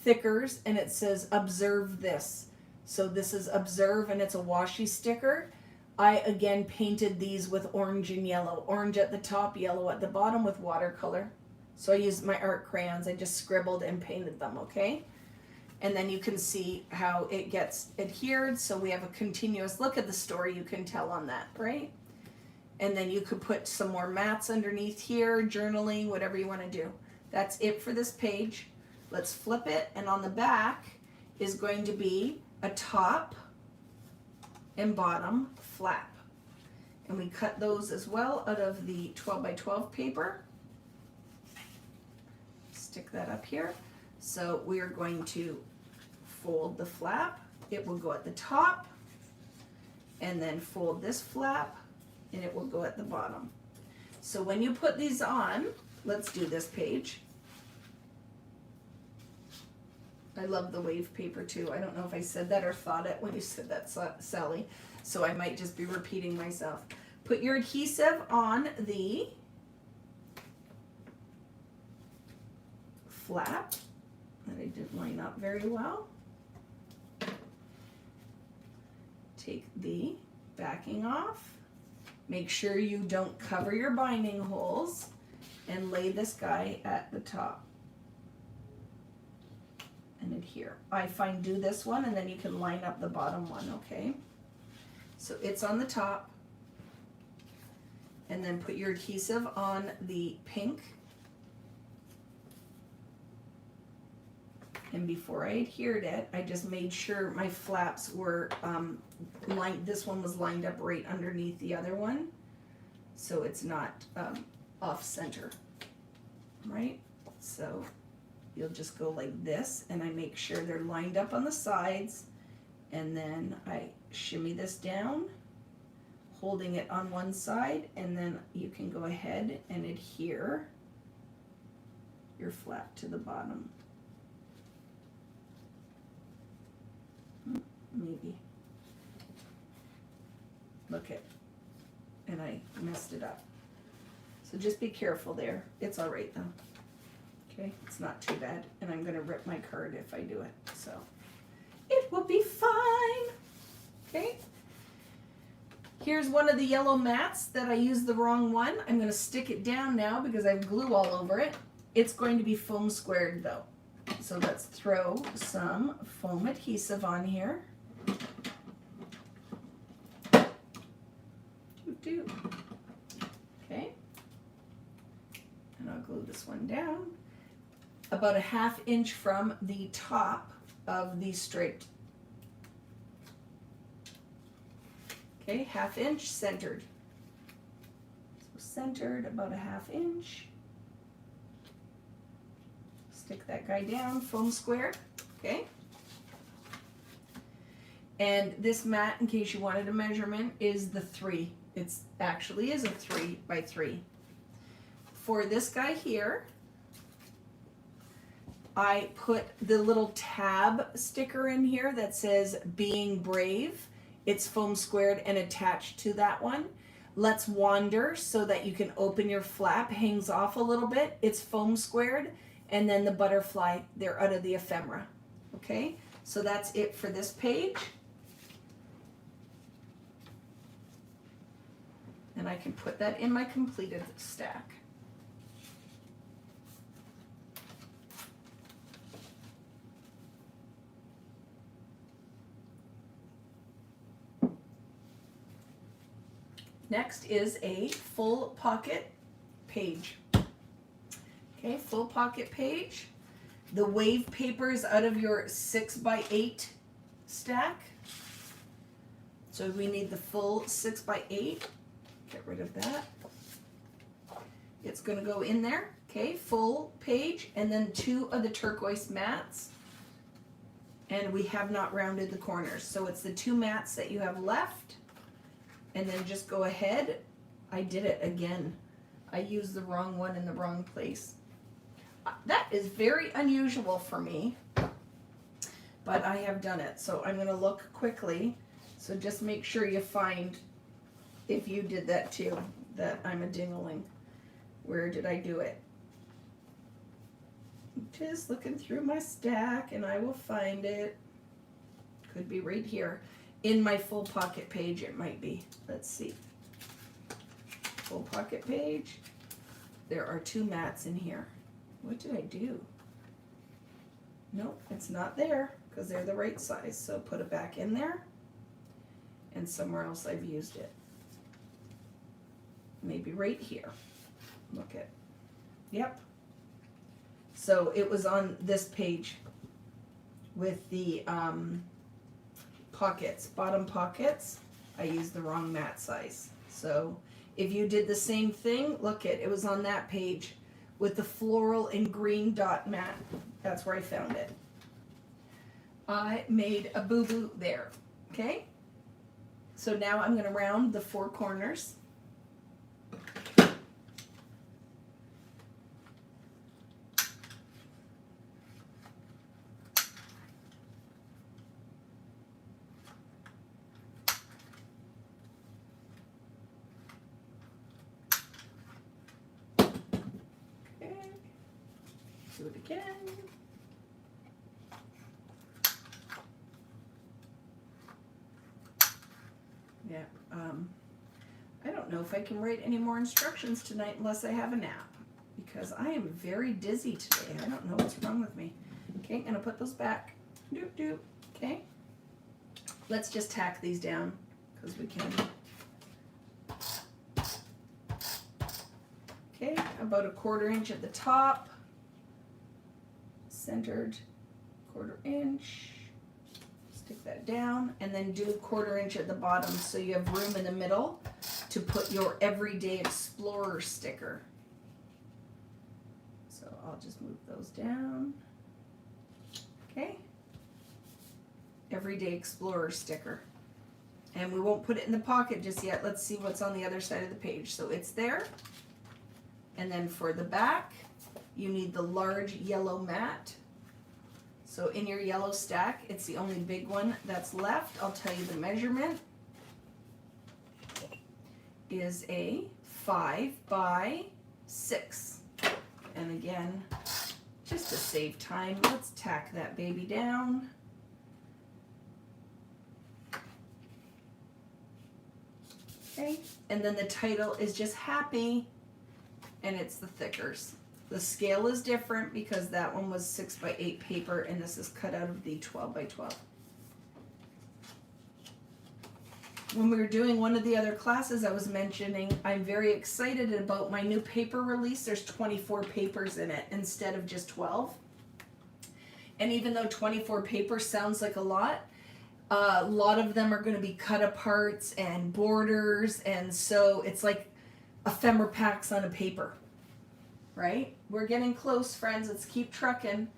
thickers, and it says Observe This. So this is Observe, and it's a washi sticker. I again painted these with orange and yellow. Orange at the top, yellow at the bottom with watercolor. So I used my art crayons. I just scribbled and painted them, okay? And then you can see how it gets adhered. So we have a continuous look at the story. You can tell on that, right? And then you could put some more mats underneath here, journaling, whatever you want to do. That's it for this page. Let's flip it. And on the back is going to be a top and bottom flap. And we cut those as well out of the 12 by 12 paper. Stick that up here. So we are going to fold the flap, it will go at the top, and then fold this flap, and it will go at the bottom. So when you put these on, let's do this page. I love the wave paper too. I don't know if I said that or thought it when you said that, Sally, so I might just be repeating myself. Put your adhesive on the flap that I didn't line up very well. Take the backing off. Make sure you don't cover your binding holes, and lay this guy at the top and adhere. I find do this one and then you can line up the bottom one, okay? So it's on the top, and then put your adhesive on the pink. And before I adhered it, I just made sure my flaps were this one was lined up right underneath the other one, so it's not off center, right? So you'll just go like this, and I make sure they're lined up on the sides, and then I shimmy this down, holding it on one side, and then you can go ahead and adhere your flap to the bottom. Maybe. Look it. And I messed it up. So just be careful there. It's all right though. Okay, it's not too bad. And I'm gonna rip my card if I do it. So it will be fine. Okay. Here's one of the yellow mats that I used the wrong one. I'm gonna stick it down now because I have glue all over it. It's going to be foam squared though. So let's throw some foam adhesive on here. Okay, and I'll glue this one down about a 1/2 inch from the top of the straight. Okay, 1/2 inch centered. So centered about a 1/2 inch. Stick that guy down, foam square. Okay. And this mat, in case you wanted a measurement, is the 3. It's actually is a 3 by 3. For this guy here, I put the little tab sticker in here that says Being Brave. It's foam squared and attached to that one. Let's Wander, so that you can open your flap, hangs off a little bit. It's foam squared, and then the butterfly, they're out of the ephemera. Okay, so that's it for this page. And I can put that in my completed stack. Next is a full pocket page. Okay, full pocket page. The wave papers out of your 6 by 8 stack. So we need the full 6 by 8. Get rid of that. It's going to go in there. Okay, full page, and then 2 of the turquoise mats. And we have not rounded the corners. So it's the 2 mats that you have left. And then just go ahead. I did it again. I used the wrong one in the wrong place. That is very unusual for me, but I have done it. So I'm going to look quickly. So just make sure you find, if you did that too, that I'm a dingling. Where did I do it? Just looking through my stack and I will find it. Could be right here. In my full pocket page it might be. Let's see. Full pocket page. There are 2 mats in here. What did I do? Nope, it's not there because they're the right size. So put it back in there. And somewhere else I've used it. Maybe right here. Look at. Yep. So it was on this page with the pockets, bottom pockets. I used the wrong mat size. So if you did the same thing, look at, it was on that page with the floral and green dot mat. That's where I found it. I made a boo-boo there, okay? So now I'm gonna round the 4 corners. Okay, do it again. Yeah, I don't know if I can write any more instructions tonight unless I have a nap, because I am very dizzy today. I don't know what's wrong with me. Okay, I'm gonna put those back. Doop doop. Okay. Let's just tack these down because we can. Okay, about a 1/4 inch at the top, centered 1/4 inch. Stick that down, and then do 1/4 inch at the bottom so you have room in the middle to put your Everyday Explorer sticker. So I'll just move those down. Okay. Everyday Explorer sticker. And we won't put it in the pocket just yet. Let's see what's on the other side of the page. So it's there. And then for the back, you need the large yellow mat. So in your yellow stack, it's the only big one that's left. I'll tell you the measurement is a 5 by 6. And again, just to save time, let's tack that baby down. Okay, and then the title is just Happy, and it's the thickers. The scale is different because that one was 6 by 8 paper, and this is cut out of the 12 by 12. When we were doing one of the other classes, I was mentioning I'm very excited about my new paper release. There's 24 papers in it instead of just 12. And even though 24 papers sounds like a lot of them are going to be cut aparts and borders, and so it's like ephemera packs on a paper, right? We're getting close, friends. Let's keep trucking.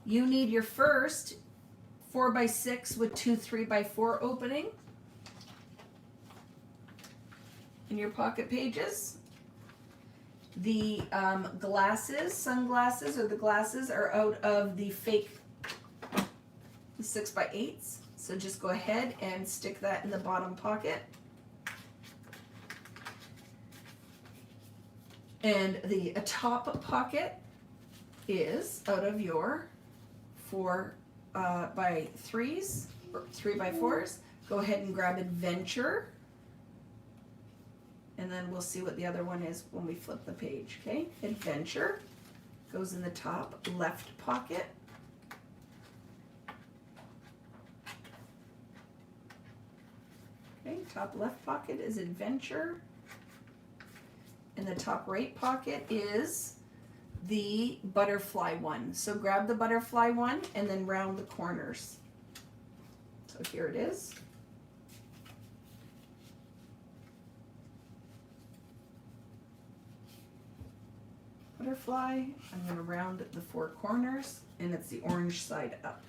You need your first 4 by 6 with 2 3 by 4 opening in your pocket pages. The sunglasses, or the glasses are out of the fake 6 by 8s. So just go ahead and stick that in the bottom pocket. And the top pocket is out of your 4 by 3s, or 3 by 4s. Go ahead and grab Adventure. And then we'll see what the other one is when we flip the page, okay? Adventure goes in the top left pocket. Okay, top left pocket is Adventure. In the top right pocket is the butterfly one. So grab the butterfly one and then round the corners. So here it is. Butterfly, I'm going to round the 4 corners, and it's the orange side up.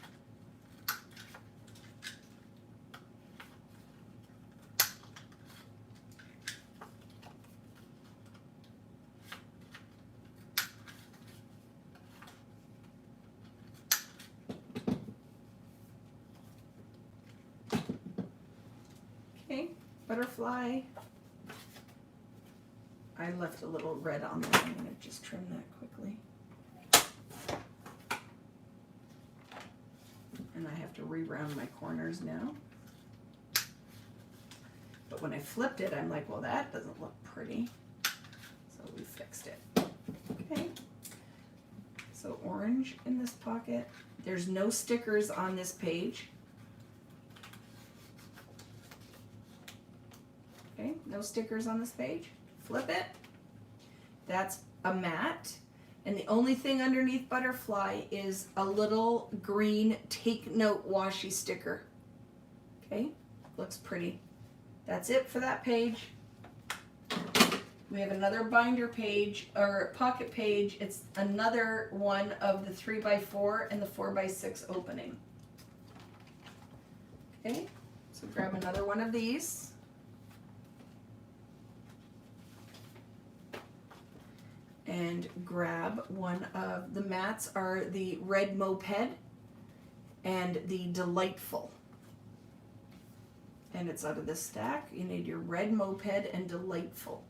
Okay, butterfly. I left a little red on there. I'm going to just trim that quickly. And I have to re-round my corners now. But when I flipped it, I'm like, well, that doesn't look pretty. So we fixed it. Okay. So orange in this pocket. There's no stickers on this page. Okay, no stickers on this page. Flip it. That's a mat. And the only thing underneath butterfly is a little green take note washi sticker. Okay, looks pretty. That's it for that page. We have another binder page, or pocket page. It's another one of the 3 by 4 and the 4 by 6 opening. Okay, so grab another one of these. And grab one of the mats are the Red Moped and the Delightful. And it's out of this stack. You need your Red Moped and Delightful.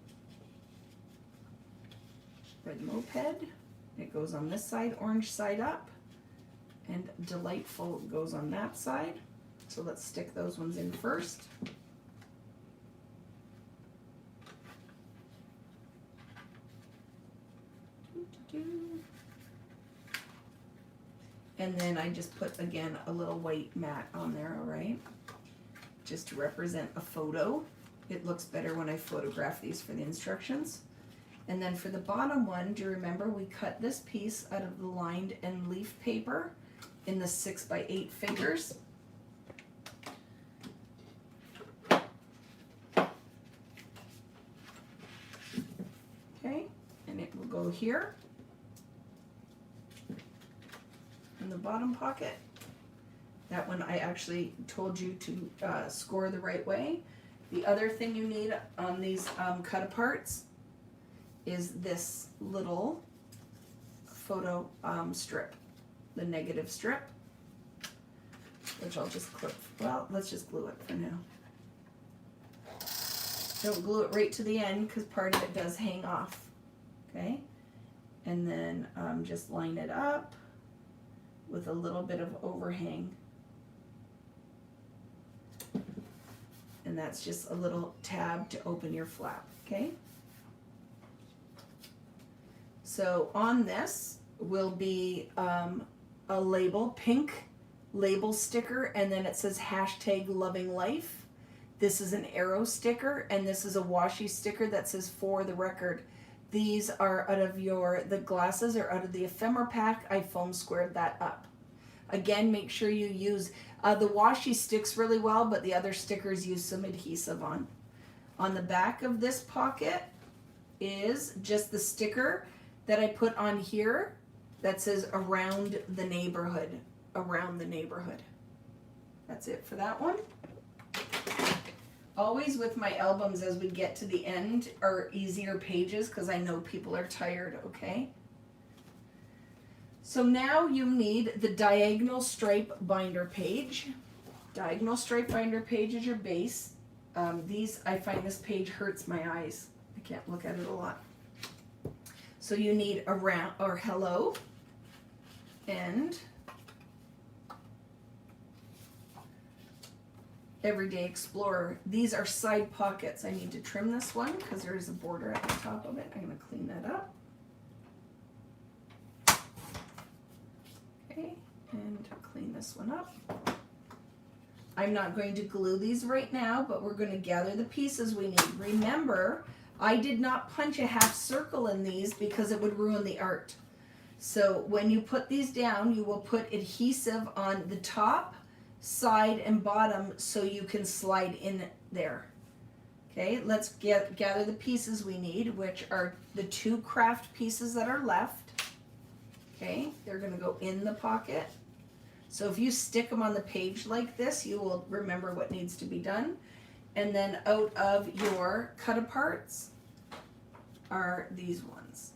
Red Moped, it goes on this side, orange side up, and Delightful goes on that side. So let's stick those ones in first. And then I just put, again, a little white mat on there, all right? Just to represent a photo. It looks better when I photograph these for the instructions. And then for the bottom one, do you remember we cut this piece out of the lined and leaf paper in the 6x8 figures? Okay, and it will go here in the bottom pocket. That one I actually told you to score the right way. The other thing you need on these cut aparts is this little photo strip, the negative strip, which I'll just clip. Well, let's just glue it for now. Don't glue it right to the end because part of it does hang off, okay? And then just line it up with a little bit of overhang. And that's just a little tab to open your flap, okay? So on this will be a label, pink label sticker, and then it says #LovingLife. This is an arrow sticker, and this is a washi sticker that says for the record. These are out of the glasses are out of the ephemera pack. I foam squared that up. Again, make sure you use, the washi sticks really well, but the other stickers use some adhesive on. On the back of this pocket is just the sticker that I put on here that says around the neighborhood, around the neighborhood. That's it for that one. Always with my albums as we get to the end are easier pages because I know people are tired, okay? So now you need the diagonal stripe binder page. Diagonal stripe binder page is your base. I find this page hurts my eyes. I can't look at it a lot. So you need around or hello and Everyday Explorer. These are side pockets. I need to trim this one because there is a border at the top of it. I'm going to clean that up. Okay, and clean this one up. I'm not going to glue these right now, but we're going to gather the pieces we need. Remember, I did not punch a half circle in these because it would ruin the art. So when you put these down, you will put adhesive on the top, side, and bottom so you can slide in there. Okay, let's gather the pieces we need, which are the 2 craft pieces that are left. Okay, they're going to go in the pocket. So if you stick them on the page like this, you will remember what needs to be done. And then out of your cut aparts are these ones.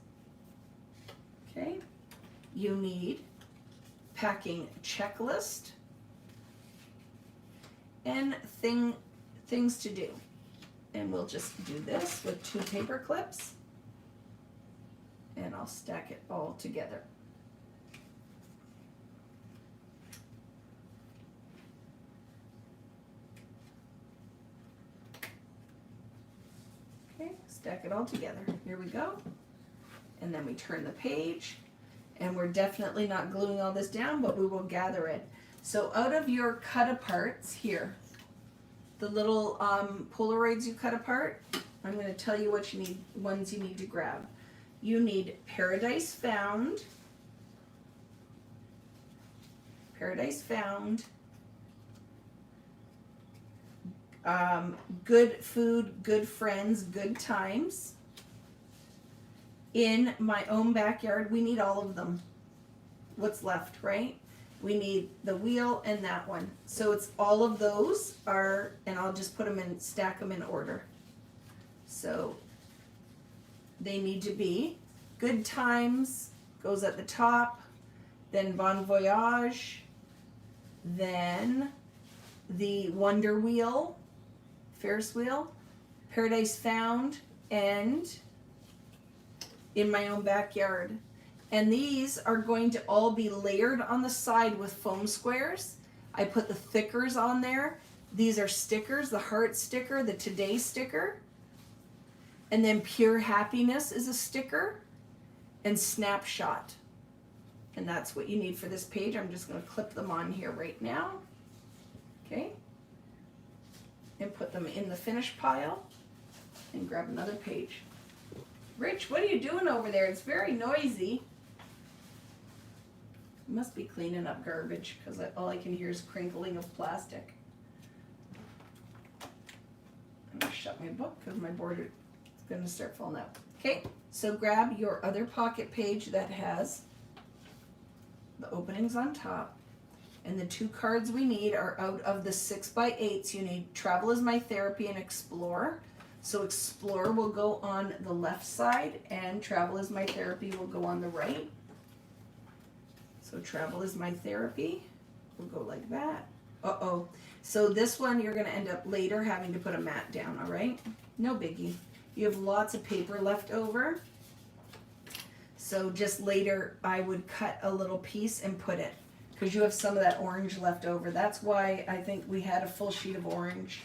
Okay, you need packing checklist and things to do. And we'll just do this with 2 paper clips. And I'll stack it all together. Okay, stack it all together. Here we go. And then we turn the page. And we're definitely not gluing all this down, but we will gather it. So out of your cut aparts here, the little Polaroids you cut apart, I'm going to tell you what you need, ones you need to grab. You need Paradise Found, Good Food, Good Friends, Good Times, In My Own Backyard. We need all of them. What's left, right? we need the wheel and that one. So it's all of those are, and I'll just put them in, stack them in order. So they need to be Good Times goes at the top, then Bon Voyage, then the Wonder Wheel, Ferris wheel, Paradise Found, and In My Own Backyard. And these are going to all be layered on the side with foam squares. I put the thickers on there. These are stickers, the heart sticker, the Today sticker. And then Pure Happiness is a sticker. And Snapshot. And that's what you need for this page. I'm just going to clip them on here right now. Okay. And put them in the finish pile. And grab another page. Rich, what are you doing over there? It's very noisy. Must be cleaning up garbage because all I can hear is crinkling of plastic. I'm going to shut my book because my border is going to start falling out. Okay, so grab your other pocket page that has the openings on top. And the two cards we need are out of the 6x8s. You need Travel is My Therapy and Explore. So Explore will go on the left side and Travel is My Therapy will go on the right. So Travel is My Therapy will go like that. Uh-oh. So this one you're going to end up later having to put a mat down, all right? No biggie. You have lots of paper left over. So just later I would cut a little piece and put it because you have some of that orange left over. That's why I think we had a full sheet of orange.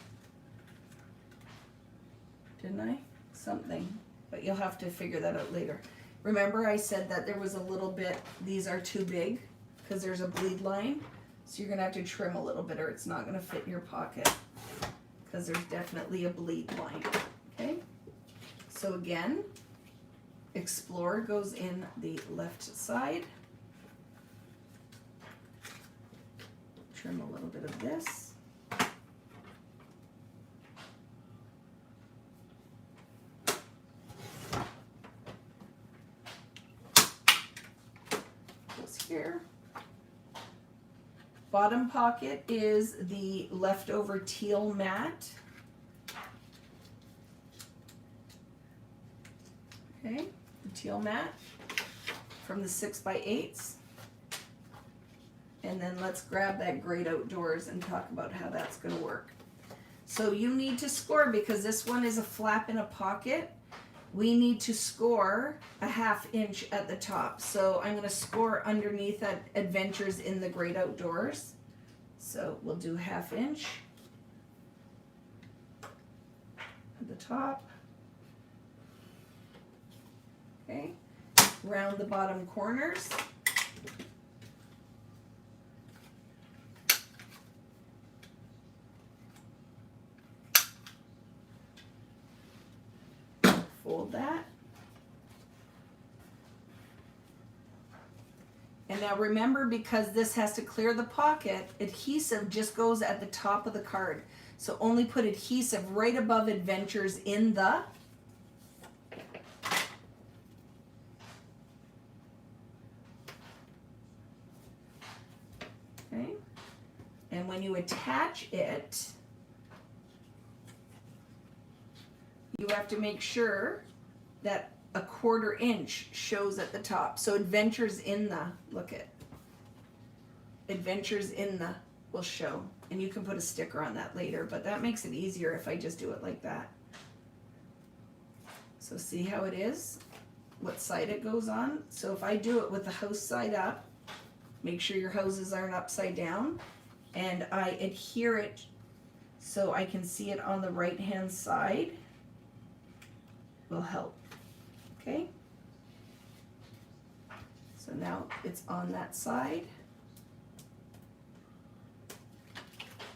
Didn't I? Something. But you'll have to figure that out later. Remember I said that there was a little bit, these are too big because there's a bleed line. So you're going to have to trim a little bit or it's not going to fit in your pocket because there's definitely a bleed line. Okay? So again, Explore goes in the left side. Trim a little bit of this. Here. Bottom pocket is the leftover teal mat. Okay, the teal mat from the 6x8s. And then let's grab that Great Outdoors and talk about how that's going to work. So you need to score because this one is a flap in a pocket. We need to score a 1/2 inch at the top. So I'm going to score underneath at Adventures in the Great Outdoors. So we'll do 1/2 inch at the top. Okay. Round the bottom corners. Fold that. And now remember, because this has to clear the pocket, adhesive just goes at the top of the card. So only put adhesive right above Adventures in the. Okay. And when you attach it, you have to make sure that a 1/4 inch shows at the top. So Adventures in the, look at, Adventures in the will show. And you can put a sticker on that later, but that makes it easier if I just do it like that. So see how it is? What side it goes on? So if I do it with the house side up, make sure your houses aren't upside down, and I adhere it so I can see it on the right hand side, will help. Okay, so now it's on that side.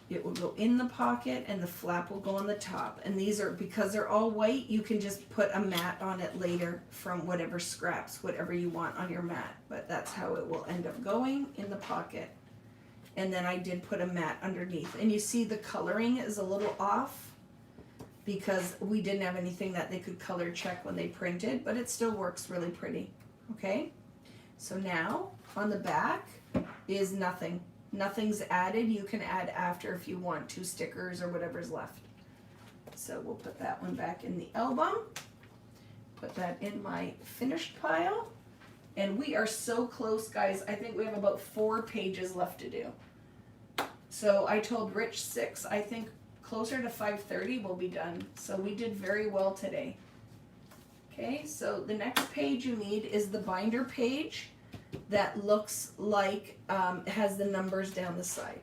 It will go in the pocket and the flap will go on the top. And these are, because they're all white, you can just put a mat on it later from whatever scraps, whatever you want on your mat. But that's how it will end up going in the pocket. And then I did put a mat underneath. And you see the coloring is a little off because we didn't have anything that they could color check when they printed, but it still works really pretty. Okay, So now on the back is nothing. Nothing's added. You can add after if you want, 2 stickers or whatever's left. So we'll put that one back in the album. Put that in my finished pile. And we are so close, guys. I think we have about 4 pages left to do. So I told Rich 6. I think closer to 5:30 we'll be done. So we did very well today. Okay, so the next page you need is the binder page that looks like it has the numbers down the side.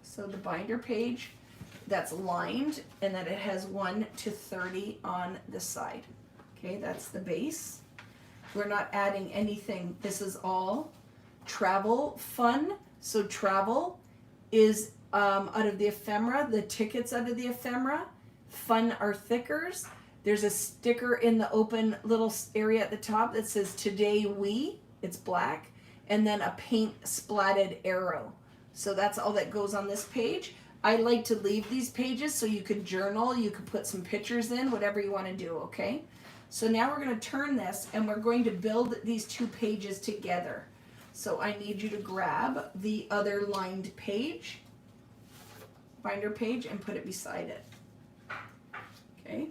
So the binder page that's lined and that it has 1 to 30 on the side. Okay, that's the base. We're not adding anything. This is all travel fun. So travel is out of the ephemera, the tickets out of the ephemera. Fun are thickers. There's a sticker in the open little area at the top that says today we, it's black, and then a paint splatted arrow. So that's all that goes on this page. I like to leave these pages so you could journal, you could put some pictures in, whatever you want to do, okay? So now we're going to turn this and we're going to build these 2 pages together. So I need you to grab the other lined page, binder page, and put it beside it. Okay.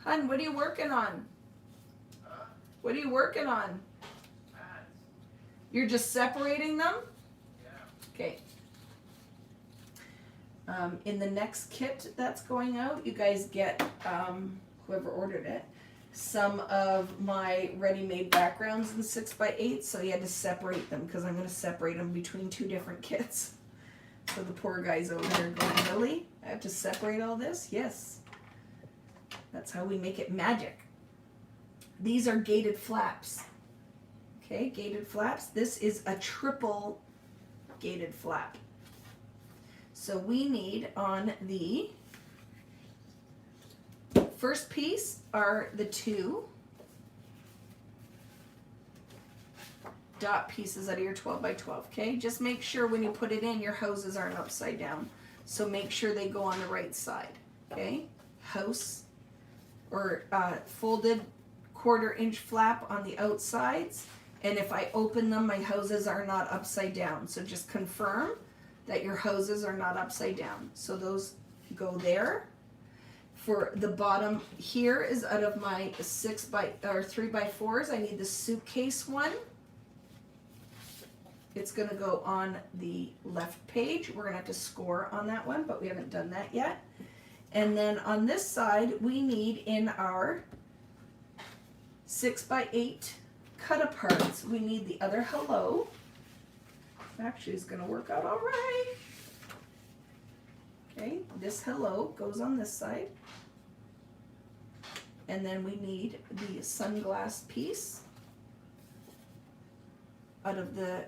Hun, what are you working on? What are you working on? You're just separating them? Okay. In the next kit that's going out, you guys get, whoever ordered it, some of my ready-made backgrounds in 6x8, so you had to separate them because I'm going to separate them between 2 different kits. So the poor guy's over here going, really? I have to separate all this? Yes. That's how we make it magic. These are gated flaps. Okay, gated flaps. This is a triple gated flap. So we need on the first piece are the 2 dot pieces out of your 12x12. Okay, just make sure when you put it in, your houses aren't upside down. So make sure they go on the right side. Okay, house or folded 1/4 inch flap on the outsides. And if I open them, my houses are not upside down. So just confirm that your houses are not upside down. So those go there. For the bottom here is out of my 3x4s. I need the suitcase one. It's going to go on the left page. We're going to have to score on that one, but we haven't done that yet. And then on this side, we need in our 6x8 cut aparts, we need the other hello. Actually, it's going to work out all right. Okay, this hello goes on this side. And then we need the sunglass piece out of the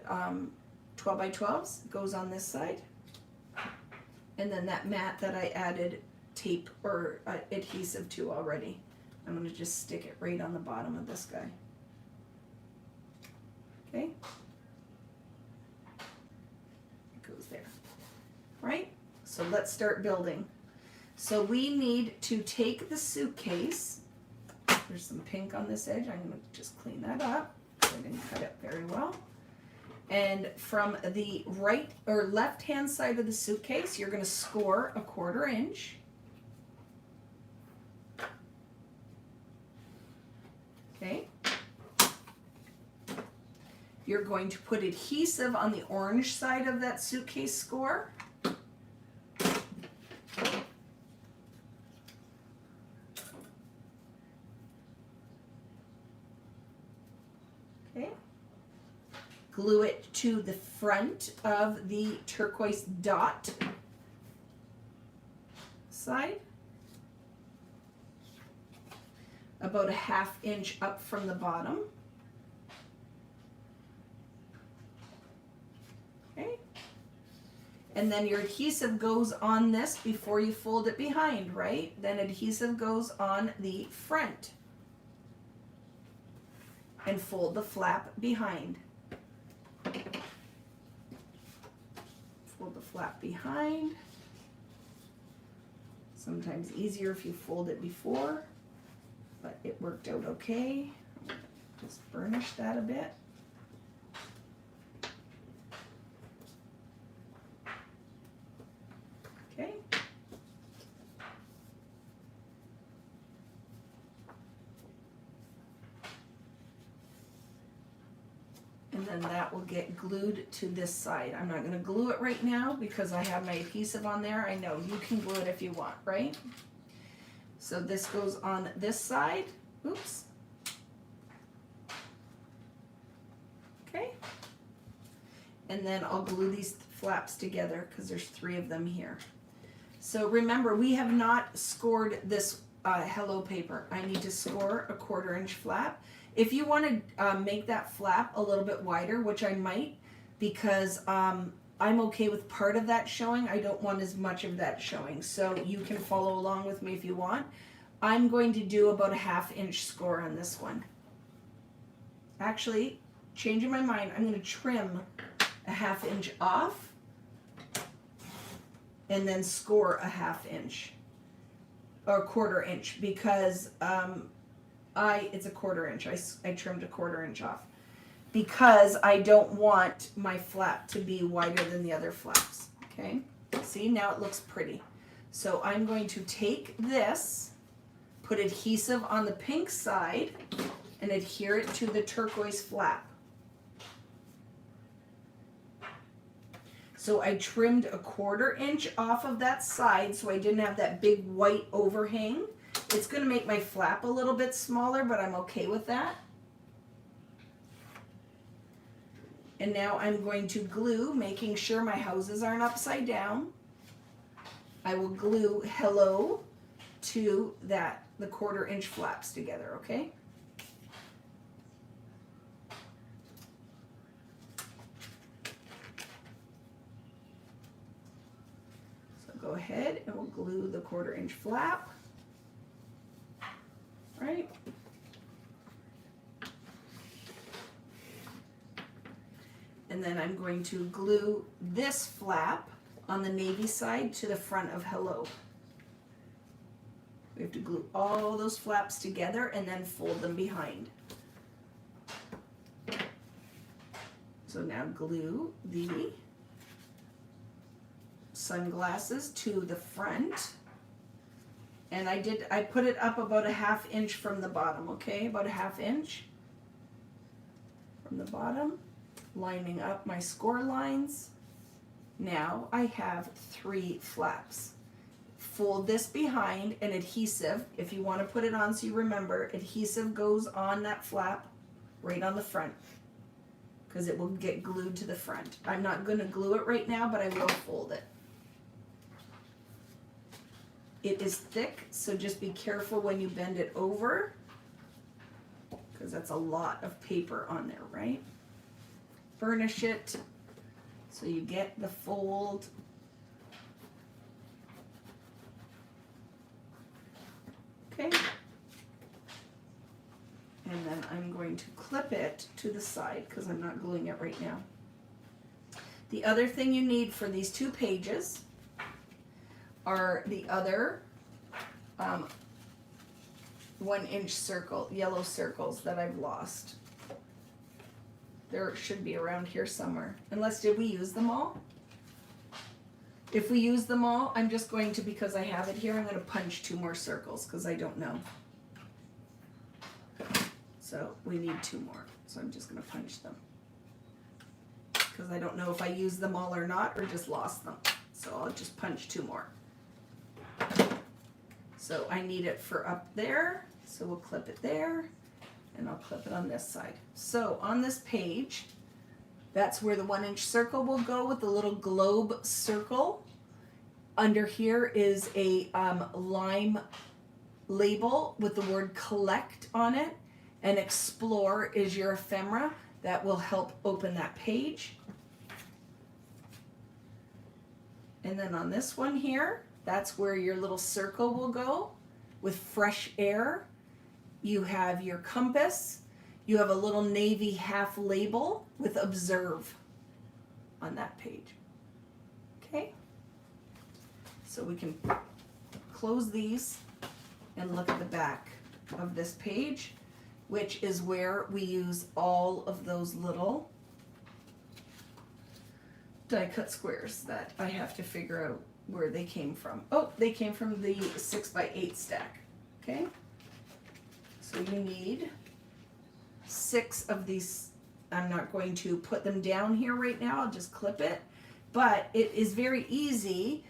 12x12s goes on this side. And then that mat that I added tape or adhesive to already, I'm going to just stick it right on the bottom of this guy. Okay. It goes there. Right? So let's start building. So we need to take the suitcase. There's some pink on this edge. I'm going to just clean that up. I didn't cut it very well. And from the right or left hand side of the suitcase, you're going to score a 1/4 inch. Okay. You're going to put adhesive on the orange side of that suitcase score. Okay. Glue it to the front of the turquoise dot side. About a 1/2 inch up from the bottom. Okay. And then your adhesive goes on this before you fold it behind, right? Then adhesive goes on the front. And fold the flap behind. Fold the flap behind. Sometimes easier if you fold it before, but it worked out okay. Just burnish that a bit. Okay. And then that will get glued to this side. I'm not gonna glue it right now because I have my adhesive on there. I know you can glue it if you want, right? So this goes on this side. Oops. Okay. And then I'll glue these flaps together because there's 3 of them here. So remember, we have not scored this hello paper. I need to score a 1/4 inch flap. If you want to make that flap a little bit wider, which I might, because I'm okay with part of that showing. I don't want as much of that showing. So you can follow along with me if you want. I'm going to do about a 1/2 inch score on this one. Actually, changing my mind, I'm going to trim a 1/2 inch off and then score a 1/2 inch or 1/4 inch because it's a 1/4 inch. I trimmed a 1/4 inch off because I don't want my flap to be wider than the other flaps. Okay, see, now it looks pretty. So I'm going to take this, put adhesive on the pink side, and adhere it to the turquoise flap. So I trimmed a 1/4 inch off of that side so I didn't have that big white overhang. It's going to make my flap a little bit smaller, but I'm okay with that. And now I'm going to glue, making sure my houses aren't upside down. I will glue hello to the 1/4 inch flaps together, okay? So go ahead and we'll glue the 1/4 inch flap. Right? And then I'm going to glue this flap on the navy side to the front of hello. We have to glue all those flaps together and then fold them behind. So now glue the sunglasses to the front. And I put it up about a 1/2 inch from the bottom, okay? About a 1/2 inch from the bottom, lining up my score lines. Now I have 3 flaps. Fold this behind, and adhesive, if you want to put it on so you remember, adhesive goes on that flap right on the front because it will get glued to the front. I'm not going to glue it right now, but I will fold it. It is thick, so just be careful when you bend it over because that's a lot of paper on there, right? Burnish it so you get the fold. Okay. And then I'm going to clip it to the side because I'm not gluing it right now. The other thing you need for these 2 pages are the other 1 inch yellow circles that I've lost. There should be around here somewhere. Unless, did we use them all? If we use them all, I'm just going to, because I have it here, I'm going to punch 2 more circles because I don't know. So we need 2 more. So I'm just going to punch them. Because I don't know if I used them all or not or just lost them. So I'll just punch 2 more. So I need it for up there, so we'll clip it there, and I'll clip it on this side. So on this page, that's where the 1 inch circle will go with the little globe circle. Under here is a lime label with the word collect on it, and explore is your ephemera that will help open that page. And then on this one here, that's where your little circle will go with fresh air. You have your compass. You have a little navy half label with observe on that page. Okay? So we can close these and look at the back of this page, which is where we use all of those little die cut squares that I have to figure out where they came from. Oh, they came from the 6x8 stack. Okay, so you need 6 of these. I'm not going to put them down here right now, I'll just clip it, but it is very easy.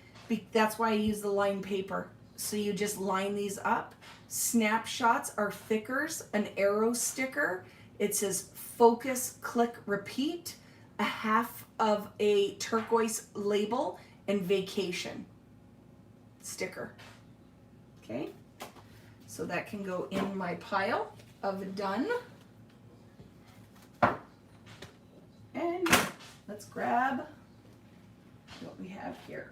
That's why I use the line paper. So you just line these up. Snapshots are thickers, an arrow sticker. It says focus, click, repeat, a half of a turquoise label, and vacation sticker. Okay, so that can go in my pile of done. And let's grab what we have here.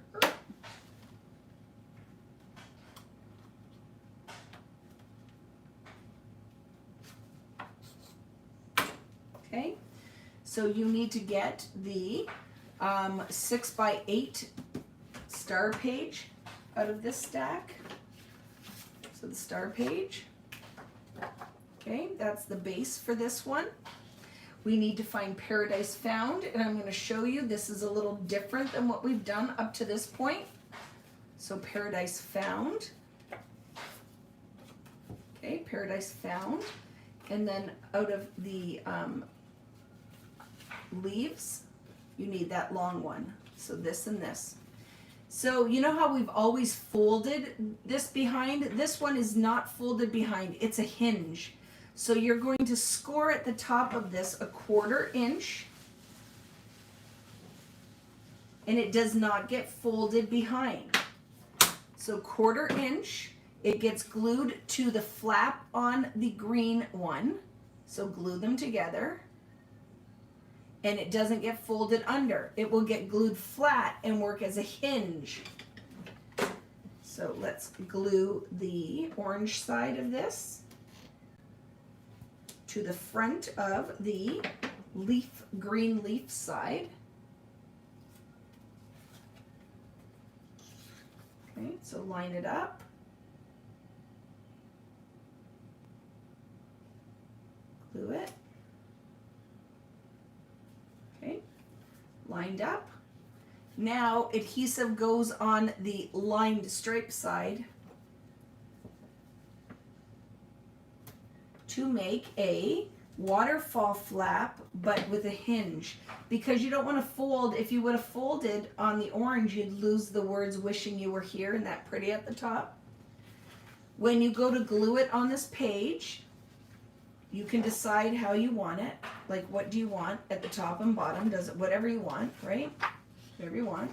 Okay, so you need to get the 6x8 star page out of this stack. So the star page, okay, that's the base for this one. We need to find Paradise Found, and I'm going to show you this is a little different than what we've done up to this point. So Paradise Found, okay, Paradise Found, and then out of the leaves, you need that long one. So this and this. So you know how we've always folded this behind? This one is not folded behind, it's a hinge. So you're going to score at the top of this a 1/4 inch, and it does not get folded behind. So 1/4 inch, it gets glued to the flap on the green one. So glue them together. And it doesn't get folded under. It will get glued flat and work as a hinge. So let's glue the orange side of this to the front of the green leaf side. Okay, so line it up. Glue it. Okay, lined up. Now adhesive goes on the lined stripe side to make a waterfall flap, but with a hinge, because you don't want to fold. If you would have folded on the orange, you'd lose the words wishing you were here and that pretty at the top. When you go to glue it on this page, you can decide how you want it. Like, what do you want at the top and bottom? Does it whatever you want, right? Whatever you want.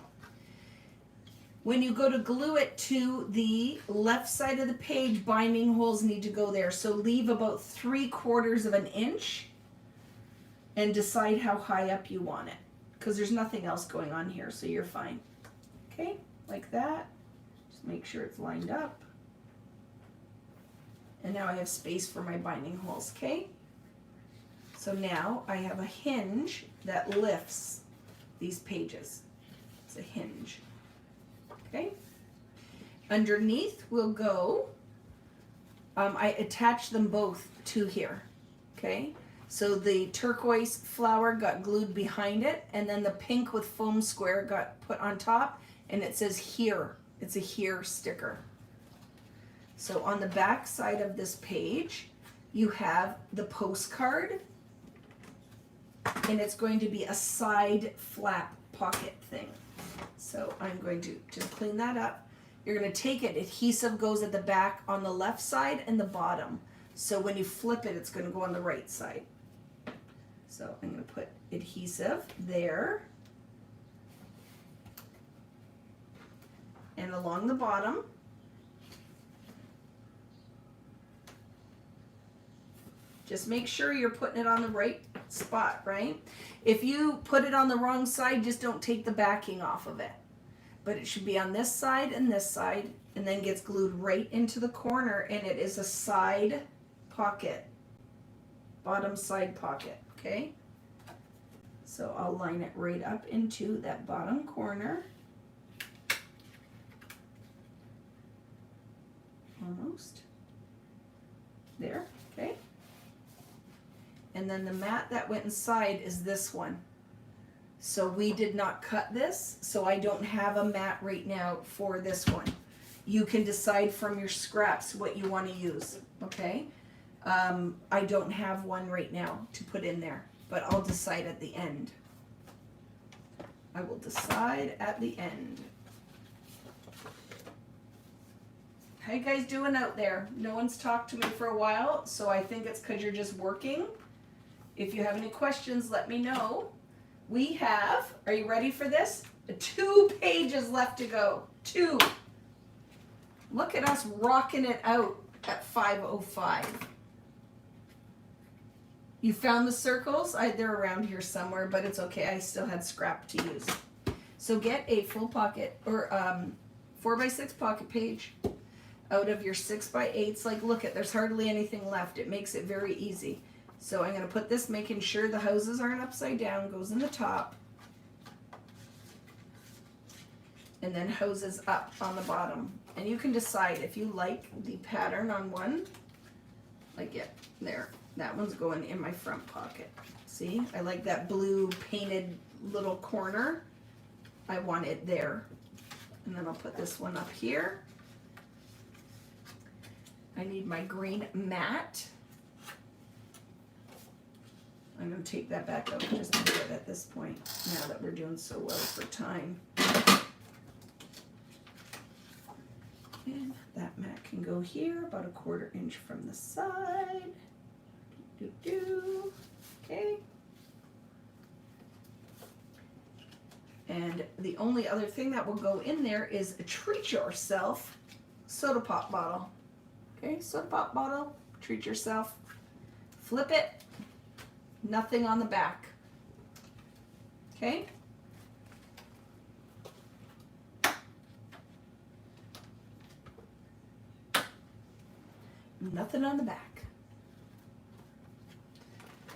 When you go to glue it to the left side of the page, binding holes need to go there. So leave about 3/4 of an inch and decide how high up you want it, because there's nothing else going on here, so you're fine. Okay, like that. Just make sure it's lined up. And now I have space for my binding holes, okay? So now I have a hinge that lifts these pages. It's a hinge, okay? Underneath will go, I attached them both to here, okay? So the turquoise flower got glued behind it, and then the pink with foam square got put on top, and it says here. It's a here sticker. So on the back side of this page, you have the postcard, and it's going to be a side flap pocket thing. So I'm going to just clean that up. You're going to take it, adhesive goes at the back on the left side and the bottom. So when you flip it, it's going to go on the right side. So I'm going to put adhesive there. And along the bottom. Just make sure you're putting it on the right spot, right? If you put it on the wrong side, just don't take the backing off of it. But it should be on this side, and then gets glued right into the corner, and it is a side pocket, bottom side pocket, okay? So I'll line it right up into that bottom corner. almost. There, okay. And then the mat that went inside is this one. So we did not cut this, so I don't have a mat right now for this one. You can decide from your scraps what you want to use, okay? I don't have one right now to put in there, but I'll decide at the end. I will decide at the end. How you guys doing out there? No one's talked to me for a while, so I think it's because you're just working. If you have any questions, let me know. We have, are you ready for this? 2 pages left to go. 2. Look at us rocking it out at 5:05. You found the circles? They're around here somewhere, but it's okay. I still had scrap to use. So get a full pocket or 4x6 pocket page out of your 6x8s. Like, look at, there's hardly anything left. It makes it very easy. So I'm going to put this, making sure the houses aren't upside down, goes in the top. And then hoses up on the bottom. And you can decide if you like the pattern on one, like it, there. That one's going in my front pocket. See, I like that blue painted little corner. I want it there. And then I'll put this one up here. I need my green mat. I'm going to take that back out just a bit at this point, now that we're doing so well for time. And that mat can go here, about 1/4 inch from the side. Okay. And the only other thing that will go in there is a treat yourself soda pop bottle. Okay, soda pop bottle, treat yourself. Flip it, nothing on the back. Okay. Nothing on the back.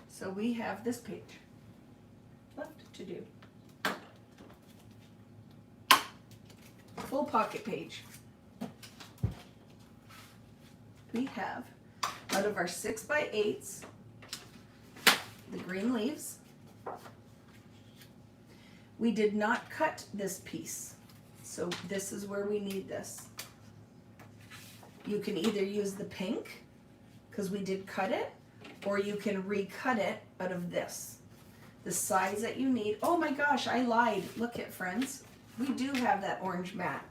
So we have this page left to do. Full pocket page. We have, out of our 6x8s, the green leaves. We did not cut this piece, so this is where we need this. You can either use the pink, because we did cut it, or you can recut it out of this. The size that you need. Oh my gosh, I lied. Look at, friends. We do have that orange mat.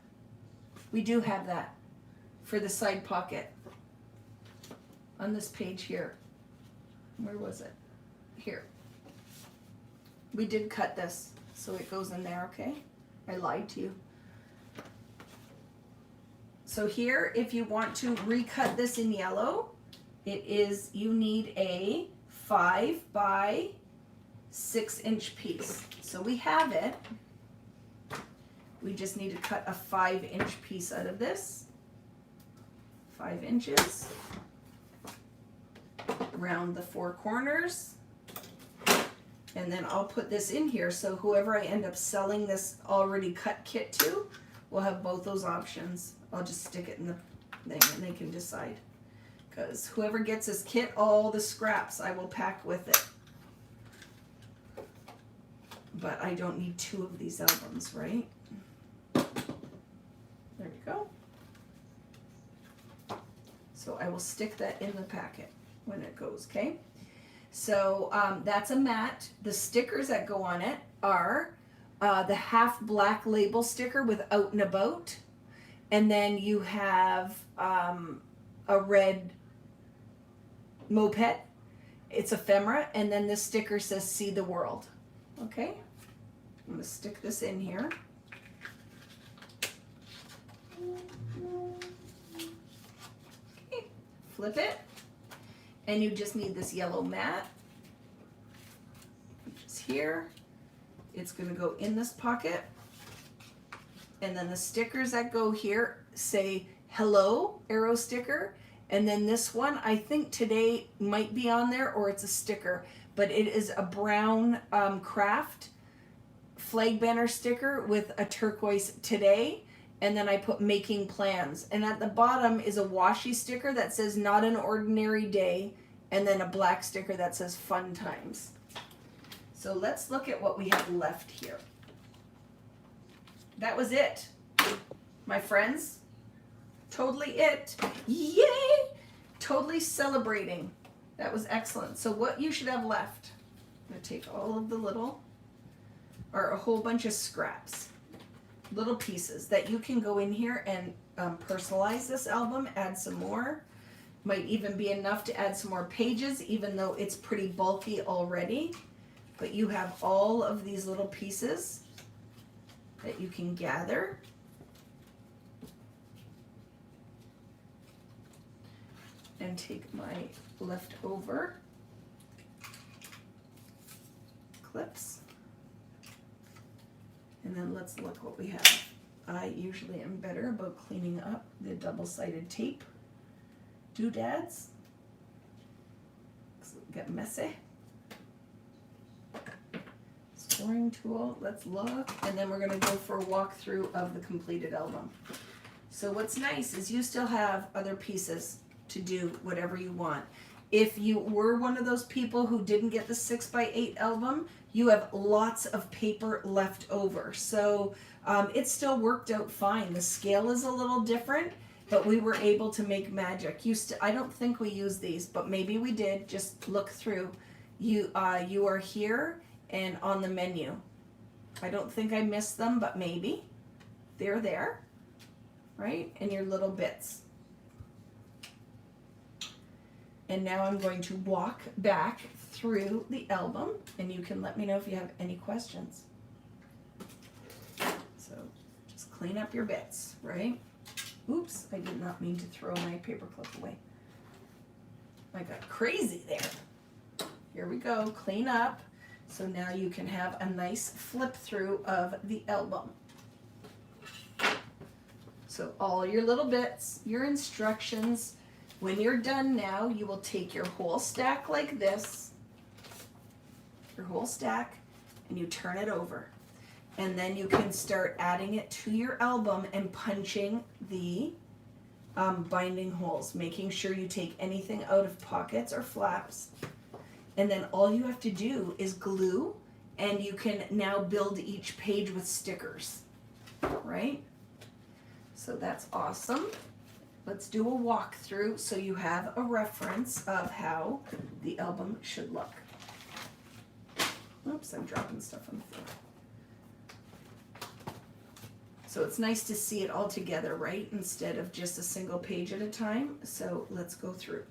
We do have that for the side pocket on this page here. Where was it? Here. We did cut this, so it goes in there, okay? I lied to you. So here, if you want to recut this in yellow, it is, you need a 5x6 inch piece. So we have it. We just need to cut a 5-inch piece out of this. 5 inches. Around the 4 corners. And then I'll put this in here, so whoever I end up selling this already cut kit to will have both those options. I'll just stick it in the thing and they can decide. Because whoever gets this kit, all the scraps I will pack with it. But I don't need 2 of these albums, right? There we go. So I will stick that in the packet when it goes, okay? So that's a mat. The stickers that go on it are the half black label sticker with out and about. And then you have a red moped. It's ephemera. And then this sticker says see the world. Okay? I'm going to stick this in here. Okay. Flip it. And you just need this yellow mat, which is here. It's going to go in this pocket. And then the stickers that go here say hello, arrow sticker. And then this one, I think today might be on there, or it's a sticker, but it is a brown craft flag banner sticker with a turquoise today and then I put making plans. And at the bottom is a washi sticker that says not an ordinary day, and then a black sticker that says fun times. So let's look at what we have left here. That was it, my friends. Totally it. Yay! Totally celebrating. That was excellent. So what you should have left, I'm going to take all of the little, or a whole bunch of scraps, little pieces that you can go in here and personalize this album, add some more. Might even be enough to add some more pages, even though it's pretty bulky already. But you have all of these little pieces that you can gather. And take my leftover clips. And then let's look what we have. I usually am better about cleaning up the double-sided tape doodads. Get messy. Scoring tool, let's look. And then we're gonna go for a walkthrough of the completed album. So what's nice is you still have other pieces to do whatever you want. If you were one of those people who didn't get the 6x8 album, you have lots of paper left over. So it still worked out fine. The scale is a little different, but we were able to make magic. I don't think we used these, but maybe we did. Just look through. You are here and on the menu. I don't think I missed them, but maybe. They're there, right? And your little bits. And now I'm going to walk back through the album, and you can let me know if you have any questions. So just clean up your bits, right? Oops, I did not mean to throw my paperclip away. I got crazy there. Here we go, clean up. So now you can have a nice flip through of the album. So all your little bits, your instructions. When you're done now, you will take your whole stack like this, your whole stack, and you turn it over. And then you can start adding it to your album and punching the binding holes, making sure you take anything out of pockets or flaps. And then all you have to do is glue, and you can now build each page with stickers, right? So that's awesome. Let's do a walkthrough so you have a reference of how the album should look. Oops, I'm dropping stuff on the floor. So it's nice to see it all together, right? Instead of just a single page at a time. So let's go through.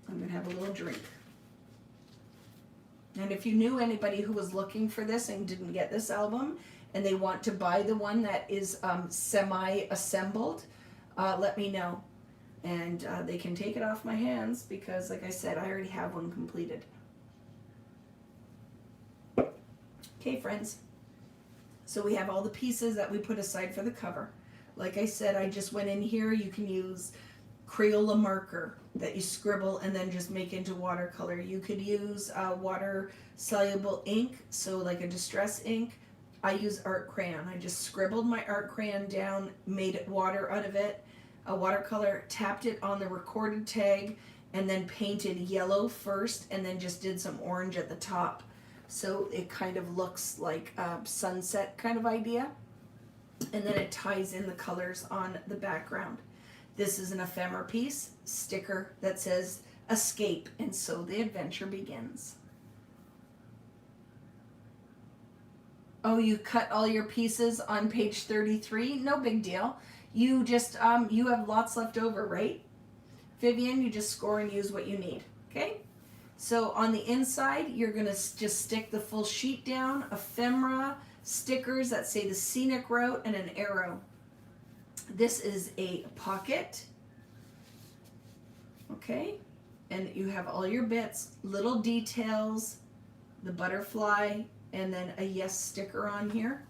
I'm gonna have a little drink. And if you knew anybody who was looking for this and didn't get this album, and they want to buy the one that is semi-assembled, let me know. And they can take it off my hands because, like I said, I already have one completed. Okay, friends. So we have all the pieces that we put aside for the cover. Like I said, I just went in here. You can use Crayola marker that you scribble and then just make into watercolor. You could use water-soluble ink, so like a distress ink. I use art crayon. I just scribbled my art crayon down, made water out of it, a watercolor, tapped it on the recorded tag, and then painted yellow first, and then just did some orange at the top. So it kind of looks like a sunset kind of idea. And then it ties in the colors on the background. This is an ephemera piece, sticker that says escape, and so the adventure begins. Oh, you cut all your pieces on page 33? No big deal. You just, you have lots left over, right? Vivian, you just score and use what you need, okay? So on the inside, you're gonna just stick the full sheet down, ephemera, stickers that say the scenic route, and an arrow. This is a pocket, okay? And you have all your bits, little details, the butterfly, and then a yes sticker on here.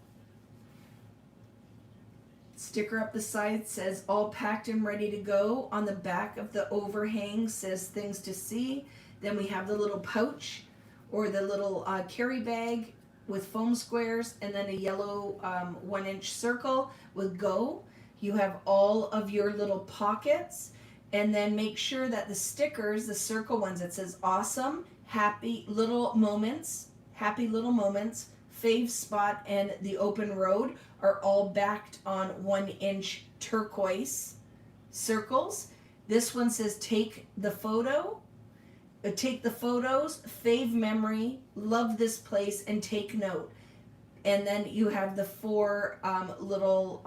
Sticker up the side says all packed and ready to go. On the back of the overhang says things to see. Then we have the little pouch or the little carry bag with foam squares, and then a yellow 1-inch circle with go. You have all of your little pockets, and then make sure that the stickers, the circle ones, it says awesome, happy little moments, fave spot, and the open road are all backed on 1-inch turquoise circles. This one says take the photos, fave memory, love this place, and take note. And then you have the 4 little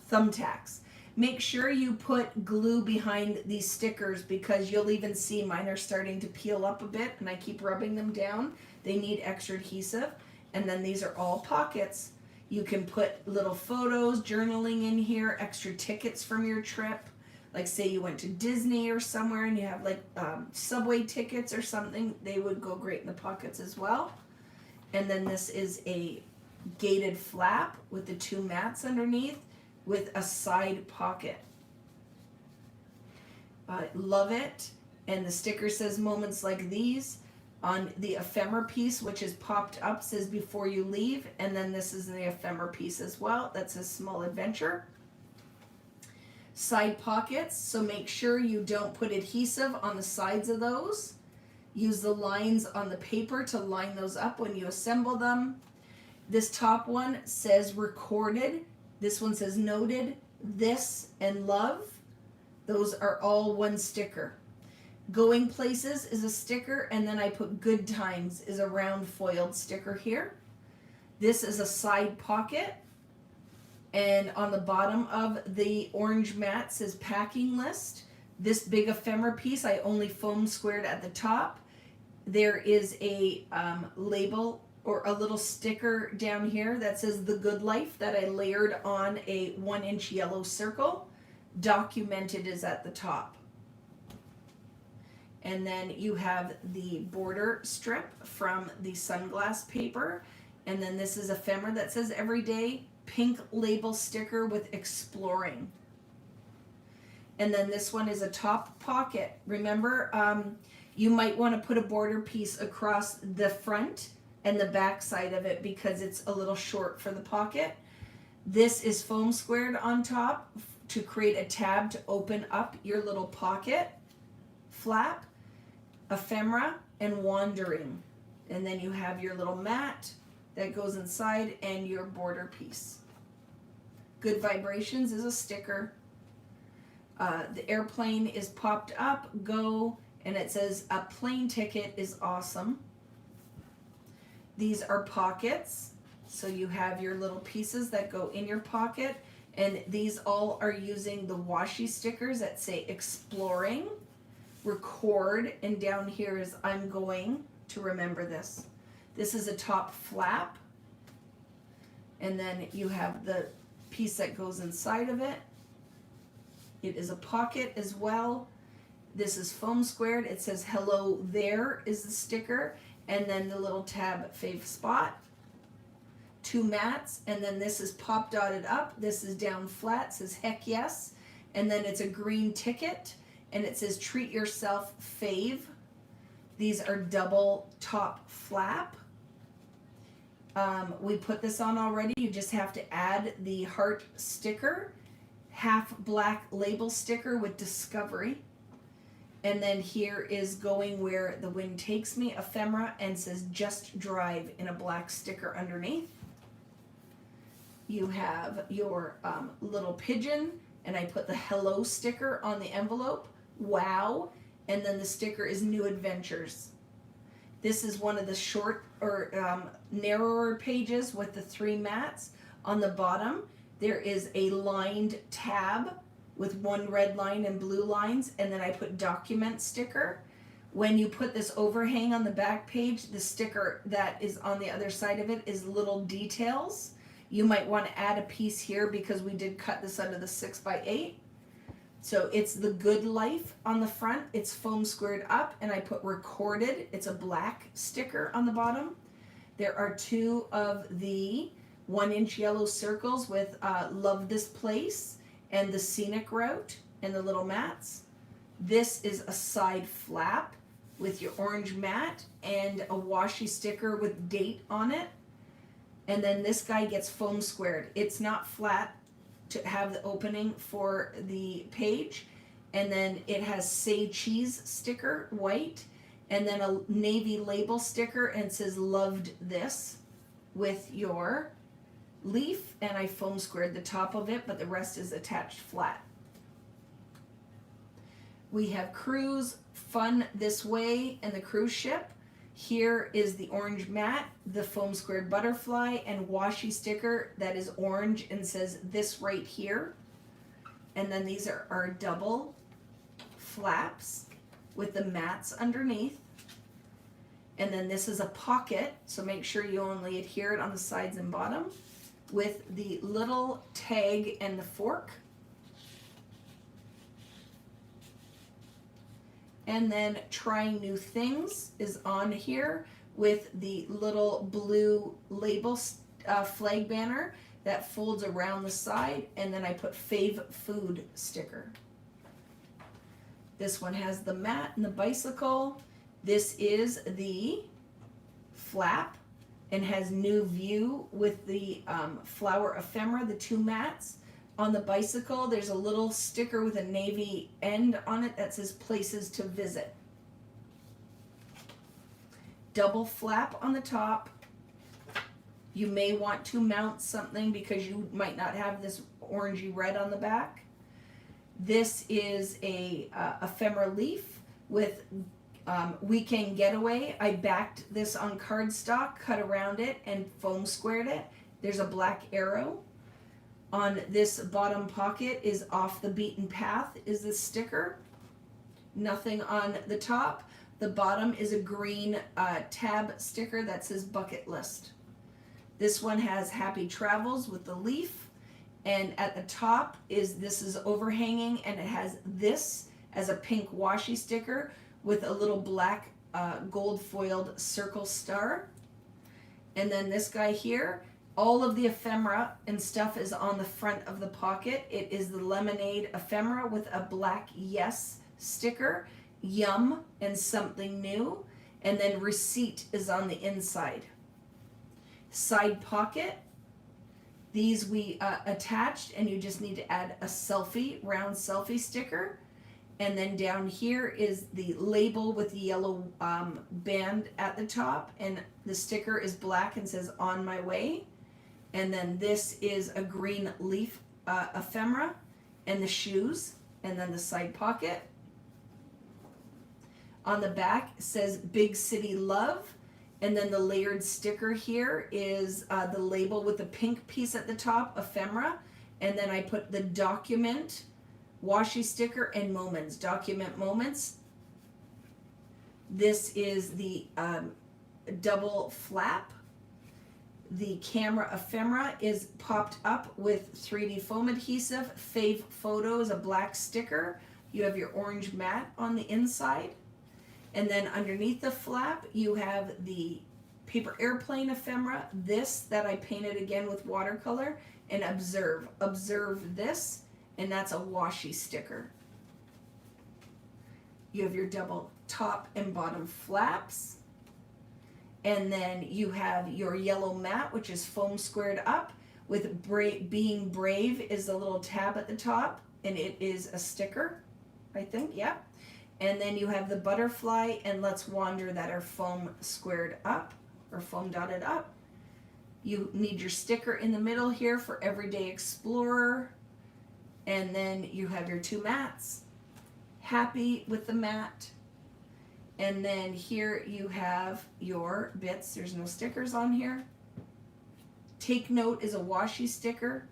thumbtacks. Make sure you put glue behind these stickers, because you'll even see mine are starting to peel up a bit, and I keep rubbing them down. They need extra adhesive. And then these are all pockets. You can put little photos, journaling in here, extra tickets from your trip. Like say you went to Disney or somewhere and you have like subway tickets or something, they would go great in the pockets as well. And then this is a gated flap with the 2 mats underneath with a side pocket. Love it. And the sticker says moments like these. On the ephemera piece, which is popped up, says before you leave. And then this is the ephemera piece as well. That says small adventure. Side pockets, so make sure you don't put adhesive on the sides of those. Use the lines on the paper to line those up when you assemble them. This top one says recorded. This one says noted, this, and love. Those are all one sticker. Going places is a sticker, and then I put good times is a round foiled sticker here. This is a side pocket, and on the bottom of the orange mat says packing list. This big ephemera piece I only foam squared at the top. There is a label or a little sticker down here that says the good life that I layered on a 1-inch yellow circle. Documented is at the top. And then you have the border strip from the sunglass paper. And then this is ephemera that says everyday, pink label sticker with exploring. And then this one is a top pocket. Remember, you might want to put a border piece across the front and the back side of it because it's a little short for the pocket. This is foam squared on top to create a tab to open up your little pocket flap. Ephemera and wandering, and then you have your little mat that goes inside and your border piece. Good vibrations is a sticker. The airplane is popped up, go, and it says a plane ticket is awesome. These are pockets, so you have your little pieces that go in your pocket, and these all are using the washi stickers that say exploring, record, and down here is I'm going to remember this. This is a top flap, and then you have the piece that goes inside of it. It is a pocket as well. This is foam squared. It says hello there is the sticker, and then the little tab fave spot. 2 mats, and then this is pop dotted up. This is down flat, says heck yes, and then it's a green ticket. And it says treat yourself fave. These are double top flap. We put this on already. You just have to add the heart sticker, half black label sticker with discovery. And then here is going where the wind takes me, ephemera, and says just drive in a black sticker underneath. You have your little pigeon, and I put the hello sticker on the envelope. Wow, and then the sticker is new adventures. This is one of the short or narrower pages with the 3 mats. On the bottom there is a lined tab with 1 red line and blue lines, and then I put document sticker. When you put this overhang on the back page, the sticker that is on the other side of it is little details. You might want to add a piece here because we did cut this under the 6x8. So it's the good life on the front. It's foam squared up, and I put recorded. It's a black sticker on the bottom. There are 2 of the 1-inch yellow circles with love this place and the scenic route and the little mats. This is a side flap with your orange mat and a washi sticker with date on it. And then this guy gets foam squared. It's not flat to have the opening for the page. And then it has Say Cheese sticker, white, and then a navy label sticker, and it says loved this with your leaf, and I foam squared the top of it, but the rest is attached flat. We have Cruise Fun This Way and the cruise ship. Here is the orange mat, the foam squared butterfly, and washi sticker that is orange and says this right here. And then these are our double flaps with the mats underneath. And then this is a pocket, so make sure you only adhere it on the sides and bottom with the little tag and the fork. And then Trying New Things is on here with the little blue label flag banner that folds around the side, and then I put Fave Food sticker. This one has the mat and the bicycle. This is the flap and has New View with the flower ephemera, the two mats. On the bicycle, there's a little sticker with a navy end on it that says Places to Visit. Double flap on the top. You may want to mount something because you might not have this orangey red on the back. This is a ephemera leaf with Weekend Getaway. I backed this on cardstock, cut around it, and foam squared it. There's a black arrow. On this bottom pocket is Off the Beaten Path is the sticker. Nothing on the top. The bottom is a green tab sticker that says Bucket List. This one has Happy Travels with the leaf. And at the top this is overhanging, and it has this as a pink washi sticker with a little black gold foiled circle star. And then this guy here, all of the ephemera and stuff is on the front of the pocket. It is the Lemonade ephemera with a black yes sticker, yum and something new, and then receipt is on the inside. Side pocket, these we attached, and you just need to add a selfie, round selfie sticker. And then down here is the label with the yellow band at the top, and the sticker is black and says On My Way. And then this is a green leaf ephemera, and the shoes, and then the side pocket. On the back says Big City Love, and then the layered sticker here is the label with the pink piece at the top, ephemera, and then I put the document washi sticker and moments, document moments. This is the double flap. The camera ephemera is popped up with 3D foam adhesive. Fave Photo is a black sticker. You have your orange mat on the inside. And then underneath the flap, you have the paper airplane ephemera. This that I painted again with watercolor. And observe. Observe this. And that's a washi sticker. You have your double top and bottom flaps. And then you have your yellow mat, which is foam squared up with Being Brave is a little tab at the top, and it is a sticker, I think, yeah. And then you have the butterfly and Let's Wander that are foam squared up or foam dotted up. You need your sticker in the middle here for Everyday Explorer. And then you have your two mats. Happy with the mat. And then here you have your bits. There's no stickers on here. Take Note is a washi sticker.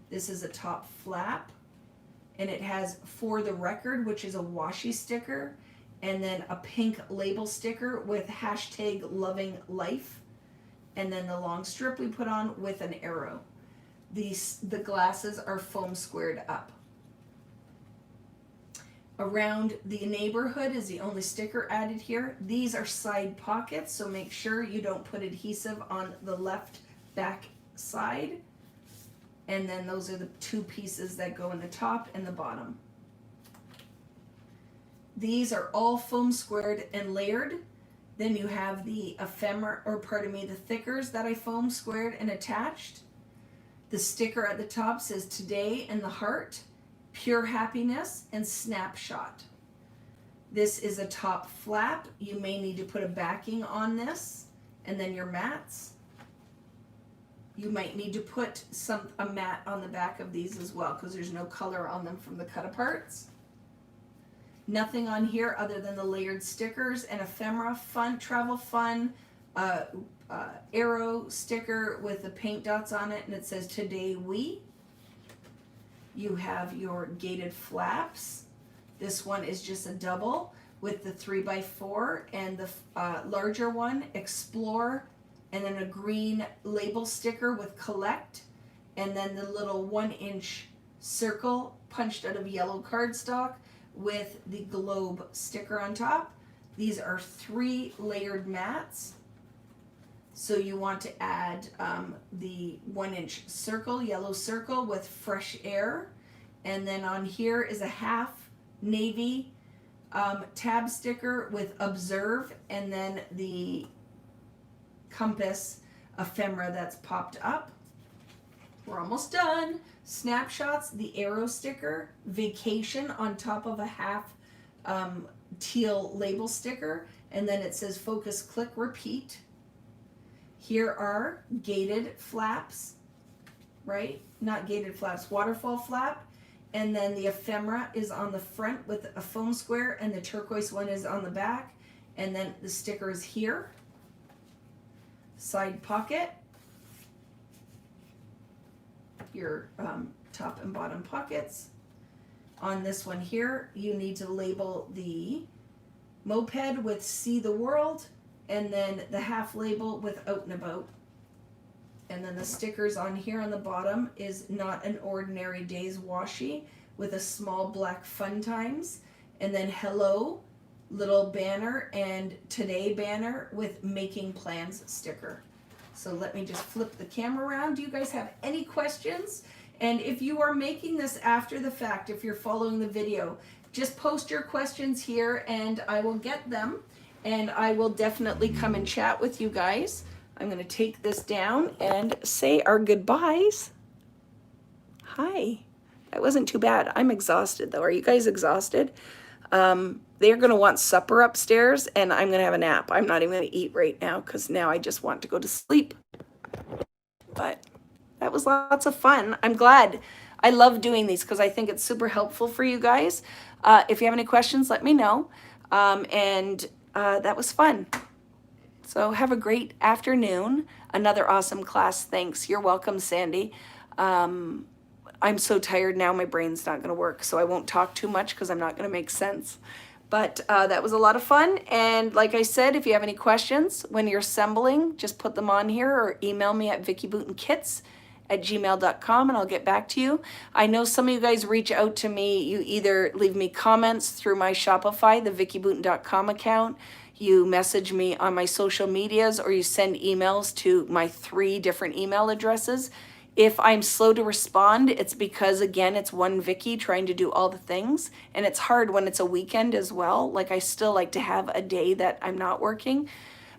This is a top flap. And it has For the Record, which is a washi sticker. And then a pink label sticker with hashtag Loving Life. And then the long strip we put on with an arrow. The glasses are foam squared up. Around the Neighborhood is the only sticker added here. These are side pockets, so make sure you don't put adhesive on the left back side. And then those are the two pieces that go in the top and the bottom. These are all foam squared and layered. Then you have the the thickers that I foam squared and attached. The sticker at the top says today and the heart, pure happiness, and snapshot. This is a top flap. You may need to put a backing on this, and then your mats. You might need to put a mat on the back of these as well, because there's no color on them from the cut aparts. Nothing on here other than the layered stickers and ephemera, fun, travel fun, arrow sticker with the paint dots on it, and it says today we. You have your gated flaps. This one is just a double with the 3x4 and the larger one, explore, and then a green label sticker with collect, and then the little 1-inch circle punched out of yellow cardstock with the globe sticker on top. These are 3 layered mats. So you want to add the 1-inch circle, yellow circle with fresh air. And then on here is a half navy tab sticker with observe, and then the compass ephemera that's popped up. We're almost done. Snapshots, the arrow sticker, vacation on top of a half teal label sticker, and then it says focus, click, repeat. Here are gated flaps, right? Not gated flaps, waterfall flap. And then the ephemera is on the front with a foam square, and the turquoise one is on the back. And then the sticker is here. Side pocket. Your top and bottom pockets. On this one here, you need to label the moped with see the world, and then the half label with out and about. And then the stickers on here on the bottom is not an ordinary day's washi with a small black fun times, and then hello little banner and today banner with making plans sticker. So let me just flip the camera around. Do you guys have any questions? And if you are making this after the fact, if you're following the video, just post your questions here and I will get them, and I will definitely come and chat with you guys. I'm going to take this down and say our goodbyes. Hi. That wasn't too bad. I'm exhausted though. Are you guys exhausted? They're going to want supper upstairs, and I'm going to have a nap. I'm not even going to eat right now because now I just want to go to sleep. But that was lots of fun. I'm glad. I love doing these because I think it's super helpful for you guys. If you have any questions, let me know. That was fun. So have a great afternoon. Another awesome class. Thanks. You're welcome, Sandy. I'm so tired now, my brain's not going to work, so I won't talk too much because I'm not going to make sense. But that was a lot of fun. And like I said, if you have any questions when you're assembling, just put them on here or email me at vickybootenkits@gmail.com and I'll get back to you. I know some of you guys reach out to me. You either leave me comments through my Shopify, the vickybooten.com account. You message me on my social medias, or you send emails to my 3 different email addresses. If I'm slow to respond, it's because, again, it's one Vicky trying to do all the things. And it's hard when it's a weekend as well. Like, I still like to have a day that I'm not working.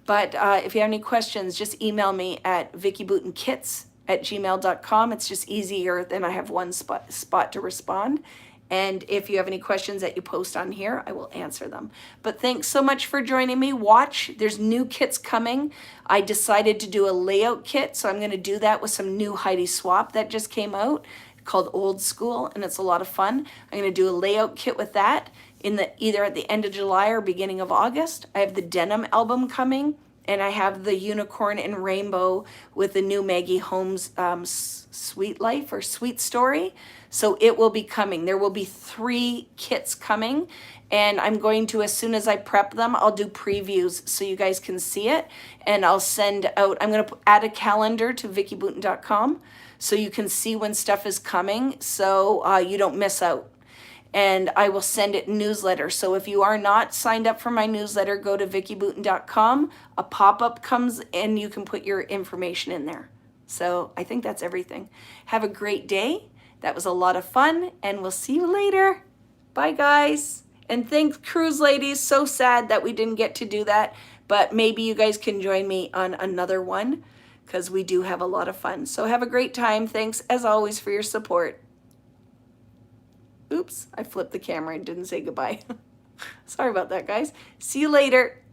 But if you have any questions, just email me at vickybootenkits@gmail.com. It's just easier than I have one spot to respond. And if you have any questions that you post on here, I will answer them. But thanks so much for joining me. Watch, there's new kits coming. I decided to do a layout kit, so I'm going to do that with some new Heidi Swap that just came out called Old School, and it's a lot of fun. I'm going to do a layout kit with that either at the end of July or beginning of August. I have the denim album coming, and I have the unicorn and rainbow with the new Maggie Holmes Sweet Life or Sweet Story. So it will be coming. There will be 3 kits coming, and I'm going to, as soon as I prep them, I'll do previews so you guys can see it, and I'll send out, I'm going to add a calendar to vickybooten.com so you can see when stuff is coming, so you don't miss out. And I will send it newsletter. So if you are not signed up for my newsletter, go to vickybooten.com. A pop-up comes and you can put your information in there. So I think that's everything. Have a great day. That was a lot of fun, and we'll see you later. Bye, guys. And thanks, cruise ladies. So sad that we didn't get to do that, but maybe you guys can join me on another one because we do have a lot of fun. So have a great time. Thanks as always for your support. Oops, I flipped the camera and didn't say goodbye. Sorry about that, guys. See you later.